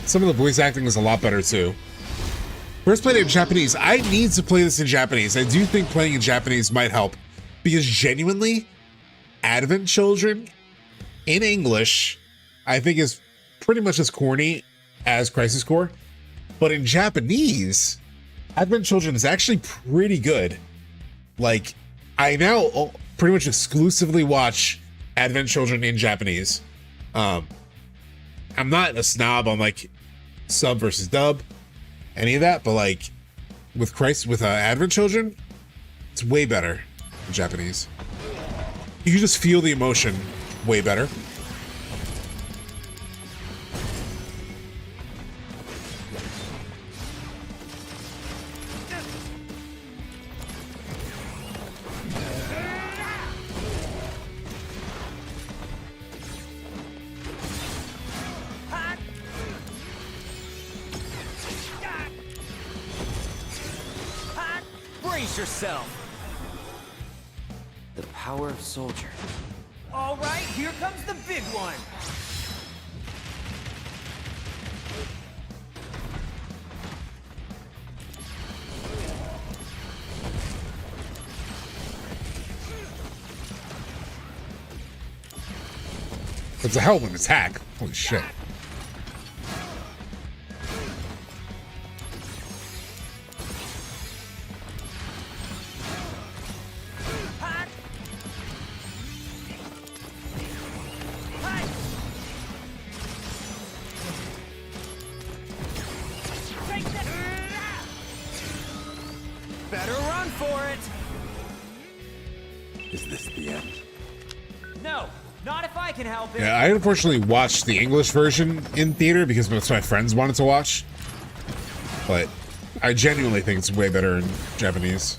Some of the voice acting is a lot better too. First played it in Japanese. I need to play this in Japanese. I do think playing in Japanese might help, because genuinely, Advent Children in English, I think is pretty much as corny as Crisis Core. But in Japanese, Advent Children is actually pretty good. Like, I now pretty much exclusively watch Advent Children in Japanese. I'm not a snob on like sub versus dub, any of that, but like with Advent Children, it's way better in Japanese. You can just feel the emotion way better. Brace yourself. The power of Soldier. All right, here comes the big one. It's a hell of an attack. Holy shit. Better run for it! Is this the end? No, not if I can help it. Yeah, I unfortunately watched the English version in theater because most of my friends wanted to watch. But I genuinely think it's way better in Japanese.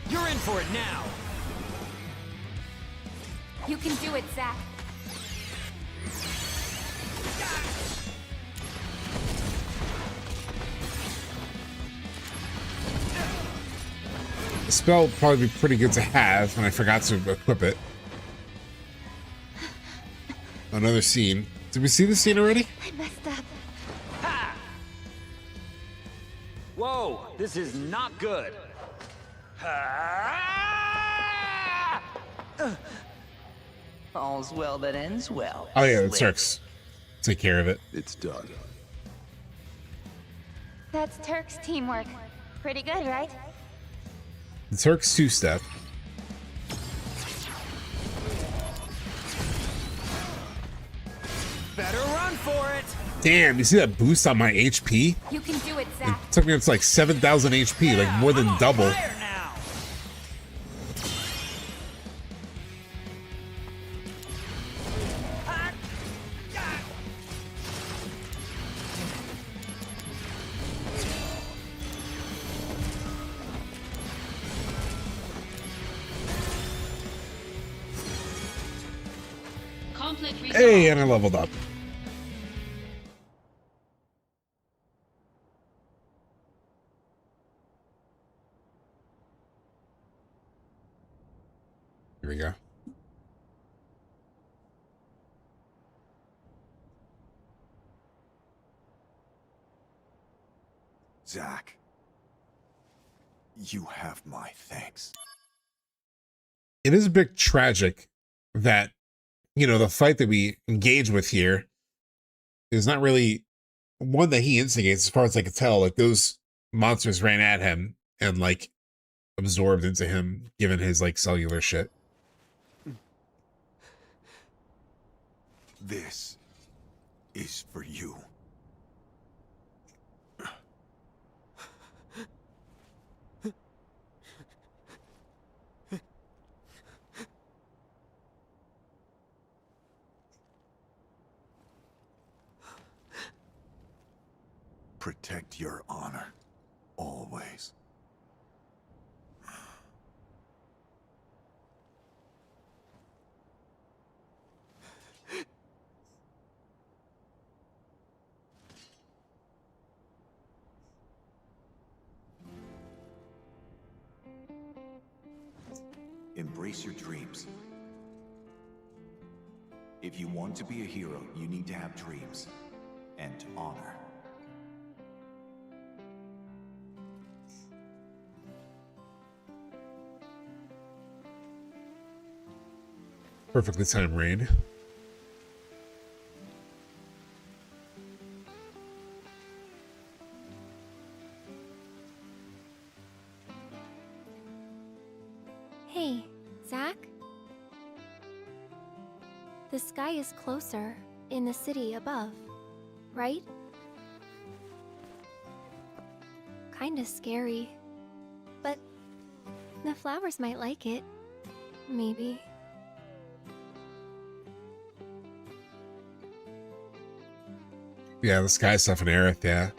You're in for it now. You can do it, Zack. The spell would probably be pretty good to have, and I forgot to equip it. Another scene. Did we see the scene already? I messed up. Whoa, this is not good. All's well that ends well. Oh yeah, that's Turks. Take care of it. It's done. That's Turk's teamwork. Pretty good, right? The Turks two-step. Better run for it. Damn, you see that boost on my HP? You can do it, It Zack. took me up to like 7,000 HP, like more than double. Conflict resolved. Hey, and I leveled up. Here we go. Zack, you have my thanks. It is a bit tragic that, you know, the fight that we engage with here is not really one that he instigates, as far as I could tell. Like, those monsters ran at him and like absorbed into him, given his like cellular shit. This is for you. Protect your honor, always. Embrace your dreams. If you want to be a hero, you need to have dreams and honor. Perfectly timed raid. Hey, Zack? The sky is closer in the city above, right? Kinda scary. But the flowers might like it. Maybe. Yeah, the sky stuff in Aerith, yeah.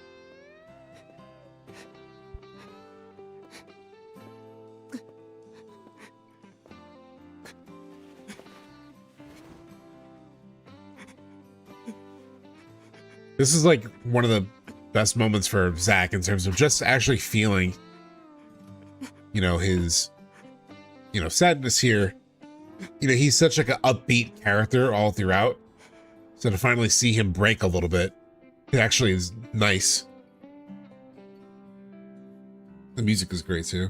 This is like one of the best moments for Zack in terms of just actually feeling, you know, his, you know, sadness here. You know, he's such like an upbeat character all throughout. So to finally see him break a little bit It actually is nice. The music is great too.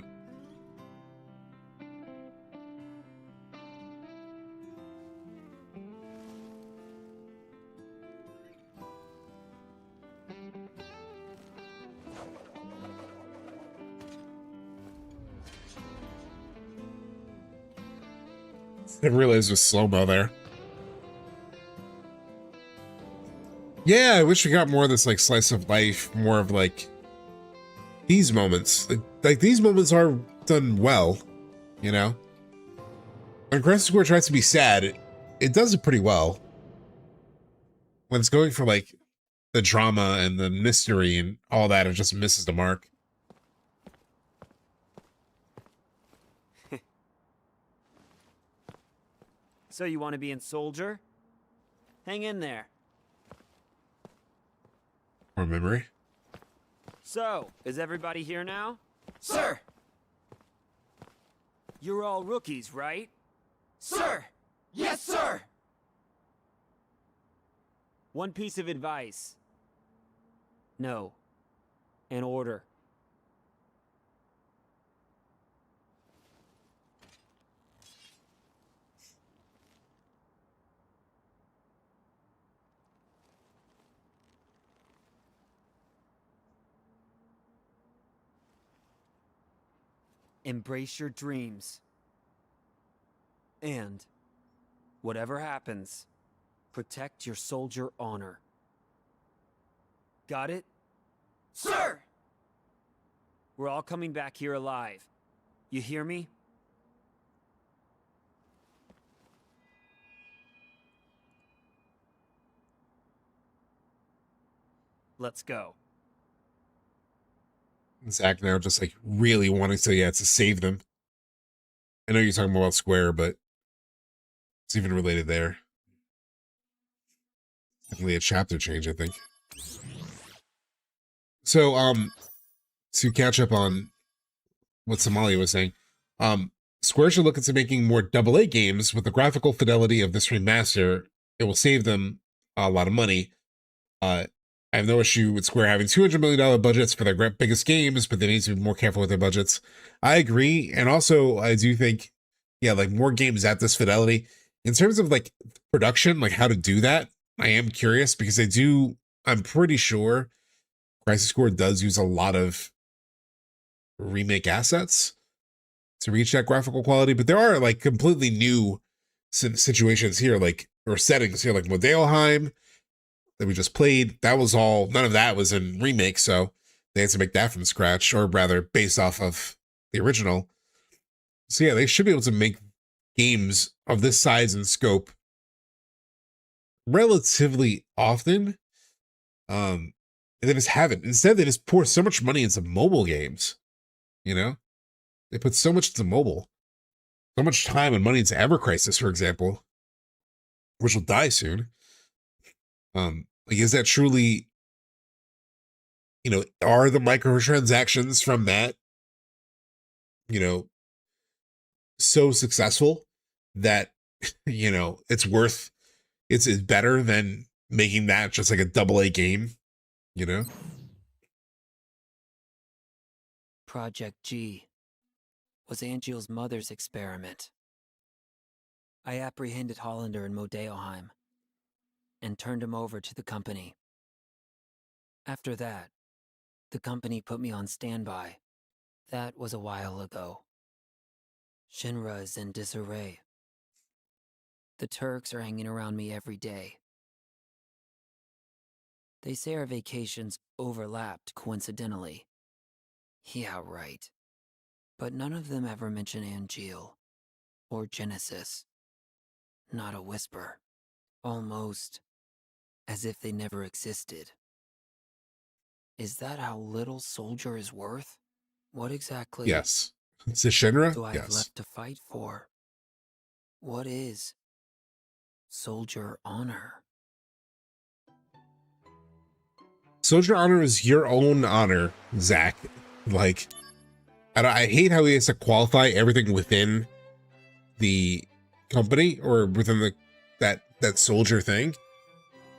I realized it was slow-mo there. Yeah, I wish we got more of this like slice of life, more of like these moments. Like these moments are done well, you know? When Crisis Core tries to be sad, it does it pretty well. When it's going for like the drama and the mystery and all that, it just misses the mark. So you want to be in Soldier? Hang in there. Or memory. So, is everybody here now? Sir! You're all rookies, right? Sir! Yes, sir! One piece of advice. No. An order. Embrace your dreams. And, whatever happens, protect your soldier honor. Got it? Sir! We're all coming back here alive. You hear me? Let's go. Zack now just like really wanting to save them. I know you're talking about Square, but it's even related there. Definitely a chapter change, I think. So, to catch up on what Somalia was saying, Square should look into making more AA games with the graphical fidelity of this remaster. It will save them a lot of money. I have no issue with Square having $200 million budgets for their biggest games, but they need to be more careful with their budgets. I agree. And also, I do think, yeah, like more games at this fidelity. In terms of like production, like how to do that, I am curious because I'm pretty sure Crisis Core does use a lot of remake assets to reach that graphical quality, but there are like completely new situations here, like, or settings here, like Modeoheim that we just played. That was all, none of that was in remake, so they had to make that from scratch, or rather based off of the original. So yeah, they should be able to make games of this size and scope relatively often. And they just haven't. Instead, they just pour so much money into mobile games. You know? They put so much into mobile. So much time and money into Ever Crisis, for example, which will die soon. Like, is that truly, you know, are the microtransactions from that, you know, so successful that, you know, it's better than making that just like a AA game, you know? Project G was Angeal's mother's experiment. I apprehended Hollander in Modeoheim and turned him over to the company. After that, the company put me on standby. That was a while ago. Shinra is in disarray. The Turks are hanging around me every day. They say our vacations overlapped coincidentally. Yeah, right. But none of them ever mention Angeal or Genesis. Not a whisper. Almost as if they never existed. Is that how little Soldier is worth? What exactly? Yes. It's a Shinra? Do I have Yes. left to fight for? What is Soldier honor? Soldier honor is your own honor, Zack. Like, I hate how he has to qualify everything within the company or within that soldier thing.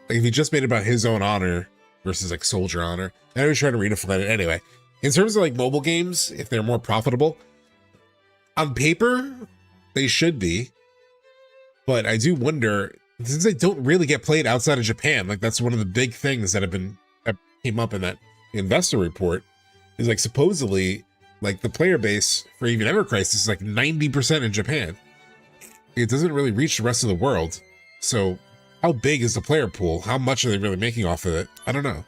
Like, if he just made it about his own honor, versus like Soldier Honor. I was trying to redefine it anyway. In terms of like mobile games, if they're more profitable, on paper, they should be. But I do wonder, since they don't really get played outside of Japan, like that's one of the big things that came up in that investor report, is like supposedly like the player base for even Ever Crisis is like 90% in Japan. It doesn't really reach the rest of the world. So how big is the player pool? How much are they really making off of it? I don't know.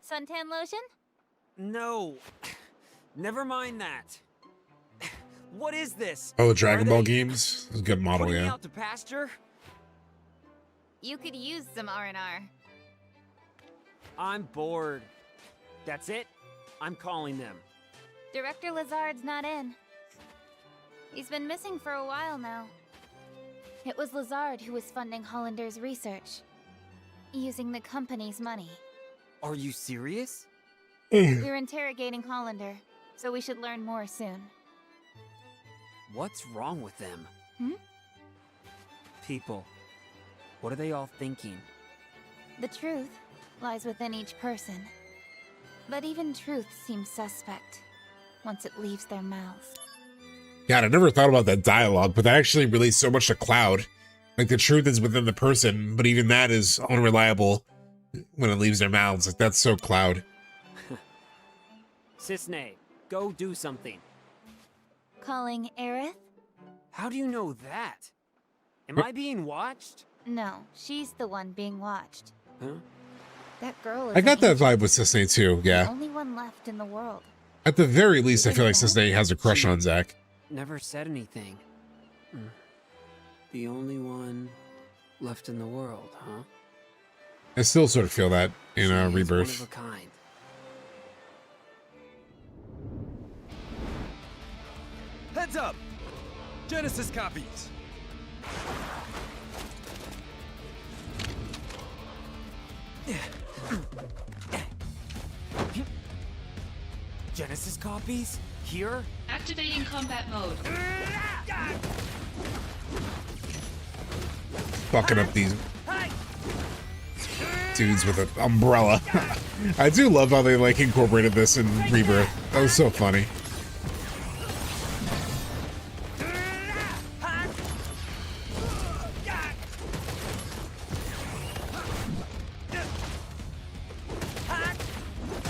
Suntan lotion? No. Never mind that. What is this? Oh, the Dragon Ball games? It's a good model, Putting me yeah. out to pasture? You could use some R&R. I'm bored. That's it? I'm calling them. Director Lazard's not in. He's been missing for a while now. It was Lazard who was funding Hollander's research, using the company's money. Are you serious? We're interrogating Hollander, so we should learn more soon. What's wrong with them? Hmm? People. What are they all thinking? The truth lies within each person. But even truth seems suspect once it leaves their mouths. God, I never thought about that dialogue, but that actually relates so much to Cloud. Like the truth is within the person, but even that is unreliable when it leaves their mouths. Like that's so Cloud. Cisne, go do something. Calling Aerith? How do you know that? Am I being watched? No, she's the one being watched. Huh? That girl is I got an that vibe with Cisne too, the yeah. only one left in the world. At the very least, I feel like Cisne has a crush on Zack. Never said anything. The only one left in the world, huh? I still sort of feel that in Rebirth. One of a kind. Heads up! Genesis copies! Genesis copies? Here? Activating combat mode. Fucking up these dudes with an umbrella. I do love how they like incorporated this in Rebirth. That was so funny.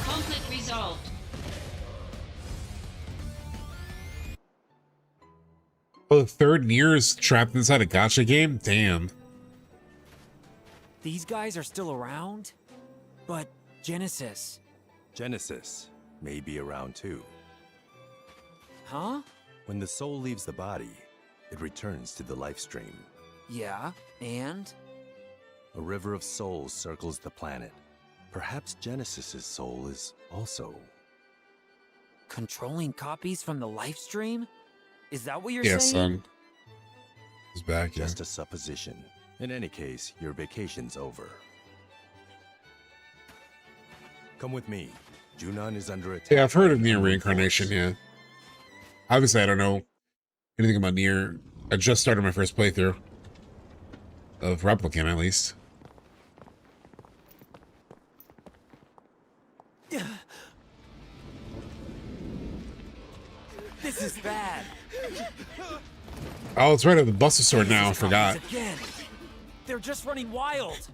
Conflict resolved. Oh, the third NieR is trapped inside a gacha game? Damn. These guys are still around? But Genesis. Genesis may be around too. Huh? When the soul leaves the body, it returns to the Lifestream. Yeah, and? A river of souls circles the planet. Perhaps Genesis's soul is also... Controlling copies from the Lifestream? Is that what you're Yeah, saying? son. He's back, yeah. Just a supposition. In any case, your vacation's over. Come with me. Junon is under attack. Yeah, I've heard of NieR Reincarnation, yeah. Obviously, I don't know anything about NieR. I just started my first playthrough. Of Replicant, at least. This is bad. Oh, it's right. I have the Buster Sword now. I forgot. Again. They're just running wild.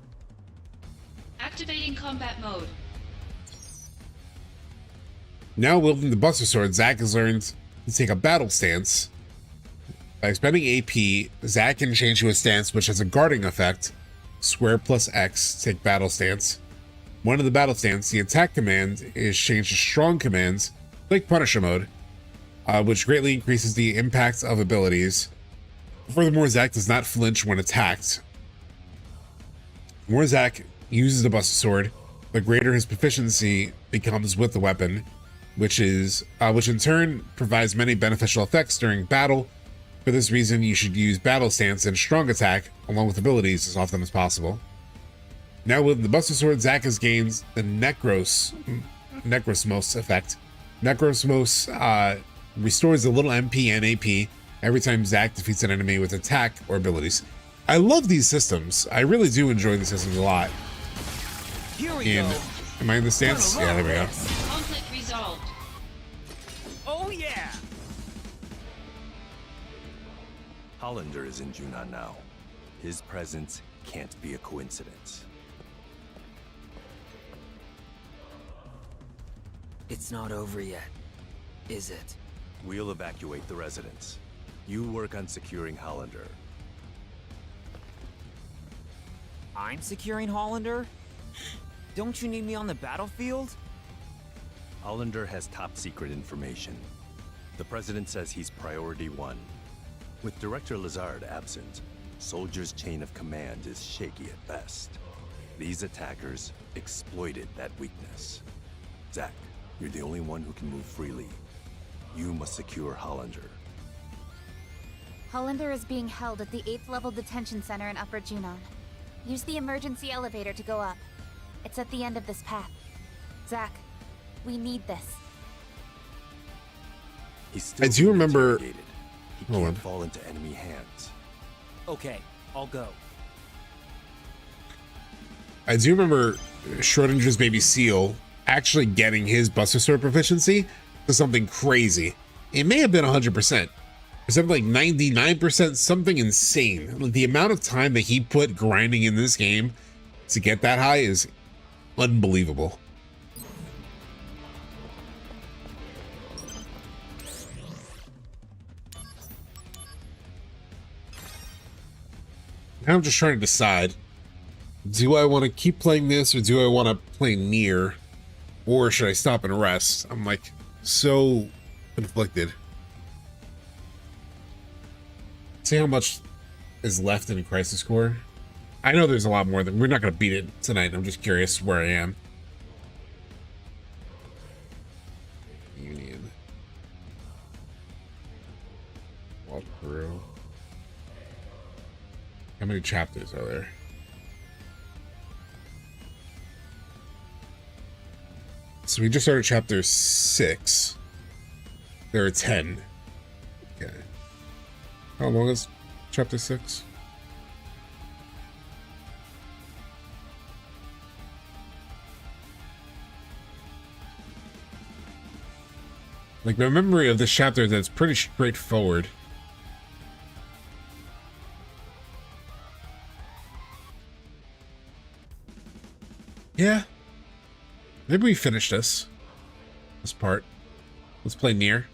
Activating combat mode. Now wielding the Buster Sword, Zack has learned to take a battle stance. By expending AP, Zack can change to a stance which has a guarding effect. Square plus X, take battle stance. One of the battle stance, the attack command is changed to strong commands, like Punisher mode, which greatly increases the impact of abilities. Furthermore, Zack does not flinch when attacked. The more Zack uses the Buster Sword, the greater his proficiency becomes with the weapon, which in turn provides many beneficial effects during battle. For this reason, you should use battle stance and strong attack along with abilities as often as possible. Now with the Buster Sword, Zack has gained the Necrosmos effect. Necrosmos restores a little MP and AP every time Zack defeats an enemy with attack or abilities. I love these systems. I really do enjoy the systems a lot. Here we go. Am I in the stance? Yeah, there we go. Conflict resolved. Oh yeah! Hollander is in Yonah now. His presence can't be a coincidence. It's not over yet, is it? We'll evacuate the residence. You work on securing Hollander. I'm securing Hollander? Don't you need me on the battlefield? Hollander has top secret information. The President says he's priority 1. With Director Lazard absent, Soldier's chain of command is shaky at best. These attackers exploited that weakness. Zack, you're the only one who can move freely. You must secure Hollander. Hollander is being held at the 8th level detention center in Upper Junon. Use the emergency elevator to go up. It's at the end of this path. Zack, we need this. He's still I do remember. interrogated. He can't fall into enemy hands. Okay, I'll go. I do remember Schrodinger's baby Seal actually getting his Buster Sword proficiency to something crazy. It may have been 100%, or something like 99%, something insane. Like, the amount of time that he put grinding in this game to get that high is unbelievable. Now I'm just trying to decide, do I want to keep playing this or do I want to play NieR, or should I stop and rest? I'm like so conflicted. See how much is left in Crisis Core. I know there's a lot more. We're not going to beat it tonight. I'm just curious where I am. Union. Walt Peru. How many chapters are there? So we just started chapter 6. There are 10. Okay. How long is chapter 6? Like, my memory of this chapter is that it's pretty straightforward. Yeah. Maybe we finish this part. Let's play NieR.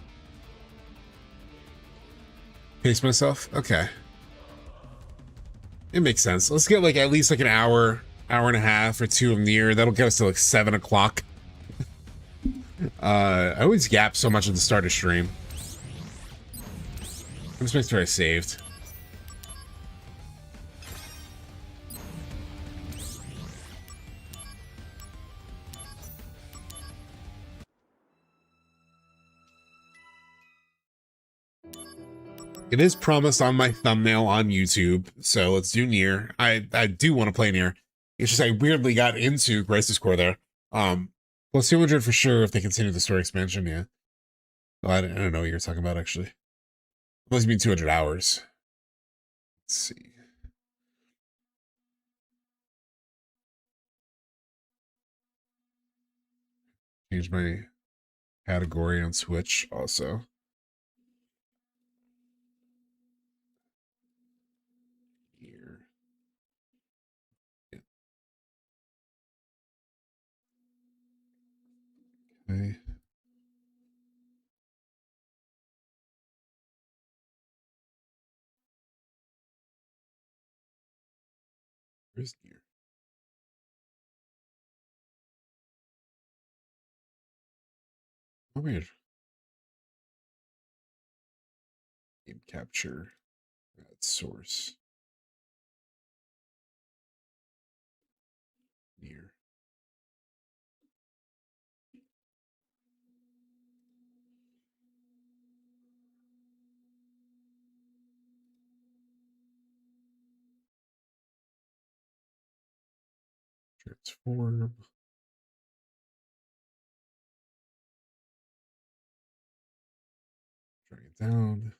Pace myself? Okay. It makes sense. Let's get like at least like an hour and a half or 2 of NieR. That'll get us to like 7 o'clock. I always gap so much at the start of stream. Let's make sure I saved. It is promised on my thumbnail on YouTube, so let's do NieR. I do want to play NieR. It's just I weirdly got into Crisis Core there. Plus 200 for sure if they continue the story expansion, yeah. Well, I don't know what you're talking about, actually. Unless you mean 200 hours. Let's see. Change my category on Switch also. Okay. Where's NieR? Oh, weird. Game capture. Add source. NieR. Transform. Drag it down.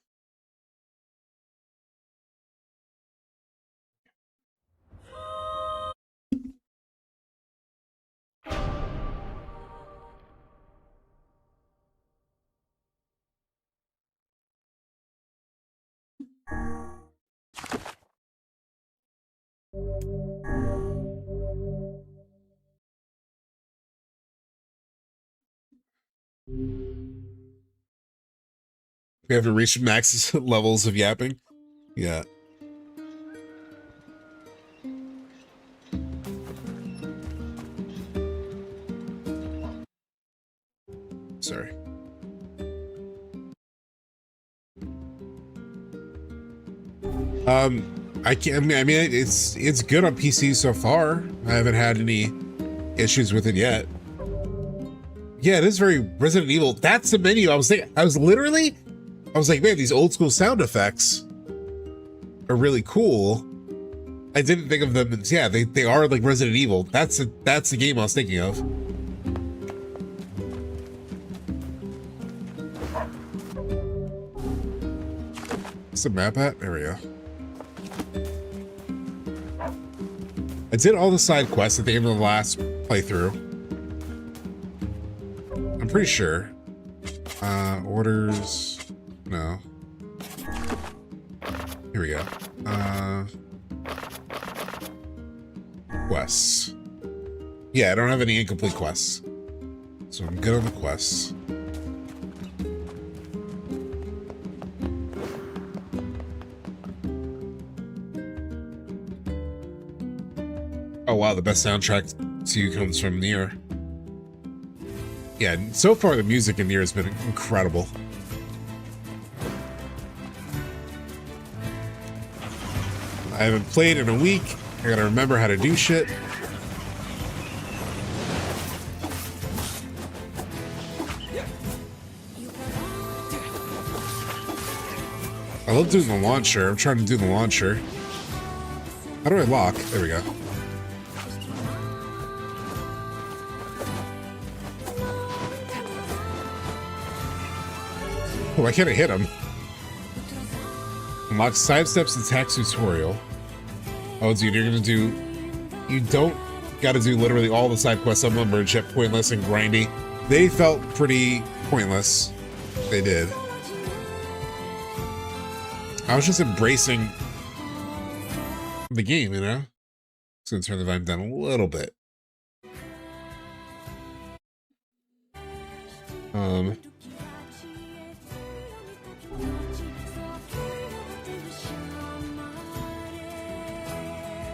We have to reach max levels of yapping. Yeah. Sorry. I can't. I mean, it's good on PC so far. I haven't had any issues with it yet. Yeah, it is very Resident Evil. That's the menu. I was like, man, these old school sound effects are really cool. I didn't think of them as, yeah, they are like Resident Evil. That's the game I was thinking of. What's the map at? There we go. I did all the side quests at the end of the last playthrough. I'm pretty sure. Orders. No. Here we go. Quests. Yeah, I don't have any incomplete quests. So I'm good on the quests. Oh wow, the best soundtrack to you comes from NieR. Yeah, so far the music in NieR has been incredible. I haven't played in a week. I gotta remember how to do shit. I love doing the launcher. I'm trying to do the launcher. How do I lock? There we go. Oh, why can't I hit him? Unlock side steps attack tutorial. Oh, dude, you're gonna do... You don't gotta do literally all the side quests. Some of them are just pointless and grindy. They felt pretty pointless. They did. I was just embracing the game, you know? Just gonna turn the volume down a little bit.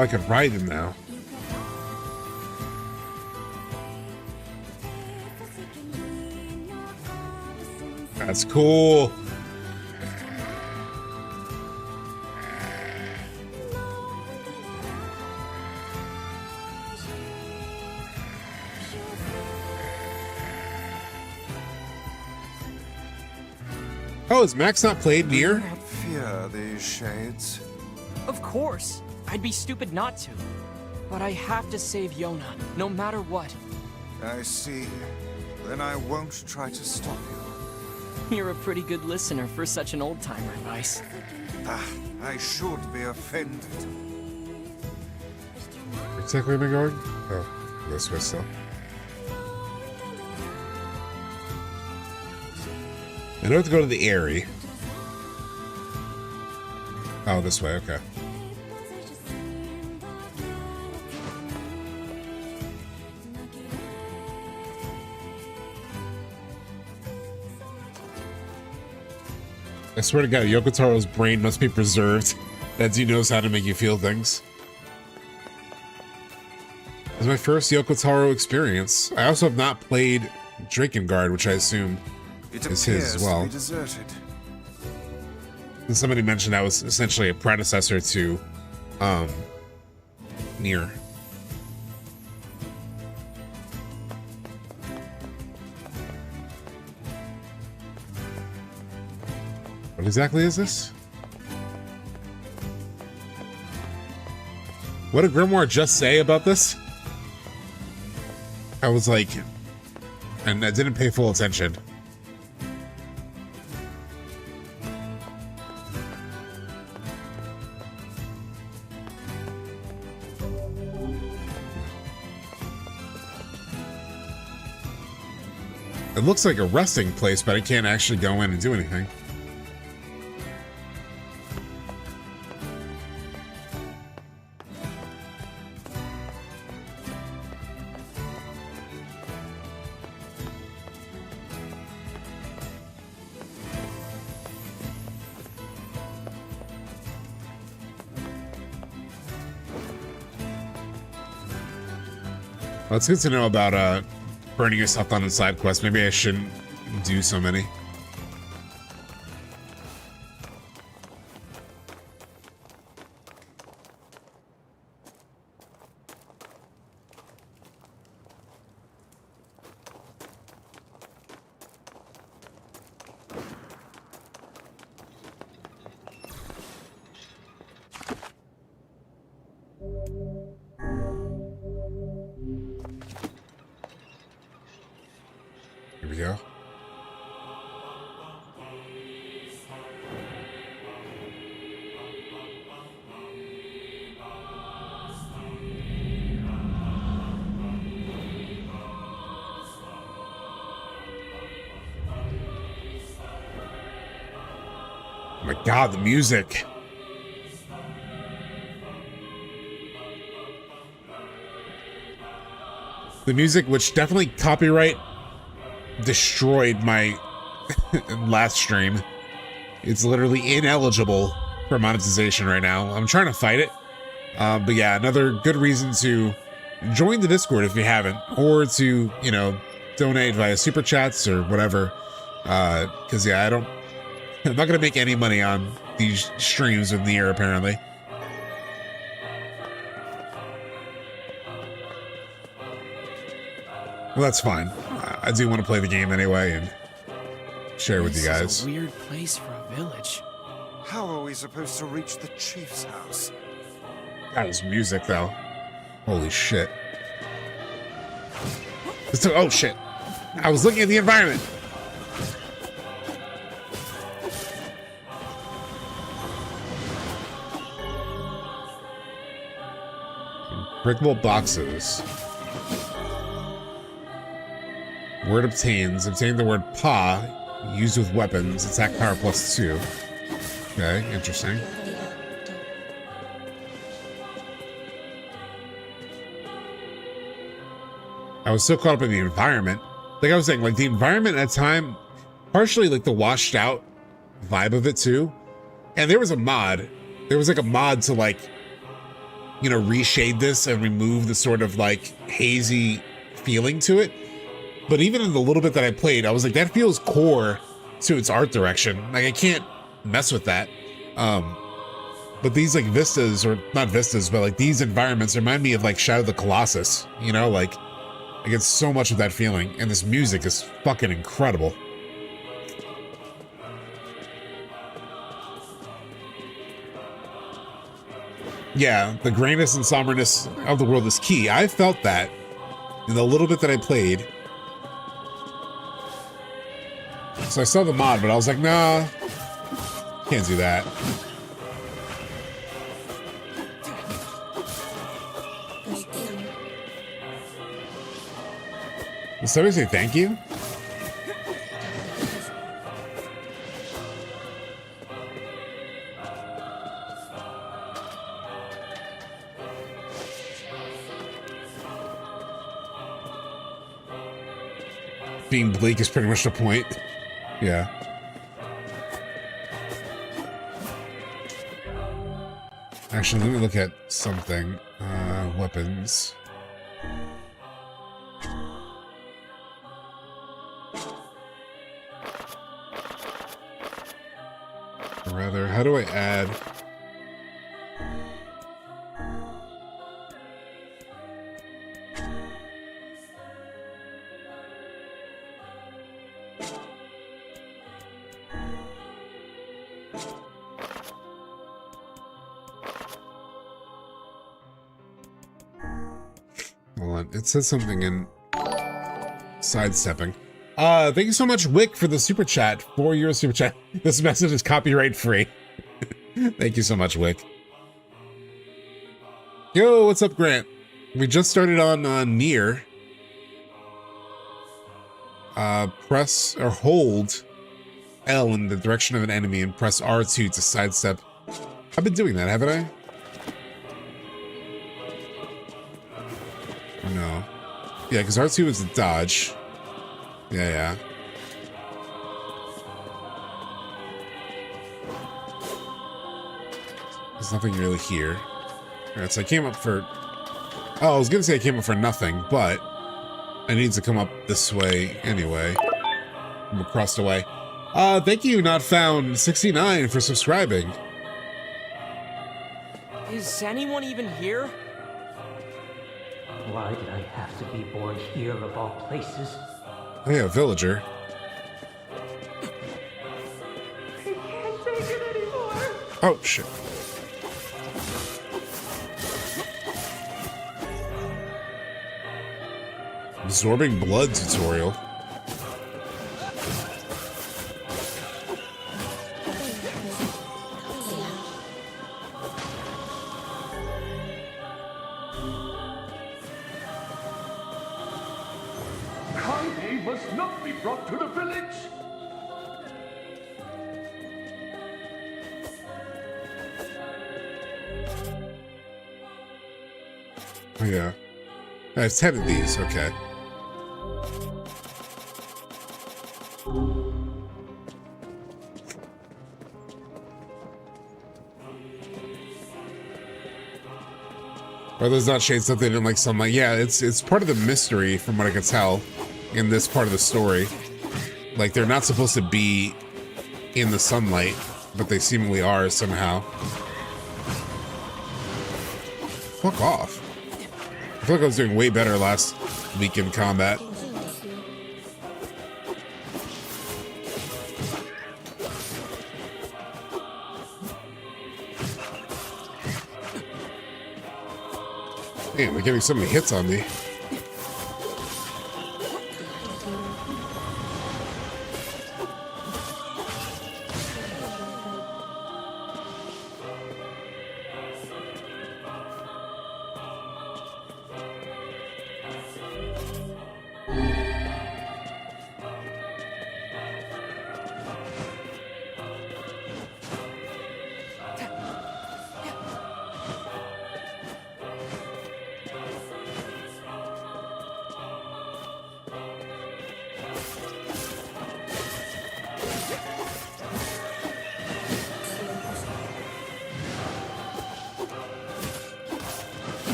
I can ride him now. That's cool. Oh, has Max not played NieR? Do not fear these shades. Of course. I'd be stupid not to. But I have to save Yonah, no matter what. I see. Then I won't try to stop you. You're a pretty good listener for such an old-timer, Vice. Ah, I should be offended. Exactly where am I going? Oh, this way still. I know I have to go to the Airy. Oh, this way, okay. I swear to God, Yoko Taro's brain must be preserved, as he knows how to make you feel things. It was my first Yoko Taro experience. I also have not played Drakengard, which I assume is his as well. And somebody mentioned that was essentially a predecessor to NieR. What exactly is this? What did Grimoire just say about this? I was like, and I didn't pay full attention. It looks like a resting place, but I can't actually go in and do anything. Well, it's good to know about burning yourself on the side quest. Maybe I shouldn't do so many. Here we go. Oh my God, the music. The music, which definitely copyright destroyed my last stream. It's literally ineligible for monetization right now. I'm trying to fight it. But yeah, another good reason to join the Discord if you haven't, or to, you know, donate via super chats or whatever. Cause yeah, I'm not gonna make any money on these streams with NieR apparently. Well, that's fine. I do want to play the game anyway and share with you guys. This is a weird place for a village. How are we supposed to reach the chief's house? That was music, though. Holy shit. Oh, shit. I was looking at the environment. Breakable boxes. Word obtains. Obtain the word pa. Used with weapons. Attack power +2. Okay, interesting. I was so caught up in the environment. Like I was saying, like the environment at time, partially like the washed out vibe of it too. And there was a mod. There was like a mod to like, you know, reshade this and remove the sort of like hazy feeling to it. But even in the little bit that I played, I was like, that feels core to its art direction. Like I can't mess with that. But these like vistas, or not vistas, but like these environments remind me of like Shadow of the Colossus, you know, like I get so much of that feeling. And this music is fucking incredible. Yeah, the grayness and somberness of the world is key. I felt that in the little bit that I played. So I saw the mod, but I was like, nah, can't do that. Did somebody say thank you? Being bleak is pretty much the point. Yeah. Actually, let me look at something. Weapons. Or rather, how do I add... Hold on, it says something in sidestepping. Thank you so much, Wick, for the super chat. 4 euro super chat. This message is copyright free. Thank you so much, Wick. Yo, what's up, Grant? We just started on NieR. Press or hold L in the direction of an enemy and press R2 to sidestep. I've been doing that, haven't I? Oh, no. Yeah, because R2 is the dodge. Yeah. There's nothing really here. Alright, so I came up for... Oh, I was gonna say I came up for nothing, but I need to come up this way anyway. I'm across the way. Thank you, Not Found 69 for subscribing. Is anyone even here? Why did I have to be born here of all places? Oh yeah, villager. I can't take it anymore. Oh, shit. Absorbing blood tutorial. Kaine must not be brought to the village. Oh yeah. I have 10 of these, okay. Or there's not shades that they didn't like sunlight. Yeah, it's part of the mystery from what I can tell in this part of the story. Like, they're not supposed to be in the sunlight, but they seemingly are somehow. Fuck off. I feel like I was doing way better last week in combat. Damn, they're getting so many hits on me.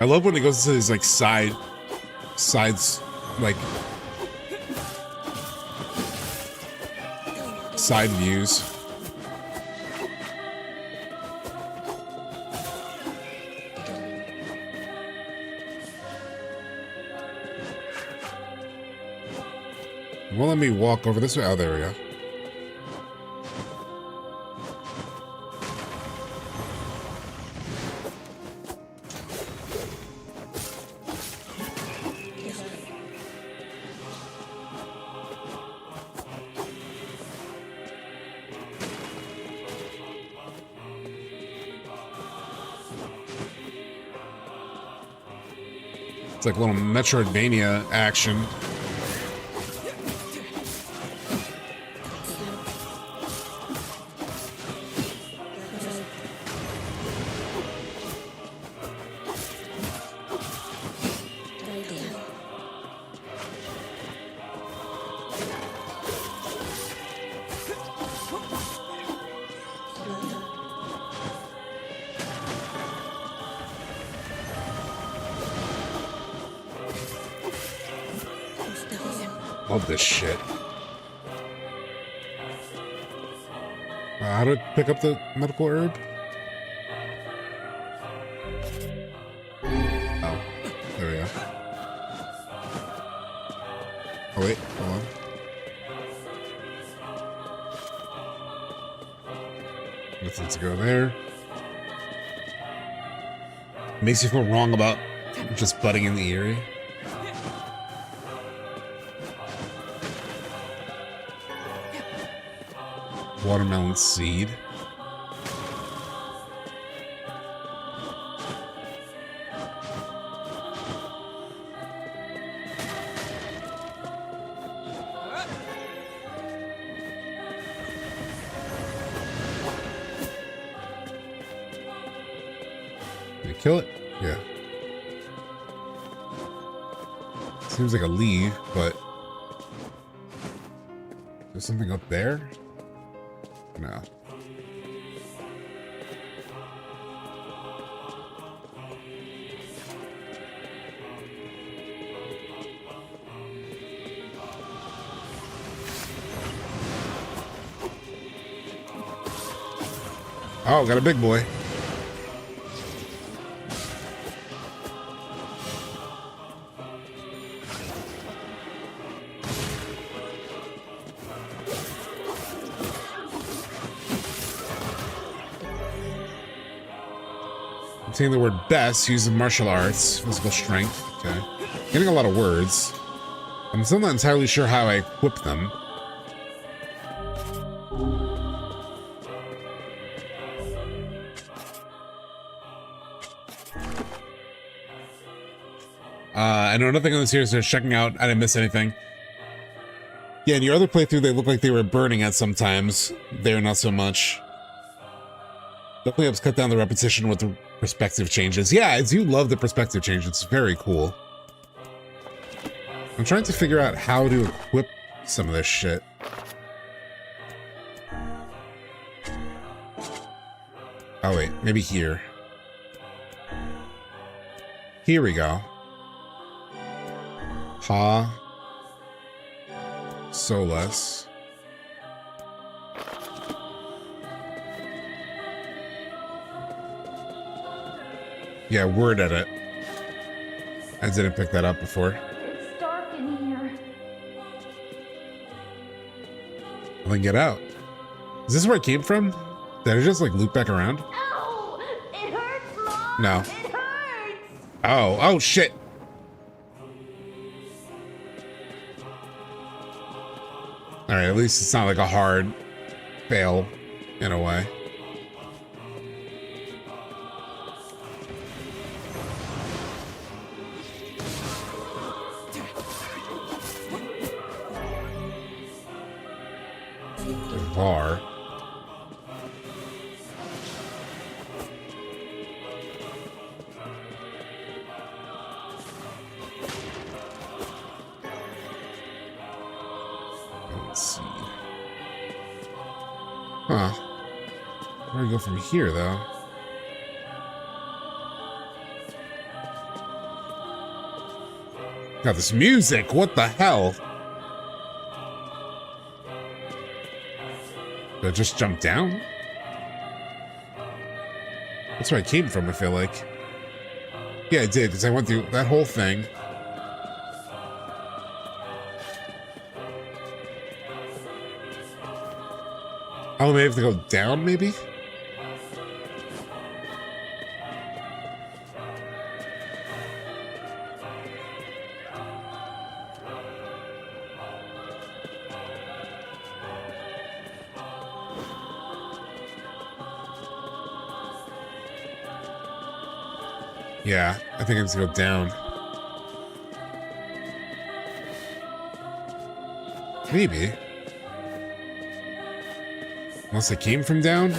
I love when it goes to these like sides, like side views. Well, let me walk over this way. Oh, there we go. It's like a little Metroidvania action. Love this shit. How to pick up the medical herb? Oh, there we go. Oh wait, hold on. Nothing to go there. Makes you feel wrong about just butting in the eerie. Watermelon seed. Kill it? Yeah. Seems like a leave, but there's something up there? No. Oh, got a big boy. Saying the word best, using martial arts, physical strength. Okay. Getting a lot of words. I'm still not entirely sure how I equip them. I know nothing on this here, so just checking out. I didn't miss anything. Yeah, in your other playthrough, they look like they were burning at sometimes. There, not so much. Definitely helps cut down the repetition with the perspective changes. Yeah, I do love the perspective change. It's very cool. I'm trying to figure out how to equip some of this shit. Oh wait, maybe here. Here we go. Ha. Solus. Yeah, word edit. I didn't pick that up before. It's dark in here. Well, then get out. Is this where it came from? Did I just like loop back around? Ow! It hurts, Mom! No. It hurts! Oh shit. Alright, at least it's not like a hard fail in a way. Bar. Let's see. Huh. Where do we go from here, though? Got this music. What the hell? Did I just jump down? That's where I came from, I feel like. Yeah, I did, because I went through that whole thing. Oh, maybe I have to go down, maybe? Yeah, I think I have to go down. Maybe. Unless I came from down?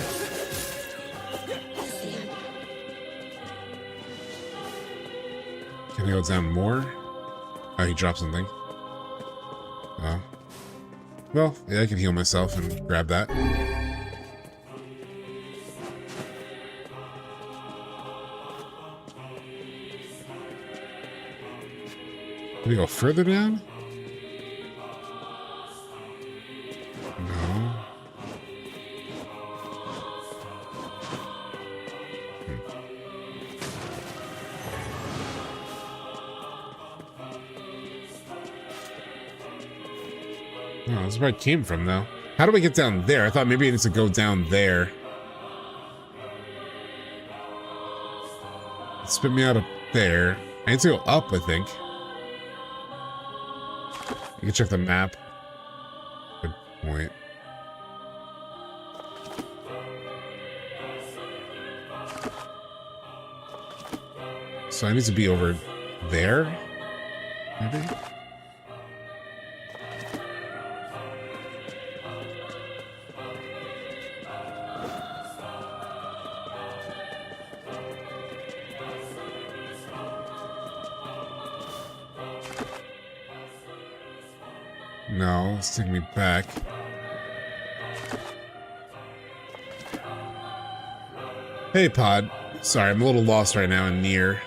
Can I go down more? Oh, he dropped something. Oh. Well, yeah, I can heal myself and grab that. Can we go further down? No. No, that's where I came from, though. How do I get down there? I thought maybe I need to go down there. It spit me out up there. I need to go up, I think. You can check the map. Good point. So I need to be over there, maybe? No, it's taking me back. Hey, Pod. Sorry, I'm a little lost right now in NieR.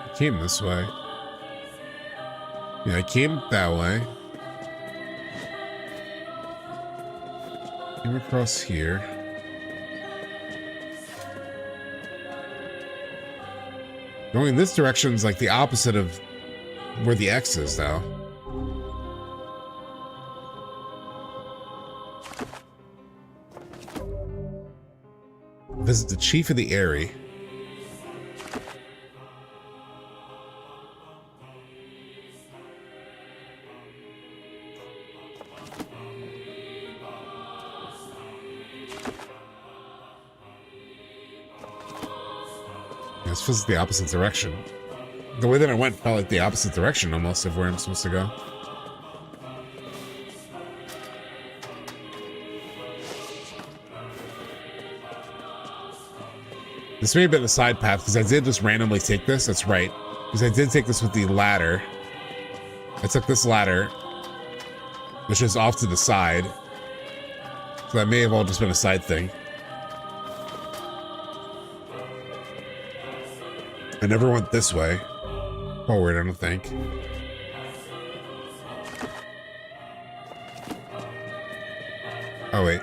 I came this way. Yeah, I came that way. Came across here. Going in this direction is like the opposite of where the X is, though. Visit the chief of the Eyrie. This feels the opposite direction. The way that I went felt like the opposite direction almost of where I'm supposed to go. This may have been a side path because I did just randomly take this. That's right. Because I did take this with the ladder. I took this ladder, which is off to the side. So that may have all just been a side thing. I never went this way. Forward, I don't think. Oh, wait.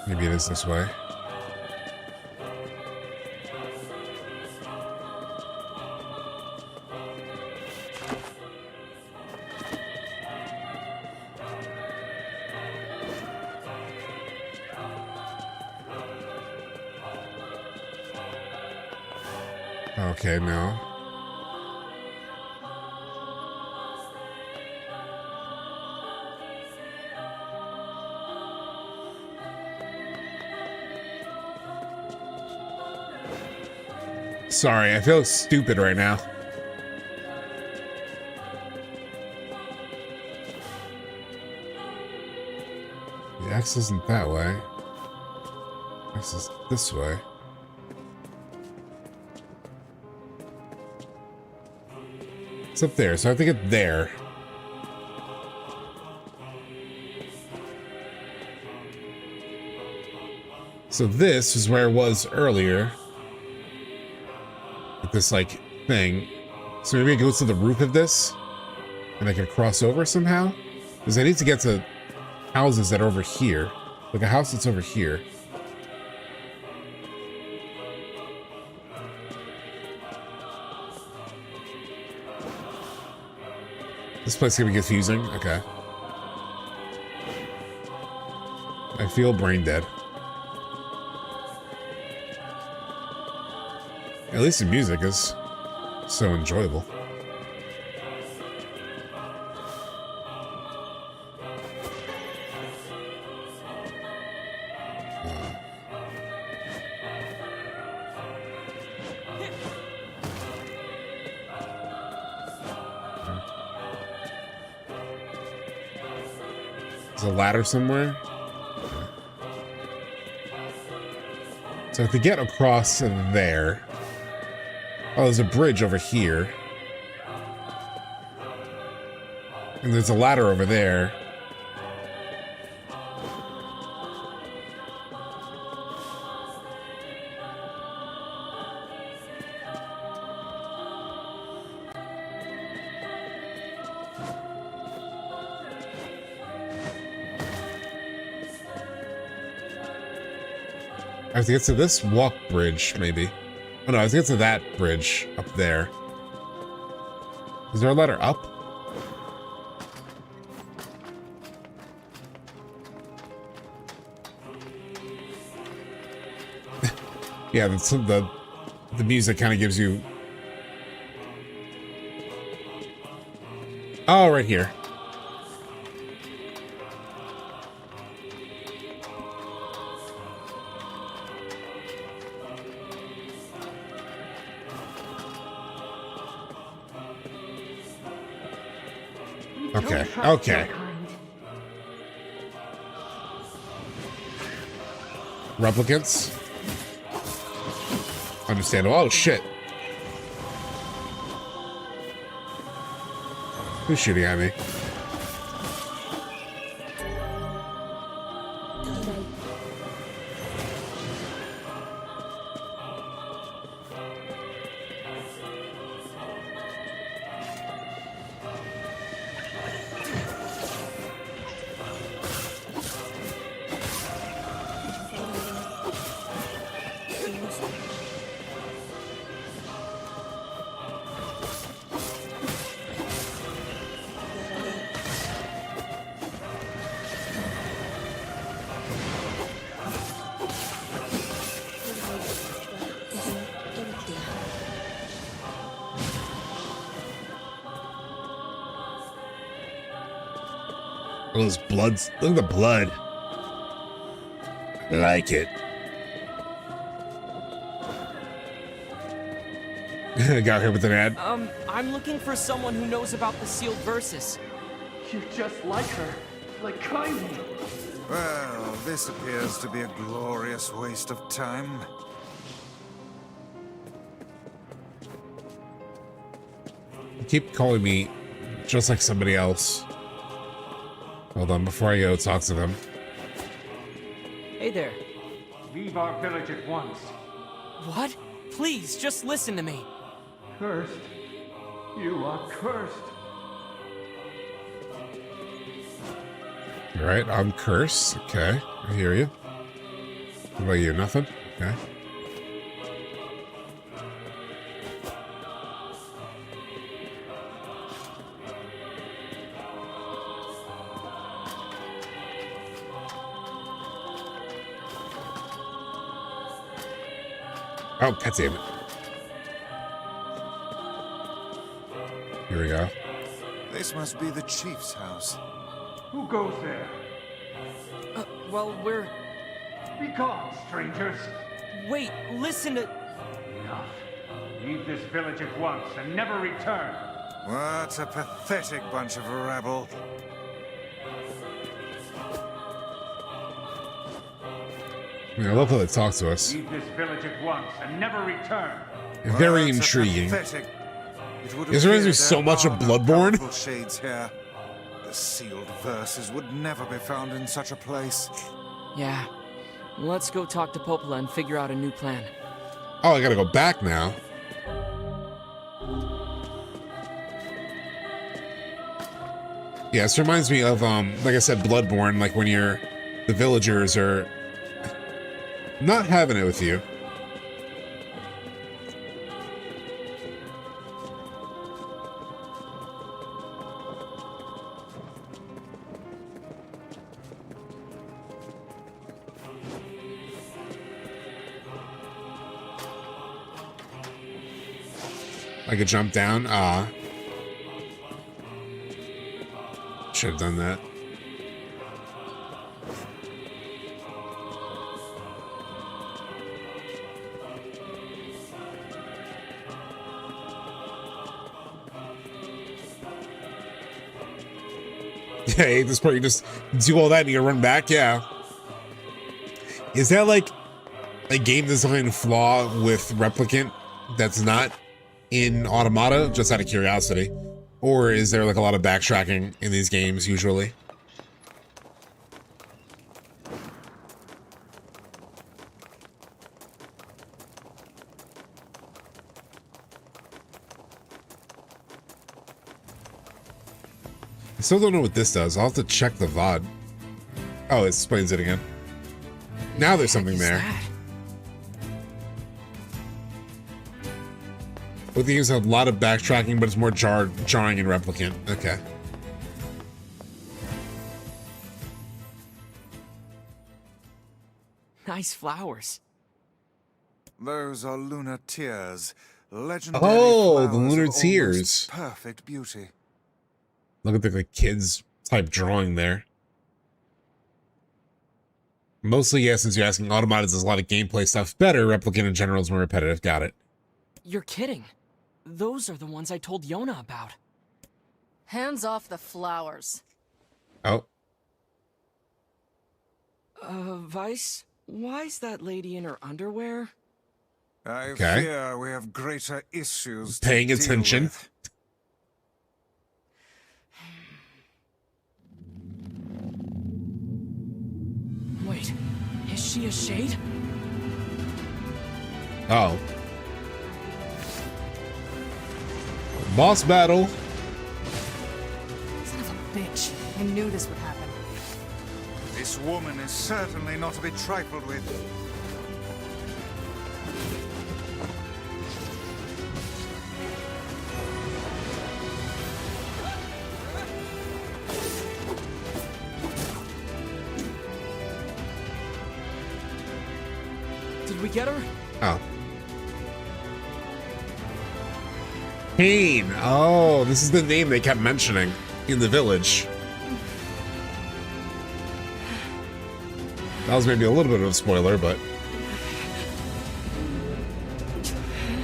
Maybe it is this way. Okay, no. Sorry, I feel stupid right now. The X isn't that way. X is this way. It's up there, so I have to get there. So this is where I was earlier. With this, like, thing. So maybe it goes to the roof of this, and I can cross over somehow? Because I need to get to houses that are over here. Like a house that's over here. This place can be confusing. Okay. I feel brain dead. At least the music is so enjoyable. There's a ladder somewhere. So to get across there. Oh, there's a bridge over here. And there's a ladder over there. I have to get to this walk bridge, maybe. Oh no, I have to get to that bridge up there. Is there a ladder up? Yeah, the music kind of gives you... Oh, right here. Okay, okay. Replicants. Understandable. Oh, shit. Who's shooting at me? All those bloods. Look at the blood. I like it. Got here with an ad. I'm looking for someone who knows about the sealed verses. You're just like her. Like Kaine. Well, this appears to be a glorious waste of time. You keep calling me just like somebody else. Hold on, before I go talk to them. Hey there. Leave our village at once. What? Please, just listen to me. Cursed. You are cursed. All right, I'm cursed. Okay, I hear you. What about you? Nothing? Okay. Oh, God damn it. Here we go. This must be the chief's house. Who goes there? Well, we're... Be gone, strangers. Wait, listen to... Enough. Leave this village at once and never return. What a pathetic bunch of rabble. I mean, I love how they talk to us. Leave this village at once and never return. Very intriguing. This reminds me so much of Bloodborne. Shades here. The sealed verses would never be found in such a place. Yeah. Let's go talk to Popola and figure out a new plan. Oh, I gotta go back now. Yeah, this reminds me of, like I said, Bloodborne, like when the villagers are not having it with you. I could jump down. Should have done that. Hey, this part you just do all that and you run back. Yeah. Is that like a game design flaw with Replicant that's not in Automata, just out of curiosity? Or is there like a lot of backtracking in these games usually? I still don't know what this does. I'll have to check the VOD. Oh, it explains it again. Now there's something there. Both the games have a lot of backtracking, but it's more jarring in Replicant. Okay. Nice flowers. Those are lunar tears. Legendary Oh, flowers the lunar of almost tears. Perfect beauty. Look at the kids type drawing there. Mostly, yeah, since you're asking, Automata does a lot of gameplay stuff better. Replicant in general is more repetitive. Got it. You're kidding. Those are the ones I told Yonah about. Hands off the flowers. Oh. Vice, why's that lady in her underwear? I Okay. fear we have greater issues Paying to deal attention. with. Wait, is she a shade? Oh. Boss battle. Son of a bitch. I knew this would happen. This woman is certainly not to be trifled with. Did we get her? Oh. Kaine. Oh, this is the name they kept mentioning in the village. That was maybe a little bit of a spoiler, but...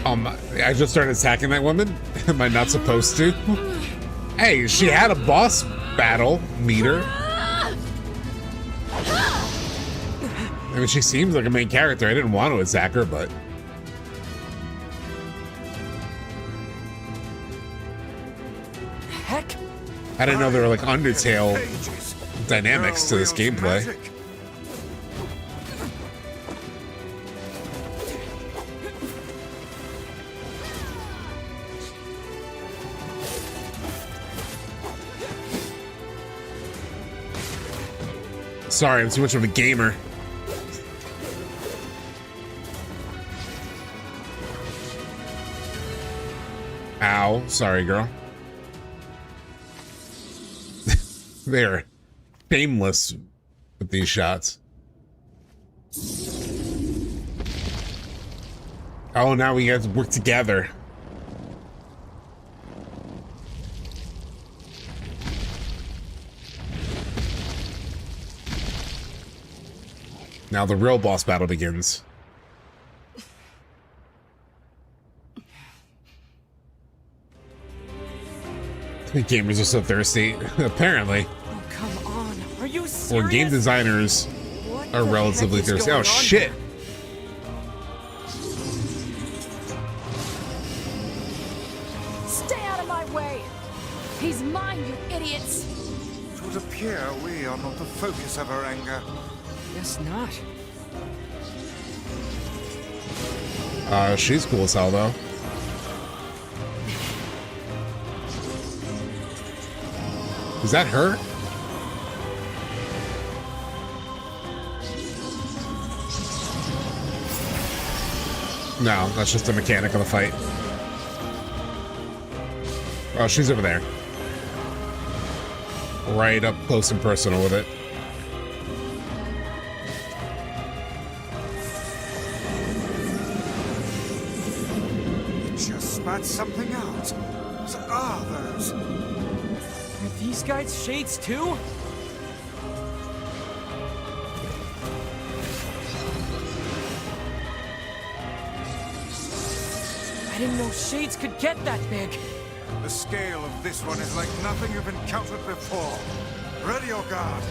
I just started attacking that woman? Am I not supposed to? Hey, she had a boss battle meter. I mean, she seems like a main character. I didn't want to attack her, but... Heck? I didn't know there were like Undertale dynamics to this gameplay. Sorry, I'm too much of a gamer. Ow. Sorry, girl. They're shameless with these shots. Oh, now we have to work together. Now the real boss battle begins. The gamers are so thirsty, apparently. Oh, come on. Are you serious? Or game designers are relatively thirsty. Oh, shit. Stay out of my way! He's mine, you idiots! It would appear we are not the focus of her anger. Guess not. She's cool as hell, though. Is that her? No, that's just a mechanic of the fight. Oh, she's over there. Right up close and personal with it. Just spat something out. What are those? Are these guys shades too? I didn't know shades could get that big. The scale of this one is like nothing you've encountered before. Ready your guard.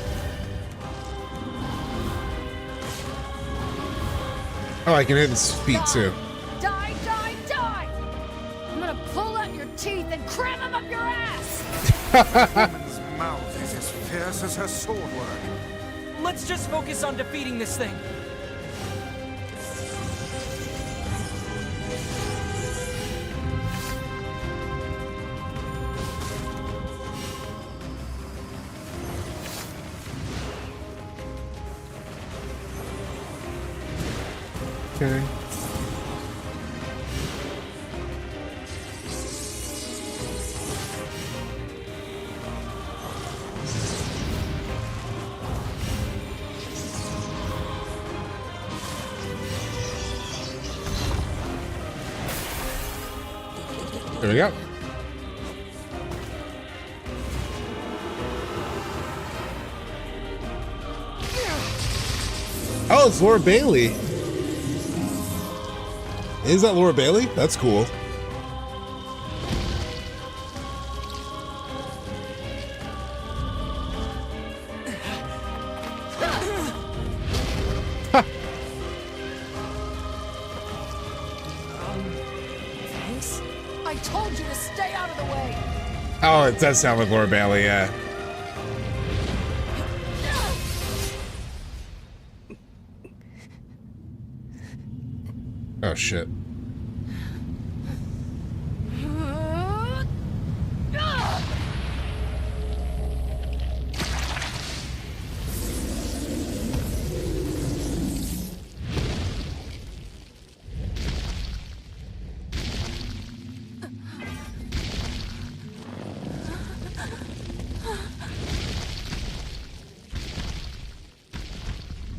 Oh, I can hit his feet too. Die, die, die! I'm gonna pull out your teeth and cram them up your ass! The woman's mouth is as fierce as her sword work. Let's just focus on defeating this thing. Okay. There we go. Oh, it's Laura Bailey. Is that Laura Bailey? That's cool. I told you to stay out of the way! Oh, it does sound like Laura Bailey, yeah. Oh, shit.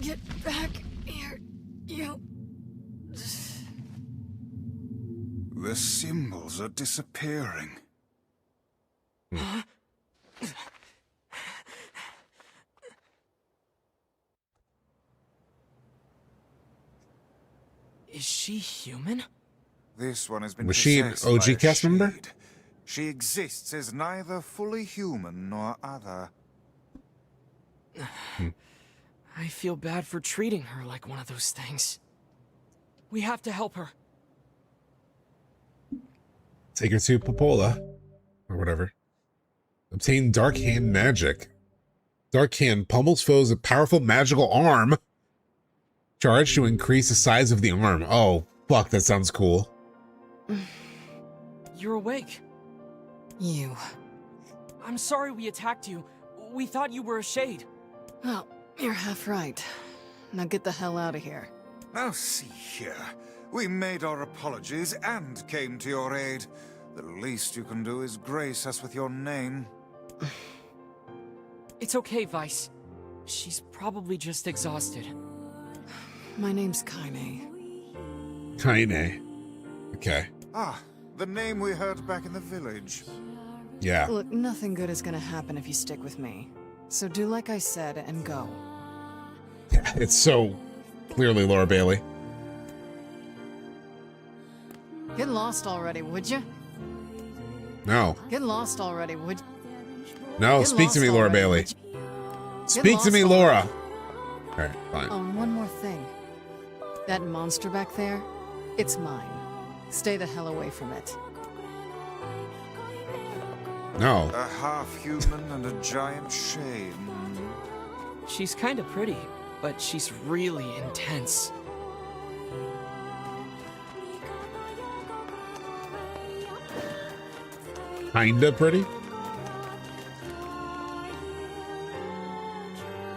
Get back here, you... The symbols are disappearing. Is she human? This one has been Was she an possessed by a OG cast member? shade. She exists as neither fully human nor other. I feel bad for treating her like one of those things. We have to help her. Take her to Popola. Or whatever. Obtain Dark Hand Magic. Dark Hand pummels foes with powerful magical arm. Charge to increase the size of the arm. Oh, fuck, that sounds cool. You're awake. You. I'm sorry we attacked you. We thought you were a shade. Well, you're half right. Now get the hell out of here. Now see here. We made our apologies and came to your aid. The least you can do is grace us with your name. It's okay, Vice. She's probably just exhausted. My name's Kaine. Kaine. Okay. Ah, the name we heard back in the village. Yeah. Look, nothing good is gonna happen if you stick with me. So do like I said and go. Yeah, it's so clearly Laura Bailey. Get lost already, would you? No. Get lost already, would you? No, Get speak to me, lost Laura already, Bailey. would you? Speak to me, lost Laura. Alright, fine. Oh, and one more thing. That monster back there, it's mine. Stay the hell away from it. No. A half-human and a giant shade. She's kind of pretty, but she's really intense. Kinda pretty.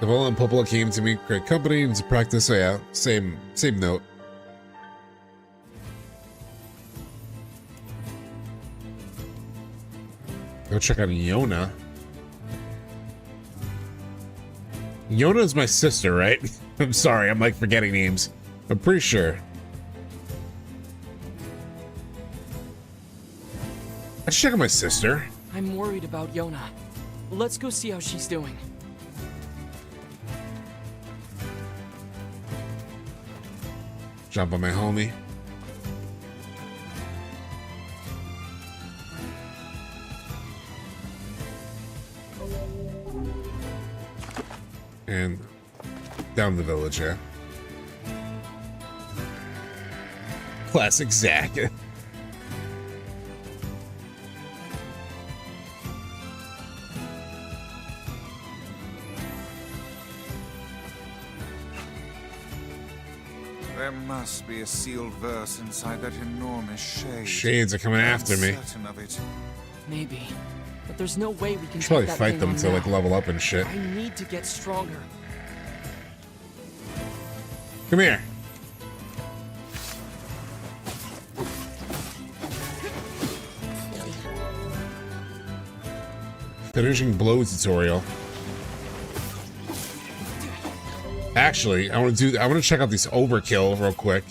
Devola and Popola came to meet great company and to practice. So yeah, same note. Go check out Yonah. Yonah is my sister, right? I'm sorry, I'm like forgetting names. I'm pretty sure. I should check on my sister. I'm worried about Yonah. Let's go see how she's doing. Jump on my homie. And down the village, yeah. Classic Zack. There must be a sealed verse inside that enormous shade. Shades are coming after me. Certain of it. Maybe. But there's no way we can Should probably take that fight thing them on to like now. level up and shit. I need to get stronger. Come here. Finishing blow tutorial. Actually, I want to check out this overkill real quick.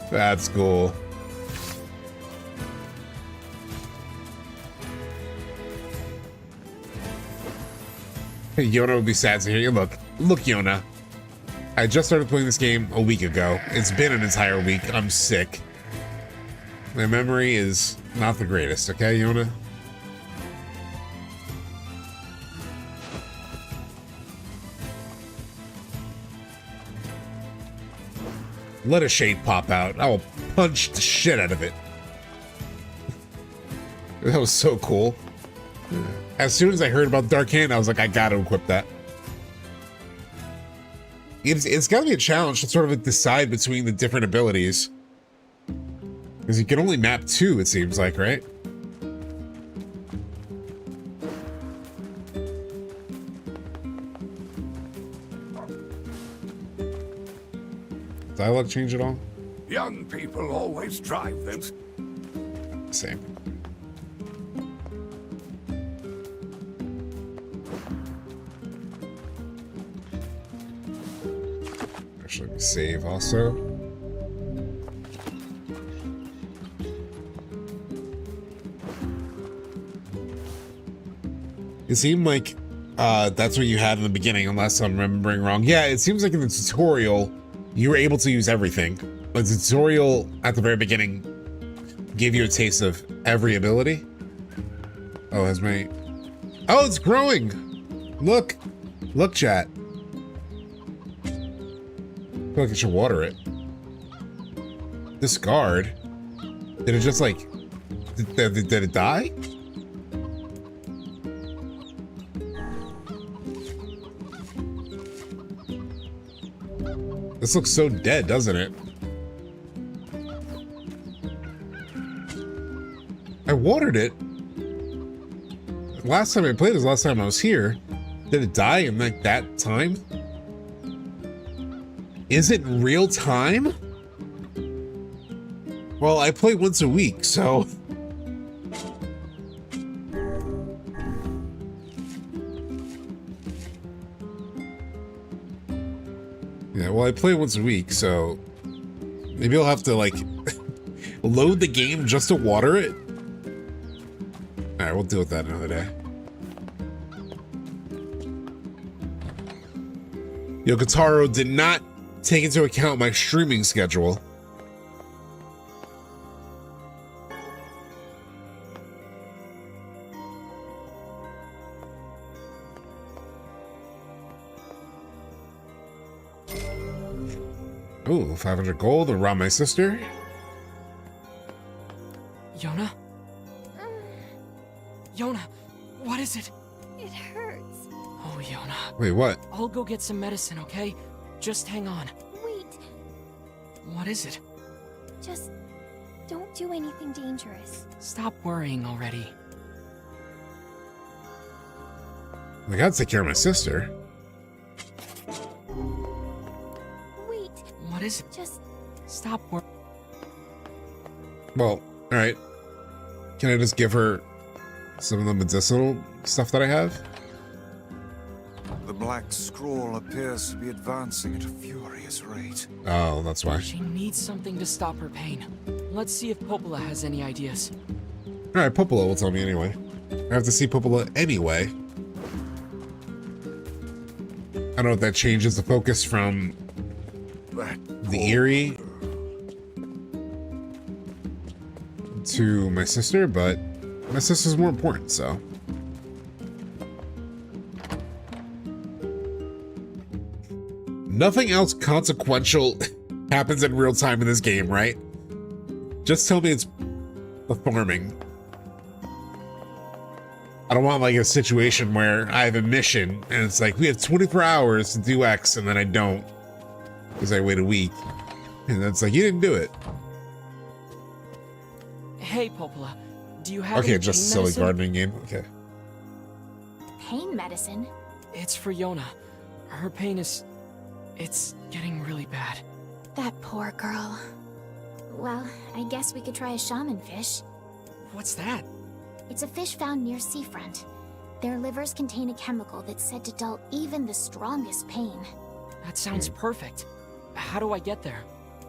That's cool. Yonah would be sad to hear you. Look, Yonah. I just started playing this game a week ago. It's been an entire week. I'm sick. My memory is not the greatest, okay, Yonah? Let a shade pop out. I will punch the shit out of it. That was so cool. As soon as I heard about Dark Hand, I was like, I gotta equip that. It's gotta be a challenge to sort of decide between the different abilities. Because you can only map 2, it seems like, right? Dialogue change at all? Young people always drive them. Same. Actually, let me save also. It seemed like that's what you had in the beginning, unless I'm remembering wrong. Yeah, it seems like in the tutorial, you were able to use everything. Like the tutorial at the very beginning gave you a taste of every ability. Oh, has my... Oh, it's growing! Look! Look, chat. I feel like I should water it. Discard? Did it just like... Did it die? This looks so dead, doesn't it? I watered it. Last time I played this, last time I was here. Did it die in like that time? Is it real time? Well, I play once a week, so... Yeah, well, I play once a week, so maybe I'll have to like load the game just to water it. All right, we'll deal with that another day. Yokotaro did not take into account my streaming schedule. Ooh, 500 gold around my sister. Yonah? Yonah, what is it? It hurts. Oh, Yonah. Wait, what? I'll go get some medicine, okay? Just hang on. Wait. What is it? Just don't do anything dangerous. Stop worrying already. I gotta take care of my sister. Wait. What is it? Just stop worrying. Well, all right. Can I just give her some of the medicinal stuff that I have? The black scroll appears to be advancing at a furious rate. Oh, that's why. She needs something to stop her pain. Let's see if Popola has any ideas. All right, Popola will tell me anyway. I have to see Popola anyway. I don't know if that changes the focus from the Eerie to my sister, but my sister's more important, so. Nothing else consequential happens in real time in this game, right? Just tell me it's performing. I don't want like a situation where I have a mission and it's like, we have 24 hours to do X and then I don't because I wait a week. And that's like, you didn't do it. Hey, Popola, do you have Okay, any just pain silly medicine? gardening game. Okay. Pain medicine? It's for Yonah. Her pain is... it's getting really bad. That poor girl. Well, I guess we could try a shaman fish. What's that? It's a fish found near seafront. Their livers contain a chemical that's said to dull even the strongest pain. That sounds perfect. How do I get there?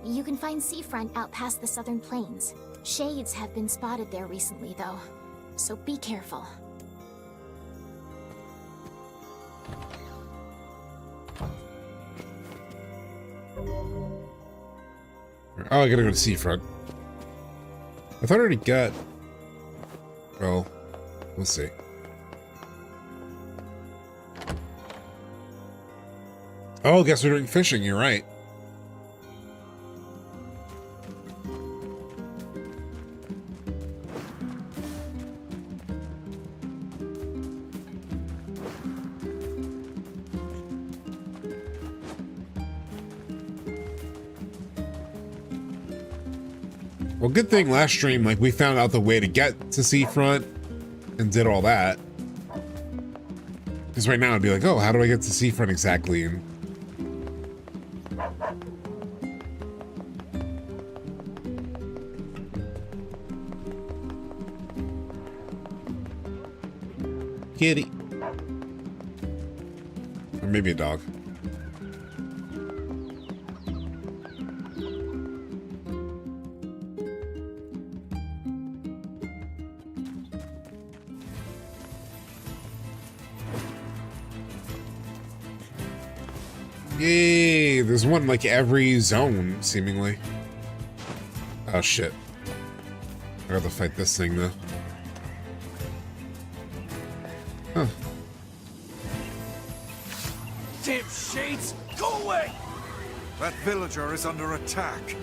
You can find seafront out past the southern plains. Shades have been spotted there recently, though, so be careful. Oh, I gotta go to seafront. I thought I already got... Well, we'll see. Oh, guess we're doing fishing, you're right. Well, good thing last stream, like, we found out the way to get to Seafront and did all that. Because right now I'd be like, oh, how do I get to Seafront exactly? And kitty. Or maybe a dog. Yay! There's one like every zone, seemingly. Oh shit. I gotta fight this thing though. Huh. Damn shades! Go away! That villager is under attack.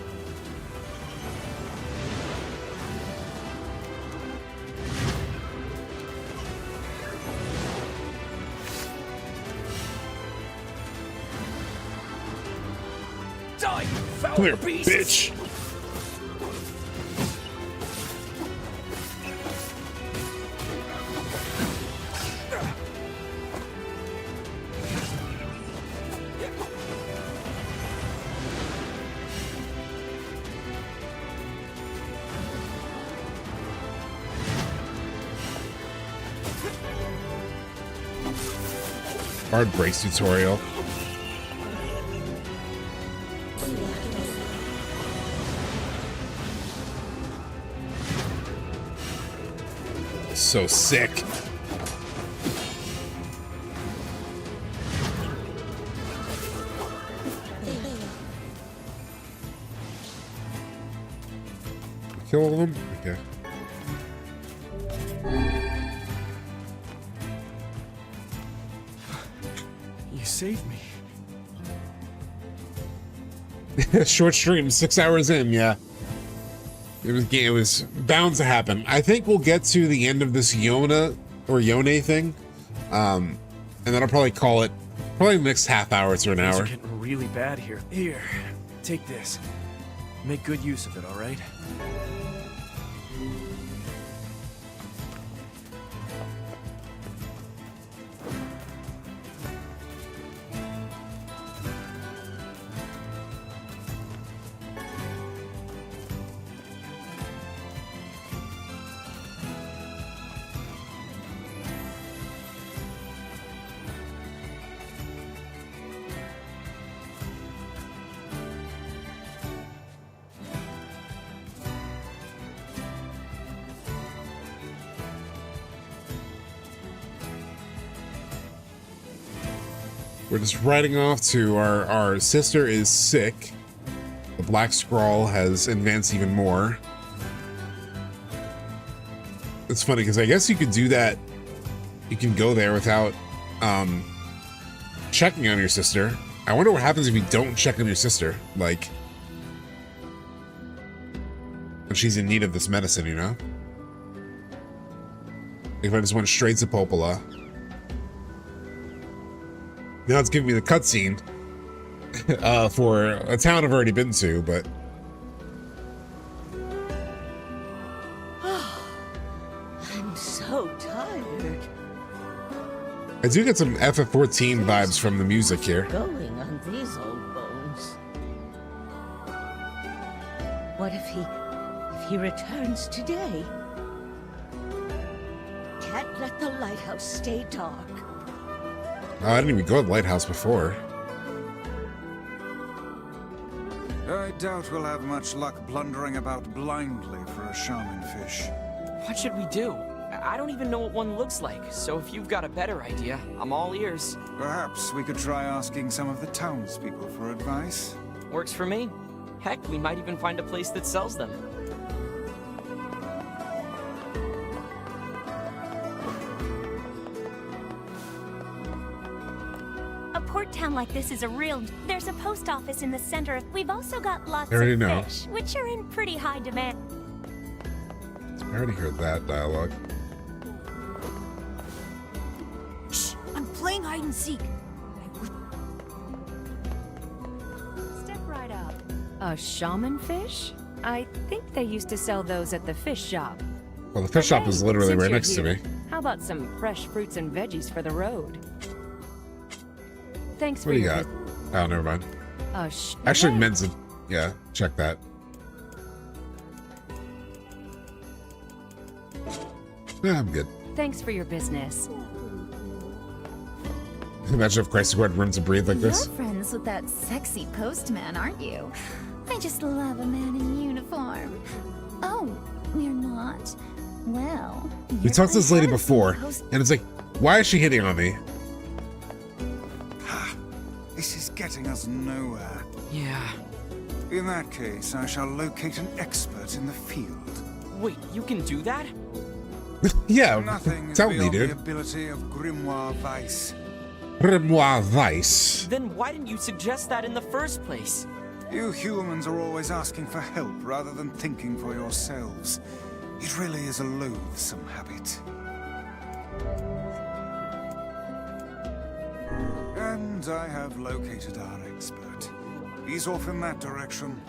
Die, you foul Come here, beast! bitch! Hard brakes tutorial. So sick. Kill all of them? Okay. You saved me. Short stream, 6 hours in, yeah. It was bound to happen. I think we'll get to the end of this Yonah or Yonah thing. And then I'll probably call it probably the next half hour to an Things hour. are getting really bad here. Here, take this. Make good use of it, all right? We're just riding off to our sister is sick. The Black Scrawl has advanced even more. It's funny because I guess you could do that. You can go there without checking on your sister. I wonder what happens if you don't check on your sister, like when she's in need of this medicine, you know? If I just went straight to Popola. Now it's giving me the cutscene for a town I've already been to, but I'm so tired. I do get some FF14 vibes from the music here. Going on these old bones. What if he returns today? Can't let the lighthouse stay dark. Oh, I didn't even go to the lighthouse before. I doubt we'll have much luck blundering about blindly for a shaman fish. What should we do? I don't even know what one looks like, so if you've got a better idea, I'm all ears. Perhaps we could try asking some of the townspeople for advice. Works for me. Heck, we might even find a place that sells them. A port town like this is a real... There's a post office in the center. We've also got lots I already of know. fish, which are in pretty high demand. I already heard that dialogue. Shh! I'm playing hide and seek. Step right up. A shaman fish? I think they used to sell those at the fish shop. Well, the fish shop is literally Since right you're next to here, me. How about some fresh fruits and veggies for the road? Thanks for What do you your got? Oh, never mind. vis- Actually, men's. Yeah, check that. Yeah, I'm good. Thanks for your business. Imagine if Christ had room to breathe like this. You're friends with that sexy postman, aren't you? I just love a man in uniform. Oh, we're not. Well, We talked to this lady before, and it's like, why is she hitting on me? This is getting us nowhere. Yeah. In that case, I shall locate an expert in the field. Wait, you can do that? Yeah, Nothing is tell me, beyond the dude. ability of Grimoire Weiss. Grimoire Weiss. Then why didn't you suggest that in the first place? You humans are always asking for help rather than thinking for yourselves. It really is a loathsome habit. And I have located our expert. He's off in that direction.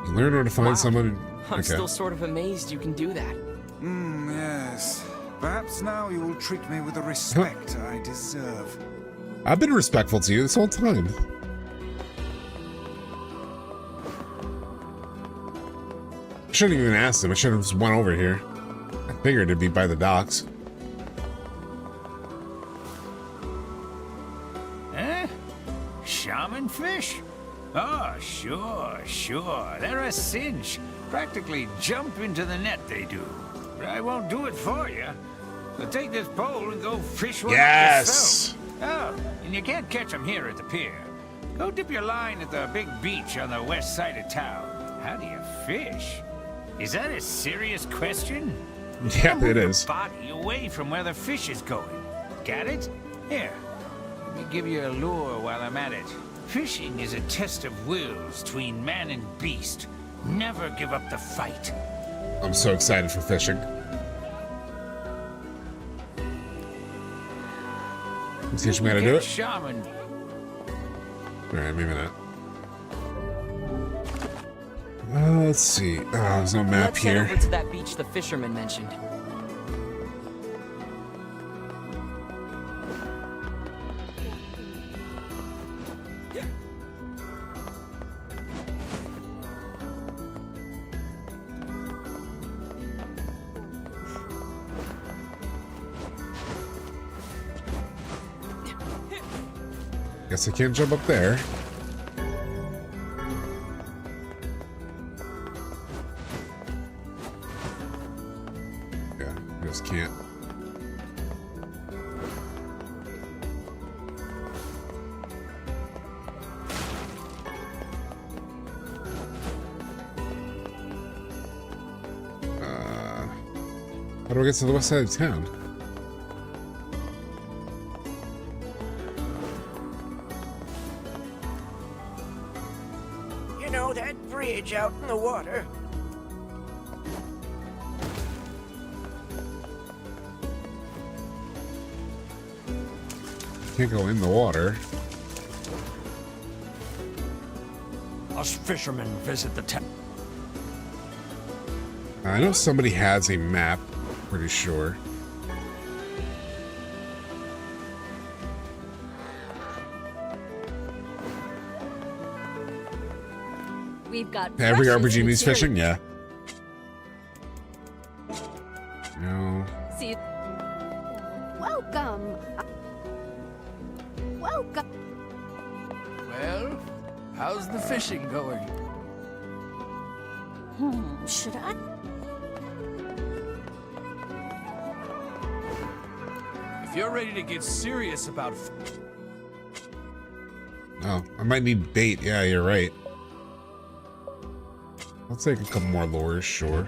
You learn how to find someone. I'm still sort of amazed you can do that. Yes. Perhaps now you will treat me with the respect I deserve. I've been respectful to you this whole time. I shouldn't even asked him. I should have just went over here. I figured it'd be by the docks. Eh? Shaman fish? Oh, sure. They're a cinch. Practically jump into the net, they do. But I won't do it for you. So take this pole and go fish one Yes! yourself. Oh, and you can't catch them here at the pier. Go dip your line at the big beach on the west side of town. How do you fish? Is that a serious question? Yeah, Move it your is. body away from where the fish is going. Got it? Here. Let me give you a lure while I'm at it. Fishing is a test of wills between man and beast. Never give up the fight. I'm so excited for fishing. Teach me how to do it? Shaman. Alright, maybe not. Let's see. Oh, there's no map Let's head here. over to that beach the fisherman mentioned. Guess I can't jump up there. Yeah, I just can't. How do I get to the west side of town? You know that bridge out in the water? Can't go in the water. Us fishermen visit the town. I know somebody has a map, pretty sure. We've got Every freshes RPG in needs series. fishing, yeah. No. See, Welcome. Welcome. Well, how's the fishing going? Should I? If you're ready to get serious about Oh, I might need bait. Yeah, you're right. I'll take a couple more lures, sure.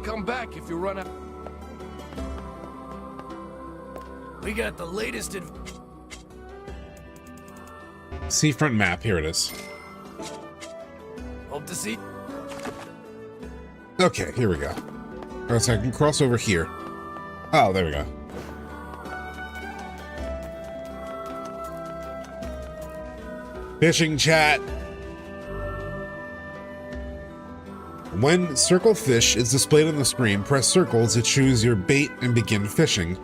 come back if you run out. We got the latest Seafront map, here it is. Hope to see. Okay, here we go. Oh, so I can cross over here. Oh, there we go. Fishing chat. When circle fish is displayed on the screen, press circle to choose your bait and begin fishing.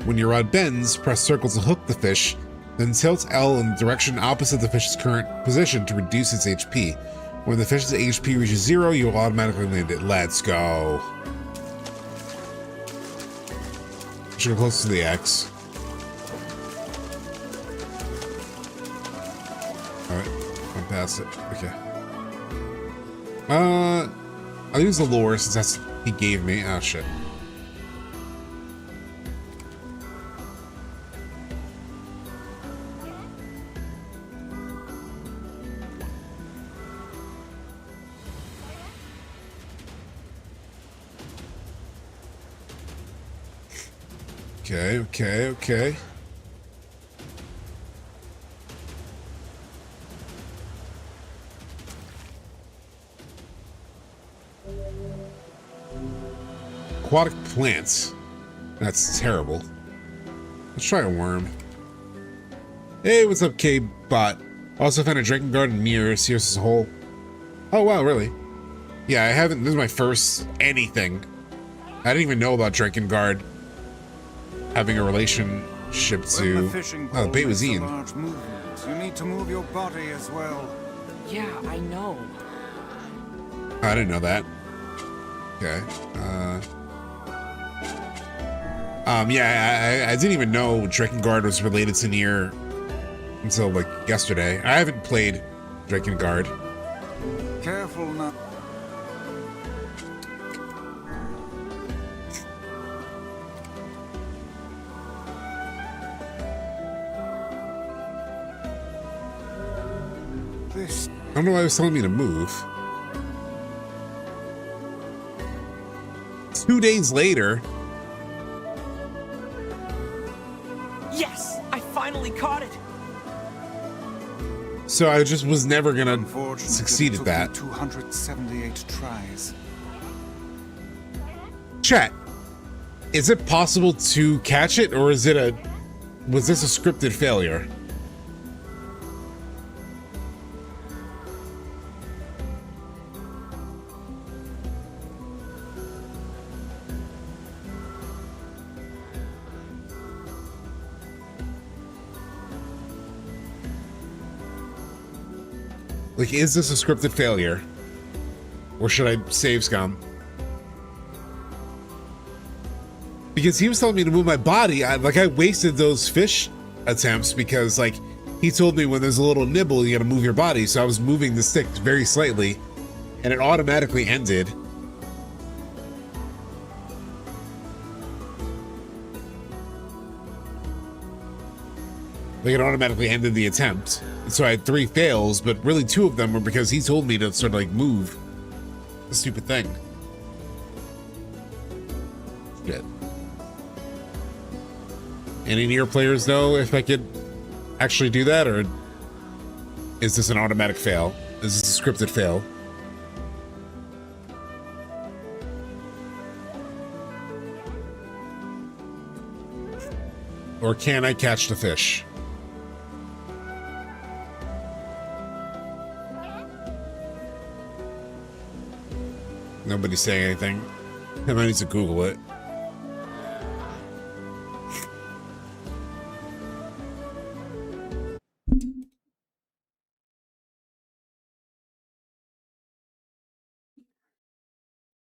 When your rod bends, press circle to hook the fish, then tilt L in the direction opposite the fish's current position to reduce its HP. When the fish's HP reaches 0, you will automatically land it. Let's go. Should go close to the X. Alright, I'm past it. Okay. I'll use the lure since that's what he gave me. Oh shit. Okay. Aquatic plants. That's terrible. Let's try a worm. Hey, what's up, K-Bot? Also found a drinking garden near Sears' hole. Oh, wow, really? Yeah, I haven't. This is my first anything. I didn't even know about Drinking Guard having a relationship to. Oh, the bait was Ian. You need to move your body as well. Yeah, I know. I didn't know that. Okay. Yeah, I didn't even know Drinking Guard was related to NieR until like yesterday. I haven't played Drinking Guard. Careful now. I don't know why it was telling me to move. 2 days later. Yes! I finally caught it! So I just was never gonna succeed at that. 278 tries. Chat. Is it possible to catch it, or is it was this a scripted failure? Like, is this a scripted failure? Or should I save scum? Because he was telling me to move my body. I wasted those fish attempts because, like, he told me when there's a little nibble, you gotta move your body. So I was moving the stick very slightly, and it automatically ended. Like, it automatically ended the attempt. So I had 3 fails, but really 2 of them were because he told me to sort of like move the stupid thing. Shit. Any NieR players know if I could actually do that, or is this an automatic fail? Is this a scripted fail? Or can I catch the fish? Nobody's saying anything. I might need to Google it.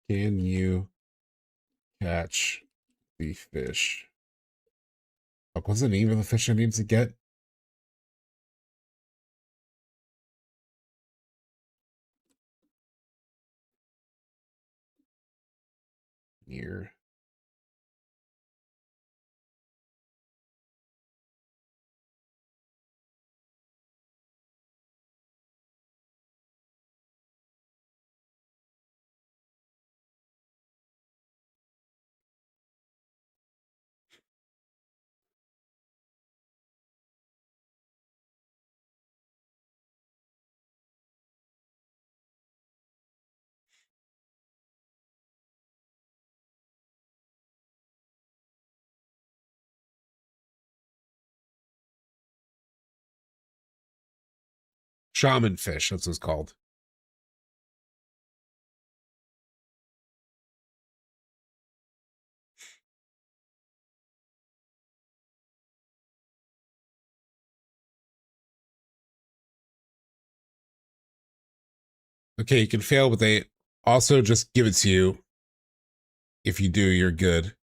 Can you catch the fish? Like, what's the name of the fish I need to get? NieR. Shaman fish, that's what it's called. Okay, you can fail, but they also just give it to you. If you do, you're good.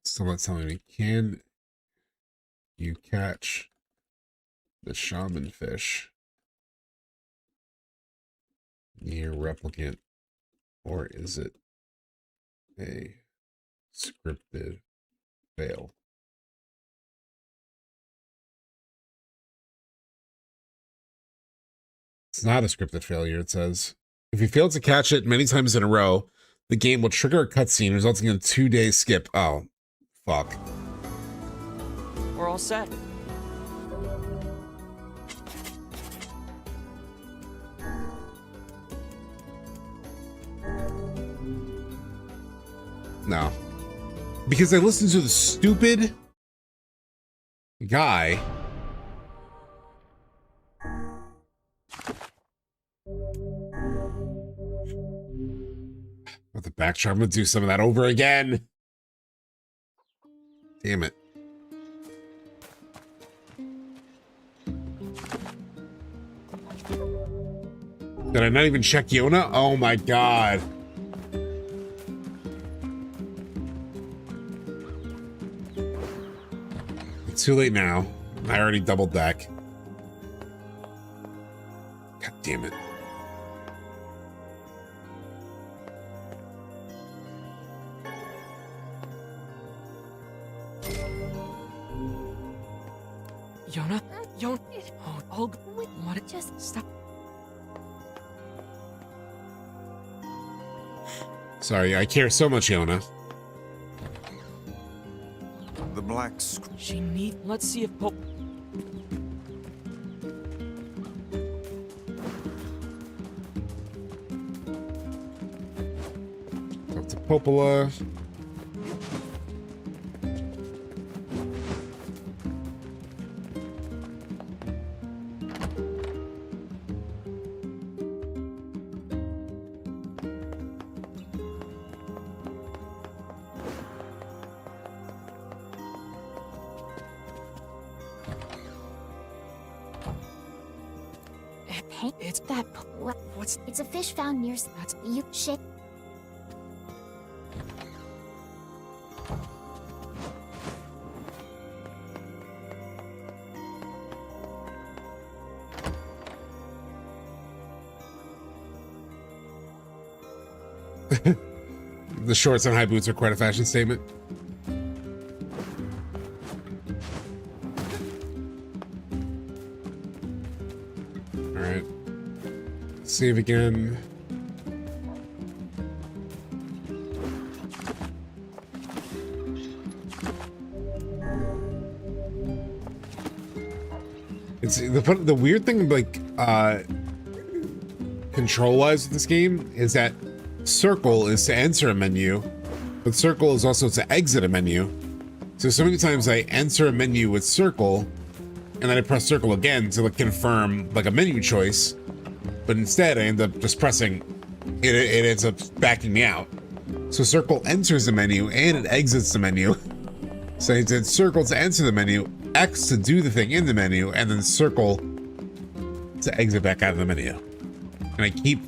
Still not telling me. Can you catch the shaman fish near Replicant? Or is it a scripted fail? It's not a scripted failure, it says. If you fail to catch it many times in a row, the game will trigger a cutscene resulting in a 2-day skip. Oh, fuck. We're all set. No. Because I listened to the stupid guy. With the backtrack, I'm gonna do some of that over again. Damn it. Did I not even check Yonah? Oh my god. It's too late now. I already doubled back. God damn it. Yonah? Yonah? Oh, what? Just stop. Sorry, I care so much, Yonah. The black She need. Let's see if Pope. Up to Popola. Hey, it's that. What's? It's a fish found near. That's you shit. The shorts and high boots are quite a fashion statement. Alright. Save again. It's the weird thing, like, control-wise with this game is that circle is to enter a menu, but circle is also to exit a menu. So many times I enter a menu with circle, and then I press circle again to like confirm like a menu choice, but instead I end up just pressing it. It ends up backing me out. So circle enters the menu and it exits the menu. So I did circle to enter the menu, X to do the thing in the menu, and then circle to exit back out of the menu. And I keep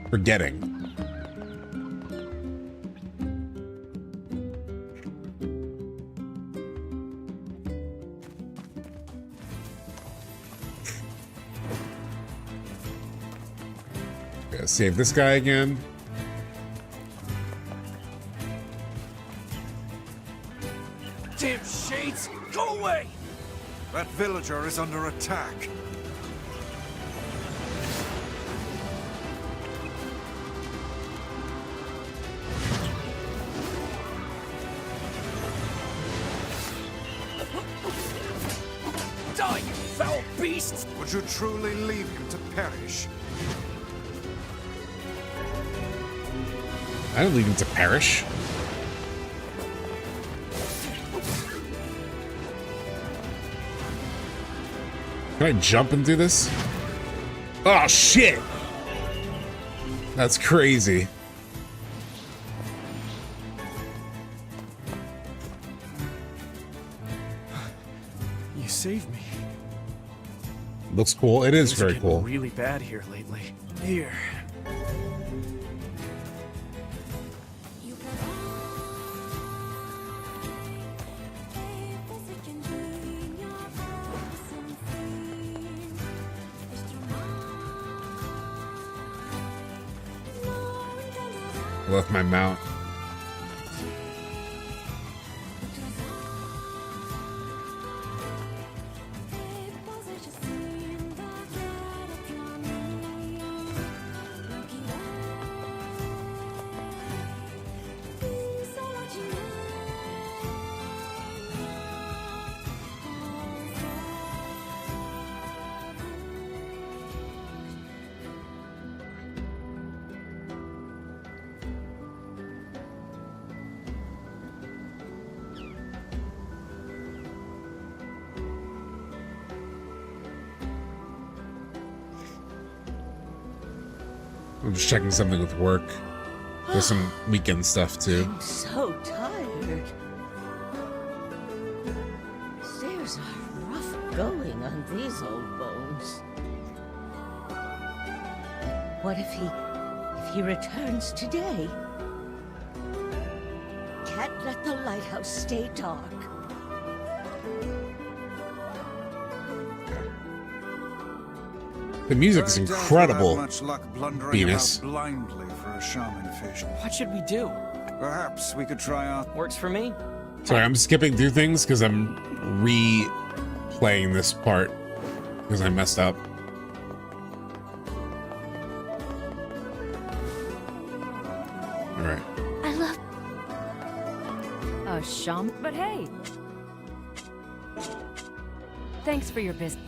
forgetting. Gotta save this guy again. Damn shades! Go away! That villager is under attack. Die, you foul beast! Would you truly leave him to perish? I don't leave him to perish. Can I jump and do this? Oh, shit! That's crazy. You saved me. Looks cool. It is Things are very getting cool. Really bad here lately. Here. I left my mount. I'm just checking something with work. There's some weekend stuff too. I'm so tired. Stairs are rough going on these old bones. What if he returns today? Can't let the lighthouse stay dark. The music is incredible, Venus. Blindly for a shaman fish. What should we do? Perhaps we could try our... Works for me. Sorry, I'm skipping through things because I'm replaying this part because I messed up. All right. I love A shaman, but hey. Thanks for your business.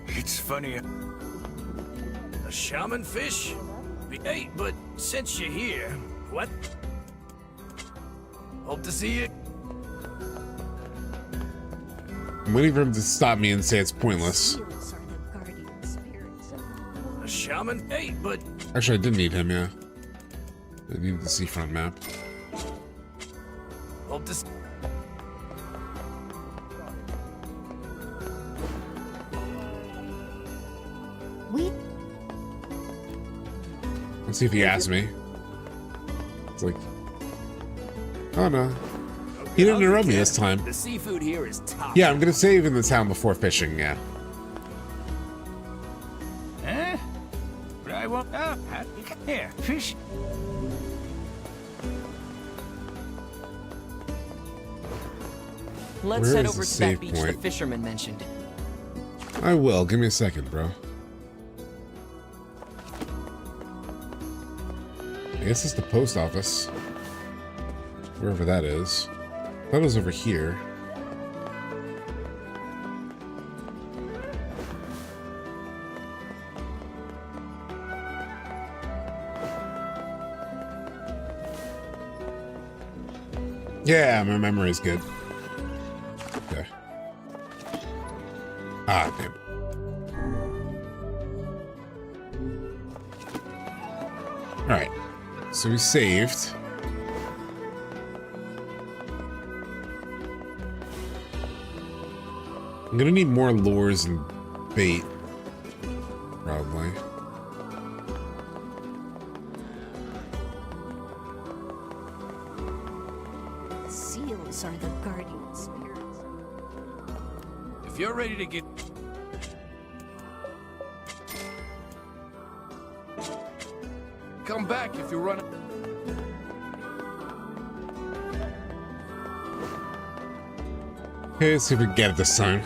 It's funny. A shaman fish? We ate, but since you're here, what? Hope to see you. I'm waiting for him to stop me and say it's pointless. A shaman ate, but Actually, I did need him, yeah. I needed the seafront map. hope to. Let's see if he asks me. It's like, oh no. He didn't interrupt me this time. The seafood here is top. Yeah, I'm gonna save in the town before fishing, yeah. Eh? But I won't. Here, fish. Let's Where head is over the to save that beach the point? fisherman mentioned. I will. Give me a second, bro. I guess it's the post office. Wherever that is. I thought it was over here. Yeah, my memory is good. Okay. Ah, damn. Alright. So we saved. I'm gonna need more lures and bait. Probably. Seals are the guardian spirits. If you're ready to get. Come back if you run. Okay, let's see if we can get it this time.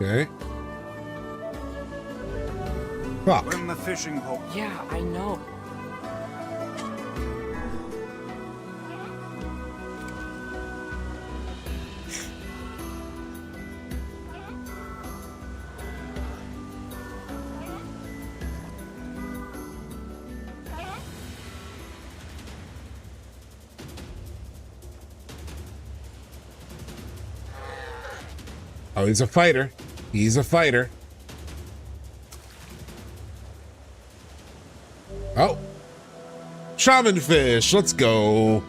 Okay. Fuck. We're in the fishing pole. Yeah, I know. Oh, he's a fighter. He's a fighter. Oh. Shaman fish. Let's go.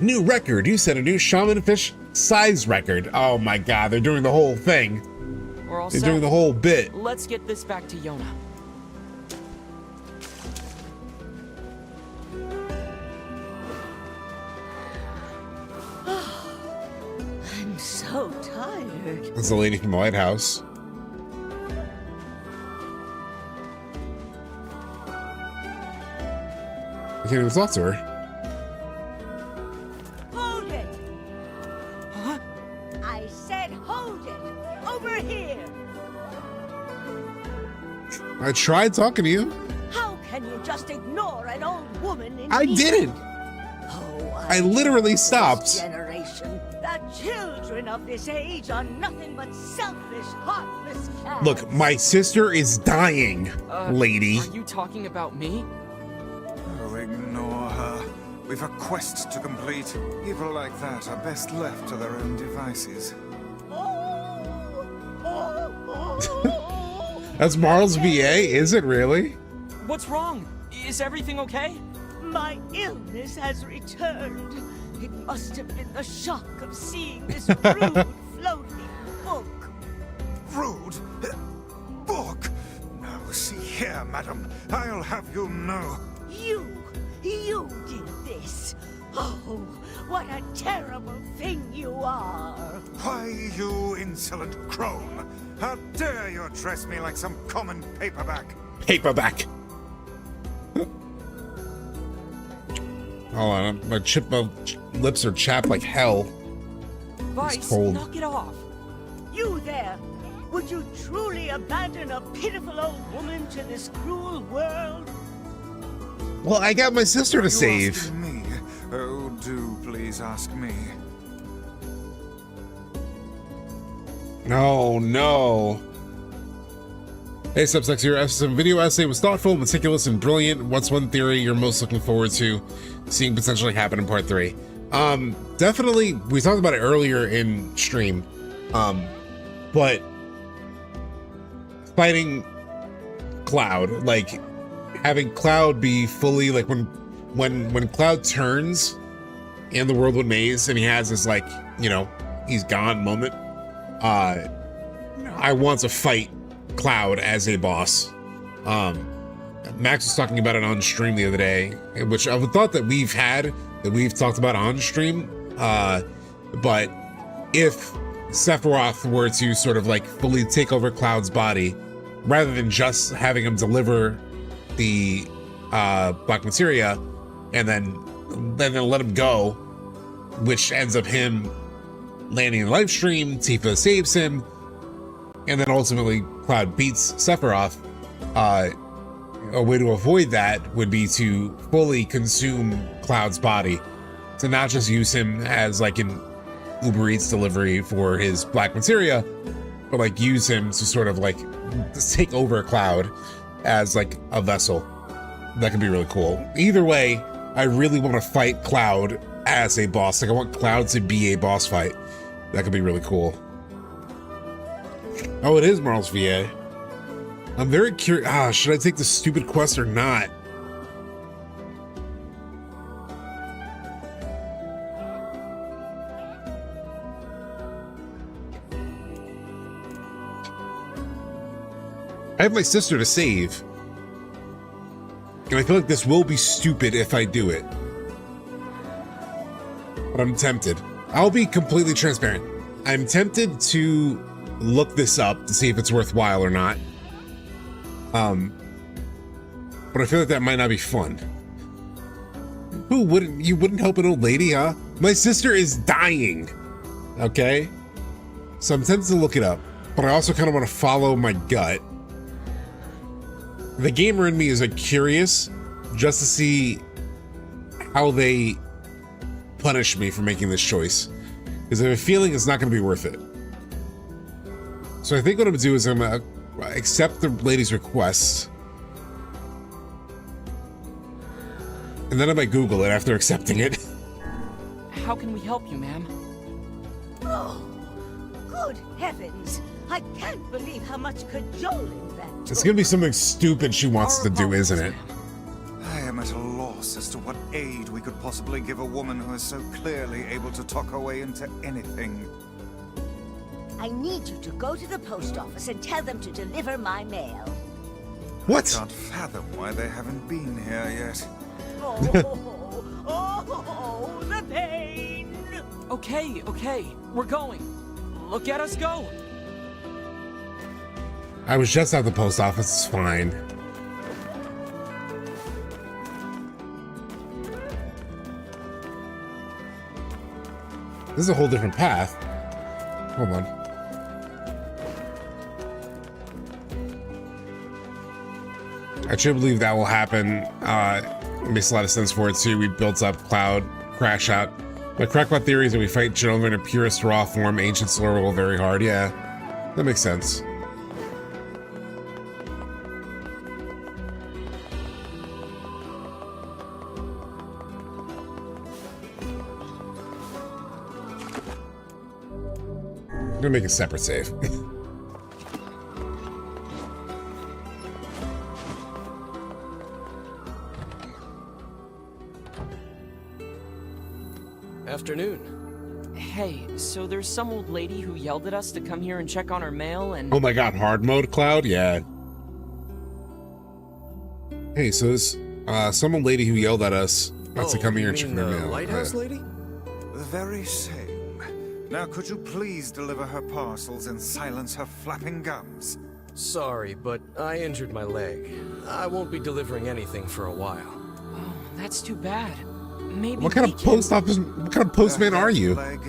New record. You set a new shaman fish size record. Oh my god, they're doing the whole thing. We're all They're set. doing the whole bit. Let's get this back to Yonah. I'm so tired. That's the lady from the White House. I can't even talk to her. Hold it! Huh? I said hold it! Over here! I tried talking to you. How can you just ignore an old woman in I need? didn't. Oh, I literally stopped. This generation, the children of this age are nothing but selfish, heartless cats. Look, my sister is dying, lady. Are you talking about me? Oh, ignore her. We've a quest to complete. People like that are best left to their own devices. That's Marl's VA, is it really? What's wrong? Is everything okay? My illness has returned. It must have been the shock of seeing this rude, floating book. Rude? Book? Now, see here, madam. I'll have you know. You did this. Oh, what a terrible thing you are. Why, you insolent crone. How dare you address me like some common paperback? Paperback. Hold on, my lips are chapped like hell. Vice, cold. knock it off. You there! Would you truly abandon a pitiful old woman to this cruel world? Well, I got my sister to You save. asking me? Oh, do please ask me. No, no. Hey, SubTXT, your FF7 video essay was thoughtful, meticulous, and brilliant. What's one theory you're most looking forward to seeing potentially happen in part 3? Definitely, we talked about it earlier in stream, but fighting Cloud, like having Cloud be fully, like when Cloud turns in the Worldwood Maze and he has this, like, you know, he's gone moment, I want to fight Cloud as a boss. Max was talking about it on stream the other day, which I thought that we've talked about on stream, but if Sephiroth were to sort of like fully take over Cloud's body, rather than just having him deliver the black materia and then let him go, which ends up him landing in Lifestream, Tifa saves him, and then ultimately Cloud beats Sephiroth. A way to avoid that would be to fully consume Cloud's body, to not just use him as like an Uber Eats delivery for his black materia, but like use him to sort of like take over Cloud as like a vessel. That could be really cool. Either way, I really want to fight Cloud as a boss. Like I want Cloud to be a boss fight. That could be really cool. Oh, it is Marl's VA. I'm very curious. Should I take the stupid quest or not? I have my sister to save. And I feel like this will be stupid if I do it. But I'm tempted. I'll be completely transparent. I'm tempted to look this up to see if it's worthwhile or not. But I feel like that might not be fun. You wouldn't help an old lady, huh? My sister is dying. okay? So I'm tempted to look it up, but I also kind of want to follow my gut. The gamer in me is like curious just to see how they punish me for making this choice, because I have a feeling it's not going to be worth it. So I think what I'm going to do is I'm going to accept the lady's request, and then I might Google it after accepting it. How can we help you, ma'am? Oh, good heavens. I can't believe how much cajoling that took. It's going to be something stupid she wants to do, isn't it? I am at a loss as to what aid we could possibly give a woman who is so clearly able to talk her way into anything. I need you to go to the post office and tell them to deliver my mail. What? I can't fathom why they haven't been here yet. Oh, the pain! Okay, we're going. Look at us go. I was just at the post office, it's fine. This is a whole different path. Hold on. I truly believe that will happen. It makes a lot of sense for it too. We built up Cloud, Crash Out. My crackpot theory is that we fight Jonah in a purest raw form, ancient slow very hard. Yeah, that makes sense. I'm gonna make a separate save. Afternoon. Hey, so there's some old lady who yelled at us to come here and check on our mail and... Oh my god, hard mode, Cloud? Yeah. Hey, so this, some old lady who yelled at us to come here and check on our mail. Lighthouse lady? The very same. Now could you please deliver her parcels and silence her flapping gums? Sorry, but I injured my leg. I won't be delivering anything for a while. Oh, that's too bad. Maybe What kind of post office? What kind of postman are you? Leg.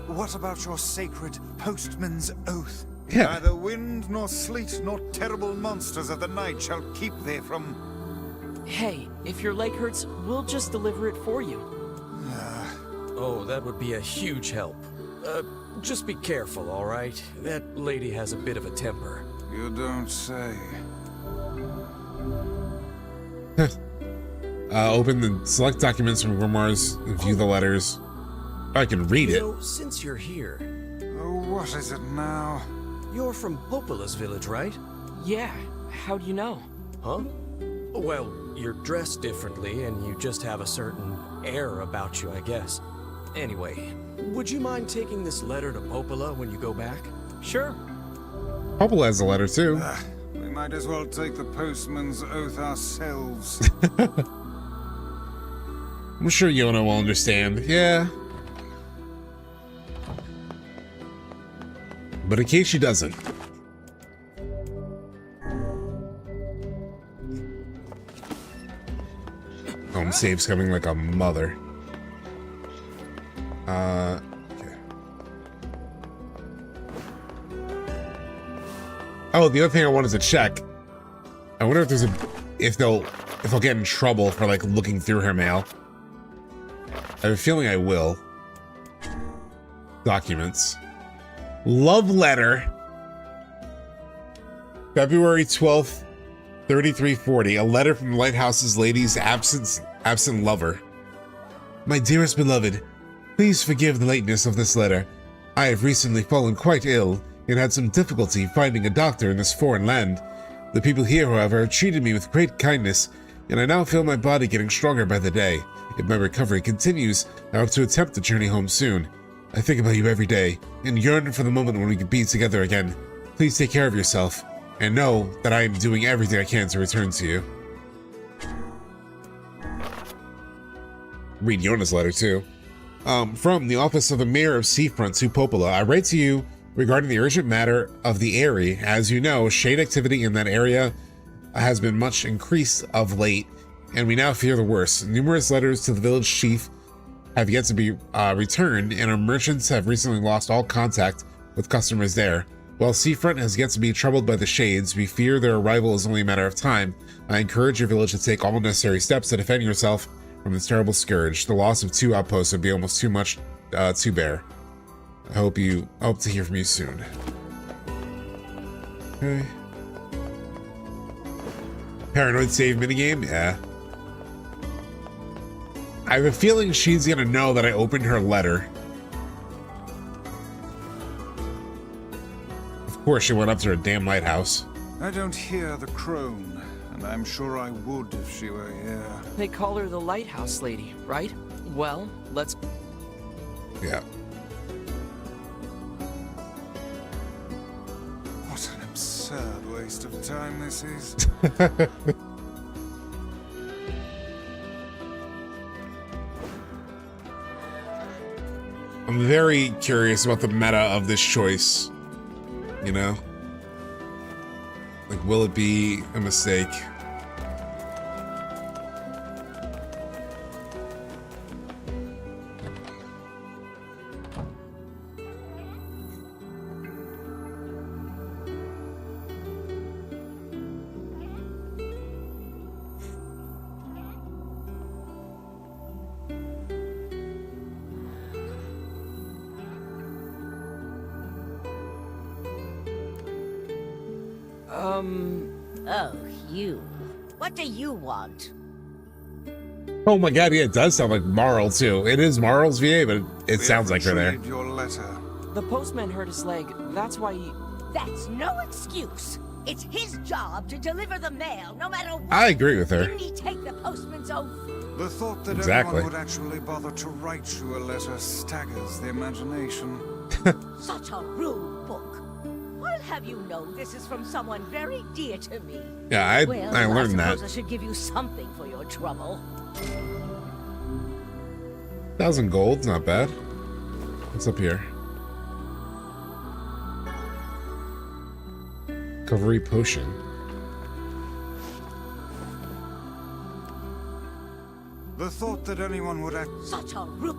What about your sacred postman's oath? Yeah. Neither wind nor sleet nor terrible monsters of the night shall keep thee from... Hey, if your leg hurts, we'll just deliver it for you. Oh, that would be a huge help. Just be careful, all right? That lady has a bit of a temper. You don't say. Open the select documents from Grimoires and view the letters. I can read it. So, since you're here... Oh, what is it now? You're from Popola's village, right? Yeah. How do you know? Huh? Well, you're dressed differently and you just have a certain air about you, I guess. Anyway, would you mind taking this letter to Popola when you go back? Sure. Popola has a letter too. We might as well take the postman's oath ourselves. I'm sure Yonah will understand. Yeah. But in case she doesn't. Home save's coming like a mother. Okay. Oh, the other thing I wanted to check. I wonder if there's if they'll get in trouble for like looking through her mail. I have a feeling I will. Documents. Love letter. February 12th, 3340. A letter from the Lighthouse's lady's absent lover. My dearest beloved, please forgive the lateness of this letter. I have recently fallen quite ill and had some difficulty finding a doctor in this foreign land. The people here, however, have treated me with great kindness, and I now feel my body getting stronger by the day. If my recovery continues, I hope to attempt to journey home soon. I think about you every day, and yearn for the moment when we can be together again. Please take care of yourself, and know that I am doing everything I can to return to you. Read Yonah's letter, too. From the office of the Mayor of Seafront to Popola, I write to you regarding the urgent matter of the Eyrie. As you know, shade activity in that area has been much increased of late, and we now fear the worst. Numerous letters to the village chief have yet to be returned, and our merchants have recently lost all contact with customers there. While Seafront has yet to be troubled by the Shades, we fear their arrival is only a matter of time. I encourage your village to take all necessary steps to defend yourself from this terrible scourge. The loss of 2 outposts would be almost too much to bear. I hope to hear from you soon. Okay. Paranoid save minigame? Yeah. I have a feeling she's gonna know that I opened her letter. Of course, she went up to her damn lighthouse. I don't hear the crone, and I'm sure I would if she were here. They call her the lighthouse lady, right? Well, let's... Yeah. What an absurd waste of time this is. I'm very curious about the meta of this choice, you know? Like, will it be a mistake? Oh, you. What do you want? Oh my god, yeah, it does sound like Marl too. It is Marl's VA, but it sounds like her there. Your letter. The postman hurt his leg. That's why he... That's no excuse. It's his job to deliver the mail, no matter what. I agree with her. Didn't he take the postman's oath? The thought that Exactly. anyone would actually bother to write you a letter staggers the imagination. Such a rude book. I'll have you know this is from someone very dear to me. Yeah, I learned I that. suppose I should give you something for your trouble. 1,000 gold, not bad. What's up here? Recovery potion. The thought that anyone would act such a rude.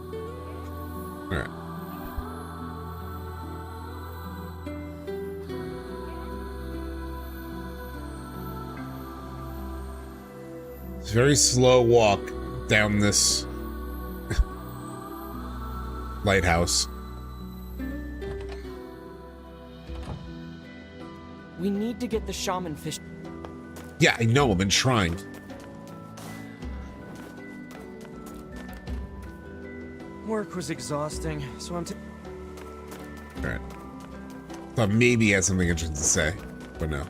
All right. It's a very slow walk down this lighthouse. We need to get the shaman fish. Yeah, I know, I've been trying. Work was exhausting, so I'm... Alright. Thought maybe he had something interesting to say, but no.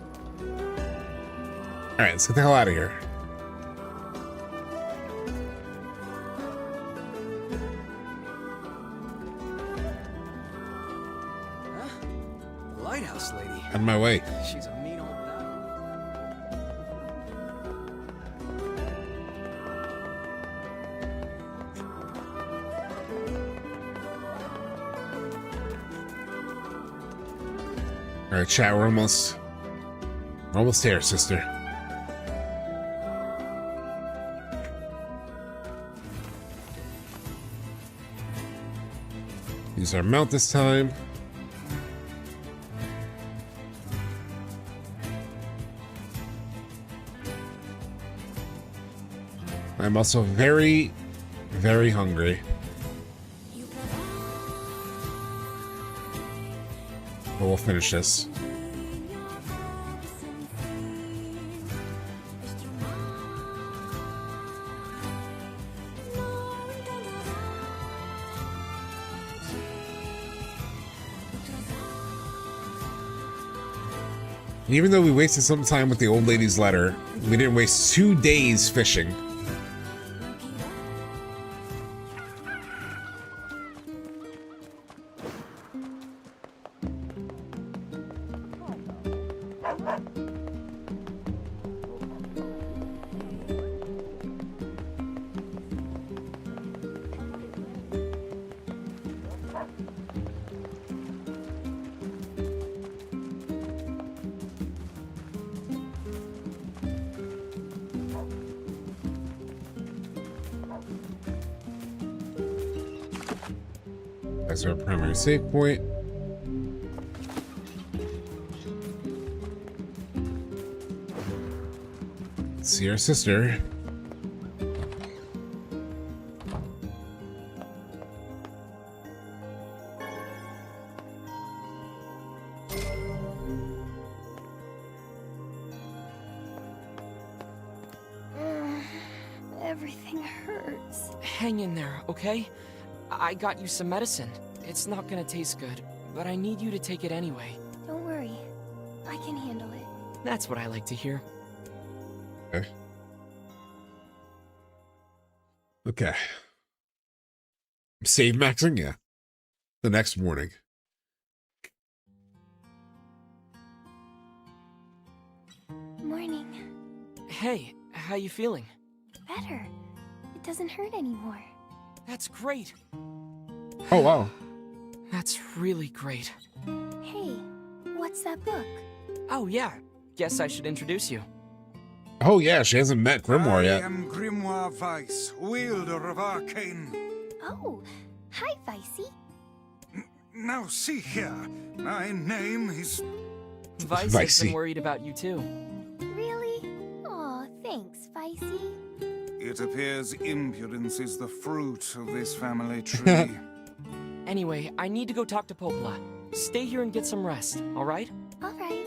Alright, let's get the hell out of here. Lighthouse lady. Out of my way. She's a mean old nut. Alright, chat, we're almost there, sister. Use our mount this time. I'm also very, very hungry. But we'll finish this. And even though we wasted some time with the old lady's letter, we didn't waste 2 days fishing. As our primary save point. Let's see our sister. Everything hurts. Hang in there, okay? I got you some medicine. It's not gonna taste good, but I need you to take it anyway. Don't worry. I can handle it. That's what I like to hear. Okay. Okay. Save maxing? Yeah. The next morning. Morning. Hey, how you feeling? Better. It doesn't hurt anymore. That's great. Oh, wow. That's really great. Hey, what's that book? Oh, yeah. Guess I should introduce you. Oh, yeah, she hasn't met Grimoire yet. I am Grimoire Weiss, wielder of arcane. Oh, hi, Vicey. Now see here, my name is... Vice has been worried about you too. Really? Aw, thanks, Vicey. It appears impudence is the fruit of this family tree. Anyway, I need to go talk to Popola. Stay here and get some rest, alright? Alright.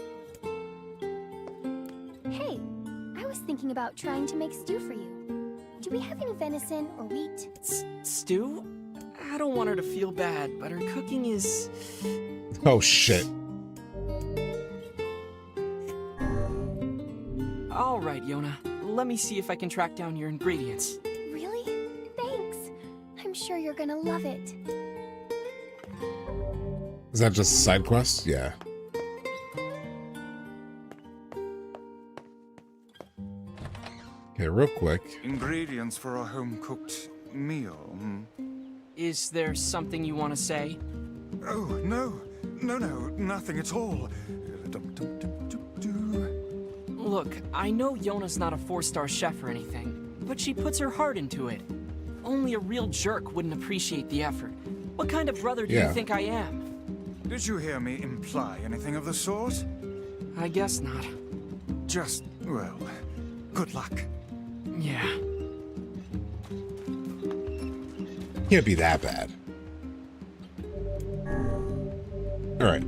Hey, I was thinking about trying to make stew for you. Do we have any venison or wheat? Stew? I don't want her to feel bad, but her cooking is... Oh, shit. Alright, Yonah. Let me see if I can track down your ingredients. Really? Thanks. I'm sure you're gonna love it. Is that just a side quest? Yeah. Okay, real quick. Ingredients for a home-cooked meal. Is there something you want to say? Oh, no, nothing at all. Look, I know Yonah's not a 4-star chef or anything, but she puts her heart into it. Only a real jerk wouldn't appreciate the effort. What kind of brother do you think I am? Did you hear me imply anything of the sort? I guess not. Just, well, good luck. Yeah. Can't be that bad. All right.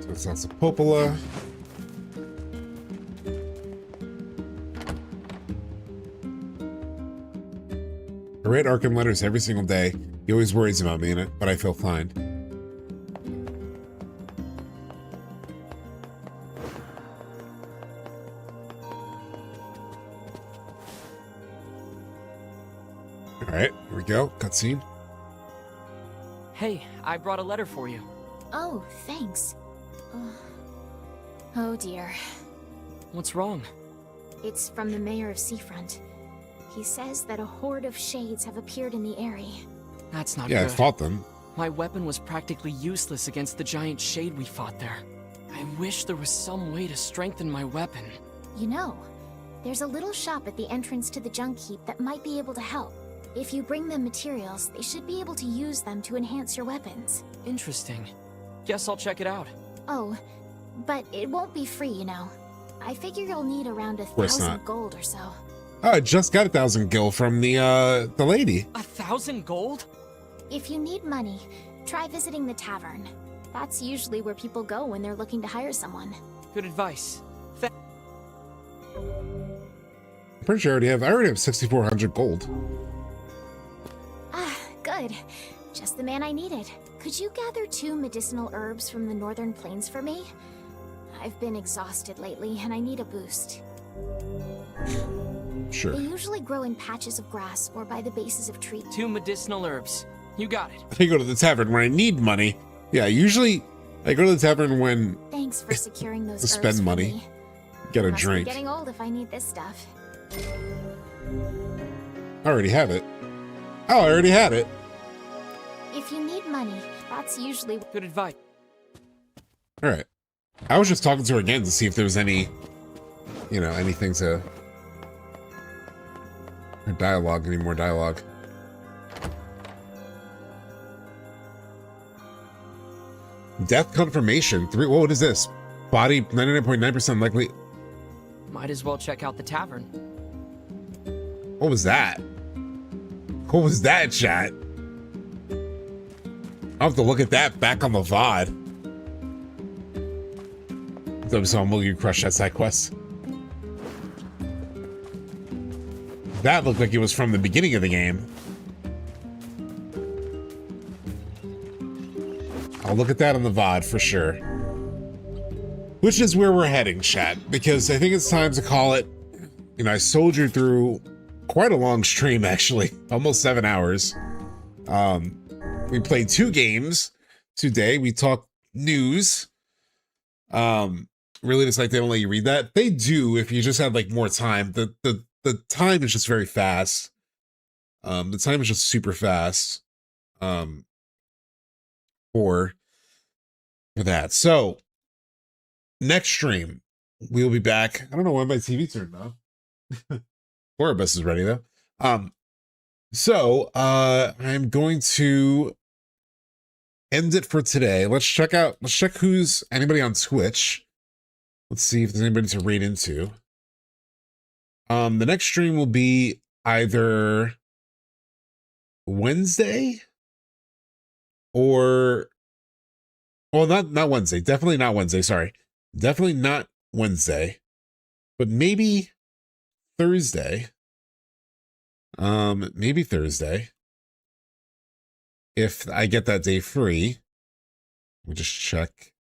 So it's lots of Popola. I read Arkham letters every single day. He always worries about me in it, but I feel fine. Alright, here we go. Cutscene. Hey, I brought a letter for you. Oh, thanks. Oh dear. What's wrong? It's from the mayor of Seafront. He says that a horde of shades have appeared in the area. That's not good. Yeah, I fought them. My weapon was practically useless against the giant shade we fought there. I wish there was some way to strengthen my weapon. You know, there's a little shop at the entrance to the junk heap that might be able to help. If you bring them materials, they should be able to use them to enhance your weapons. Interesting. Guess I'll check it out. Oh, but it won't be free, you know. I figure you'll need around course 1,000 not. gold or so. Oh, I just got 1,000 gil from the lady. 1,000 gold? If you need money, try visiting the tavern. That's usually where people go when they're looking to hire someone. Good advice. I'm pretty sure I already have 6,400 gold. Ah, good. Just the man I needed. Could you gather 2 medicinal herbs from the northern plains for me? I've been exhausted lately and I need a boost. Sure. They usually grow in patches of grass or by the bases of trees. 2 medicinal herbs. You got it. I go to the tavern when I need money. Yeah, usually I go to the tavern when Thanks for securing those to herbs spend for money. me. Get a Must drink. be getting old if I need this stuff. I already have it. Oh, I already had it. If you need money, that's usually good advice. All right. I was just talking to her again to see if there was any, you know, anything to her dialogue, any more dialogue. Death confirmation. What is this? Body 99.9% likely. Might as well check out the tavern. What was that? What was that, chat? I'll have to look at that back on the VOD. So I'm looking to crush that side quest. That looked like it was from the beginning of the game. I'll look at that on the VOD for sure. Which is where we're heading, chat, because I think it's time to call it. You know, I soldiered through quite a long stream, actually, almost 7 hours. We played 2 games today. We talked news. Really just like they don't let you read that. They do if you just had like more time. The time is just very fast. The time is just super fast. For that. So next stream, we'll be back. I don't know why my TV turned off. Horibus is ready though. So I'm going to end it for today. Let's check who's anybody on Twitch. Let's see if there's anybody to raid into. The next stream will be either Wednesday or, well, not Wednesday. Definitely not Wednesday. Sorry. Definitely not Wednesday, but maybe Thursday. Maybe Thursday. If I get that day free. Let me just check.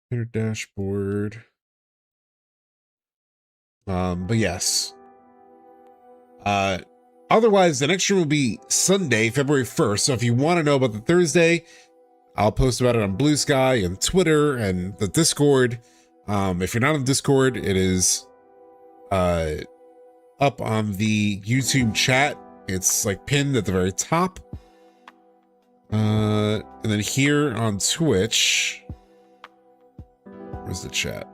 Your dashboard. But yes. Otherwise, the next stream will be Sunday, February 1st. So if you want to know about the Thursday, I'll post about it on Blue Sky and Twitter and the Discord. If you're not on Discord, it is up on the YouTube chat. It's like pinned at the very top. And then here on Twitch, where's the chat?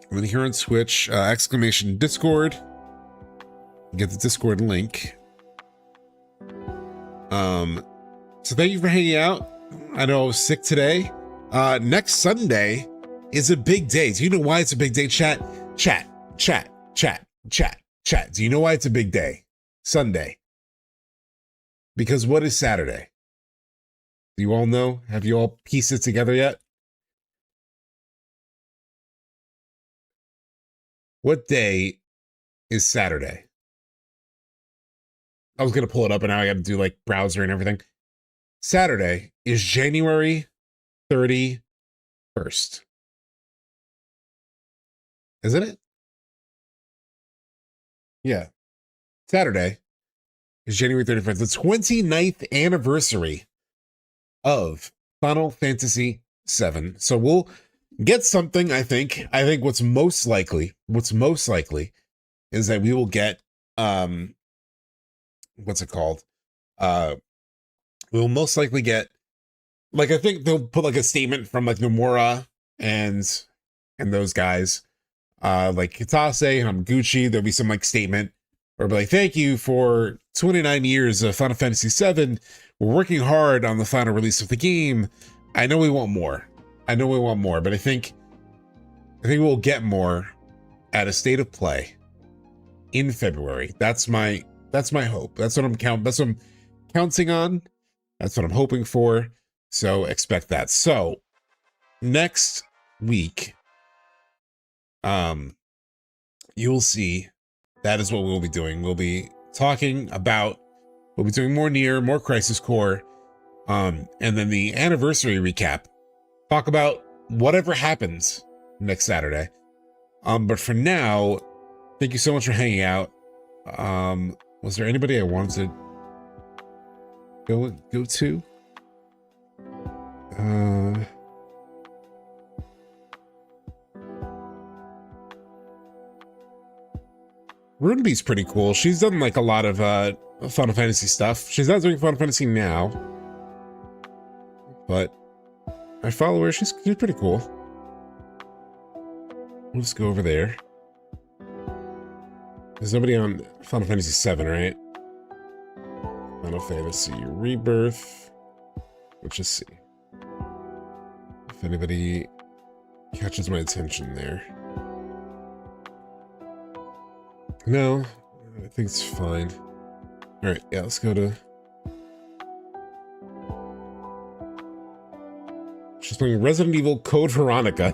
And then here on Twitch, exclamation Discord. Get the Discord link. So thank you for hanging out. I know I was sick today. Next Sunday is a big day. Do you know why it's a big day? Chat. Do you know why it's a big day? Sunday. Because what is Saturday? Do you all know? Have you all pieced it together yet? What day is Saturday? I was going to pull it up and now I got to do like browser and everything. Saturday is January 31st. Isn't it? Yeah. Saturday is January 31st. The 29th anniversary of Final Fantasy VII. So we'll get something, I think. I think what's most likely is that we will get what's it called? We'll most likely get, like, I think they'll put like a statement from like Nomura and those guys, like Kitase, Hamaguchi. There'll be some like statement or be like, thank you for 29 years of Final Fantasy VII. We're working hard on the final release of the game. I know we want more. But I think we'll get more at a state of play in February. That's my hope. That's what I'm counting on. That's what I'm hoping for. So expect that. So next week, you'll see that is what we'll be doing. We'll be talking about, we'll be doing more NieR, more Crisis Core, and then the anniversary recap. Talk about whatever happens next Saturday. But for now, thank you so much for hanging out. Was there anybody I wanted to go to? Runeby's pretty cool. She's done like a lot of Final Fantasy stuff. She's not doing Final Fantasy now. but I follow her. She's pretty cool. We'll just go over there. There's nobody on Final Fantasy VII, right? Final Fantasy Rebirth. Let's just see if anybody catches my attention there. No, I think it's fine. All right, yeah, let's go to... She's playing Resident Evil Code Veronica.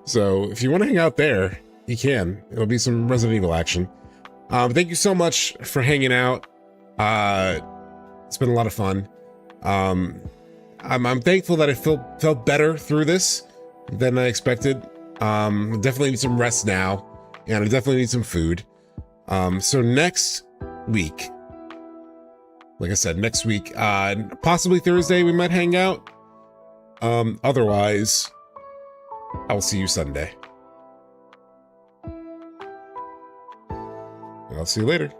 So if you want to hang out there, you can. It'll be some Resident Evil action. Thank you so much for hanging out. It's been a lot of fun. I'm thankful that I felt better through this than I expected. Definitely need some rest now, and I definitely need some food. So next week, like I said, next week, possibly Thursday, we might hang out. Otherwise, I will see you Sunday. I'll see you later.